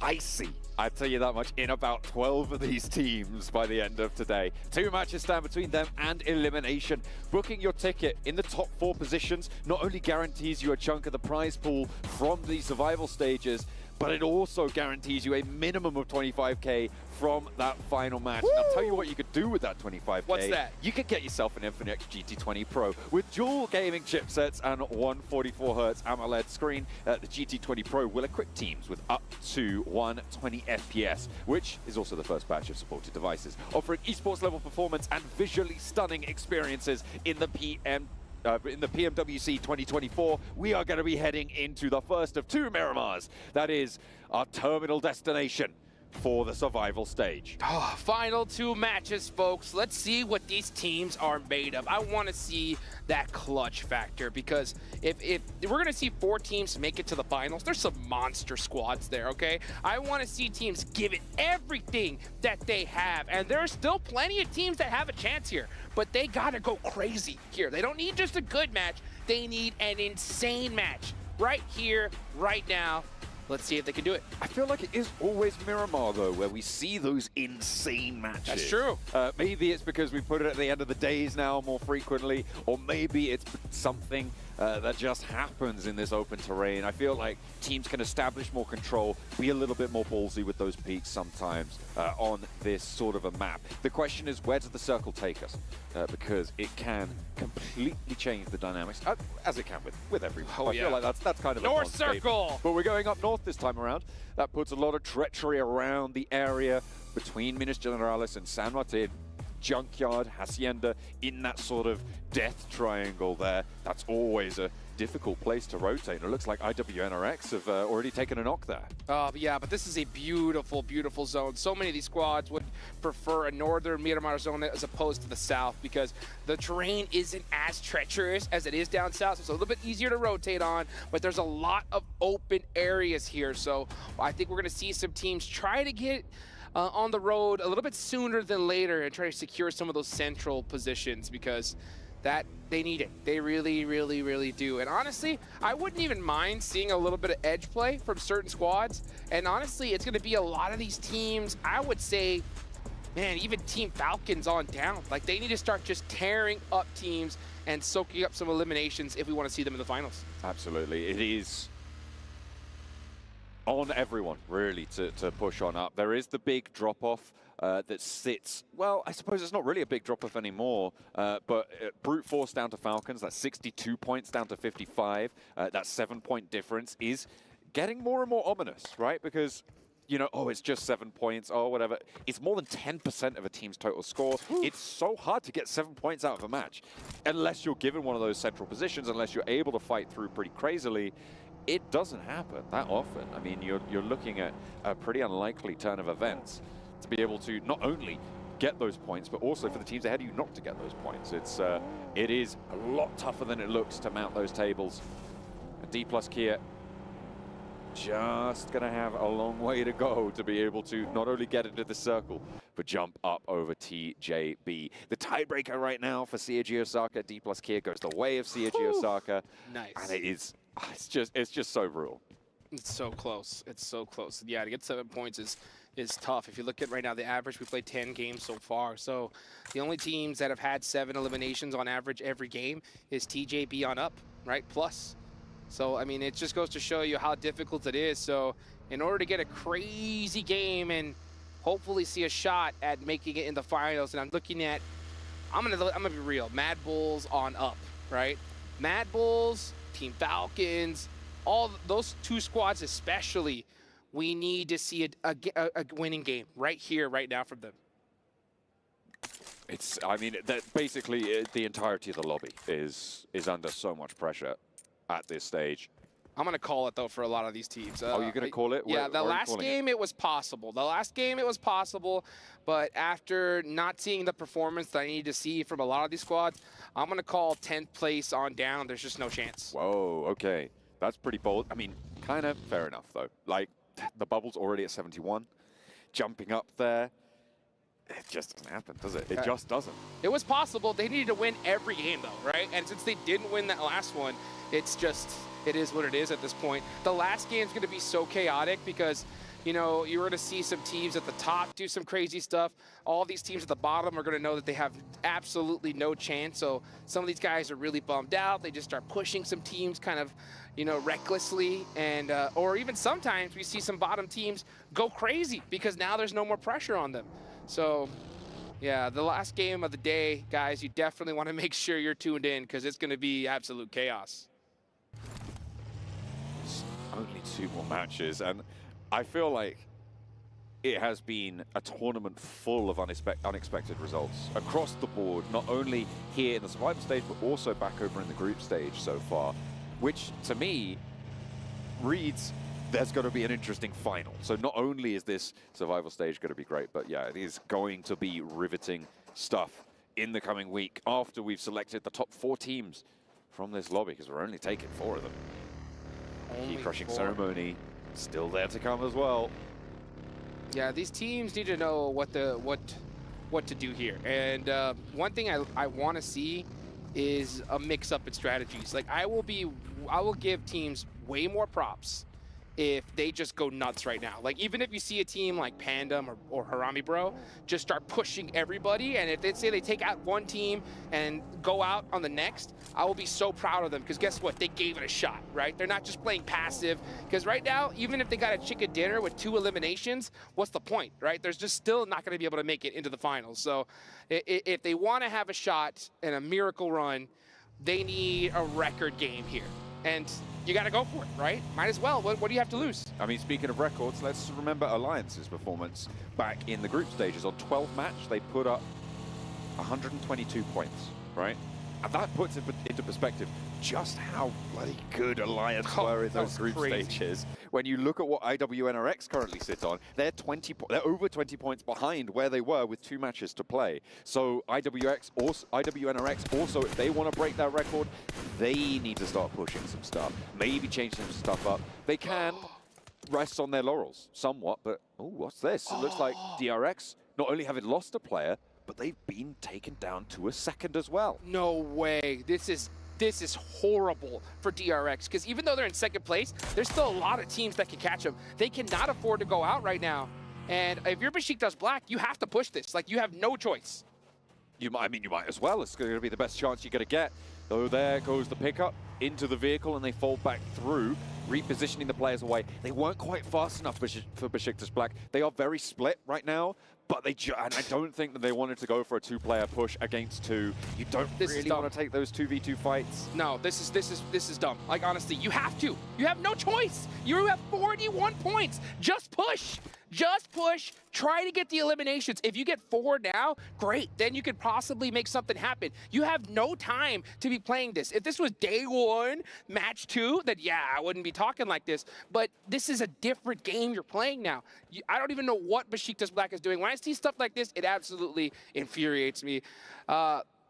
icy. I tell you that much, in about 12 of these teams by the end of today. 2 matches stand between them and elimination. Booking your ticket in the top 4 positions not only guarantees you a chunk of the prize pool from the survival stages, but it also guarantees you a minimum of 25k from that final match. And I'll tell you what you could do with that 25k. What's that? You could get yourself an Infinix GT20 Pro with dual gaming chipsets and 144Hz AMOLED screen. The GT20 Pro will equip teams with up to 120 FPS, which is also the first batch of supported devices, offering esports level performance and visually stunning experiences in the PMWC 2024, we are going to be heading into the first of 2 Miramars. That is our terminal destination for the survival stage. Final 2 matches, folks. Let's see what these teams are made of. I want to see that clutch factor, because if we're going to see 4 teams make it to the finals, there's some monster squads there, okay? I want to see teams give it everything that they have, and there's still plenty of teams that have a chance here, but they got to go crazy here. They don't need just a good match. They need an insane match right here, right now. Let's see if they can do it. I feel like it is always Miramar, though, where we see those insane matches. That's true. Maybe it's because we put it at the end of the days now more frequently, or maybe it's something that just happens in this open terrain. I feel like teams can establish more control, be a little bit more ballsy with those peaks sometimes on this sort of a map. The question is, where does the circle take us? Because it can completely change the dynamics, as it can with every map. I feel like that's kind of North Circle! But we're going up north this time around. That puts a lot of treachery around the area between Minas Generalis and San Martin. Junkyard, Hacienda, in that sort of death triangle there. That's always a difficult place to rotate. It looks like IWNRX have already taken a knock there. Yeah, but this is a beautiful, beautiful zone. So many of these squads would prefer a northern Miramar zone as opposed to the south, because the terrain isn't as treacherous as it is down south, so it's a little bit easier to rotate on, but there's a lot of open areas here. So I think we're going to see some teams try to get on the road a little bit sooner than later and try to secure some of those central positions, because that they need it. They really, really, really do. And honestly, I wouldn't even mind seeing a little bit of edge play from certain squads. And honestly, it's going to be a lot of these teams, I would say, man, even Team Falcons on down. Like, they need to start just tearing up teams and soaking up some eliminations if we want to see them in the finals. Absolutely. It is on everyone, really, to push on up. There is the big drop-off that sits, well, I suppose it's not really a big drop-off anymore, but brute force down to Falcons, that's 62 points down to 55. That 7-point difference is getting more and more ominous, right? Because, you know, oh, it's just 7 points, oh, whatever. It's more than 10% of a team's total score. It's so hard to get 7 points out of a match, unless you're given one of those central positions, unless you're able to fight through pretty crazily. It doesn't happen that often. I mean, you're looking at a pretty unlikely turn of events to be able to not only get those points, but also for the teams ahead of you not to get those points. It is a lot tougher than it looks to mount those tables. And D+ Kia just going to have a long way to go to be able to not only get into the circle, but jump up over TJB. The tiebreaker right now for CAG Osaka, D+ Kia goes the way of CAG Osaka. Nice. And it is, it's just so brutal. It's so close. It's so close. Yeah, to get 7 points is tough. If you look at right now the average, we played 10 games so far. So the only teams that have had 7 eliminations on average every game is TJB on up, right? Plus. So, I mean, it just goes to show you how difficult it is. So in order to get a crazy game and hopefully see a shot at making it in the finals, and I'm looking at, I'm gonna be real, Mad Bulls on up, right? Mad Bulls, Team Falcons, all those 2 squads especially, we need to see a winning game right here, right now from them. It's, I mean, that basically the entirety of the lobby is under so much pressure at this stage. I'm going to call it, though, for a lot of these teams. Oh, you're going to call it? Yeah, the last game it was possible. The last game it was possible, but after not seeing the performance that I need to see from a lot of these squads, I'm going to call 10th place on down. There's just no chance. Whoa, okay. That's pretty bold. I mean, kind of fair enough, though. Like, the bubble's already at 71. Jumping up there, it just doesn't happen, does it? It just doesn't. It was possible. They needed to win every game, though, right? And since they didn't win that last one, it's just, it is what it is at this point. The last game's going to be so chaotic because, you know, you're going to see some teams at the top do some crazy stuff. All these teams at the bottom are going to know that they have absolutely no chance. So some of these guys are really bummed out. They just start pushing some teams kind of, you know, recklessly. And or even sometimes we see some bottom teams go crazy because now there's no more pressure on them. So, yeah, the last game of the day, guys, you definitely want to make sure you're tuned in because it's going to be absolute chaos. Only 2 more matches, and I feel like it has been a tournament full of unexpected results across the board, not only here in the survivor stage, but also back over in the group stage so far, which to me reads there's going to be an interesting final. So not only is this survival stage going to be great, but yeah, it is going to be riveting stuff in the coming week after we've selected the top 4 teams from this lobby, because we're only taking 4 of them. Key crushing ceremony still there to come as well. Yeah, these teams need to know what to do here. And one thing I want to see is a mix-up in strategies. Like I will give teams way more props if they just go nuts right now. Like even if you see a team like Pandem or Harami Bro just start pushing everybody, and if they say they take out one team and go out on the next, I will be so proud of them because guess what? They gave it a shot, right? They're not just playing passive, because right now, even if they got a chicken dinner with 2 eliminations, what's the point, right? There's just still not going to be able to make it into the finals. So if they want to have a shot and a miracle run, they need a record game here. And you got to go for it, right? Might as well. What do you have to lose? I mean, speaking of records, let's remember Alliance's performance back in the group stages. On 12th match, they put up 122 points, right? And that puts it into perspective just how bloody good Alliance were in those group stages. When you look at what IWNRX currently sit on, they're over 20 points behind where they were with 2 matches to play. So IWNRX also, if they want to break that record, they need to start pushing some stuff. Maybe change some stuff up. They can. rest on their laurels somewhat, but oh, what's this? It looks like DRX not only having lost a player, but they've been taken down to a second as well. No way. This is horrible for DRX, because even though they're in second place, there's still a lot of teams that can catch them. They cannot afford to go out right now. And if you're Besiktas Black, you have to push this. Like, you have no choice. You might as well. It's going to be the best chance you're going to get. So there goes the pickup into the vehicle, and they fall back through, repositioning the players away. They weren't quite fast enough for Besiktas Black. They are very split right now, but and I don't think that they wanted to go for a two-player push against two. You don't really want to take those 2v2 fights. No, this is dumb. Like, honestly, you have to. You have no choice. You have 41 points. Just push. Just push. Try to get the eliminations. If you get 4 now, great. Then you could possibly make something happen. You have no time to be playing this. If this was day 1, match 2, then yeah, I wouldn't be talking like this. But this is a different game you're playing now. I don't even know what Besiktas Black is doing. When I see stuff like this, it absolutely infuriates me.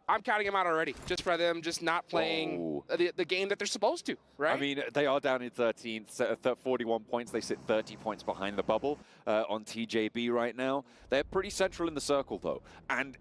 I'm counting them out already, just for them just not playing the game that they're supposed to, right? I mean, they are down in 13th, 41 points. They sit 30 points behind the bubble on TJB right now. They're pretty central in the circle, though. And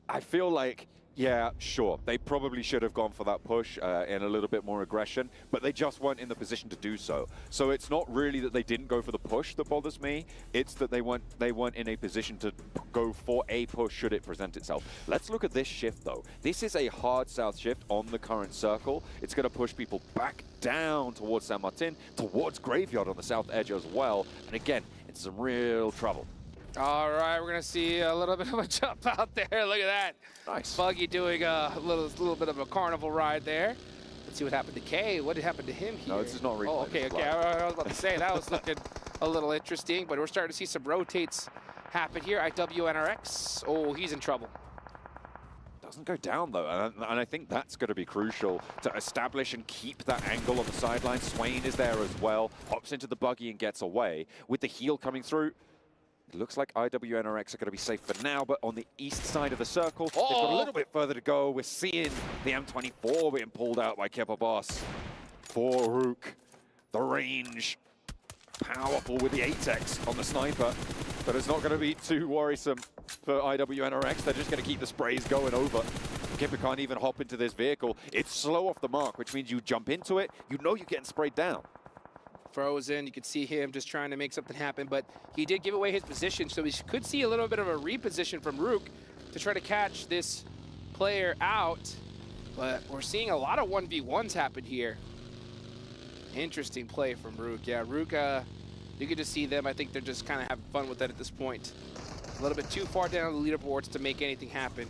I feel like, yeah, sure, they probably should have gone for that push and a little bit more aggression, but they just weren't in the position to do so. So it's not really that they didn't go for the push that bothers me. It's that they weren't in a position to go for a push should it present itself. Let's look at this shift, though. This is a hard south shift on the current circle. It's going to push people back down towards San Martin, towards Graveyard on the south edge as well. And again, it's some real trouble. All right, we're gonna see a little bit of a jump out there. Look at that. Nice. Buggy doing a little bit of a carnival ride there. Let's see what happened to Kay. What did happen to him here? No, this is not replay. Oh, okay. I was about to say, that was looking a little interesting, but we're starting to see some rotates happen here. IWNRX. Oh, he's in trouble. Doesn't go down, though, and I think that's going to be crucial to establish and keep that angle on the sideline. Swain is there as well, hops into the buggy and gets away. With the heal coming through, it looks like IWNRX are going to be safe for now, but on the east side of the circle, they've got a little bit further to go. We're seeing the M24 being pulled out by Kepa Boss. For Rook, the range, powerful with the 8x on the sniper, but it's not going to be too worrisome for IWNRX. They're just going to keep the sprays going over. Kepa can't even hop into this vehicle. It's slow off the mark, which means you jump into it, you know you're getting sprayed down. Frozen, you could see him just trying to make something happen, but he did give away his position, so we could see a little bit of a reposition from Rook to try to catch this player out, but we're seeing a lot of 1v1s happen here. Interesting play from Rook. Yeah, Rook, you can just see them. I think they're just kind of having fun with it at this point. A little bit too far down the leaderboards to make anything happen.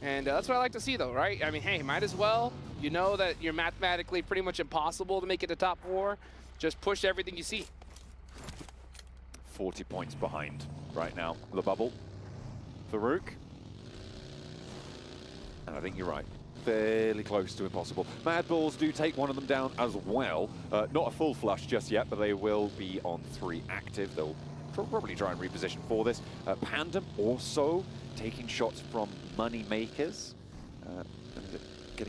And that's what I like to see, though, right? I mean, hey, might as well. You know that you're mathematically pretty much impossible to make it to top 4. Just push everything you see. 40 points behind right now, the bubble. Farouk. And I think you're right. Fairly close to impossible. Mad Bulls do take one of them down as well. Not a full flush just yet, but they will be on 3 active. They'll probably try and reposition for this. Pandem also taking shots from money makers.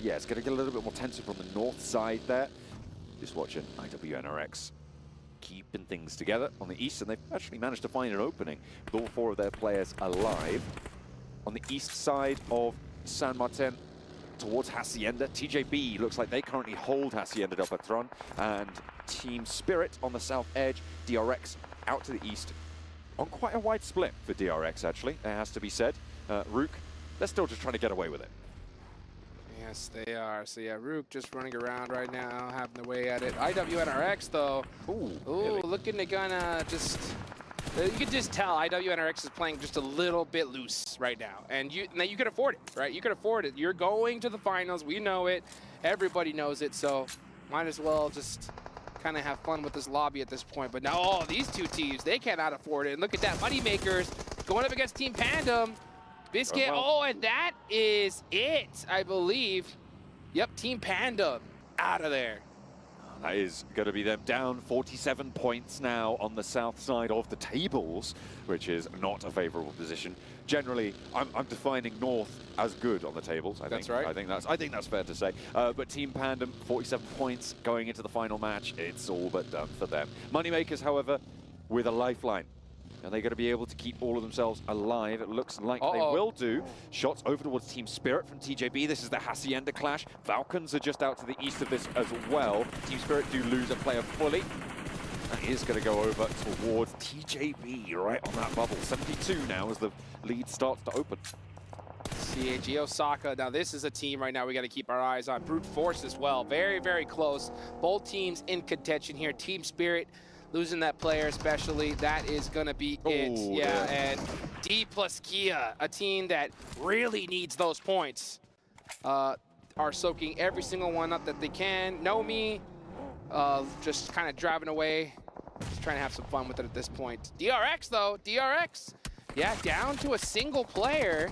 Yeah, it's going to get a little bit more tensive from the north side there. Just watching IWNRX keeping things together on the east, and they've actually managed to find an opening with all 4 of their players alive. On the east side of San Martin, towards Hacienda, TJB looks like they currently hold Hacienda del Patron, and Team Spirit on the south edge, DRX out to the east, on quite a wide split for DRX, actually, it has to be said. Rook, they're still just trying to get away with it. Yes, they are. So yeah, Rook just running around right now, having their way at it. IWNRX, though. Ooh, really? Looking to gonna just... You can just tell IWNRX is playing just a little bit loose right now. And you can afford it, right? You can afford it. You're going to the finals. We know it. Everybody knows it. So might as well just kind of have fun with this lobby at this point. But now, these 2 teams, they cannot afford it. And look at that. Moneymakers going up against Team Pandem. Biscuit, and that is it, I believe. Yep, Team Pandem out of there. That is going to be them down 47 points now on the south side of the tables, which is not a favorable position generally, I'm defining North as good on the tables. That's right. I think that's fair to say. But Team Pandem, 47 points going into the final match. It's all but done for them. Moneymakers, however, with a lifeline. Are they going to be able to keep all of themselves alive? It looks like they will do. Shots over towards Team Spirit from TJB. This is the Hacienda clash. Falcons are just out to the east of this as well. Team Spirit do lose a player fully. That is going to go over towards TJB right on that bubble. 72 now as the lead starts to open. CAG Osaka. Now this is a team right now we got to keep our eyes on. Brute Force as well. Very, very close. Both teams in contention here. Team Spirit losing that player especially, that is going to be it. Yeah, and D plus Kia, a team that really needs those points, are soaking every single one up that they can. Nomi, just kind of driving away, just trying to have some fun with it at this point. DRX though, DRX, yeah, down to a single player.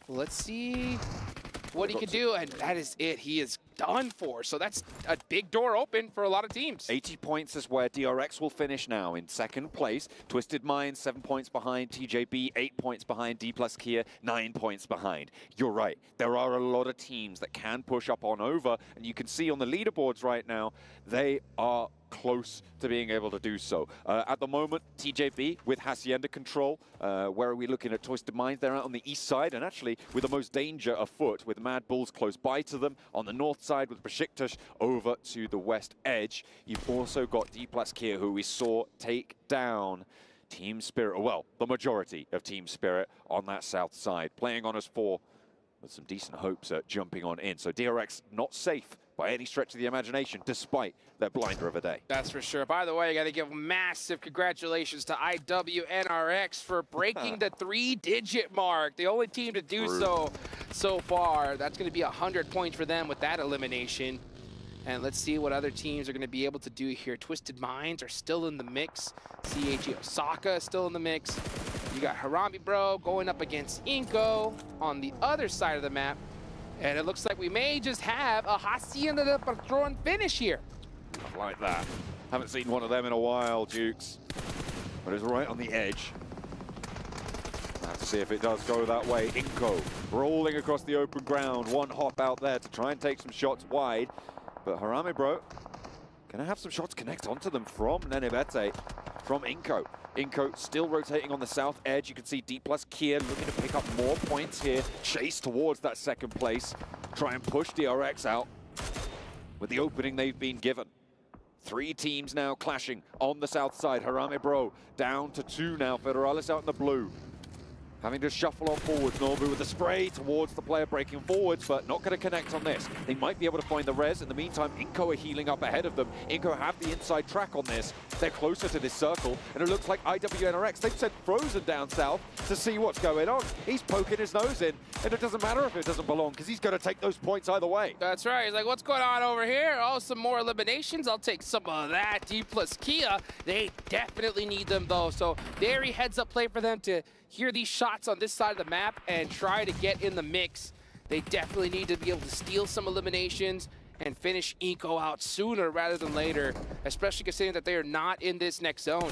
Let's see what he can do, and that is it. He is done for. So that's a big door open for a lot of teams. 80 points is where DRX will finish now in second place. Twisted Minds, 7 points behind. TJB, 8 points behind. D plus Kia, 9 points behind. You're right. There are a lot of teams that can push up on over, and you can see on the leaderboards right now, they are close to being able to do so. At the moment, TJB with Hacienda control. Where are we looking at Twisted Minds? They're out on the east side, and actually with the most danger afoot, with Mad Bulls close by to them. On the north side with Besiktas over to the west edge. You've also got D plus Kia, who we saw take down Team Spirit, well, the majority of Team Spirit on that south side, playing on as 4 with some decent hopes at jumping on in. So DRX not safe by any stretch of the imagination, despite their blinder of a day. That's for sure. By the way, I got to give massive congratulations to IWNRX for breaking the 3-digit mark. The only team to do so far. That's going to be 100 points for them with that elimination. And let's see what other teams are going to be able to do here. Twisted Minds are still in the mix. CAG Osaka is still in the mix. You got Harami Bro going up against Inko on the other side of the map. And it looks like we may just have a Hacienda de Patron finish here. Not like that. Haven't seen one of them in a while, Dukes. But it's right on the edge. Let's see if it does go that way. Inko rolling across the open ground. One hop out there to try and take some shots wide. But Harame Bro gonna have some shots connect onto them from Nenebete, from Inko. Inko still rotating on the south edge. You can see D plus Kia looking to pick up more points here. Chase towards that second place. Try and push DRX out with the opening they've been given. 3 teams now clashing on the south side. Harame Bro down to 2 now. Federalis out in the blue. Having to shuffle on forwards. Norbu with the spray towards the player breaking forwards, but not going to connect on this. They might be able to find the res. In the meantime, Inko are healing up ahead of them. Inko have the inside track on this. They're closer to this circle, and it looks like IWNRX, they've sent Frozen down south to see what's going on. He's poking his nose in, and it doesn't matter if it doesn't belong, because he's going to take those points either way. That's right. He's like, what's going on over here? Oh, some more eliminations. I'll take some of that. D plus Kia, they definitely need them, though. So very heads-up play for them to hear these shots on this side of the map and try to get in the mix. They definitely need to be able to steal some eliminations and finish Inko out sooner rather than later, especially considering that they are not in this next zone.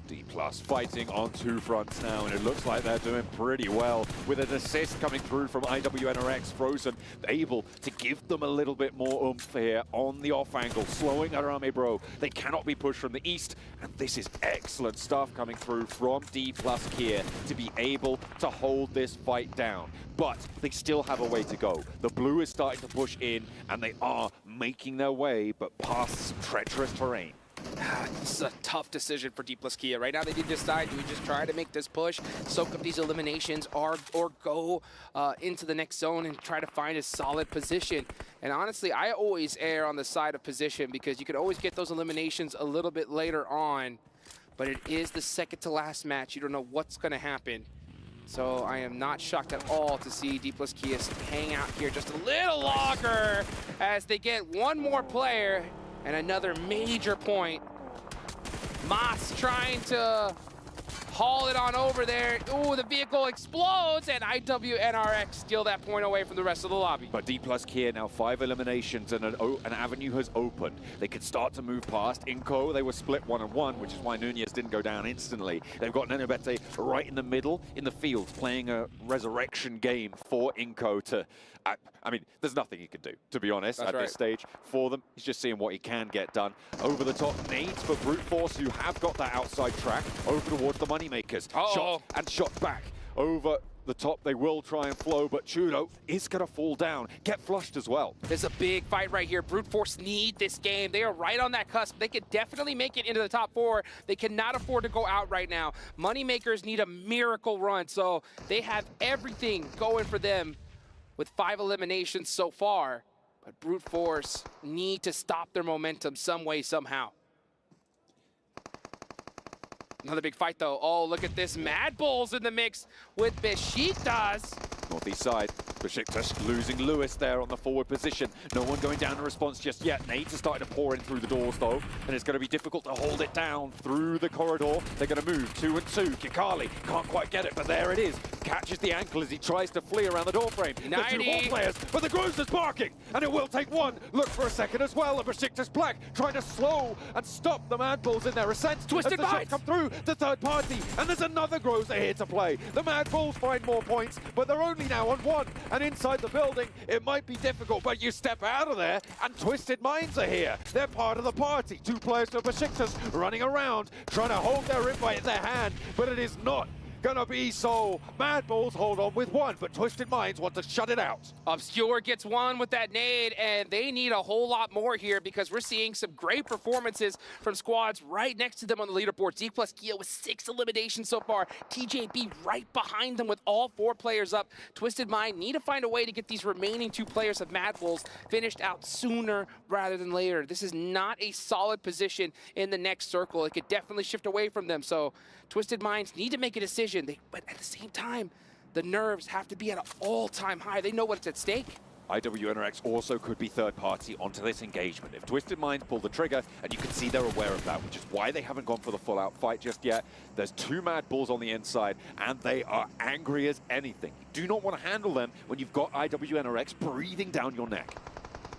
D plus fighting on 2 fronts now, and it looks like they're doing pretty well with an assist coming through from IWNRX. Frozen able to give them a little bit more oomph here on the off angle, slowing Harame Bro. They cannot be pushed from the east, and this is excellent stuff coming through from D plus Kia to be able to hold this fight down. But they still have a way to go. The blue is starting to push in, and they are making their way, but past some treacherous terrain. This is a tough decision for D plus Kia. Right now they need to decide, do we just try to make this push, soak up these eliminations, or go into the next zone and try to find a solid position. And honestly, I always err on the side of position because you can always get those eliminations a little bit later on. But it is the second to last match. You don't know what's going to happen. So I am not shocked at all to see D plus Kia hang out here just a little longer as they get one more player. And another major point. Mas trying to haul it on over there. Ooh, the vehicle explodes, and IWNRX steal that point away from the rest of the lobby. But D plus Kia now 5 eliminations and an avenue has opened. They could start to move past. Inco, they were split 1-1, which is why Nunez didn't go down instantly. They've got Nenobete right in the middle, in the field, playing a resurrection game for Inco to... I mean, there's nothing he can do, to be honest, at this stage for them. He's just seeing what he can get done. Over the top nades for Brute Force, who have got that outside track, over towards the Moneymakers. Shot and shot back. Over the top, they will try and flow, but Chudo is going to fall down, get flushed as well. There's a big fight right here. Brute Force need this game. They are right on that cusp. They could definitely make it into the top 4. They cannot afford to go out right now. Moneymakers need a miracle run, so they have everything going for them with 5 eliminations so far. But Brute Force need to stop their momentum some way, somehow. Another big fight, though. Oh, look at this. Mad Bulls in the mix with Besiktas. Northeast side, Besiktas losing Lewis there on the forward position. No one going down in response just yet. Nades are starting to pour in through the doors, though, and it's going to be difficult to hold it down through the corridor. They're going to move 2 and 2. Kikali can't quite get it, but there it is. Catches the ankle as he tries to flee around the door frame. The 2 ball players, but the Groves is barking, and it will take one. Look for a second as well. And Besiktas Black trying to slow and stop the Mad Bulls in their ascent. Twisted Minds come through the third party, and there's another Groves here to play. The Mad Bulls find more points, but they're only now on 1, and inside the building, it might be difficult, but you step out of there, and Twisted Minds are here. They're part of the party. 2 players for Besiktas running around, trying to hold their invite in their hand, but it is not gonna be so. Mad Bulls hold on with 1, but Twisted Minds want to shut it out. Obscure gets 1 with that nade, and they need a whole lot more here because we're seeing some great performances from squads right next to them on the leaderboard. D plus Kia with 6 eliminations so far. TJB right behind them with all 4 players up. Twisted Mind need to find a way to get these remaining 2 players of Mad Bulls finished out sooner rather than later. This is not a solid position in the next circle. It could definitely shift away from them, so Twisted Minds need to make a decision. But at the same time, the nerves have to be at an all-time high. They know what's at stake. IWNRX also could be third party onto this engagement. If Twisted Minds pull the trigger, and you can see they're aware of that, which is why they haven't gone for the full-out fight just yet. There's 2 Mad Bulls on the inside, and they are angry as anything. You do not want to handle them when you've got IWNRX breathing down your neck.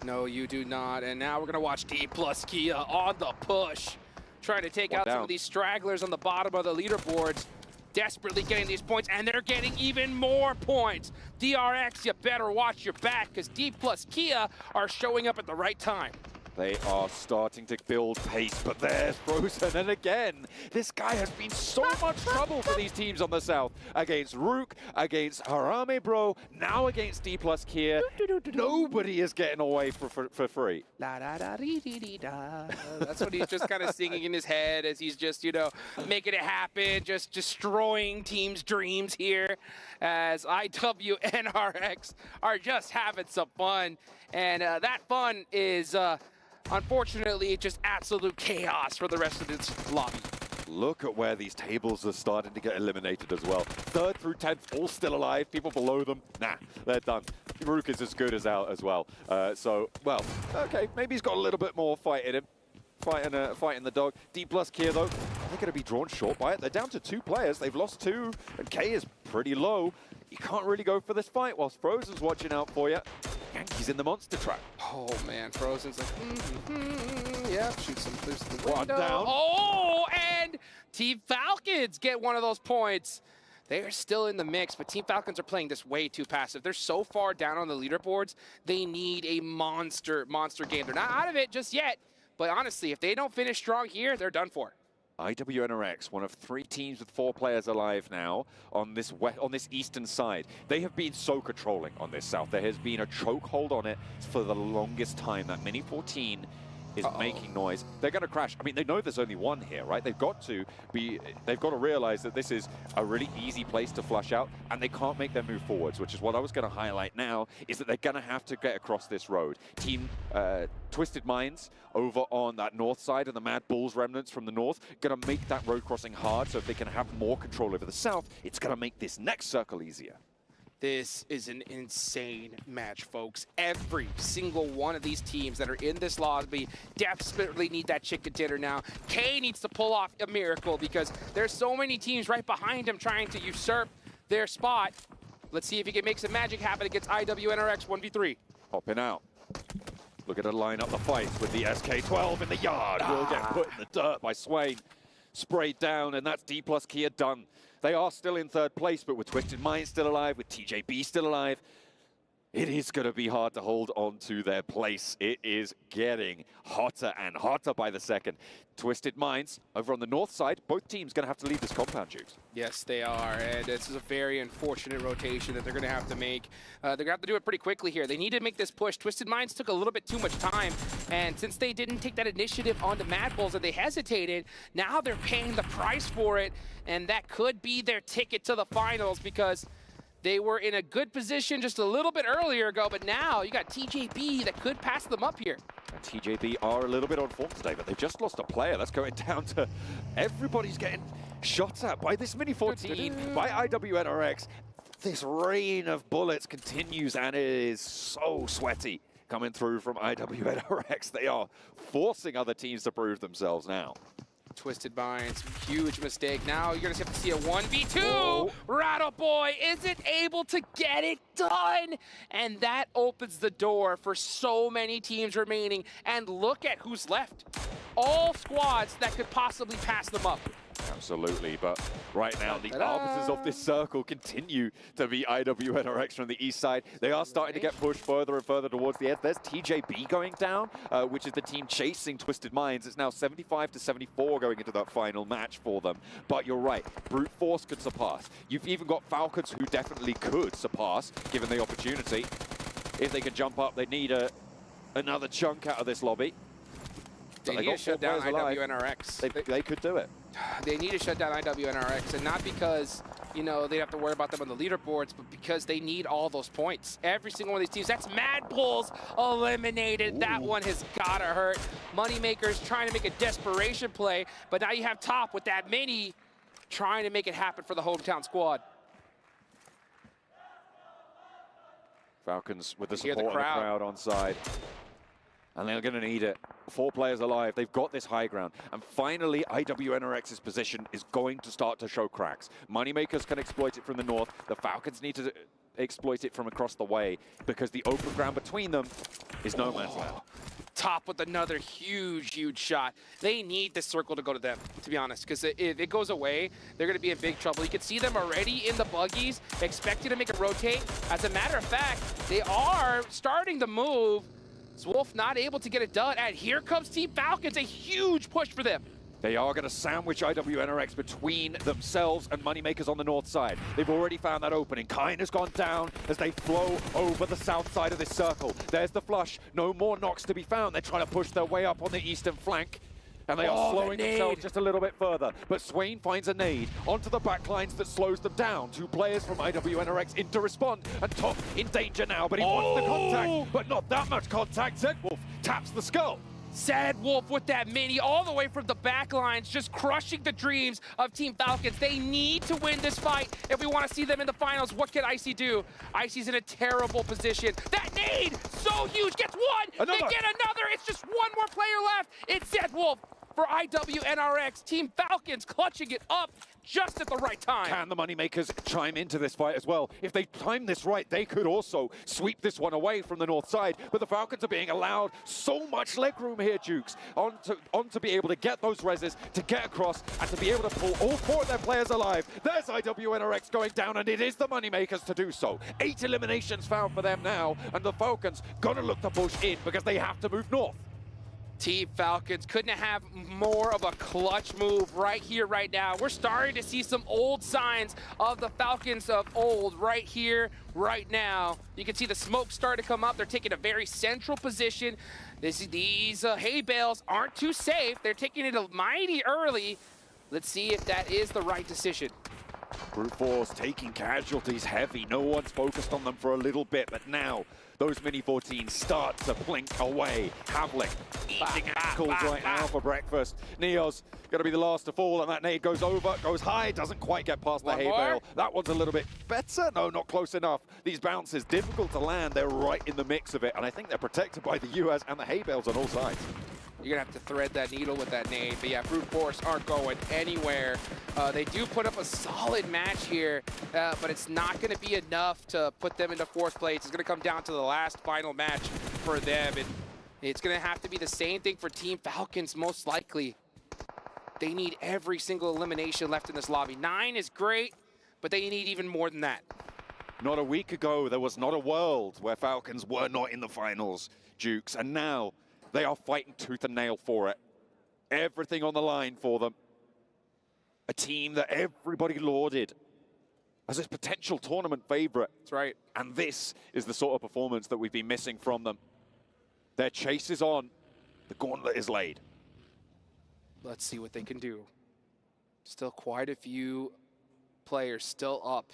No, you do not. And now we're going to watch D plus Kia on the push, trying to take out some of these stragglers on the bottom of the leaderboards. Desperately getting these points, and they're getting even more points. DRX, you better watch your back, because D plus Kia are showing up at the right time. They are starting to build pace, but there's Frozen, and again, this guy has been so much trouble for these teams on the south. Against Rook, against Harame Bro, now against D plus Kia. Nobody is getting away for free. La da da dee dee dee da. That's what he's just kind of singing in his head as he's just, you know, making it happen, just destroying teams' dreams here as IWNRX are just having some fun. And that fun is... unfortunately, just absolute chaos for the rest of this lobby. Look at where these tables are starting to get eliminated as well. 3rd through 10th, all still alive. People below them, nah, they're done. Rook is as good as out as well. So, well, okay, maybe he's got a little bit more fight in him. Fighting the dog. D plus Kia, though, they're going to be drawn short by it. They're down to 2 players. They've lost 2, and K is pretty low. You can't really go for this fight whilst Frozen's watching out for you. Yankee's in the monster trap. Oh, man, Frozen's like, yeah, shoot some through the window. 1 down. Oh, and Team Falcons get 1 of those points. They are still in the mix, but Team Falcons are playing this way too passive. They're so far down on the leaderboards, they need a monster game. They're not out of it just yet, but honestly, if they don't finish strong here, they're done for. IWNRX, one of 3 teams with 4 players alive now on this eastern side. They have been so controlling on this south. There has been a chokehold on it for the longest time. That Mini 14 is making noise. They're going to crash. I mean, they know there's only 1 here, right? They've got to realize that this is a really easy place to flush out, and they can't make their move forwards, which is what I was going to highlight now, is that they're going to have to get across this road. Team Twisted Minds over on that north side, and the Mad Bulls remnants from the north, going to make that road crossing hard, so if they can have more control over the south, it's going to make this next circle easier. This is an insane match, folks. Every single one of these teams that are in this lobby desperately need that chicken dinner now. K needs to pull off a miracle because there's so many teams right behind him trying to usurp their spot. Let's see if he can make some magic happen against IWNRX 1v3. Hopping out. Look at her line up the fights with the SK-12 in the yard. Will get put in the dirt by Swain. Sprayed down, and that's D plus Kia done. They are still in third place, but with Twisted Mind still alive, with TJB still alive, it is going to be hard to hold on to their place. It is getting hotter and hotter by the second. Twisted Minds over on the north side, both teams going to have to leave this compound, Jukes. Yes, they are, and this is a very unfortunate rotation that they're going to have to make. They're going to have to do it pretty quickly here. They need to make this push. Twisted Minds took a little bit too much time, and since they didn't take that initiative on the Mad Bulls and they hesitated, now they're paying the price for it, and that could be their ticket to the finals because they were in a good position just a little bit earlier ago, but now you got TJB that could pass them up here. And TJB are a little bit on form today, but they've just lost a player. That's going down to everybody's getting shot at by this Mini 14, by IWNRX. This rain of bullets continues, and it is so sweaty coming through from IWNRX. They are forcing other teams to prove themselves now. Twisted Minds, huge mistake. Now you're going to have to see a 1v2. Whoa. Rattle Boy isn't able to get it done. And that opens the door for so many teams remaining. And look at who's left. All squads that could possibly pass them up. Absolutely, but right now the arbiters of this circle continue to be IWNRX from the east side. They are starting to get pushed further and further towards the edge. There's TJB going down, which is the team chasing Twisted Minds. It's now 75-74 going into that final match for them. But you're right, Brute Force could surpass. You've even got Falcons who definitely could surpass, given the opportunity. If they can jump up, they need another chunk out of this lobby. They need to shut down IWNRX. They could do it. They need to shut down IWNRX, and not because, you know, they have to worry about them on the leaderboards, but because they need all those points. Every single one of these teams, that's Mad Bulls eliminated. Ooh. That one has gotta hurt. Moneymakers trying to make a desperation play, but now you have Top with that mini trying to make it happen for the hometown squad. Falcons with the support of the crowd on side. And they're going to need it. 4 players alive. They've got this high ground. And finally, IWNRX's position is going to start to show cracks. Moneymakers can exploit it from the north. The Falcons need to exploit it from across the way because the open ground between them is no man's land. Top with another huge shot. They need this circle to go to them, to be honest, because if it goes away, they're going to be in big trouble. You can see them already in the buggies, expecting to make it rotate. As a matter of fact, they are starting to move. Wolf not able to get it done, and here comes Team Falcons, a huge push for them. They are going to sandwich IWNRX between themselves and Moneymakers on the north side. They've already found that opening. Kine has gone down as they flow over the south side of this circle. There's the flush. No more knocks to be found. They're trying to push their way up on the eastern flank. And they are slowing themselves just a little bit further. But Swain finds a nade onto the backlines that slows them down. 2 players from IWNRX in to respond. And Top in danger now, but he wants the contact. But not that much contact. Zedwolf taps the skull. Zedwolf with that mini all the way from the backlines, just crushing the dreams of Team Falcons. They need to win this fight if we want to see them in the finals. What can Icy do? Icy's in a terrible position. That nade, so huge, gets one. They get another. It's just one more player left. It's Zedwolf for IWNRX. Team Falcons clutching it up just at the right time. Can the Moneymakers chime into this fight as well? If they time this right, they could also sweep this one away from the north side. But the Falcons are being allowed so much leg room here, Jukes, on to be able to get those reses, to get across, and to be able to pull all 4 of their players alive. There's IWNRX going down, and it is the Moneymakers to do so. 8 eliminations found for them now, and the Falcons gonna look to push in because they have to move north. Team Falcons couldn't have more of a clutch move right here, right now. We're starting to see some old signs of the Falcons of old right here, right now. You can see the smoke start to come up. They're taking a very central position. These hay bales aren't too safe. They're taking it mighty early. Let's see if that is the right decision. Brute Force taking casualties heavy. No one's focused on them for a little bit, but now those Mini-14s start to blink away. Havlik eating ankles right now for breakfast. Neo's going to be the last to fall, and that nade goes over, goes high, doesn't quite get past the hay bale. That one's a little bit better. No, not close enough. These bounces, difficult to land. They're right in the mix of it, and I think they're protected by the US and the hay bales on all sides. You're going to have to thread that needle with that nade. But yeah, Brute Force aren't going anywhere. They do put up a solid match here, but it's not going to be enough to put them into 4th place. It's going to come down to the last final match for them. And it's going to have to be the same thing for Team Falcons, most likely. They need every single elimination left in this lobby. 9 is great, but they need even more than that. Not a week ago, there was not a world where Falcons were not in the finals, Dukes. And now they are fighting tooth and nail for it. Everything on the line for them. A team that everybody lauded as a potential tournament favorite. That's right. And this is the sort of performance that we've been missing from them. Their chase is on. The gauntlet is laid. Let's see what they can do. Still quite a few players still up.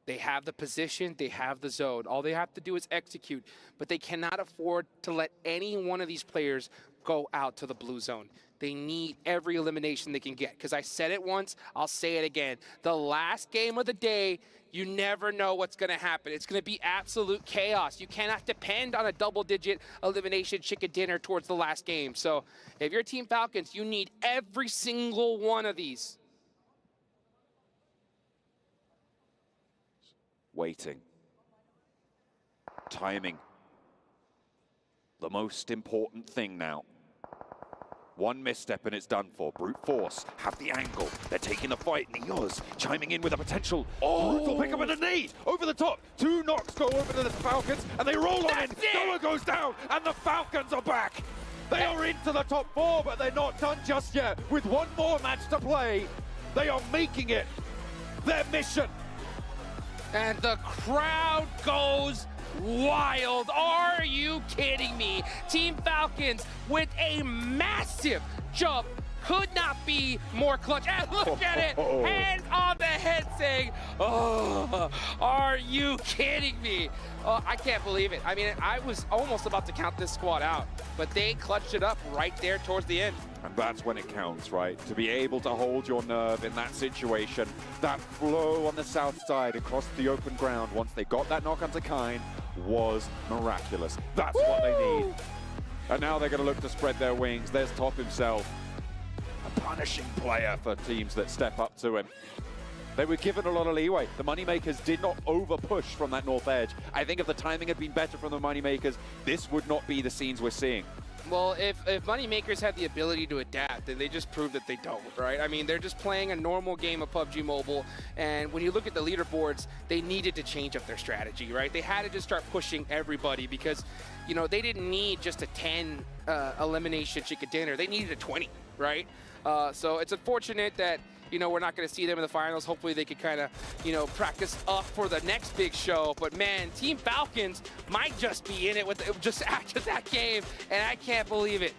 They have the position, they have the zone. All they have to do is execute, but they cannot afford to let any one of these players go out to the blue zone. They need every elimination they can get, because I said it once, I'll say it again. The last game of the day, you never know what's going to happen. It's going to be absolute chaos. You cannot depend on a double-digit elimination chicken dinner towards the last game. So if you're Team Falcons, you need every single one of these. Waiting. Timing. The most important thing now. One misstep and it's done for. Brute Force have the angle. They're taking the fight. Neos chiming in with a potential brutal pickup and a nade over the top. 2 knocks go over to the Falcons and they roll on in. Noah goes down and the Falcons are back. They are into the top 4, but they're not done just yet. With one more match to play, they are making it their mission. And the crowd goes wild. Are you kidding me? Team Falcons with a massive jump. Could not be more clutch. And look at it. Hands on the head saying, oh, are you kidding me? I can't believe it. I mean, I was almost about to count this squad out, but they clutched it up right there towards the end. And that's when it counts, right? To be able to hold your nerve in that situation. That flow on the south side across the open ground once they got that knock onto Kine was miraculous. That's what they need. And now they're going to look to spread their wings. There's Top himself. A punishing player for teams that step up to him. They were given a lot of leeway. The Moneymakers did not over-push from that north edge. I think if the timing had been better from the Moneymakers, this would not be the scenes we're seeing. Well, if Moneymakers had the ability to adapt, then they just proved that they don't, right? I mean, they're just playing a normal game of PUBG Mobile, and when you look at the leaderboards, they needed to change up their strategy, right? They had to just start pushing everybody because, you know, they didn't need just a 10 elimination chicken dinner. They needed a 20, right? So it's unfortunate that, you know, we're not going to see them in the finals. Hopefully they can kind of, you know, practice up for the next big show. But man, Team Falcons might just be in it with just after that game, and I can't believe it.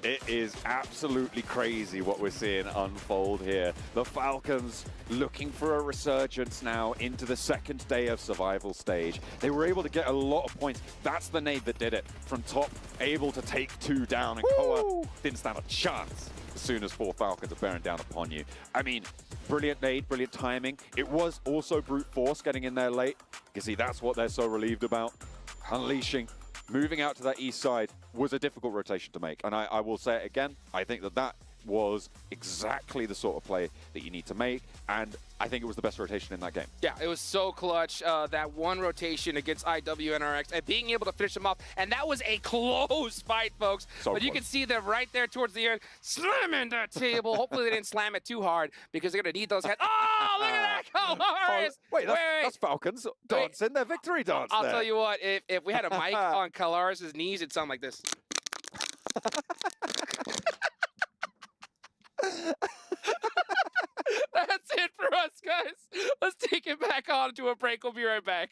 It is absolutely crazy what we're seeing unfold here. The Falcons looking for a resurgence now into the second day of survival stage. They were able to get a lot of points. That's the nade that did it. From top, able to take 2 down, and Koa didn't stand a chance as soon as 4 Falcons are bearing down upon you. I mean, brilliant nade, brilliant timing. It was also Brute Force getting in there late. You can see that's what they're so relieved about. Unleashing, moving out to that east side was a difficult rotation to make. And I will say it again, I think that was exactly the sort of play that you need to make, and I think it was the best rotation in that game. Yeah, it was so clutch, that one rotation against IWNRX, and being able to finish them off, and that was a close fight, folks. So but close. You can see them right there towards the end, slamming that table. Hopefully they didn't slam it too hard, because they're going to need those heads. Oh, look at that, Colaris! Wait, that's Falcons dancing their victory dance. I'll tell you what, if we had a mic on Colaris' knees, it'd sound like this. That's it for us, guys. Let's take it back on to a break. We'll be right back.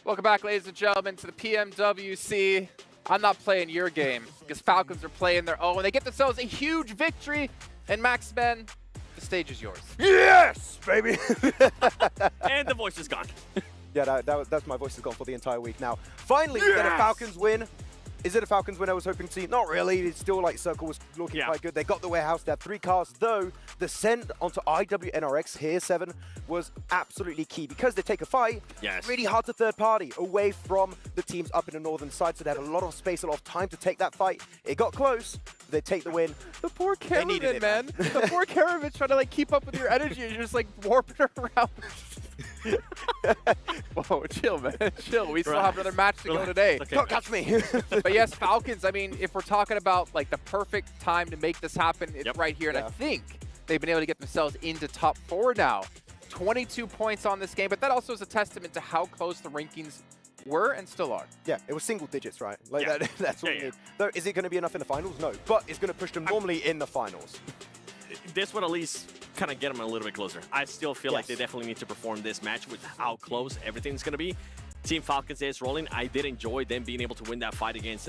Welcome back, ladies and gentlemen, to the PMWC. I'm not playing your game because Falcons are playing their own. They get themselves a huge victory. And Max-Men, the stage is yours. Yes, baby. And the voice is gone. Yeah, that's my voice is gone for the entire week now. Finally, we get a Falcons win. Is it a Falcons win I was hoping to see? Not really. It's still like Circle was looking quite good. They got the warehouse. They had 3 cars, though the send onto IWNRX here, 7, was absolutely key because they take a fight. Yes. Really hard to third party away from the teams up in the northern side, so they had a lot of space, a lot of time to take that fight. It got close. They take the win. The poor Caravan, man. The poor Caravan trying to like keep up with your energy and you're just like warping around. Whoa, chill, man. Chill. We still have another match to go today. Okay. Don't catch me. But yes, Falcons, I mean, if we're talking about like the perfect time to make this happen, it's right here. And I think they've been able to get themselves into top 4 now. 22 points on this game, but that also is a testament to how close the rankings were and still are. Yeah, it was single digits, right? Like that's what we need. Though, is it going to be enough in the finals? No, but it's going to push them normally in the finals. This would at least kind of get them a little bit closer. I still feel like they definitely need to perform this match with how close everything's going to be. Team Falcons is rolling. I did enjoy them being able to win that fight against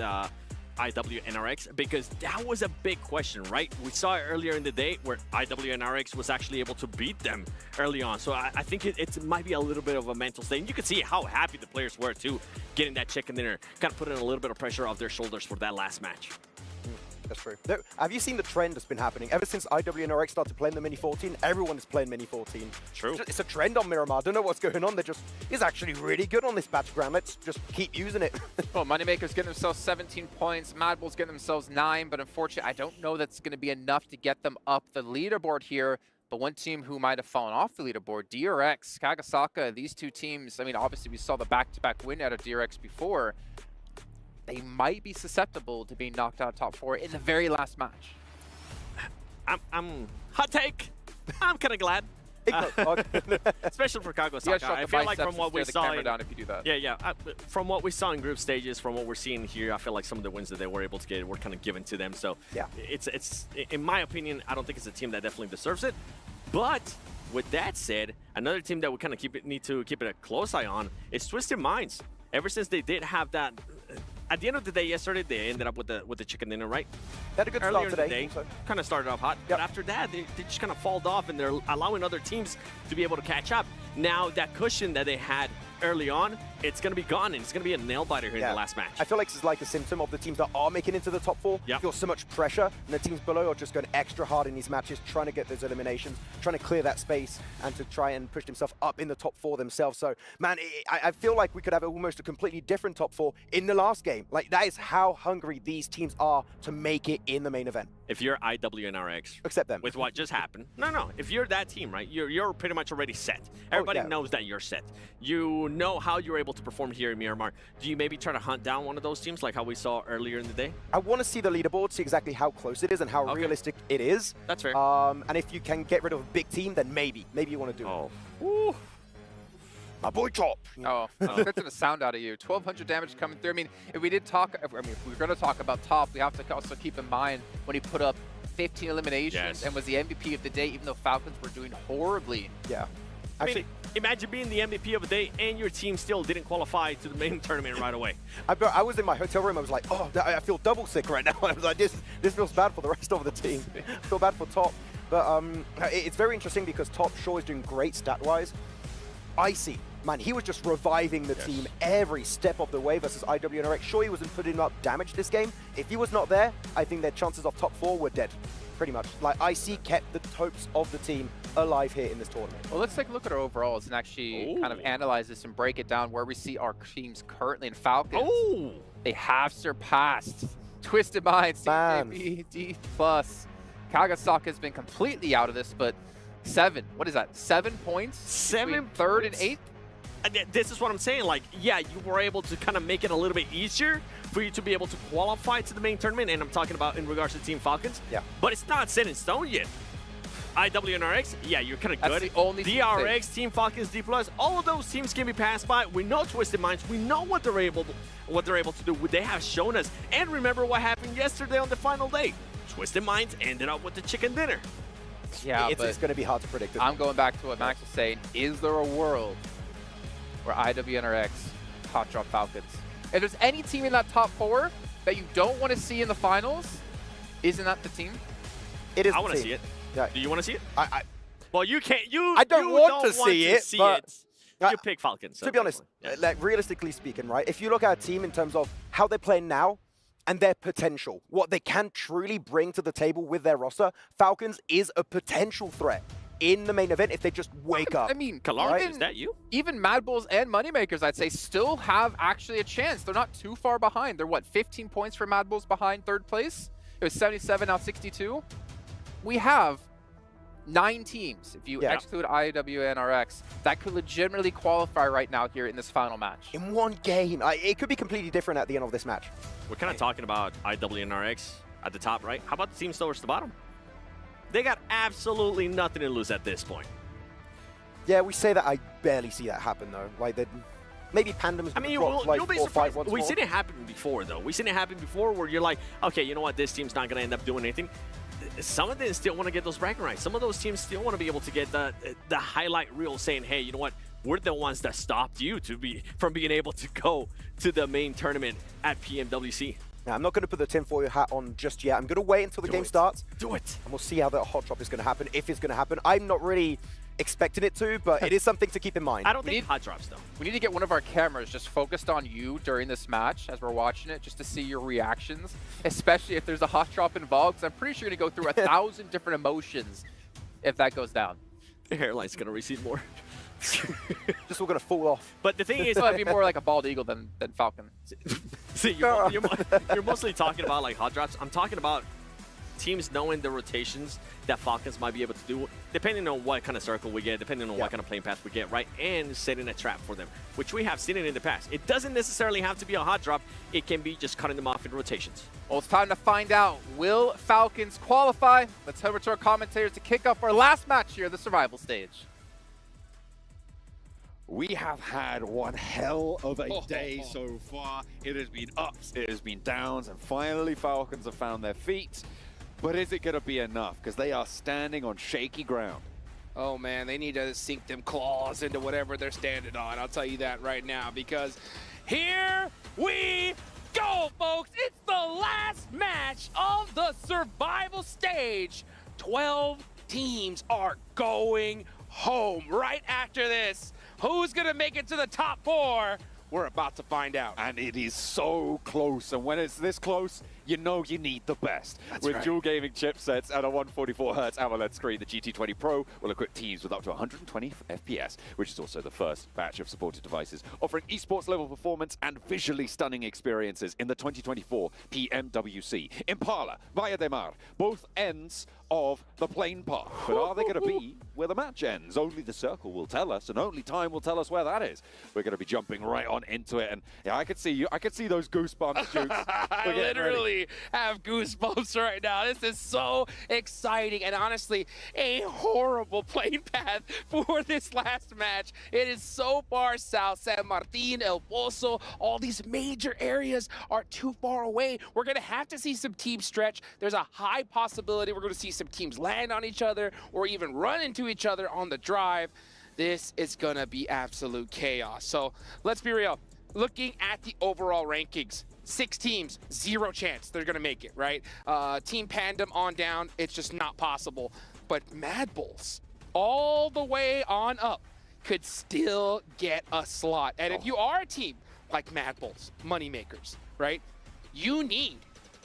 IWNRX because that was a big question, right? We saw it earlier in the day where IWNRX was actually able to beat them early on. So I think it might be a little bit of a mental state. And you can see how happy the players were too, getting that chicken dinner, kind of putting a little bit of pressure off their shoulders for that last match. That's true. Have you seen the trend that's been happening? Ever since IWNRX started playing the Mini 14, everyone is playing Mini 14. True. It's a trend on Miramar. I don't know what's going on. It's actually really good on this battleground. Let's just keep using it. Well, Moneymaker's getting themselves 17 points. Mad Bull's getting themselves 9, but unfortunately, I don't know that's going to be enough to get them up the leaderboard here. But one team who might have fallen off the leaderboard, DRX, Kagasaka, these two teams, I mean, obviously we saw the back-to-back win out of DRX before. They might be susceptible to being knocked out of top 4 in the very last match. I'm hot take. I'm kind of glad. Especially for Kagasaka. I feel like from what we saw down if you do that. From what we saw in group stages, from what we're seeing here, I feel like some of the wins that they were able to get were kind of given to them. So it's in my opinion, I don't think it's a team that definitely deserves it. But with that said, another team that we kind of need to keep a close eye on is Twisted Minds. Ever since they did have that. At the end of the day, yesterday, they ended up with the chicken dinner, right? They had a good Earlier start today. In the day, kind of started off hot. But after that, they just kind of falled off, and they're allowing other teams to be able to catch up. Now, that cushion that they had early on, it's going to be gone, and it's going to be a nail-biter here in the last match. I feel like this is like a symptom of the teams that are making it into the top 4. Feel so much pressure, and the teams below are just going extra hard in these matches, trying to get those eliminations, trying to clear that space, and to try and push themselves up in the top 4 themselves. So, man, I feel like we could have almost a completely different top 4 in the last game. Like, that is how hungry these teams are to make it in the main event. If you're IWNRX, accept them. With what just happened. No. If you're that team, right, you're pretty much already set. Everybody knows that you're set. You know how you're able to perform here in Miramar. Do you maybe try to hunt down one of those teams like how we saw earlier in the day? I want to see the leaderboard, see exactly how close it is and how realistic it is. That's fair. And if you can get rid of a big team, then maybe you want to do it. Ooh. My boy Chop. Oh, expecting a sound out of you. 1,200 damage coming through. I mean, if we did talk, if we're going to talk about Top, we have to also keep in mind when he put up 15 eliminations and was the MVP of the day, even though Falcons were doing horribly. Yeah. Actually, imagine being the MVP of the day and your team still didn't qualify to the main tournament right away. I was in my hotel room. I was like, oh, I feel double sick right now. I was like, this feels bad for the rest of the team. I feel bad for Top. But it's very interesting because Top sure is doing great stat-wise. Icy, man, he was just reviving the team every step of the way versus IWNRX. Sure, he wasn't putting up damage this game. If he was not there, I think their chances of top 4 were dead, pretty much. Like, Icy kept the hopes of the team alive here in this tournament. Well, let's take a look at our overalls and actually kind of analyze this and break it down where we see our teams currently in Falcons. They have surpassed Twisted Minds, CJB, D+. Kagasaka has been completely out of this, but 7 points? 7 3rd and 8th? This is what I'm saying. Like, yeah, you were able to kind of make it a little bit easier for you to be able to qualify to the main tournament, and I'm talking about in regards to Team Falcons. Yeah. But it's not set in stone yet. IWNRX, yeah, you're kind of good. That's the only DRX, Team Falcons, D+, all of those teams can be passed by. We know Twisted Minds. We know what they're able to do. They have shown us. And remember what happened yesterday on the final day. Twisted Minds ended up with the chicken dinner. Yeah, it's going to be hard to predict. I'm going back to what Max was saying. Is there a world where IWNRX Hot Drop Falcons. If there's any team in that top 4 that you don't want to see in the finals, isn't that the team? It is. I want to see it. Yeah. Do you want to see it? I well, you can't. I don't want to see it, but you pick Falcons. To be honest, like realistically speaking, right? If you look at a team in terms of how they're playing now and their potential, what they can truly bring to the table with their roster, Falcons is a potential threat in the main event if they just wake up. I mean, Kalar, is that you? Even Mad Bulls and Moneymakers, I'd say, still have actually a chance. They're not too far behind. They're, what, 15 points for Mad Bulls behind third place? It was 77, now 62. We have 9 teams, if you exclude IW and RX, that could legitimately qualify right now here in this final match. In one game. It could be completely different at the end of this match. We're kind of talking about IW and RX at the top, right? How about the teams towards the bottom? They got absolutely nothing to lose at this point. Yeah, we say that. I barely see that happen, though. Like, maybe Pandem's I mean, drop, like, you'll be 4 or 5 surprised. once We've more. seen it happen before, though. We've seen it happen before where you're like, okay, you know what? This team's not going to end up doing anything. Some of them still want to get those bragging rights. Some of those teams still want to be able to get the highlight reel saying, hey, you know what? We're the ones that stopped you from being able to go to the main tournament at PMWC. Now, I'm not going to put the tinfoil hat on just yet. I'm going to wait until the game starts. Do it. And we'll see how the hot drop is going to happen, if it's going to happen. I'm not really expecting it to, but it is something to keep in mind. I don't think hot drops, though. We need to get one of our cameras just focused on you during this match as we're watching it, just to see your reactions, especially if there's a hot drop involved, because I'm pretty sure you're going to go through 1,000 different emotions if that goes down. The hairline's going to recede more. Just all going to fall off. But the thing is, so it'd be more like a bald eagle than Falcon. See, you're mostly talking about like hot drops. I'm talking about teams knowing the rotations that Falcons might be able to do, depending on what kind of circle we get, depending on what kind of playing path we get, right? And setting a trap for them, which we have seen it in the past. It doesn't necessarily have to be a hot drop. It can be just cutting them off in rotations. Well, it's time to find out. Will Falcons qualify? Let's head over to our commentators to kick off our last match here, the survival stage. We have had one hell of a day so far. It has been ups, it has been downs, and finally Falcons have found their feet. But is it going to be enough? Because they are standing on shaky ground. Oh man, they need to sink them claws into whatever they're standing on. I'll tell you that right now, because here we go, folks. It's the last match of the survival stage. 12 teams are going home right after this. Who's going to make it to the top 4? We're about to find out. And it is so close. And when it's this close, you know you need the best. With dual gaming chipsets and a 144Hz AMOLED screen, the GT20 Pro will equip teams with up to 120 FPS, which is also the first batch of supported devices, offering esports level performance and visually stunning experiences in the 2024 PMWC. Impala, Via de Mar, both ends of the plane path. But are they going to be where the match ends? Only the circle will tell us, and only time will tell us where that is. We're going to be jumping right on into it, and yeah, I could see you. I could see those goosebumps, Jukes. I literally have goosebumps right now. This is so exciting, and honestly, a horrible plane path for this last match. It is so far south. San Martin, El Pozo, all these major areas are too far away. We're going to have to see some teams stretch. There's a high possibility we're going to see some teams land on each other or even run into each other on the drive. This is going to be absolute chaos. So let's be real. Looking at the overall rankings, 6 teams, 0 chance they're going to make it, right? Team Pandem on down, it's just not possible. But Mad Bulls, all the way on up, could still get a slot. And if you are a team like Mad Bulls, Moneymakers, right? You need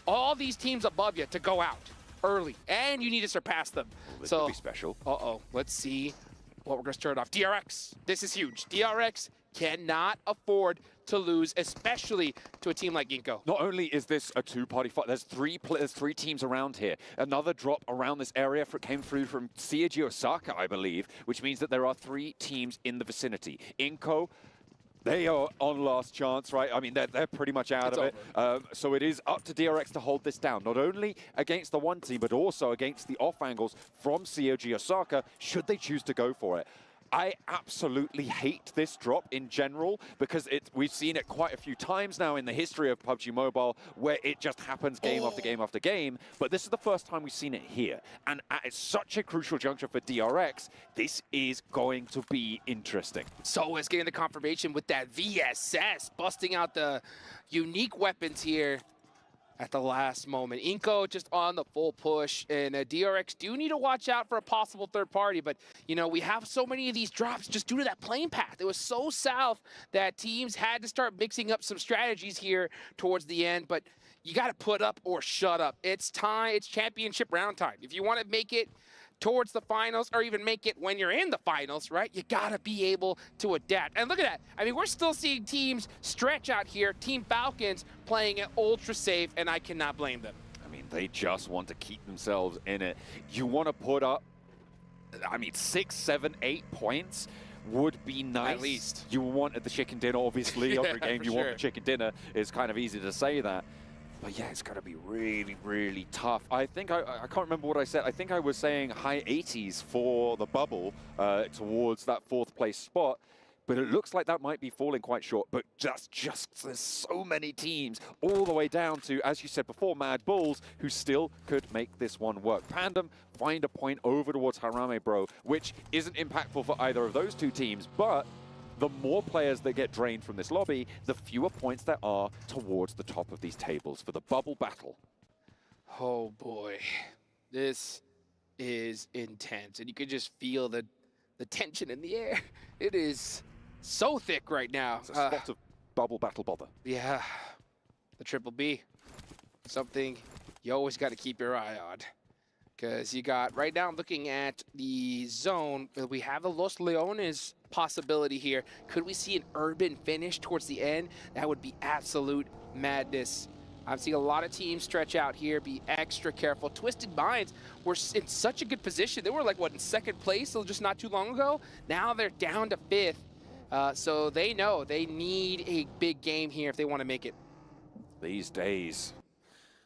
all these teams above you to go out early, and you need to surpass them. This so would be special. Let's see what we're going to start off. DRX, this is huge. DRX cannot afford to lose, especially to a team like Ginkgo. Not only is this a two-party fight, there's three teams around here. Another drop around this area came through from COG Osaka, I believe, which means that there are 3 teams in the vicinity. Inco, they are on last chance, right? I mean, they're pretty much out of it. So it is up to DRX to hold this down, not only against the one team, but also against the off angles from COG Osaka, should they choose to go for it. I absolutely hate this drop in general because we've seen it quite a few times now in the history of PUBG Mobile where it just happens game after game after game. But this is the first time we've seen it here. And at such a crucial juncture for DRX, this is going to be interesting. So it's getting the confirmation with that VSS, busting out the unique weapons here at the last moment. Inko just on the full push, and DRX do need to watch out for a possible third party, but you know, we have so many of these drops just due to that plane path. It was so south that teams had to start mixing up some strategies here towards the end, but you got to put up or shut up. It's time, it's championship round time. If you want to make it towards the finals or even make it when you're in the finals, right? You gotta be able to adapt. And look at that. I mean, we're still seeing teams stretch out here. Team Falcons playing it ultra safe, and I cannot blame them. I mean, they just want to keep themselves in it. You want to put up, I mean, 6, 7, 8 points would be nice. At least. You want the chicken dinner, obviously. Every game you want sure. the chicken dinner. It's kind of easy to say that. But yeah, it's going to be really, really tough. I think, I can't remember what I said. I think I was saying high 80s for the bubble towards that 4th place spot. But it looks like that might be falling quite short. But just there's so many teams all the way down to, as you said before, Mad Bulls, who still could make this one work. Pandem find a point over towards Harame Bro, which isn't impactful for either of those two teams, but the more players that get drained from this lobby, the fewer points there are towards the top of these tables for the bubble battle. Oh boy, this is intense, and you can just feel the tension in the air. It is so thick right now. It's a spot of bubble battle bother. Yeah, the triple B, something you always got to keep your eye on. Because you got, right now I'm looking at the zone, we have the Los Leones possibility here. Could we see an urban finish towards the end? That would be absolute madness. I'm seeing a lot of teams stretch out here, be extra careful. Twisted Minds were in such a good position. They were like, what, in 2nd place just not too long ago? Now they're down to 5th. So they know they need a big game here if they want to make it. These days,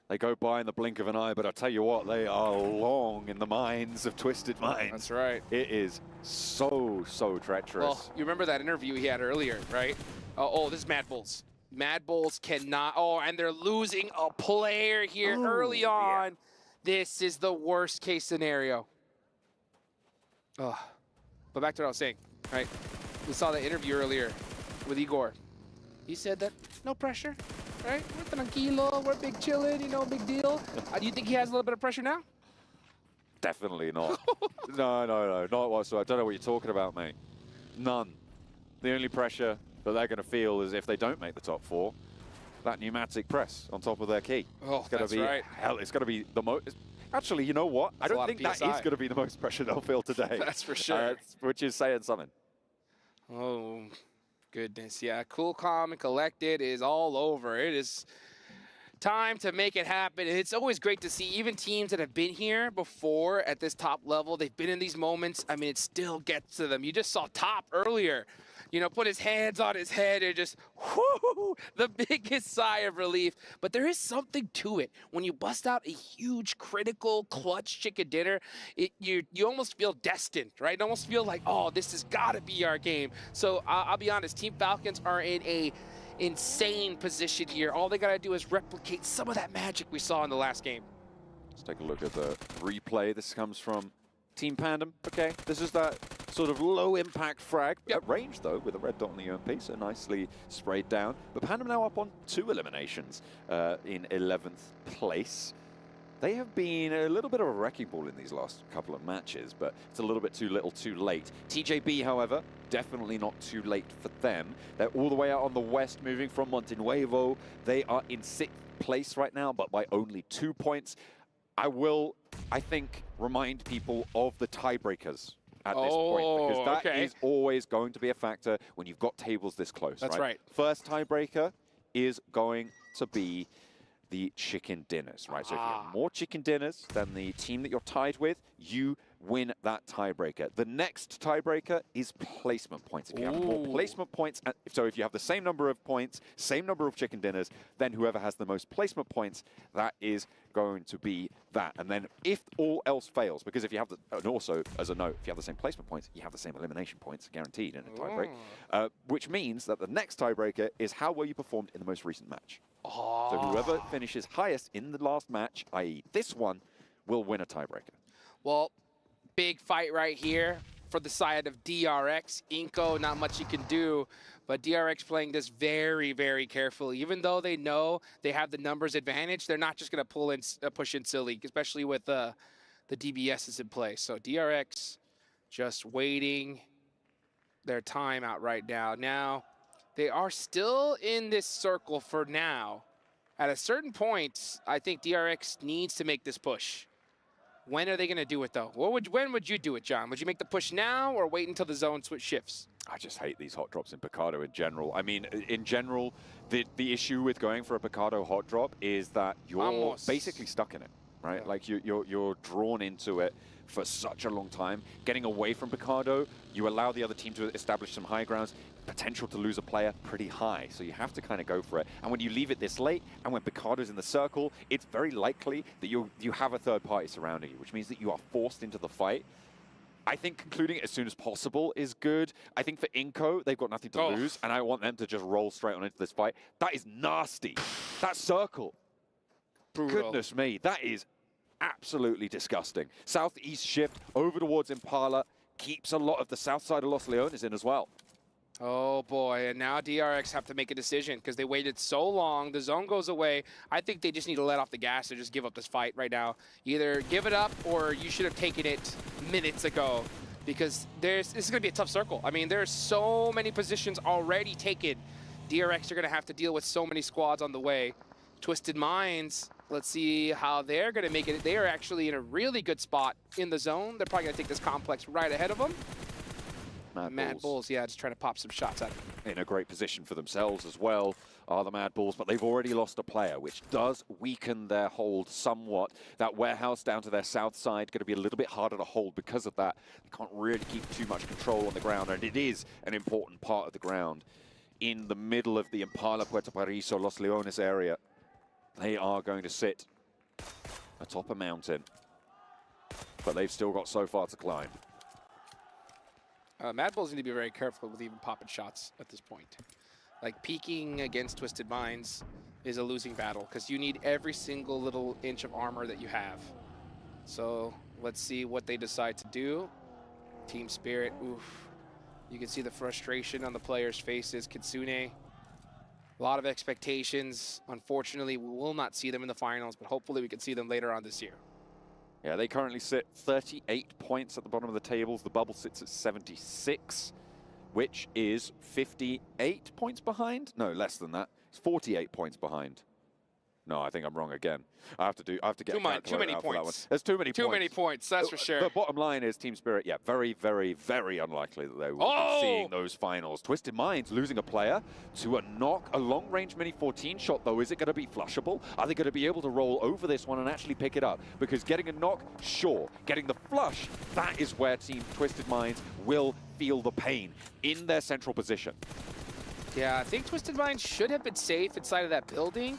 they go by in the blink of an eye, but I tell you what, they are long in the minds of Twisted Minds. That's right. It is so treacherous. Well, you remember that interview he had earlier, right? Oh, this is Mad Bulls. Mad Bulls cannot, and they're losing a player here early on. Yeah. This is the worst case scenario. But back to what I was saying, right? We saw the interview earlier with Igor. He said that no pressure. Right? We're tranquilo, we're big chillin', you know, big deal. Do you think he has a little bit of pressure now? Definitely not. No, not whatsoever. I don't know what you're talking about, mate. None. The only pressure that they're going to feel is if they don't make the top 4, that pneumatic press on top of their key. Oh, it's gonna that's be, right. Hell, it's going to be the most... Actually, you know what? That's I don't think that is going to be the most pressure they'll feel today. That's for sure. Which is saying something. Oh, goodness, yeah. Cool, calm, and collected is all over. It is time to make it happen. It's always great to see even teams that have been here before at this top level. They've been in these moments. I mean, it still gets to them. You just saw Top earlier, you know, put his hands on his head and just, whoo, the biggest sigh of relief. But there is something to it. When you bust out a huge, critical, clutch chicken dinner, you almost feel destined, right? You almost feel like, oh, this has got to be our game. So I'll be honest, Team Falcons are in a insane position here. All they got to do is replicate some of that magic we saw in the last game. Let's take a look at the replay. This comes from Team Pandem. Okay, this is that sort of low-impact frag. At range, though, with a red dot on the UMP, so nicely sprayed down. But Pandem now up on 2 eliminations in 11th place. They have been a little bit of a wrecking ball in these last couple of matches, but it's a little bit too little too late. TJB, however, definitely not too late for them. They're all the way out on the west, moving from Montenuevo. They are in 6th place right now, but by only 2 points. I will, I think, remind people of the tiebreakers at this point, because that is always going to be a factor when you've got tables this close. That's right. First tiebreaker is going to be the chicken dinners, right? So if you have more chicken dinners than the team that you're tied with, you win that tiebreaker. The next tiebreaker is placement points. If you have more placement points, so if you have the same number of points, same number of chicken dinners, then whoever has the most placement points, that is going to be that. And then if all else fails, because if you have the, and also as a note, if you have the same placement points, you have the same elimination points guaranteed in a tiebreak, which means that the next tiebreaker is how well you performed in the most recent match. So whoever finishes highest in the last match, i.e. this one, will win a tiebreaker. Well, big fight right here for the side of DRX. Inko, not much you can do, but DRX playing this very, very carefully. Even though they know they have the numbers advantage, they're not just going to pull in, push in silly, especially with the DBSs in place. So DRX just waiting their time out right now. Now, they are still in this circle for now. At a certain point, I think DRX needs to make this push. When are they going to do it, though? When would you do it, John? Would you make the push now or wait until the zone switch shifts? I just hate these hot drops in Picado in general. I mean, in general, the issue with going for a Picado hot drop is that you're basically stuck in it, right? Yeah. Like you're drawn into it for such a long time. Getting away from Picado, you allow the other team to establish some high grounds. Potential to lose a player pretty high, so you have to kind of go for it. And when you leave it this late, and when Picado's in the circle, it's very likely that you have a third party surrounding you, which means that you are forced into the fight. I think concluding it as soon as possible is good. I think for Inko, they've got nothing to lose, and I want them to just roll straight on into this fight. That is nasty. That circle. Brutal. Goodness me, that is absolutely disgusting. Southeast shift over towards Impala keeps a lot of the south side of Los Leones in as well. Oh boy, and now DRX have to make a decision because they waited so long. The zone goes away. I think they just need to let off the gas or just give up this fight right now. Either give it up or you should have taken it minutes ago because this is going to be a tough circle. I mean, there's so many positions already taken. DRX are going to have to deal with so many squads on the way. Twisted Minds, let's see how they're going to make it. They are actually in a really good spot in the zone. They're probably going to take this complex right ahead of them. Mad Bulls, yeah, just trying to pop some shots at him. In a great position for themselves as well are the Mad Bulls, but they've already lost a player, which does weaken their hold somewhat. That warehouse down to their south side going to be a little bit harder to hold because of that. They can't really keep too much control on the ground, and it is an important part of the ground. In the middle of the Impala, Puerto Paraiso, Los Leones area, they are going to sit atop a mountain, but they've still got so far to climb. Mad Bulls need to be very careful with even popping shots at this point. Like, peeking against Twisted Minds is a losing battle because you need every single little inch of armor that you have. So let's see what they decide to do. Team Spirit, oof. You can see the frustration on the players' faces. Kitsune, a lot of expectations. Unfortunately, we will not see them in the finals, but hopefully we can see them later on this year. Yeah, they currently sit 38 points at the bottom of the tables. The bubble sits at 76, which is 58 points behind. No, less than that. It's 48 points behind. No, I think I'm wrong again. I have to get too many points. There's too many points. Too many points, that's for sure. The bottom line is Team Spirit, yeah, very, very, very unlikely that they will be seeing those finals. Twisted Minds losing a player to a knock, a long-range Mini 14 shot, though. Is it going to be flushable? Are they going to be able to roll over this one and actually pick it up? Because getting a knock, sure. Getting the flush, that is where Team Twisted Minds will feel the pain in their central position. Yeah, I think Twisted Minds should have been safe inside of that building.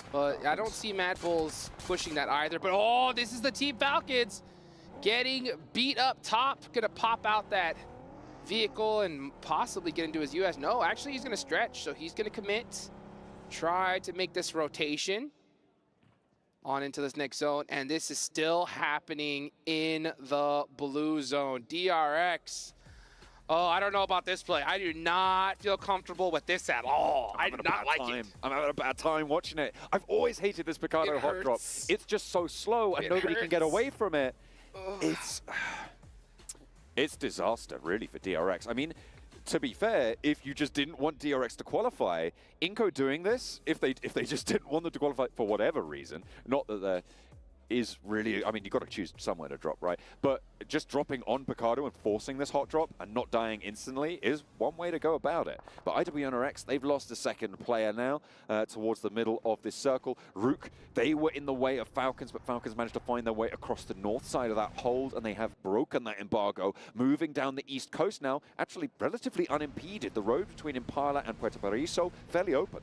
But I don't see Mad Bulls pushing that either. But, oh, this is the Team Falcons getting beat up top. Going to pop out that vehicle and possibly get into his US. No, actually, he's going to stretch. So he's going to commit, try to make this rotation on into this next zone. And this is still happening in the blue zone. DRX. Oh, I don't know about this play. I do not feel comfortable with this at all. I do not like it. I'm having a bad time watching it. I've always hated this Picado hot drop. It's just so slow and nobody can get away from it. It's disaster, really, for DRX. I mean, to be fair, if you just didn't want DRX to qualify, Inko doing this, if they just didn't want them to qualify for whatever reason, not that they're is really, I mean, you've got to choose somewhere to drop, right? But just dropping on Picardo and forcing this hot drop and not dying instantly is one way to go about it. But IWNRX, they've lost a second player now towards the middle of this circle. Rook, they were in the way of Falcons, but Falcons managed to find their way across the north side of that hold, and they have broken that embargo, moving down the east coast now, actually relatively unimpeded. The road between Impala and Puerto Paraíso, fairly open.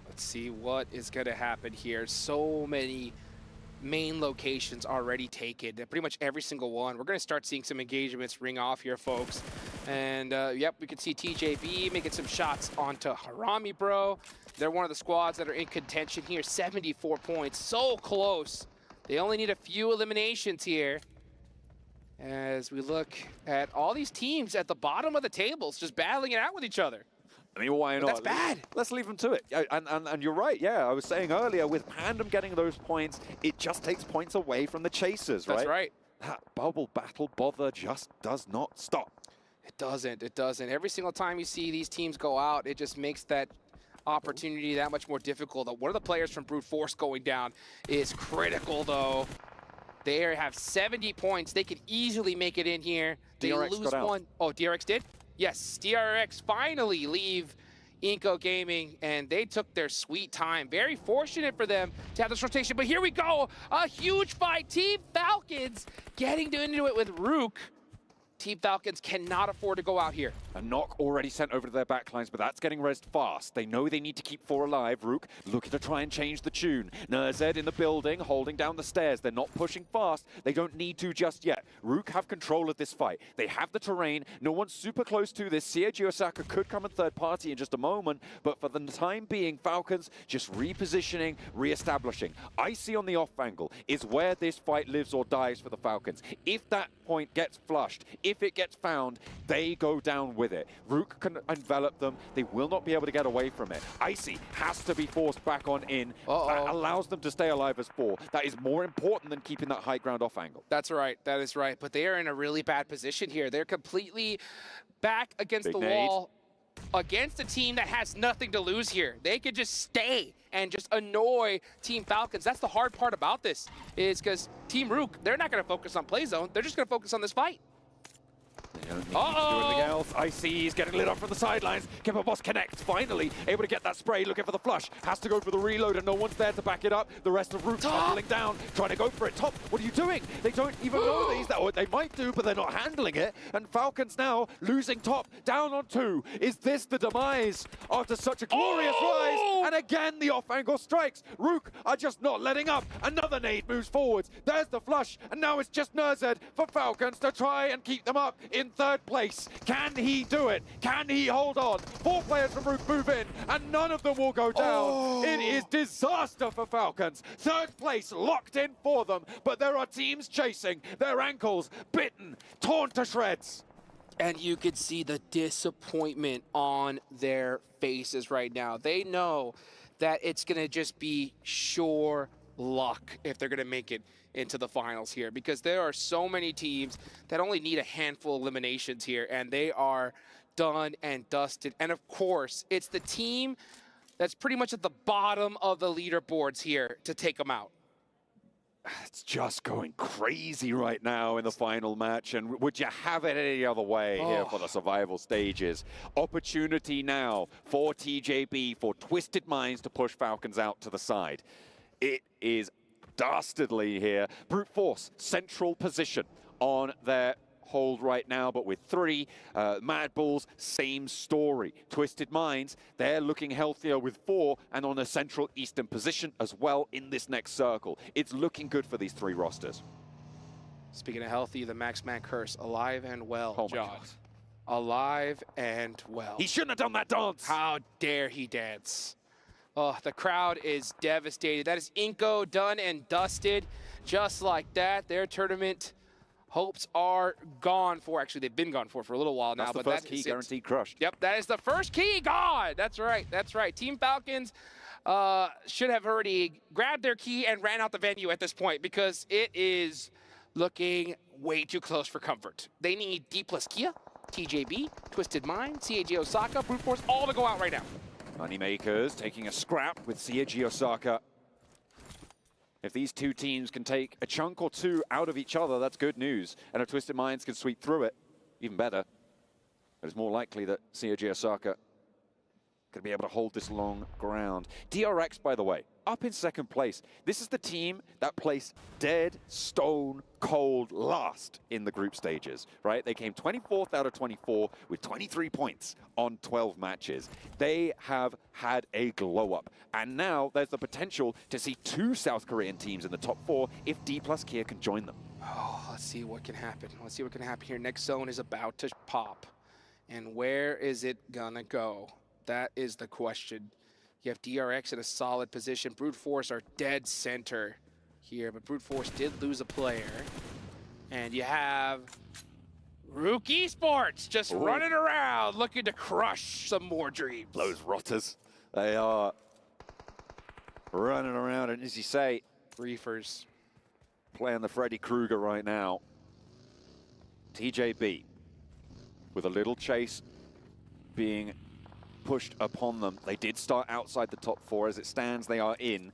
Let's see what is going to happen here. So many main locations already taken. Pretty much every single one. We're going to start seeing some engagements ring off here, folks. And yep, we can see TJB making some shots onto Harami, bro. They're one of the squads that are in contention here. 74 points, so close. They only need a few eliminations here. As we look at all these teams at the bottom of the tables, just battling it out with each other. I mean, why not? That's bad. Let's leave them to it. And you're right, yeah. I was saying earlier, with Pandem getting those points, it just takes points away from the chasers, right? That's right. That bubble battle bother just does not stop. It doesn't. It doesn't. Every single time you see these teams go out, it just makes that opportunity that much more difficult. One of the players from Brute Force going down is critical, though. They have 70 points. They could easily make it in here. They DRX lose one. Oh, DRX did? Yes, DRX finally leave Inco Gaming, and they took their sweet time. Very fortunate for them to have this rotation, but here we go. A huge fight. Team Falcons getting into it with Rook. Team Falcons cannot afford to go out here. A knock already sent over to their backlines, but that's getting rezzed fast. They know they need to keep 4 alive. Rook looking to try and change the tune. Nerzed in the building, holding down the stairs. They're not pushing fast. They don't need to just yet. Rook have control of this fight. They have the terrain. No one's super close to this. Seiji Osaka could come in third party in just a moment, but for the time being, Falcons just repositioning, re-establishing. Icy on the off angle is where this fight lives or dies for the Falcons. If that point gets flushed, if it gets found, they go down with it. Rook can envelop them. They will not be able to get away from it. Icy has to be forced back on in. That allows them to stay alive as 4. That is more important than keeping that high ground off angle. That's right. That is right. But they are in a really bad position here. They're completely back against the wall against a team that has nothing to lose here. They could just stay and just annoy Team Falcons. That's the hard part about this, is because Team Rook, they're not going to focus on play zone. They're just going to focus on this fight. They don't need to do anything else. Icy, he's getting lit up from the sidelines. Kipper Boss connects, finally able to get that spray, looking for the flush. Has to go for the reload, and no one's there to back it up. The rest of Rook tumbling down, trying to go for it. Top, what are you doing? They don't even know these. Or they might do, but they're not handling it. And Falcons now losing top, down on 2. Is this the demise after such a glorious rise? And again, the off-angle strikes. Rook are just not letting up. Another nade moves forwards. There's the flush, and now it's just Nerzed for Falcons to try and keep them up in third place. Can he do it? Can he hold on? 4 players from Rook move in, and none of them will go down. It is disaster for Falcons. Third place locked in for them, but there are teams chasing. Their ankles bitten, torn to shreds. And you could see the disappointment on their faces right now. They know that it's going to just be sure luck if they're going to make it into the finals here, because there are so many teams that only need a handful of eliminations here, and they are done and dusted. And of course, it's the team that's pretty much at the bottom of the leaderboards here to take them out. It's just going crazy right now in the final match, and would you have it any other way here for the survival stages? Opportunity now for TJB, for Twisted Minds to push Falcons out to the side. It is dastardly here. Brute Force, central position on their hold right now, but with 3. Mad Bulls, same story. Twisted Minds, they're looking healthier with 4 and on a central eastern position as well in this next circle. It's looking good for these 3 rosters. Speaking of healthy, the Maxman curse, alive and well, oh my John. God. Alive and well. He shouldn't have done that dance. How dare he dance? Oh, the crowd is devastated. That is Inco done and dusted. Just like that, their tournament hopes are gone for. Actually, they've been gone for a little while now. That's the but first key guaranteed crushed. Yep, that is the first key gone. That's right. That's right. Team Falcons should have already grabbed their key and ran out the venue at this point, because it is looking way too close for comfort. They need D plus Kia, TJB, Twisted Mind, CAG Osaka, Brute Force, all to go out right now. Moneymakers taking a scrap with CAG Osaka. If these two teams can take a chunk or two out of each other, that's good news. And if Twisted Minds can sweep through it, even better. But it's more likely that COG Osaka could be able to hold this long ground. DRX, by the way, up in second place. This is the team that placed dead, stone, cold last in the group stages, right? They came 24th out of 24 with 23 points on 12 matches. They have had a glow up. And now there's the potential to see two South Korean teams in the top 4 if D plus Kia can join them. Oh, let's see what can happen. Let's see what can happen here. Next zone is about to pop. And where is it gonna go? That is the question. You have DRX in a solid position. Brute Force are dead center here, but Brute Force did lose a player. And you have Rook Esports just running around looking to crush some more dreams. Those rotters, they are running around, and as you say, Reefers playing the Freddy Krueger right now. TJB with a little chase being pushed upon them. They did start outside the top 4. As it stands, they are in,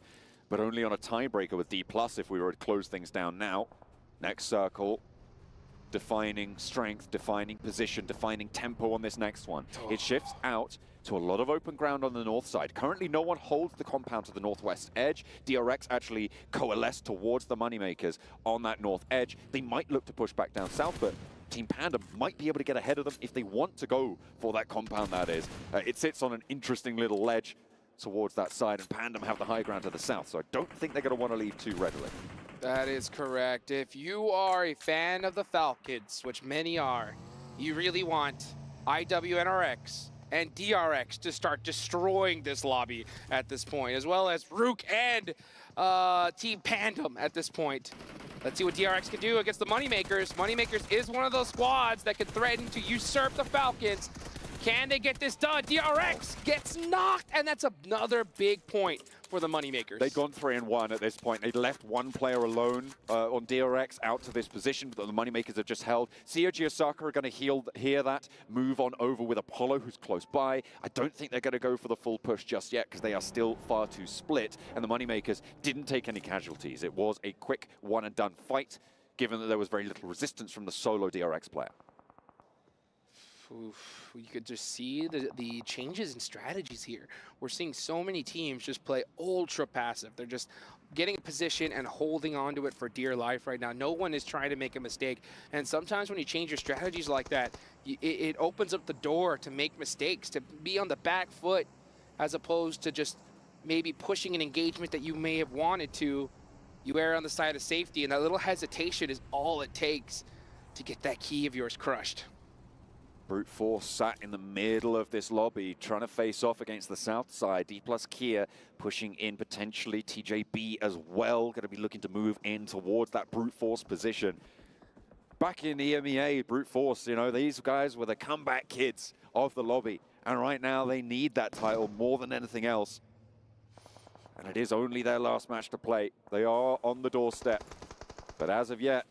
but only on a tiebreaker with D+ if we were to close things down now. Next circle, defining strength, defining position, defining tempo on this next one. It shifts out to a lot of open ground on the north side. Currently, no one holds the compound to the northwest edge. DRX actually coalesced towards the Moneymakers on that north edge. They might look to push back down south, but Team Panda might be able to get ahead of them if they want to go for that compound, that is. It sits on an interesting little ledge towards that side, and Pandem have the high ground to the south, so I don't think they're going to want to leave too readily. That is correct. If you are a fan of the Falcons, which many are, you really want IWNRX and DRX to start destroying this lobby at this point, as well as Rook and Team Pandem at this point. Let's see what DRX can do against the Moneymakers. Moneymakers is one of those squads that could threaten to usurp the Falcons. Can they get this done? DRX gets knocked, and that's another big point for the Moneymakers. They've gone 3-1 at this point. They left one player alone on DRX out to this position, but the Moneymakers have just held. COG Osaka are going to hear that, move on over with Apollo, who's close by. I don't think they're going to go for the full push just yet because they are still far too split, and the Moneymakers didn't take any casualties. It was a quick one-and-done fight, given that there was very little resistance from the solo DRX player. Oof, you could just see the changes in strategies here. We're seeing so many teams just play ultra passive. They're just getting a position and holding on to it for dear life right now. No one is trying to make a mistake. And sometimes when you change your strategies like that, it opens up the door to make mistakes, to be on the back foot, as opposed to just maybe pushing an engagement that you may have wanted to. You err on the side of safety, and that little hesitation is all it takes to get that key of yours crushed. Brute Force sat in the middle of this lobby, trying to face off against the south side. D+ Kia pushing in potentially. TJB as well, going to be looking to move in towards that Brute Force position. Back in EMEA, Brute Force, you know, these guys were the comeback kids of the lobby. And right now they need that title more than anything else. And it is only their last match to play. They are on the doorstep. But as of yet,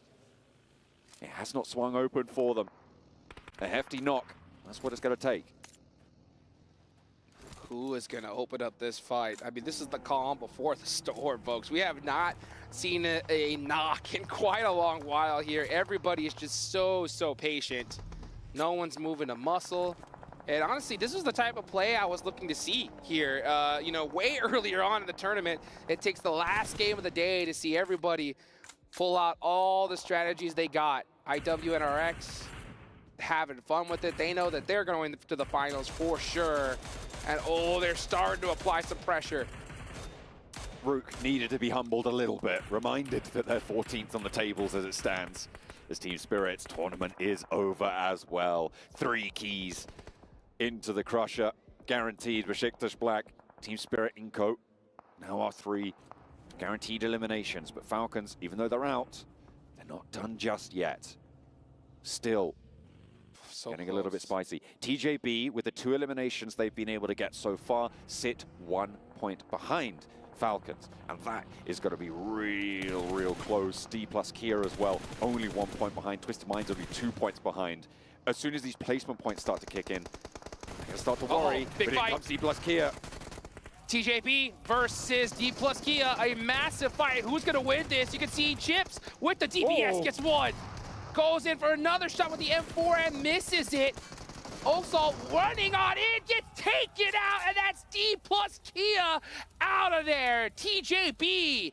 it has not swung open for them. A hefty knock, that's what it's going to take. Who is going to open up this fight? I mean, this is the calm before the storm, folks. We have not seen a knock in quite a long while here. Everybody is just so patient. No one's moving a muscle. And honestly, this is the type of play I was looking to see here. You know, way earlier on in the tournament, it takes the last game of the day to see everybody pull out all the strategies they got. IWNRX having fun with it. They know that they're going to the finals for sure. And oh, they're starting to apply some pressure. Rook needed to be humbled a little bit, reminded that they're 14th on the tables as it stands. This Team Spirit's tournament is over as well. 3 keys into the Crusher, guaranteed Besiktas Black. Team Spirit Inco now are 3 guaranteed eliminations, but Falcons, even though they're out, they're not done just yet. Still getting a little bit spicy. TJB, with the 2 eliminations they've been able to get so far, sit 1 point behind Falcons. And that is going to be real close. D+ Kia as well, only 1 point behind. Twisted Minds only 2 points behind. As soon as these placement points start to kick in, they're going to start to worry. Big but fight. Here comes D+ Kia. TJB versus D plus Kia, a massive fight. Who's gonna win this? You can see Chips with the DPS gets one. Goes in for another shot with the M4 and misses it. Also running on it, gets taken out, and that's D plus Kia out of there. TJB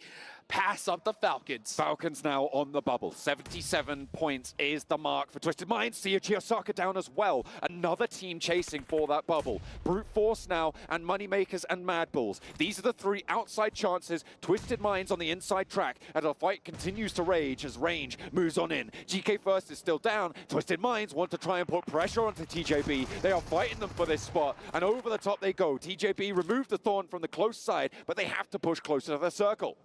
pass up the Falcons. Falcons now on the bubble. 77 points is the mark for Twisted Minds. See Osaka down as well. Another team chasing for that bubble. Brute Force now and Moneymakers and Mad Bulls. These are the three outside chances. Twisted Minds on the inside track as the fight continues to rage as Range moves on in. GK First is still down. Twisted Minds want to try and put pressure onto TJB. They are fighting them for this spot and over the top they go. TJB removed the Thorn from the close side, but they have to push closer to the circle.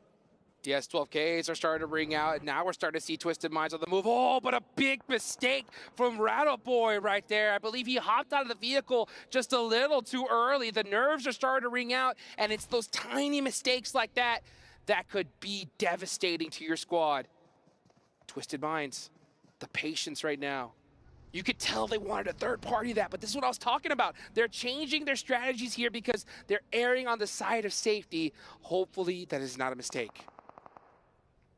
DS12Ks are starting to ring out, and now we're starting to see Twisted Minds on the move. Oh, but a big mistake from Rattleboy right there. I believe he hopped out of the vehicle just a little too early. The nerves are starting to ring out, and it's those tiny mistakes like that that could be devastating to your squad. Twisted Minds, the patience right now. You could tell they wanted a third party that, but this is what I was talking about. They're changing their strategies here because they're erring on the side of safety. Hopefully that is not a mistake.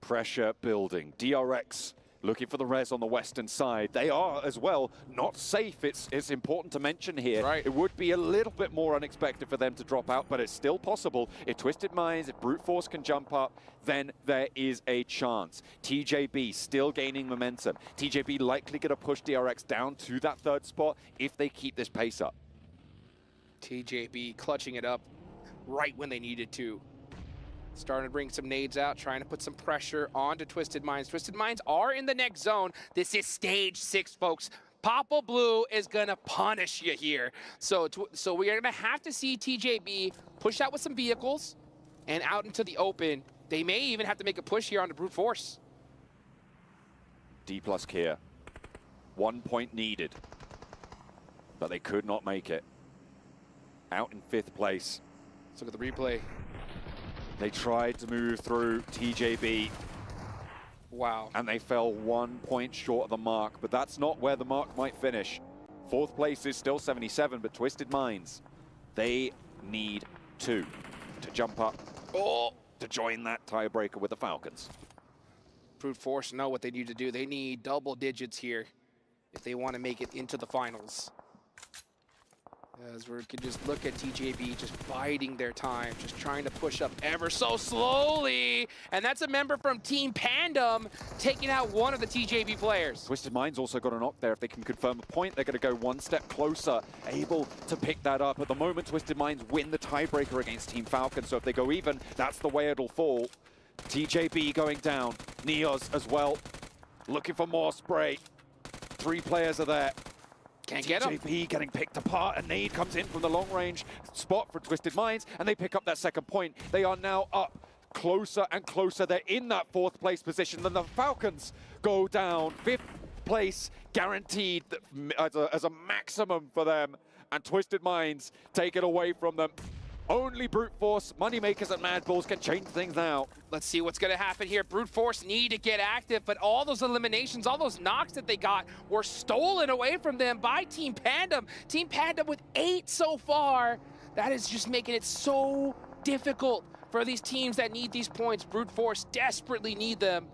Pressure building. DRX looking for the res on the western side. They are as well not safe. It's important to mention here. Right. It would be a little bit more unexpected for them to drop out, but it's still possible. If Twisted Minds, if Brute Force can jump up, then there is a chance. TJB still gaining momentum. TJB likely going to push DRX down to that third spot if they keep this pace up. TJB clutching it up right when they needed to. Starting to bring some nades out, trying to put some pressure onto Twisted Minds. Twisted Minds are in the next zone. This is stage 6, folks. Papa Blue is gonna punish you here. So we are gonna have to see TJB push out with some vehicles and out into the open. They may even have to make a push here onto Brute Force. D plus Kia. 1 point needed, but they could not make it. Out in 5th place. Let's look at the replay. They tried to move through TJB. Wow. And they fell 1 point short of the mark, but that's not where the mark might finish. 4th place is still 77, but Twisted Minds, they need 2 to jump up or to join that tiebreaker with the Falcons. Brute Force know what they need to do. They need double digits here if they want to make it into the finals. As we can just look at TJB just biding their time, just trying to push up ever so slowly. And that's a member from Team Pandem taking out one of the TJB players. Twisted Minds also got a knock there. If they can confirm a point, they're going to go 1 step closer, able to pick that up. At the moment, Twisted Minds win the tiebreaker against Team Falcon. So if they go even, that's the way it'll fall. TJB going down. Neos as well. Looking for more spray. 3 players are there. Can't get him. TJB getting picked apart. A nade comes in from the long range spot for Twisted Minds, and they pick up that 2nd point. They are now up closer and closer. They're in that 4th place position. Then the Falcons go down. 5th place guaranteed as a maximum for them. And Twisted Minds take it away from them. Only Brute Force, Moneymakers, and Mad Bulls can change things now. Let's see what's going to happen here. Brute Force need to get active, but all those eliminations, all those knocks that they got were stolen away from them by Team Pandem. Team Pandem with 8 so far. That is just making it so difficult for these teams that need these points. Brute Force desperately need them.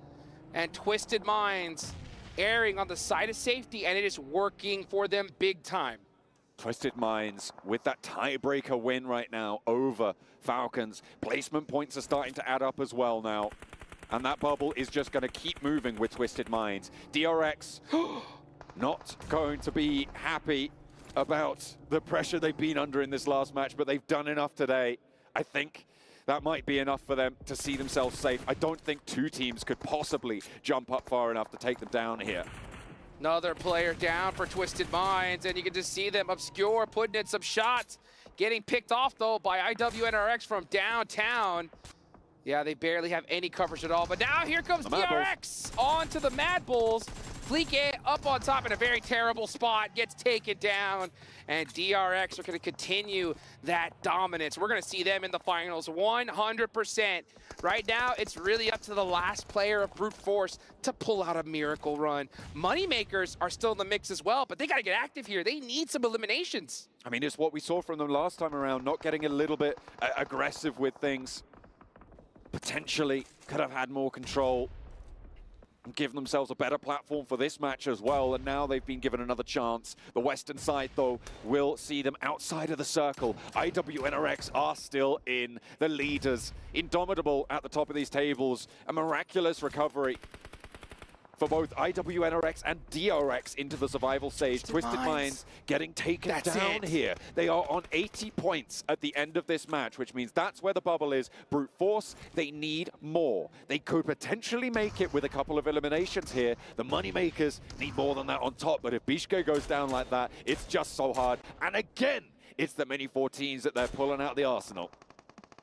And Twisted Minds erring on the side of safety, and it is working for them big time. Twisted Minds with that tiebreaker win right now over Falcons. Placement points are starting to add up as well now. And that bubble is just going to keep moving with Twisted Minds. DRX not going to be happy about the pressure they've been under in this last match, but they've done enough today. I think that might be enough for them to see themselves safe. I don't think 2 teams could possibly jump up far enough to take them down here. Another player down for Twisted Minds, and you can just see them obscure, putting in some shots. Getting picked off, though, by IWNRX from downtown. Yeah, they barely have any coverage at all. But now here comes DRX onto the Mad Bulls. Fleek up on top in a very terrible spot, gets taken down. And DRX are going to continue that dominance. We're going to see them in the finals 100%. Right now, it's really up to the last player of Brute Force to pull out a miracle run. Moneymakers are still in the mix as well, but they got to get active here. They need some eliminations. I mean, it's what we saw from them last time around, not getting a little bit aggressive with things. Potentially could have had more control and given themselves a better platform for this match as well, and now they've been given another chance. The Western side, though, will see them outside of the circle. IWNRX are still in, the leaders. Indomitable at the top of these tables. A miraculous recovery for both IWNRX and DRX into the survival stage. Twisted Minds getting taken down here. They are on 80 points at the end of this match, which means that's where the bubble is. Brute Force, they need more. They could potentially make it with a couple of eliminations here. The Moneymakers need more than that on top, but if Bishke goes down like that, it's just so hard. And again, it's the many 14s that they're pulling out the arsenal.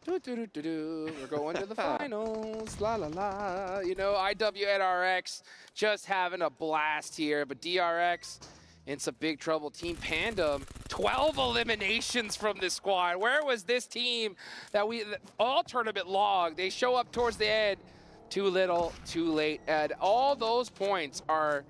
We're going to the finals, la la la. You know, IWNRX just having a blast here, but DRX in some big trouble. Team Pandem, 12 eliminations from this squad. Where was this team that all tournament long? They show up towards the end, too little, too late. And all those points are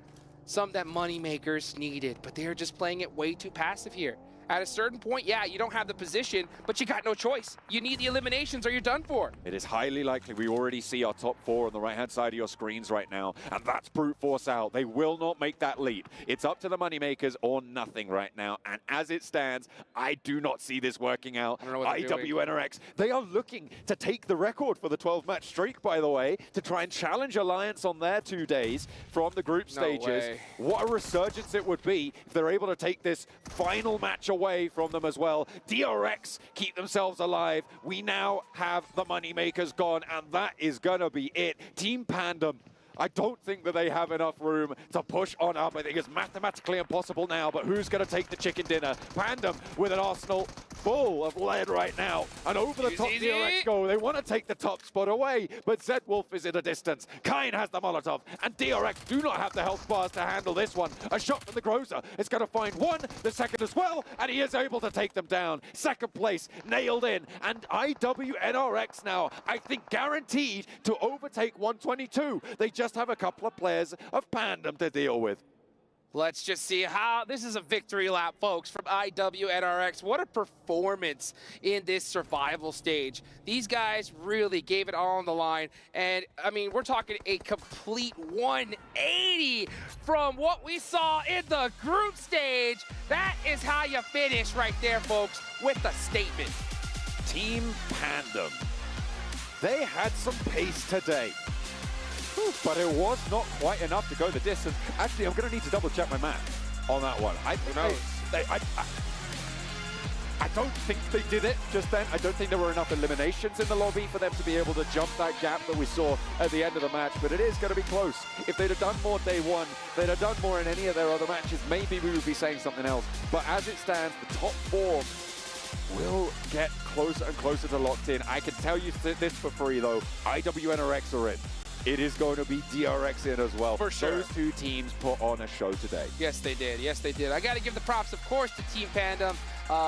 some that Moneymakers needed, but they're just playing it way too passive here. At a certain point, yeah, you don't have the position, but you got no choice. You need the eliminations or you're done for. It is highly likely we already see our top 4 on the right-hand side of your screens right now, and that's Brute Force out. They will not make that leap. It's up to the Moneymakers or nothing right now, and as it stands, I do not see this working out. IWNRX, they are looking to take the record for the 12-match streak, by the way, to try and challenge Alliance on their 2 days from the group stages. What a resurgence it would be if they're able to take this final match away from them as well. DRX keep themselves alive. We now have the Moneymakers gone, and that is gonna be it. Team Pandem, I don't think that they have enough room to push on up. I think it's mathematically impossible now, but who's going to take the chicken dinner? Pandem with an arsenal full of lead right now. And over the top DRX go. They want to take the top spot away, but Zedwolf is at a distance. Kain has the Molotov, and DRX do not have the health bars to handle this one. A shot from the Groza. It's going to find one, the second as well, and he is able to take them down. Second place, nailed in. And IWNRX now, I think, guaranteed to overtake 122. They just have a couple of players of Pandem to deal with. Let's just see how this is a victory lap, folks, from IWNRX. What a performance in this survival stage. These guys really gave it all on the line. And I mean, we're talking a complete 180 from what we saw in the group stage. That is how you finish right there, folks, with a statement. Team Pandem, they had some pace today. But it was not quite enough to go the distance. Actually, I'm going to need to double check my math on that one. I don't think they did it just then. I don't think there were enough eliminations in the lobby for them to be able to jump that gap that we saw at the end of the match, but it is going to be close. If they'd have done more day one, they'd have done more in any of their other matches, maybe we would be saying something else. But as it stands, the top 4 will get closer and closer to locked in. I can tell you this for free, though. IWNRX are in. It is going to be DRX in as well. For sure. Those 2 teams put on a show today. Yes, they did. Yes, they did. I got to give the props, of course, to Team Pandem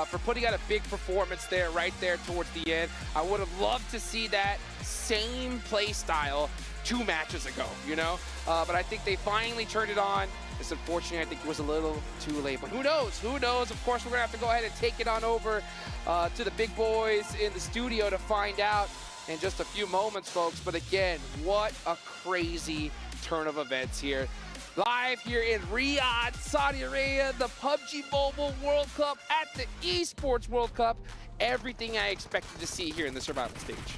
for putting out a big performance there, right there towards the end. I would have loved to see that same play style 2 matches ago, you know? But I think they finally turned it on. It's unfortunate. I think it was a little too late. But who knows? Who knows? Of course, we're going to have to go ahead and take it on over to the big boys in the studio to find out in just a few moments, folks. But again, what a crazy turn of events here. Live here in Riyadh, Saudi Arabia, the PUBG Mobile World Cup at the Esports World Cup. Everything I expected to see here in the survival stage.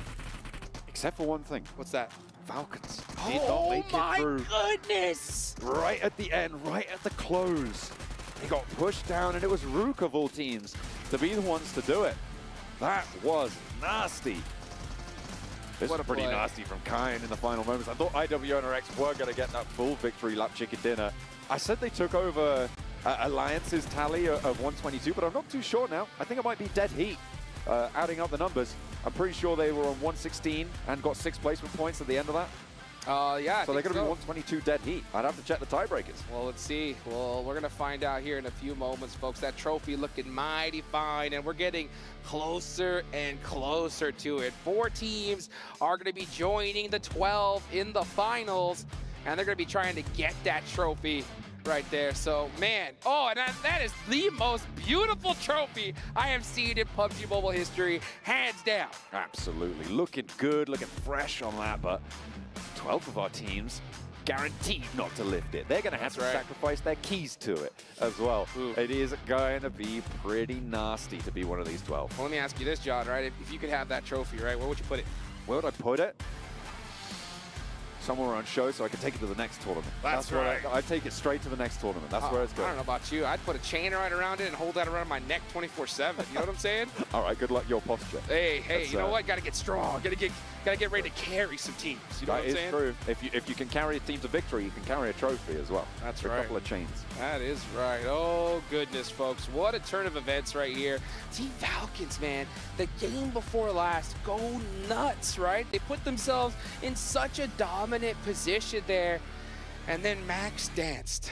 Except for one thing. What's that? Falcons did not make it through. Oh my goodness! Right at the end, right at the close. They got pushed down, and it was Rook of all teams to be the ones to do it. That was nasty. This was pretty nasty from Kain in the final moments. I thought IWNRX were going to get that full victory lap chicken dinner. I said they took over Alliance's tally of 122, but I'm not too sure now. I think it might be dead heat, adding up the numbers. I'm pretty sure they were on 116 and got 6 placement points at the end of that. Yeah, so they're going to be 122 dead heat. I'd have to check the tiebreakers. Well, let's see. Well, we're going to find out here in a few moments, folks. That trophy looking mighty fine, and we're getting closer and closer to it. 4 teams are going to be joining the 12 in the finals, and they're going to be trying to get that trophy. right there. So, man, oh, and that is the most beautiful trophy I have seen in PUBG Mobile history, hands down. Absolutely. Looking good, looking fresh on that, but 12 of our teams guaranteed not to lift it. They're going to have to sacrifice their keys to it as well. Ooh. It is going to be pretty nasty to be one of these 12. Well, let me ask you this, John, right? If you could have that trophy, right, where would you put it? Where would I put it? Somewhere on show so I can take it to the next tournament. That's right. I'd take it straight to the next tournament. That's where it's going. I don't know about you. I'd put a chain right around it and hold that around my neck 24/7. You know what I'm saying? All right, good luck your posture. Hey, you know what? Got to get strong. Got to get ready to carry some teams. You know what I'm saying? That is true. If you can carry a team to victory, you can carry a trophy as well. That's right. right. A couple of chains. That is right. Oh, goodness, folks. What a turn of events right here. Team Falcons, man. The game before last, go nuts, right? They put themselves in such a dominant position there, and then Max danced.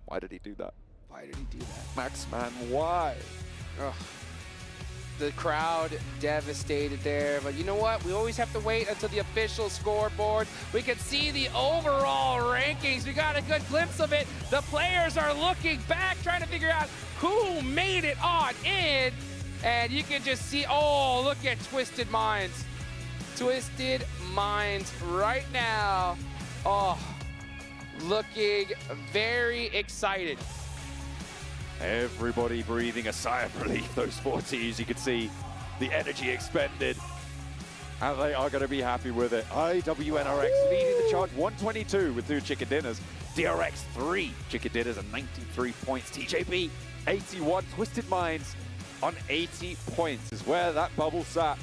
Why did he do that? Why did he do that? Max, man, why? Ugh. The crowd devastated there, but you know what? We always have to wait until the official scoreboard. We can see the overall rankings. We got a good glimpse of it. The players are looking back, trying to figure out who made it on in. And you can just see, oh, look at Twisted Minds. Twisted Minds right now. Oh, looking very excited. Everybody breathing a sigh of relief. Those 4 teams, you can see the energy expended. And they are going to be happy with it. IWNRX leading the charge, 122 with 2 chicken dinners. DRX 3 chicken dinners and 93 points. TJP 81. Twisted Minds on 80 points is where that bubble sat.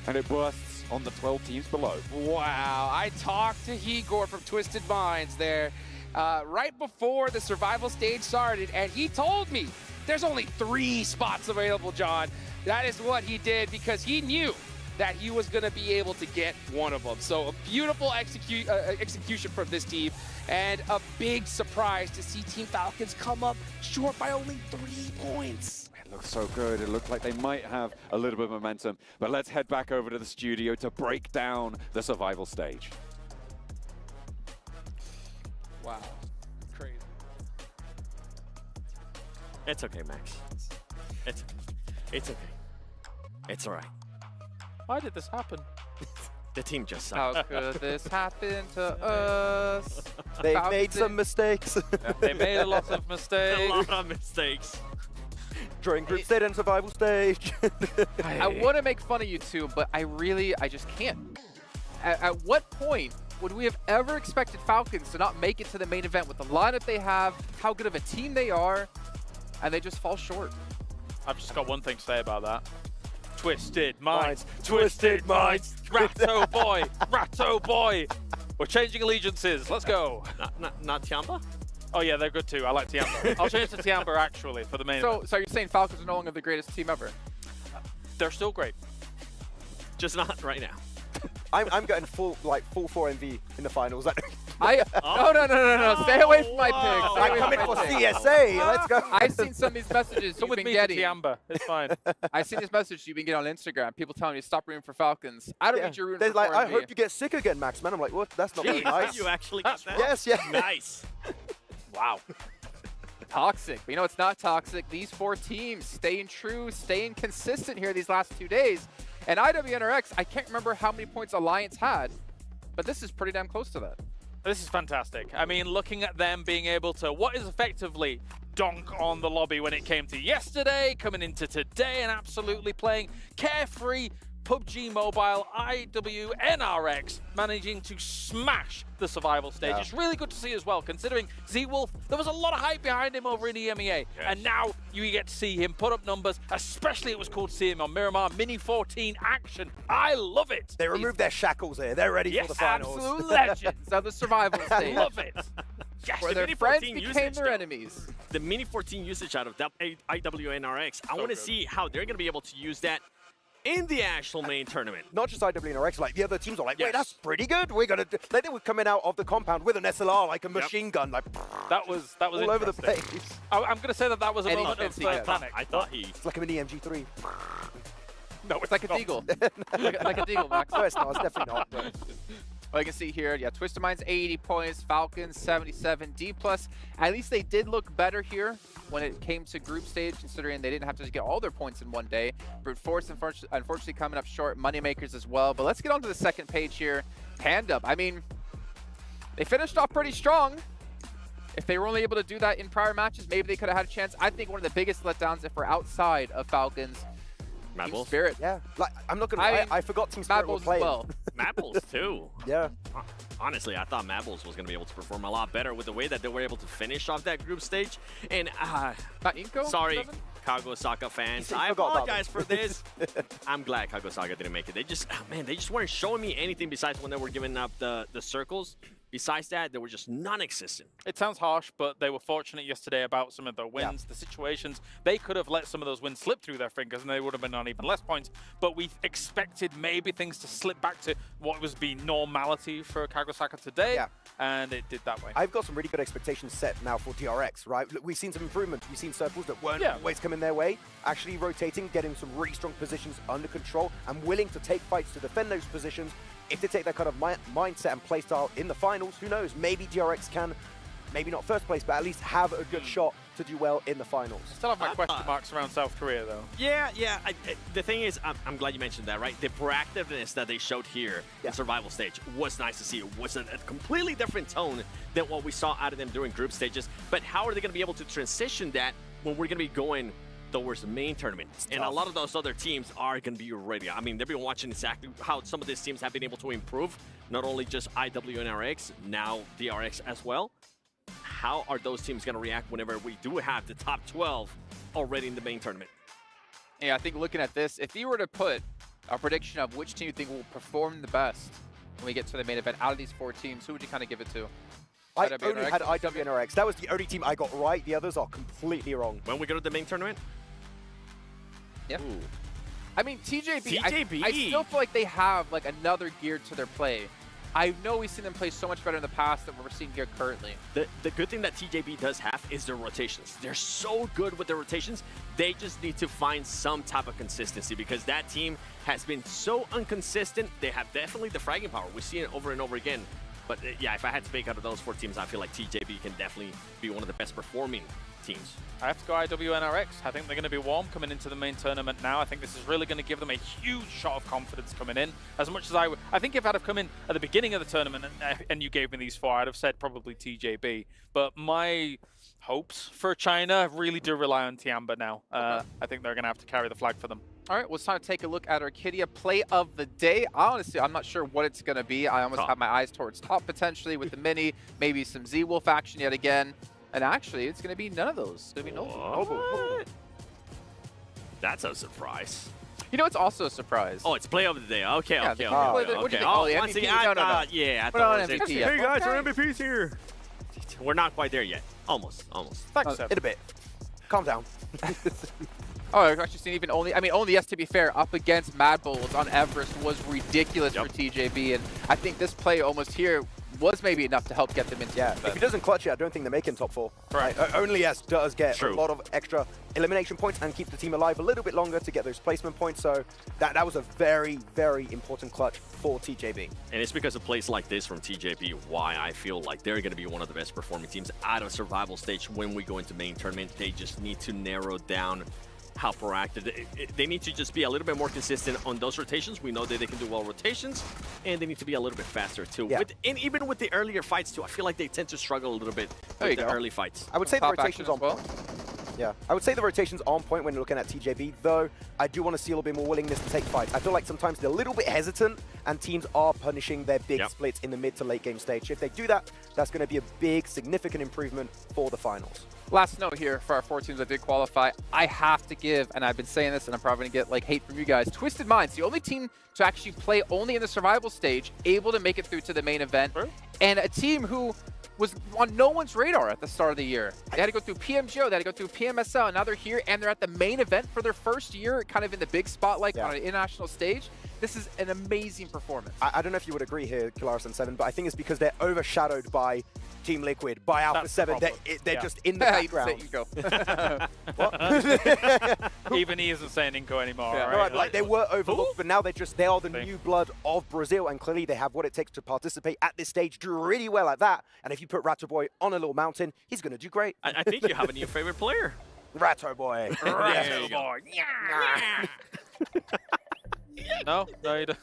And it bursts on the 12 teams below. Wow, I talked to Igor from Twisted Minds there right before the survival stage started, and he told me there's only 3 spots available, John. That is what he did because he knew that he was going to be able to get one of them. So a beautiful execution from this team, and a big surprise to see Team Falcons come up short by only 3 points. It looks so good. It looks like they might have a little bit of momentum. But let's head back over to the studio to break down the survival stage. Wow, crazy. It's okay, Max. It's okay. It's all right. Why did this happen? The team just sucked. How could this happen to us? They've made some mistakes. They made a lot of mistakes. A lot of mistakes. During group stage and survival stage. I want to make fun of you two, but I just can't. At what point would we have ever expected Falcons to not make it to the main event with the lineup they have, how good of a team they are, and they just fall short? I've just got one thing to say about that. Twisted Minds, Twisted Minds. Ratto boy, Ratto boy. We're changing allegiances. Let's go. Not Tiamba? Oh yeah, they're good too. I like Tiamba. I'll change to Tiamba actually for the main event. So you're saying Falcons are no longer the greatest team ever? They're still great. Just not right now. I'm getting full 4MV in the finals. No. Stay away from my picks. I'm coming for CSA. Let's go. I've seen some of these messages you've been getting. Tiamba. It's fine. I've seen these messages you've been getting on Instagram. People telling you stop rooting for Falcons. I don't think you're rooting for 4MV. I hope you get sick again, Max. Man, I'm like, what? That's not very nice. You actually got that? Yes, yeah. Nice. Wow. Toxic. But you know it's not toxic. These 4 teams staying true, staying consistent here these last 2 days. And IWNRX, I can't remember how many points Alliance had, but this is pretty damn close to that. This is fantastic. I mean, looking at them being able to, what is effectively donk on the lobby when it came to yesterday, coming into today, and absolutely playing carefree PUBG Mobile, IWNRX managing to smash the survival stage. Yeah. It's really good to see as well, considering Z-Wolf, there was a lot of hype behind him over in EMEA, yes. And now you get to see him put up numbers, especially it was cool to see him on Miramar Mini 14 action. I love it. They removed their shackles here. They're ready for the finals. Absolute legends of the survival stage. I love it. Yes, where the their friends became their enemies. The Mini 14 usage out of IWNRX, I want to see how they're going to be able to use that in the actual main tournament. Not just IWNRX, like the other teams are like, wait, that's pretty good. We're gonna like they were coming out of the compound with an SLR, like a machine gun, like that was all over the place. I'm gonna say that was a moment of panic. I thought he. It's like a mini MG3. No, it's like a Deagle. like a Deagle, Max. No, it's not. It's definitely not. But Well, you can see here, yeah, Twisted Minds 80 points, Falcons 77, D+. At least they did look better here when it came to group stage, considering they didn't have to just get all their points in one day. Brute Force, unfortunately, coming up short. Moneymakers as well. But let's get on to the second page here. Panda. I mean, they finished off pretty strong. If they were only able to do that in prior matches, maybe they could have had a chance. I think one of the biggest letdowns, if we're outside of Falcons, Mad Bulls? Spirit. Yeah. Like, I'm not gonna. I forgot Team Spirit was playing. Well. Mad Bulls too. Yeah. Honestly, I thought Mad Bulls was going to be able to perform a lot better with the way that they were able to finish off that group stage. And sorry, Kagosaka fans, I apologize for this. I'm glad Kagosaka didn't make it. They just, man, they just weren't showing me anything besides when they were giving up the circles. Besides that, they were just non-existent. It sounds harsh, but they were fortunate yesterday about some of their wins, the situations. They could have let some of those wins slip through their fingers, and they would have been on even less points. But we expected maybe things to slip back to what was the normality for Kagosaka today, and it did that way. I've got some really good expectations set now for DRX, right? Look, we've seen some improvements. We've seen circles that weren't always coming their way, actually rotating, getting some really strong positions under control, and willing to take fights to defend those positions. If they take that kind of mindset and playstyle in the finals, who knows? Maybe DRX can, maybe not first place, but at least have a good shot to do well in the finals. Still have my question marks around South Korea, though. Yeah. The thing is, I'm glad you mentioned that, right? The proactiveness that they showed here in survival stage was nice to see. It was a completely different tone than what we saw out of them during group stages. But how are they going to be able to transition that when we're going to be going towards the main tournament? And a lot of those other teams are going to be ready. I mean, they've been watching exactly how some of these teams have been able to improve, not only just IW and RX, now DRX as well. How are those teams going to react whenever we do have the top 12 already in the main tournament? Yeah, I think looking at this, if you were to put a prediction of which team you think will perform the best when we get to the main event out of these four teams, who would you kind of give it to? I only had IW and RX. That was the only team I got right. The others are completely wrong. When we go to the main tournament? Yeah. I mean, TJB, I still feel like they have like another gear to their play. I know we've seen them play so much better in the past than what we're seeing here currently. The good thing that TJB does have is their rotations. They're so good with their rotations. They just need to find some type of consistency because that team has been so inconsistent. They have definitely the fragging power. We see it over and over again. But yeah, if I had to pick out of those four teams, I feel like TJB can definitely be one of the best performing teams. I have to go IWNRX. I think they're going to be warm coming into the main tournament now. I think this is really going to give them a huge shot of confidence coming in. As much as I think if I'd have come in at the beginning of the tournament and you gave me these four, I'd have said probably TJB. But my hopes for China really do rely on Tiamba now. I think they're going to have to carry the flag for them. All right, well, it's time to take a look at Orchidia play of the day. Honestly, I'm not sure what it's going to be. I almost have my eyes towards top potentially with the mini, maybe some Z-Wolf action yet again. And actually, it's going to be none of those. It's going to be Noble. That's a surprise. You know, it's also a surprise. Oh, it's play of the day. Okay. What do you think? Oh, the MVP? No. Yeah, I We're thought not it was MVP. Hey guys, our MVP's here. We're not quite there yet. Almost. In a bit. Calm down. Oh, I've actually seen even only, yes, to be fair, up against Mad Bulls on Everest was ridiculous for TJB. And I think this play almost here was maybe enough to help get them into the if he doesn't clutch it, I don't think they're making top 4. Right. Only S does get a lot of extra elimination points and keeps the team alive a little bit longer to get those placement points. So that was a very, very important clutch for TJB. And it's because of plays like this from TJB why I feel like they're going to be one of the best performing teams out of survival stage when we go into main tournament. They just need to narrow down how proactive. They need to just be a little bit more consistent on those rotations. We know that they can do well rotations, and they need to be a little bit faster too. And even with the earlier fights too, I feel like they tend to struggle a little bit with the early fights. I would say the rotations on point. Yeah, I would say the rotations on point when you're looking at TJB, though I do want to see a little bit more willingness to take fights. I feel like sometimes they're a little bit hesitant, and teams are punishing their big splits in the mid to late game stage. If they do that, that's going to be a big, significant improvement for the finals. Last note here for our 4 teams that did qualify. I have to give, and I've been saying this, and I'm probably going to get like hate from you guys, Twisted Minds, the only team to actually play only in the survival stage, able to make it through to the main event, and a team who was on no one's radar at the start of the year. They had to go through PMGO, they had to go through PMSL, and now they're here, and they're at the main event for their first year, kind of in the big spotlight on an international stage. This is an amazing performance. I don't know if you would agree here, Kalaris and Seven, but I think it's because they're overshadowed by Team Liquid by Alpha That's 7. the They're yeah. just in the playground. There you go. Even he isn't saying Inco anymore, Yeah. right? Like they were overlooked, but now they are the new blood of Brazil, and clearly they have what it takes to participate at this stage, do really well at that. And if you put Ratto Boy on a little mountain, he's going to do great. I think you have a new favorite player. Ratto Boy. Ratto Boy. No, you don't.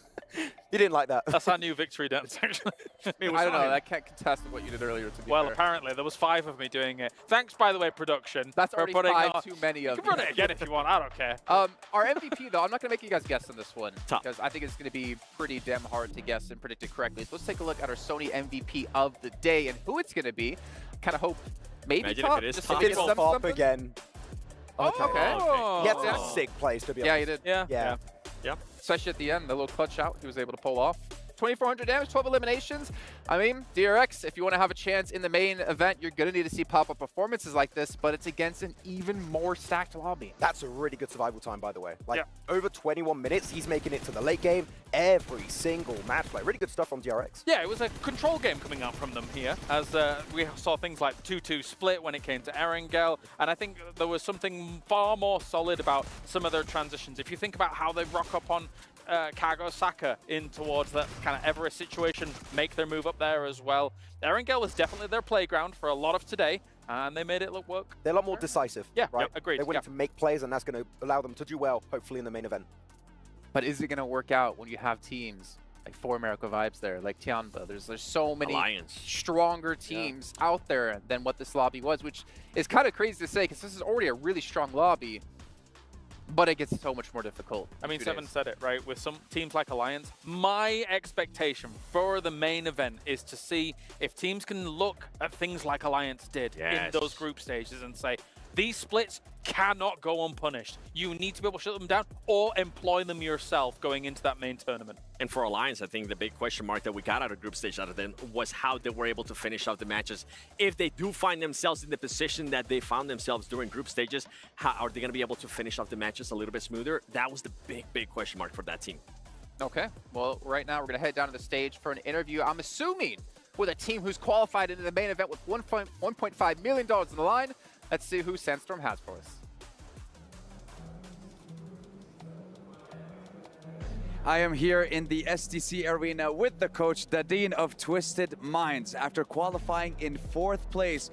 You didn't like that. That's our new victory dance, actually. I don't know. That can't contest with what you did earlier. To be Well, fair. apparently there was 5 of me doing it. Thanks, by the way, production. That's for already putting 5 on. too many of You can run it again if you want. I don't care. Our MVP, though, I'm not going to make you guys guess on this one because I think it's going to be pretty damn hard to guess and predict it correctly. So let's take a look at our Sony MVP of the day and who it's going to be. Kind of hope maybe Imagine top. if it is just top. to give It's some top something. again. Okay. He had a sick place, to be honest. Yeah, he did. Yeah. Yep. Especially at the end, the little clutch out he was able to pull off. 2,400 damage, 12 eliminations. I mean, DRX, if you want to have a chance in the main event, you're going to need to see pop-up performances like this, but it's against an even more stacked lobby. That's a really good survival time, by the way. Like, over 21 minutes, he's making it to the late game every single match. Like, really good stuff from DRX. Yeah, it was a control game coming out from them here, as we saw things like 2-2 split when it came to Erangel, and I think there was something far more solid about some of their transitions. If you think about how they rock up on Kagosaka in towards that kind of Everest situation, make their move up there as well. Erangel was definitely their playground for a lot of today, and they made it look work. They're a lot more decisive. Yeah, right? agreed. They're willing to make plays, and that's going to allow them to do well, hopefully, in the main event. But is it going to work out when you have teams like 4 America Vibes there, like Tianba? There's so many stronger teams out there than what this lobby was, which is kind of crazy to say because this is already a really strong lobby. But it gets so much more difficult. I mean, Seven said it, right? With some teams like Alliance, my expectation for the main event is to see if teams can look at things like Alliance did in those group stages and say, these splits cannot go unpunished. You need to be able to shut them down or employ them yourself going into that main tournament. And for Alliance, I think the big question mark that we got out of group stage out of them was how they were able to finish off the matches. If they do find themselves in the position that they found themselves during group stages, how are they going to be able to finish off the matches a little bit smoother? That was the big question mark for that team. Okay, well, right now we're going to head down to the stage for an interview, I'm assuming, with a team who's qualified into the main event with $1.5 million on the line. Let's see who Sandstorm has for us. I am here in the SDC arena with the coach, Dadin of Twisted Minds, after qualifying in 4th place,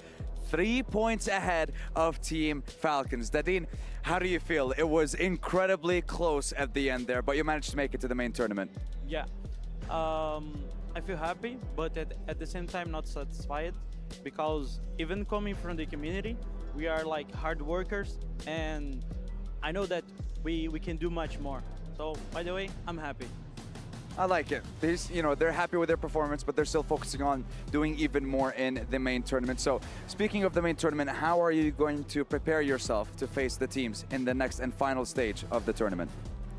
3 points ahead of Team Falcons. Dadin, how do you feel? It was incredibly close at the end there, but you managed to make it to the main tournament. Yeah. I feel happy, but at the same time not satisfied, because even coming from the community, we are like hard workers, and I know that we can do much more. So, by the way, I'm happy. I like it. They're happy with their performance, but they're still focusing on doing even more in the main tournament. So, speaking of the main tournament, how are you going to prepare yourself to face the teams in the next and final stage of the tournament?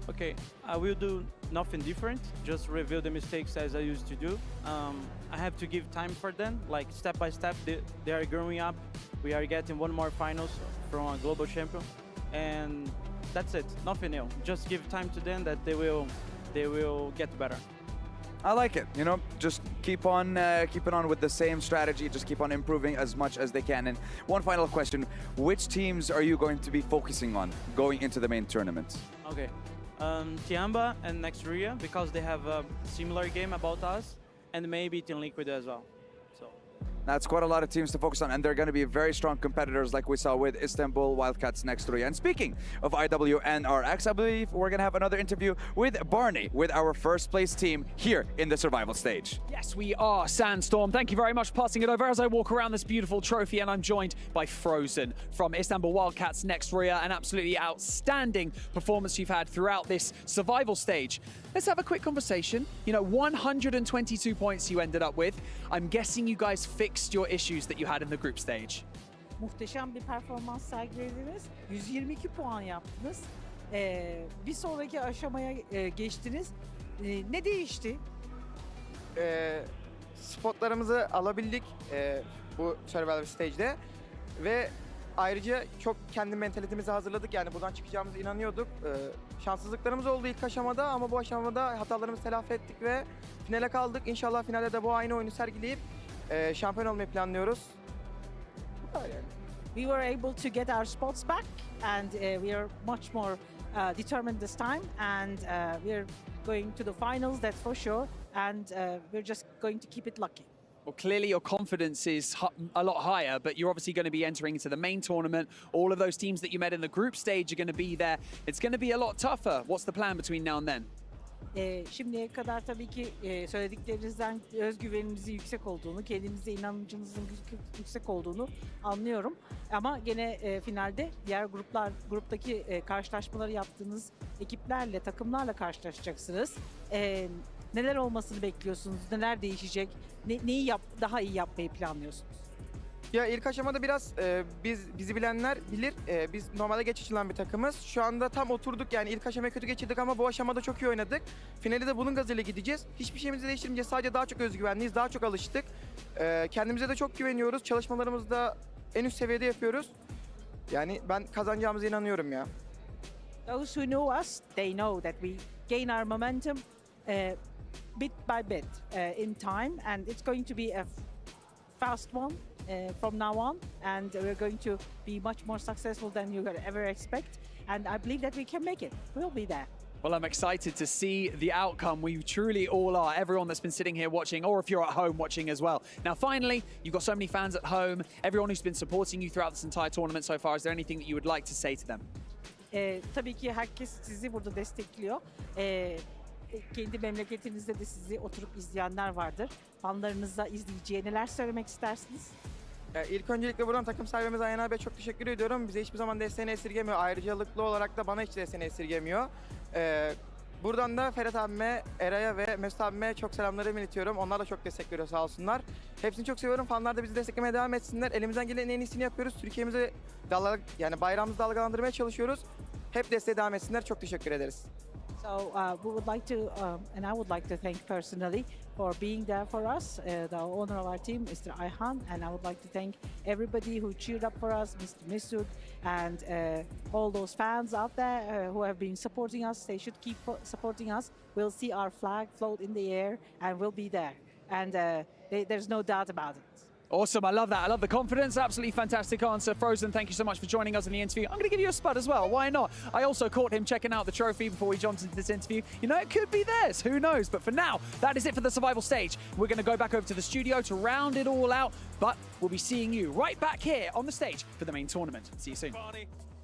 Okay, I will do nothing different, just review the mistakes as I used to do. I have to give time for them, like step by step, they are growing up. We are getting 1 more finals from a global champion, and that's it, nothing new. Just give time to them that they will get better. I like it. Just keep on keeping on with the same strategy. Just keep on improving as much as they can. And one final question: which teams are you going to be focusing on going into the main tournament? Okay, Tianba and Nextria, because they have a similar game about us, and maybe Team Liquid as well. That's quite a lot of teams to focus on, and they're going to be very strong competitors like we saw with Istanbul Wildcats next to you. And speaking of IWNRX, I believe we're going to have another interview with Barney, with our first place team here in the survival stage. Yes, we are, Sandstorm. Thank you very much for passing it over as I walk around this beautiful trophy, and I'm joined by Frozen from Istanbul Wildcats next Ria. An absolutely outstanding performance you've had throughout this survival stage. Let's have a quick conversation. 122 points you ended up with. I'm guessing you guys fixed your issues that you had in the group stage. Muhteşem bir performans sergilediniz. 122 puan yaptınız. Bir sonraki aşamaya geçtiniz. Ne değişti? Spotlarımızı alabildik bu survival stage'de ve ayrıca çok kendi mentalitemizi hazırladık, yani buradan çıkacağımıza inanıyorduk. Şanssızlıklarımız oldu ilk aşamada ama bu aşamada hatalarımızı telafi ettik ve finale kaldık. İnşallah finalde de bu aynı oyunu sergileyip şampiyon olmayı planlıyoruz. Bu kadar yani. We were able to get our spots back, and we are much more determined this time, and we are going to the finals, that's for sure, and we're just going to keep it lucky. Well, clearly your confidence is a lot higher, but you're obviously going to be entering into the main tournament. All of those teams that you met in the group stage are going to be there. It's going to be a lot tougher. What's the plan between now and then? Şimdiye kadar tabii ki söylediklerinizden özgüveninizin yüksek olduğunu, kendinize inancınızın yüksek olduğunu anlıyorum. Ama gene finalde diğer gruptaki karşılaşmaları yaptığınız ekiplerle, takımlarla karşılaşacaksınız. Neler olmasını bekliyorsunuz? Neler değişecek? Neyi daha iyi yapmayı planlıyorsunuz? Ya ilk aşamada biraz bizi bilenler bilir. Biz normalde geç açılan bir takımız. Şu anda tam oturduk, yani ilk aşamayı kötü geçirdik ama bu aşamada çok iyi oynadık. Finali de bunun gazıyla gideceğiz. Hiçbir şeyimizi değiştirmeyeceğiz. Sadece daha çok özgüvenliyiz, daha çok alıştık. Kendimize de çok güveniyoruz. Çalışmalarımızı da en üst seviyede yapıyoruz. Yani ben kazanacağımıza inanıyorum ya. Those who know us, they know that we gain our momentum bit by bit in time, and it's going to be a fast one. From now on, and we're going to be much more successful than you could ever expect, and I believe that we can make it. We'll be there. Well, I'm excited to see the outcome. We truly all are, everyone that's been sitting here watching, or if you're at home watching as well. Now, finally, you've got so many fans at home, everyone who's been supporting you throughout this entire tournament so far. Is there anything that you would like to say to them? Tabii ki herkes sizi burada destekliyor. Kendi memleketinizde de sizi oturup izleyenler vardır. Fanlarınızla izleyiciye neler söylemek istersiniz? İlk öncelikle buradan takım sahibimiz Ayhan abiye çok teşekkür ediyorum. Bize hiçbir zaman desteğini esirgemiyor. Ayrıcalıklı olarak da bana hiç desteğini esirgemiyor. Buradan da Ferhat abime, Eray'a ve Mesut abime çok selamlarımı iletiyorum. Onlar da çok destek veriyor, sağ olsunlar. Hepsini çok seviyorum. Fanlar da bizi desteklemeye devam etsinler. Elimizden gelen en iyisini yapıyoruz. Türkiye'mize yani bayrağımızı dalgalandırmaya çalışıyoruz. Hep desteğe devam etsinler. Çok teşekkür ederiz. So we would like to, and I would like to thank personally for being there for us, the owner of our team, Mr. Ayhan, and I would like to thank everybody who cheered up for us, Mr. Mesut, and all those fans out there who have been supporting us. They should keep supporting us. We'll see our flag float in the air, and we'll be there. And there's no doubt about it. Awesome, I love that. I love the confidence. Absolutely fantastic answer. Frozen, thank you so much for joining us in the interview. I'm going to give you a spud as well. Why not? I also caught him checking out the trophy before we jumped into this interview. You know, it could be theirs. Who knows? But for now, that is it for the survival stage. We're going to go back over to the studio to round it all out. But we'll be seeing you right back here on the stage for the main tournament. See you soon.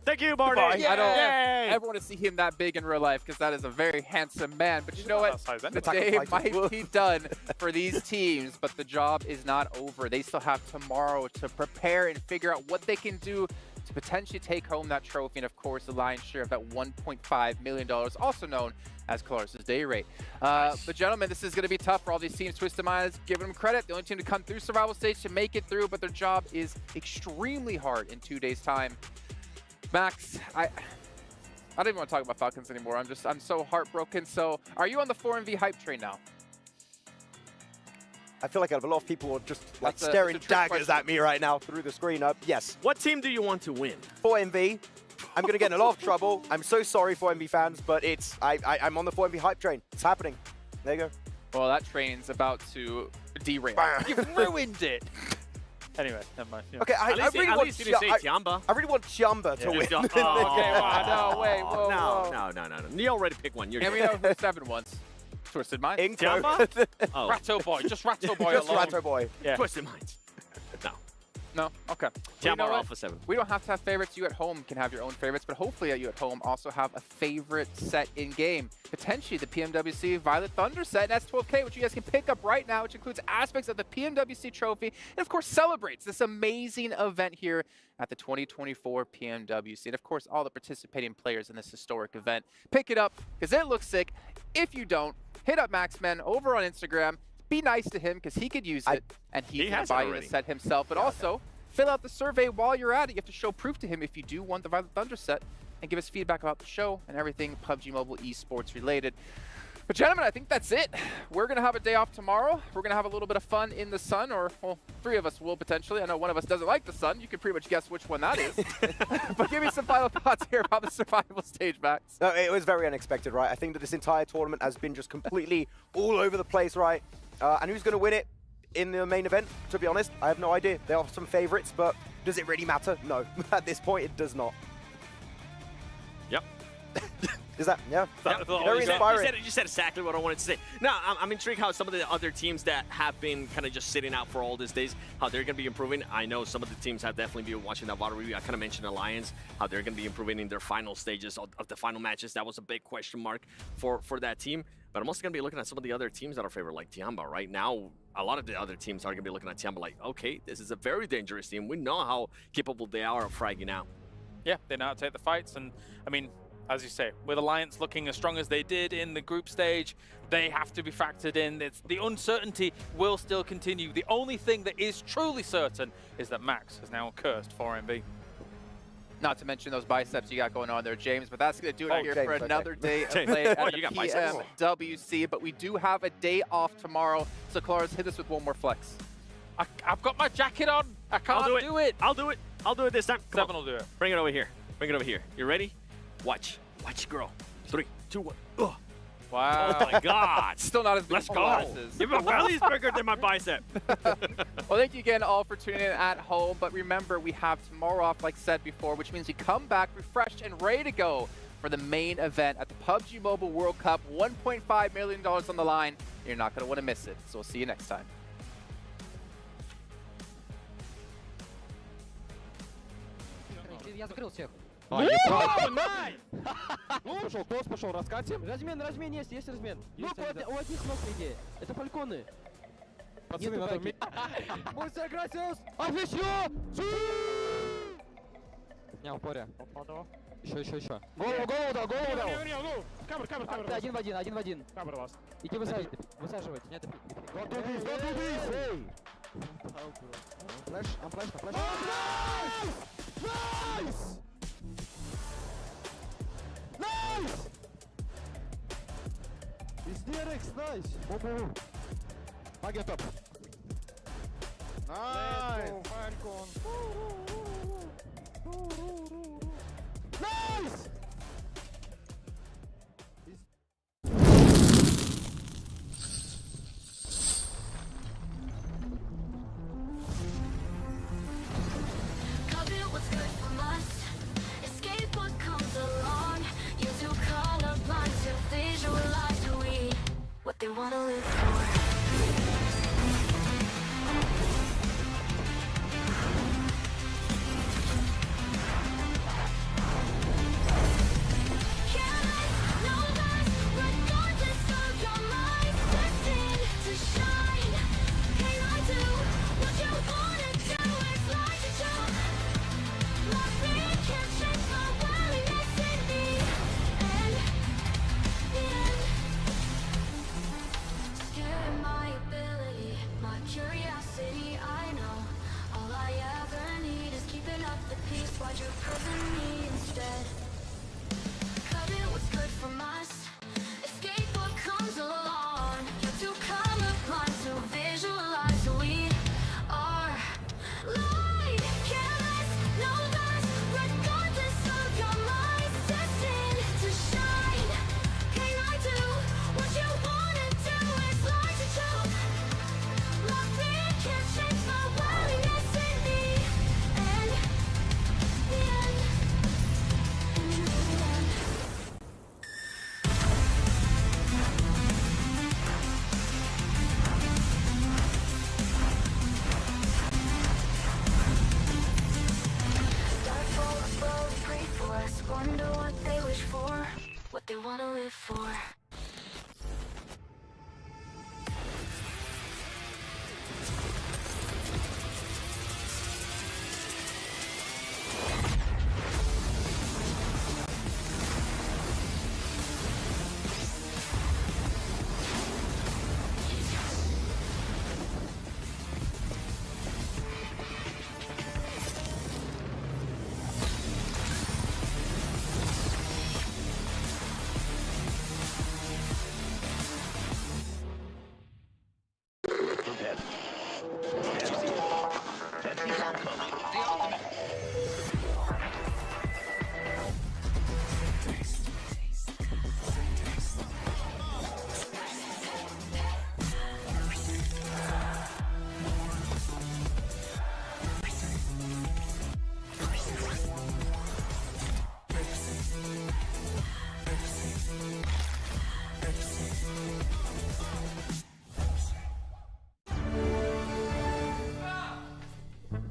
Thank you, Barney. I don't ever want to see him that big in real life because that is a very handsome man. But you know what? The day might be done for these teams, but the job is not over. They still have tomorrow to prepare and figure out what they can do to potentially take home that trophy and, of course, the lion's share of that $1.5 million, also known as Clarus's day rate. But gentlemen, this is going to be tough for all these teams. Twisted Minds, giving them credit. The only team to come through survival stage to make it through, but their job is extremely hard in 2 days' time. Max, I don't even want to talk about Falcons anymore. I'm so heartbroken. So, are you on the 4MV hype train now? I feel like a lot of people are just like staring daggers at me right now through the screen. Yes. What team do you want to win? 4MV. I'm going to get in a lot of trouble. I'm so sorry, 4MV fans, but I'm on the 4MV hype train. It's happening. There you go. Well, that train's about to derail. You've ruined it. Anyway, never mind. Yeah. Okay, I really want Tiamba. I really want Tiamba to win. Okay, wow, no, wait, whoa, No. You already picked one. And we know who 7 wants. Twisted Minds. Tiamba? Oh. Ratto Boy, just Ratto Boy just alone. Ratto Boy. Yeah. Twisted Minds. No? Okay. Tiamba or Alpha 7. We don't have to have favorites. You at home can have your own favorites, but hopefully you at home also have a favorite set in-game. Potentially the PMWC Violet Thunder set, and S12K, which you guys can pick up right now, which includes aspects of the PMWC trophy, and of course celebrates this amazing event here at the 2024 PMWC. And of course, all the participating players in this historic event. Pick it up, because it looks sick. If you don't, hit up Maxmen over on Instagram. Be nice to him because he could use it, and he can buy you the set himself. But also, fill out the survey while you're at it. You have to show proof to him if you do want the Violet Thunder set, and give us feedback about the show and everything PUBG Mobile esports related. But gentlemen, I think that's it. We're going to have a day off tomorrow. We're going to have a little bit of fun in the sun, or, well, 3 of us will potentially. I know one of us doesn't like the sun. You can pretty much guess which one that is. But give me some final thoughts here about the survival stage, Max. No, it was very unexpected, right? I think that this entire tournament has been just completely all over the place, right? And who's going to win it? in the main event, to be honest. I have no idea. There are some favorites, but does it really matter? No. At this point, it does not. Yep. Is that, yeah? Very inspiring. You said exactly what I wanted to say. No, I'm intrigued how some of the other teams that have been kind of just sitting out for all these days, how they're going to be improving. I know some of the teams have definitely been watching that VOD review. I kind of mentioned Alliance, how they're going to be improving in their final stages of the final matches. That was a big question mark for that team. But I'm also going to be looking at some of the other teams that are favored, like Tiamba. Right now, a lot of the other teams are going to be looking at Tiamba like, okay, this is a very dangerous team. We know how capable they are of fragging out. Yeah, they know how to take the fights. And, I mean, as you say, with Alliance looking as strong as they did in the group stage, they have to be factored in. The uncertainty will still continue. The only thing that is truly certain is that Max has now cursed 4MB. Not to mention those biceps you got going on there, James, but that's going to do it here for another day of James. play at Oh, the you got biceps. PMWC, but we do have a day off tomorrow. So, Claris, hit us with one more flex. I've got my jacket on. I can't do it. I'll do it. I'll do it this time. Come Seven on. will do it. Bring it over here. Bring it over here. You ready? Watch. Watch it grow. 3, 2, 1. Ugh. Wow. Oh my God. Still not as big Let's as go. Claris's. Yeah, my belly's bigger than my bicep. Well, thank you again all for tuning in at home. But remember, we have tomorrow off, like said before, which means we come back refreshed and ready to go for the main event at the PUBG Mobile World Cup. $1.5 million on the line. You're not going to want to miss it. So we'll see you next time. Я закрыл всех. Найс! Пошел, клосс пошел, раскатим. Размен есть размен. Ну, у одних ног иди. Это фальконы. Пацаны, надо... Мульса грасиус! Официо! Не, упоря. Еще. Голову дал! Камер. Один в один. Камер вас. Иди высаживать. Нет, флэш, флэш. Найс! Везде Рекс, найс! Маген топ. Найс! Найс! They wanna live for. Why'd you prison me instead? Cut it, what's good from us? Escape what comes along. You have to come upon to visualize who we are. Light, careless, no less, regardless of your mind. Destined to shine. Can I do what you wanna do? It's like to choke. My fear can't change my willingness in me. And wonder what they wish for, what they want to live for.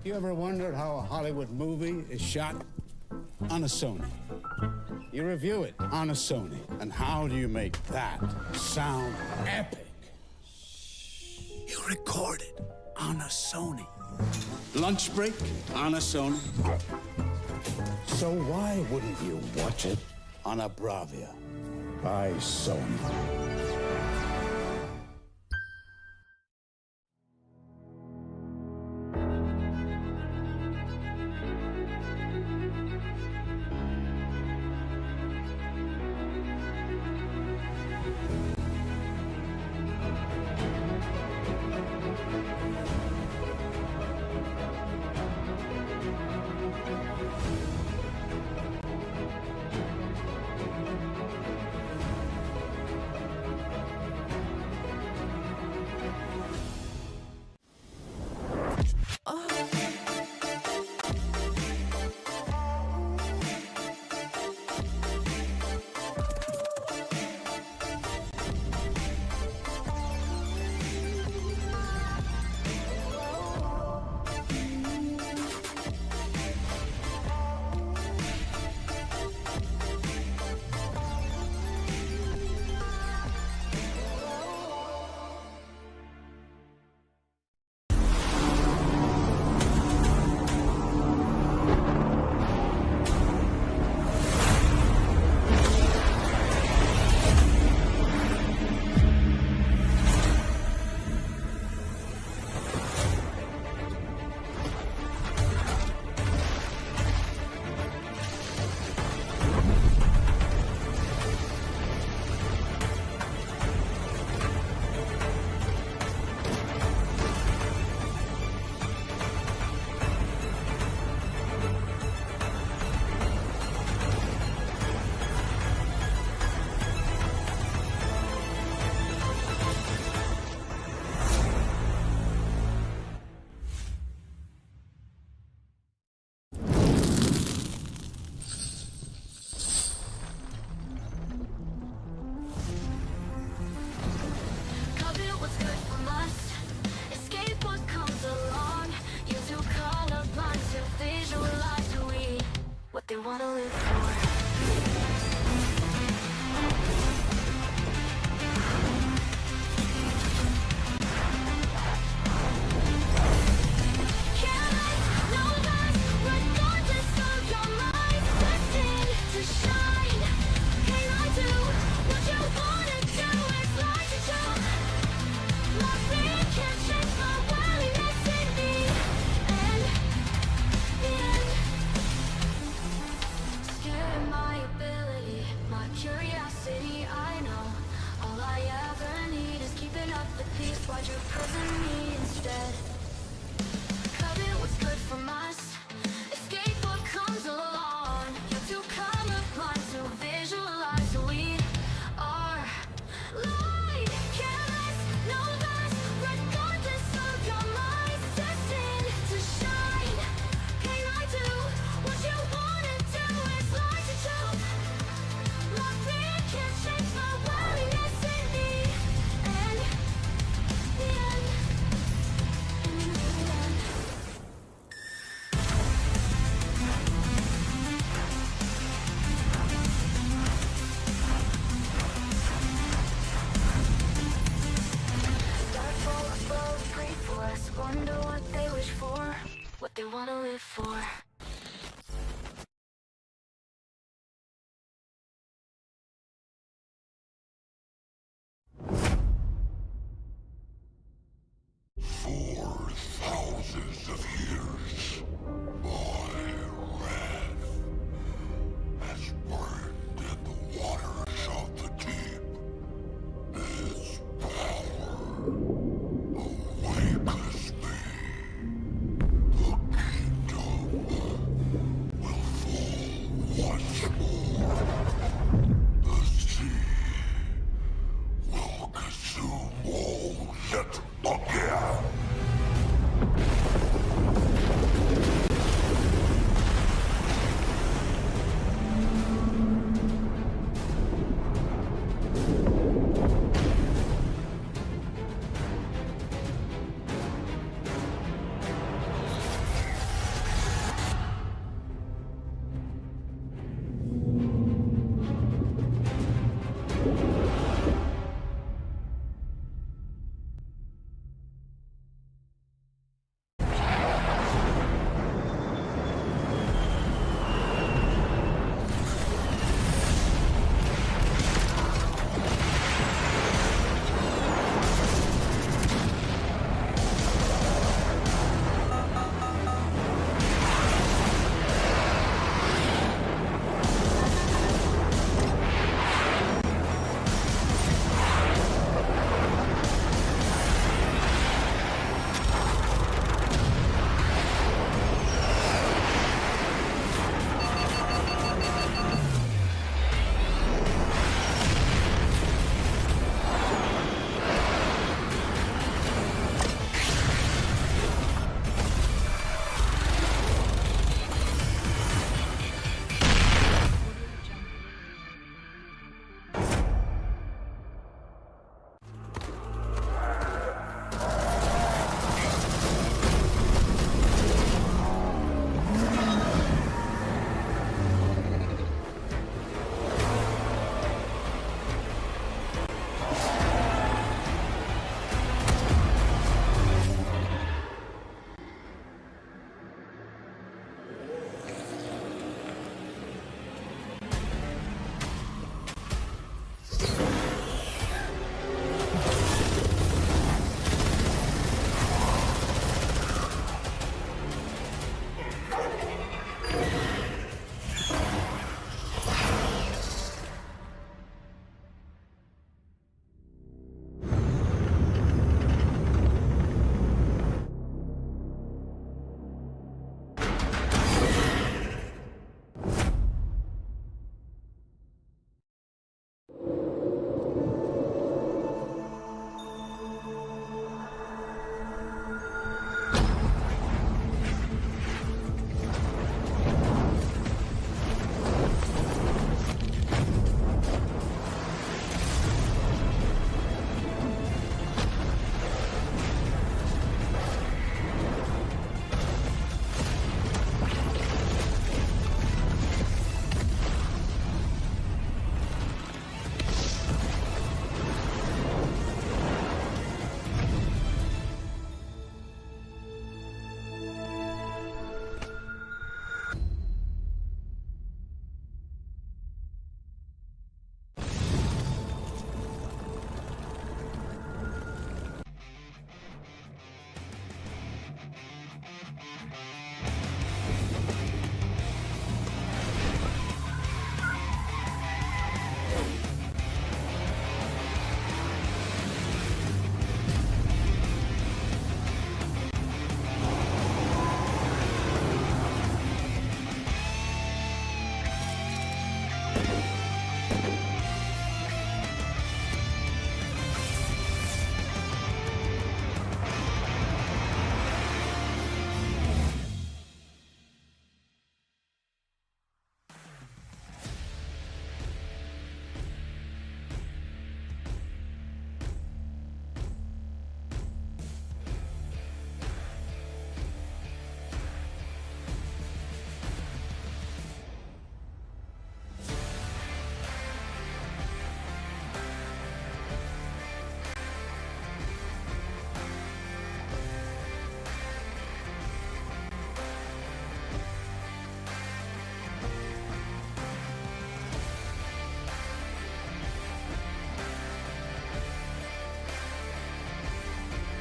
You ever wondered how a Hollywood movie is shot? On a Sony. You review it on a Sony. And how do you make that sound epic? You record it on a Sony. Lunch break on a Sony. So why wouldn't you watch it on a Bravia by Sony? They wanna live for. Why'd you prison me instead? Covet what's good from us. Escape what comes along. You're too colorblind to visualize who we are. Light, careless, no less. Regardless of your mind, destined to shine. Can I do what you wanna do? It's like to choke. My fear can't change my willingness in me. And wonder what they wish for, what they wanna live for.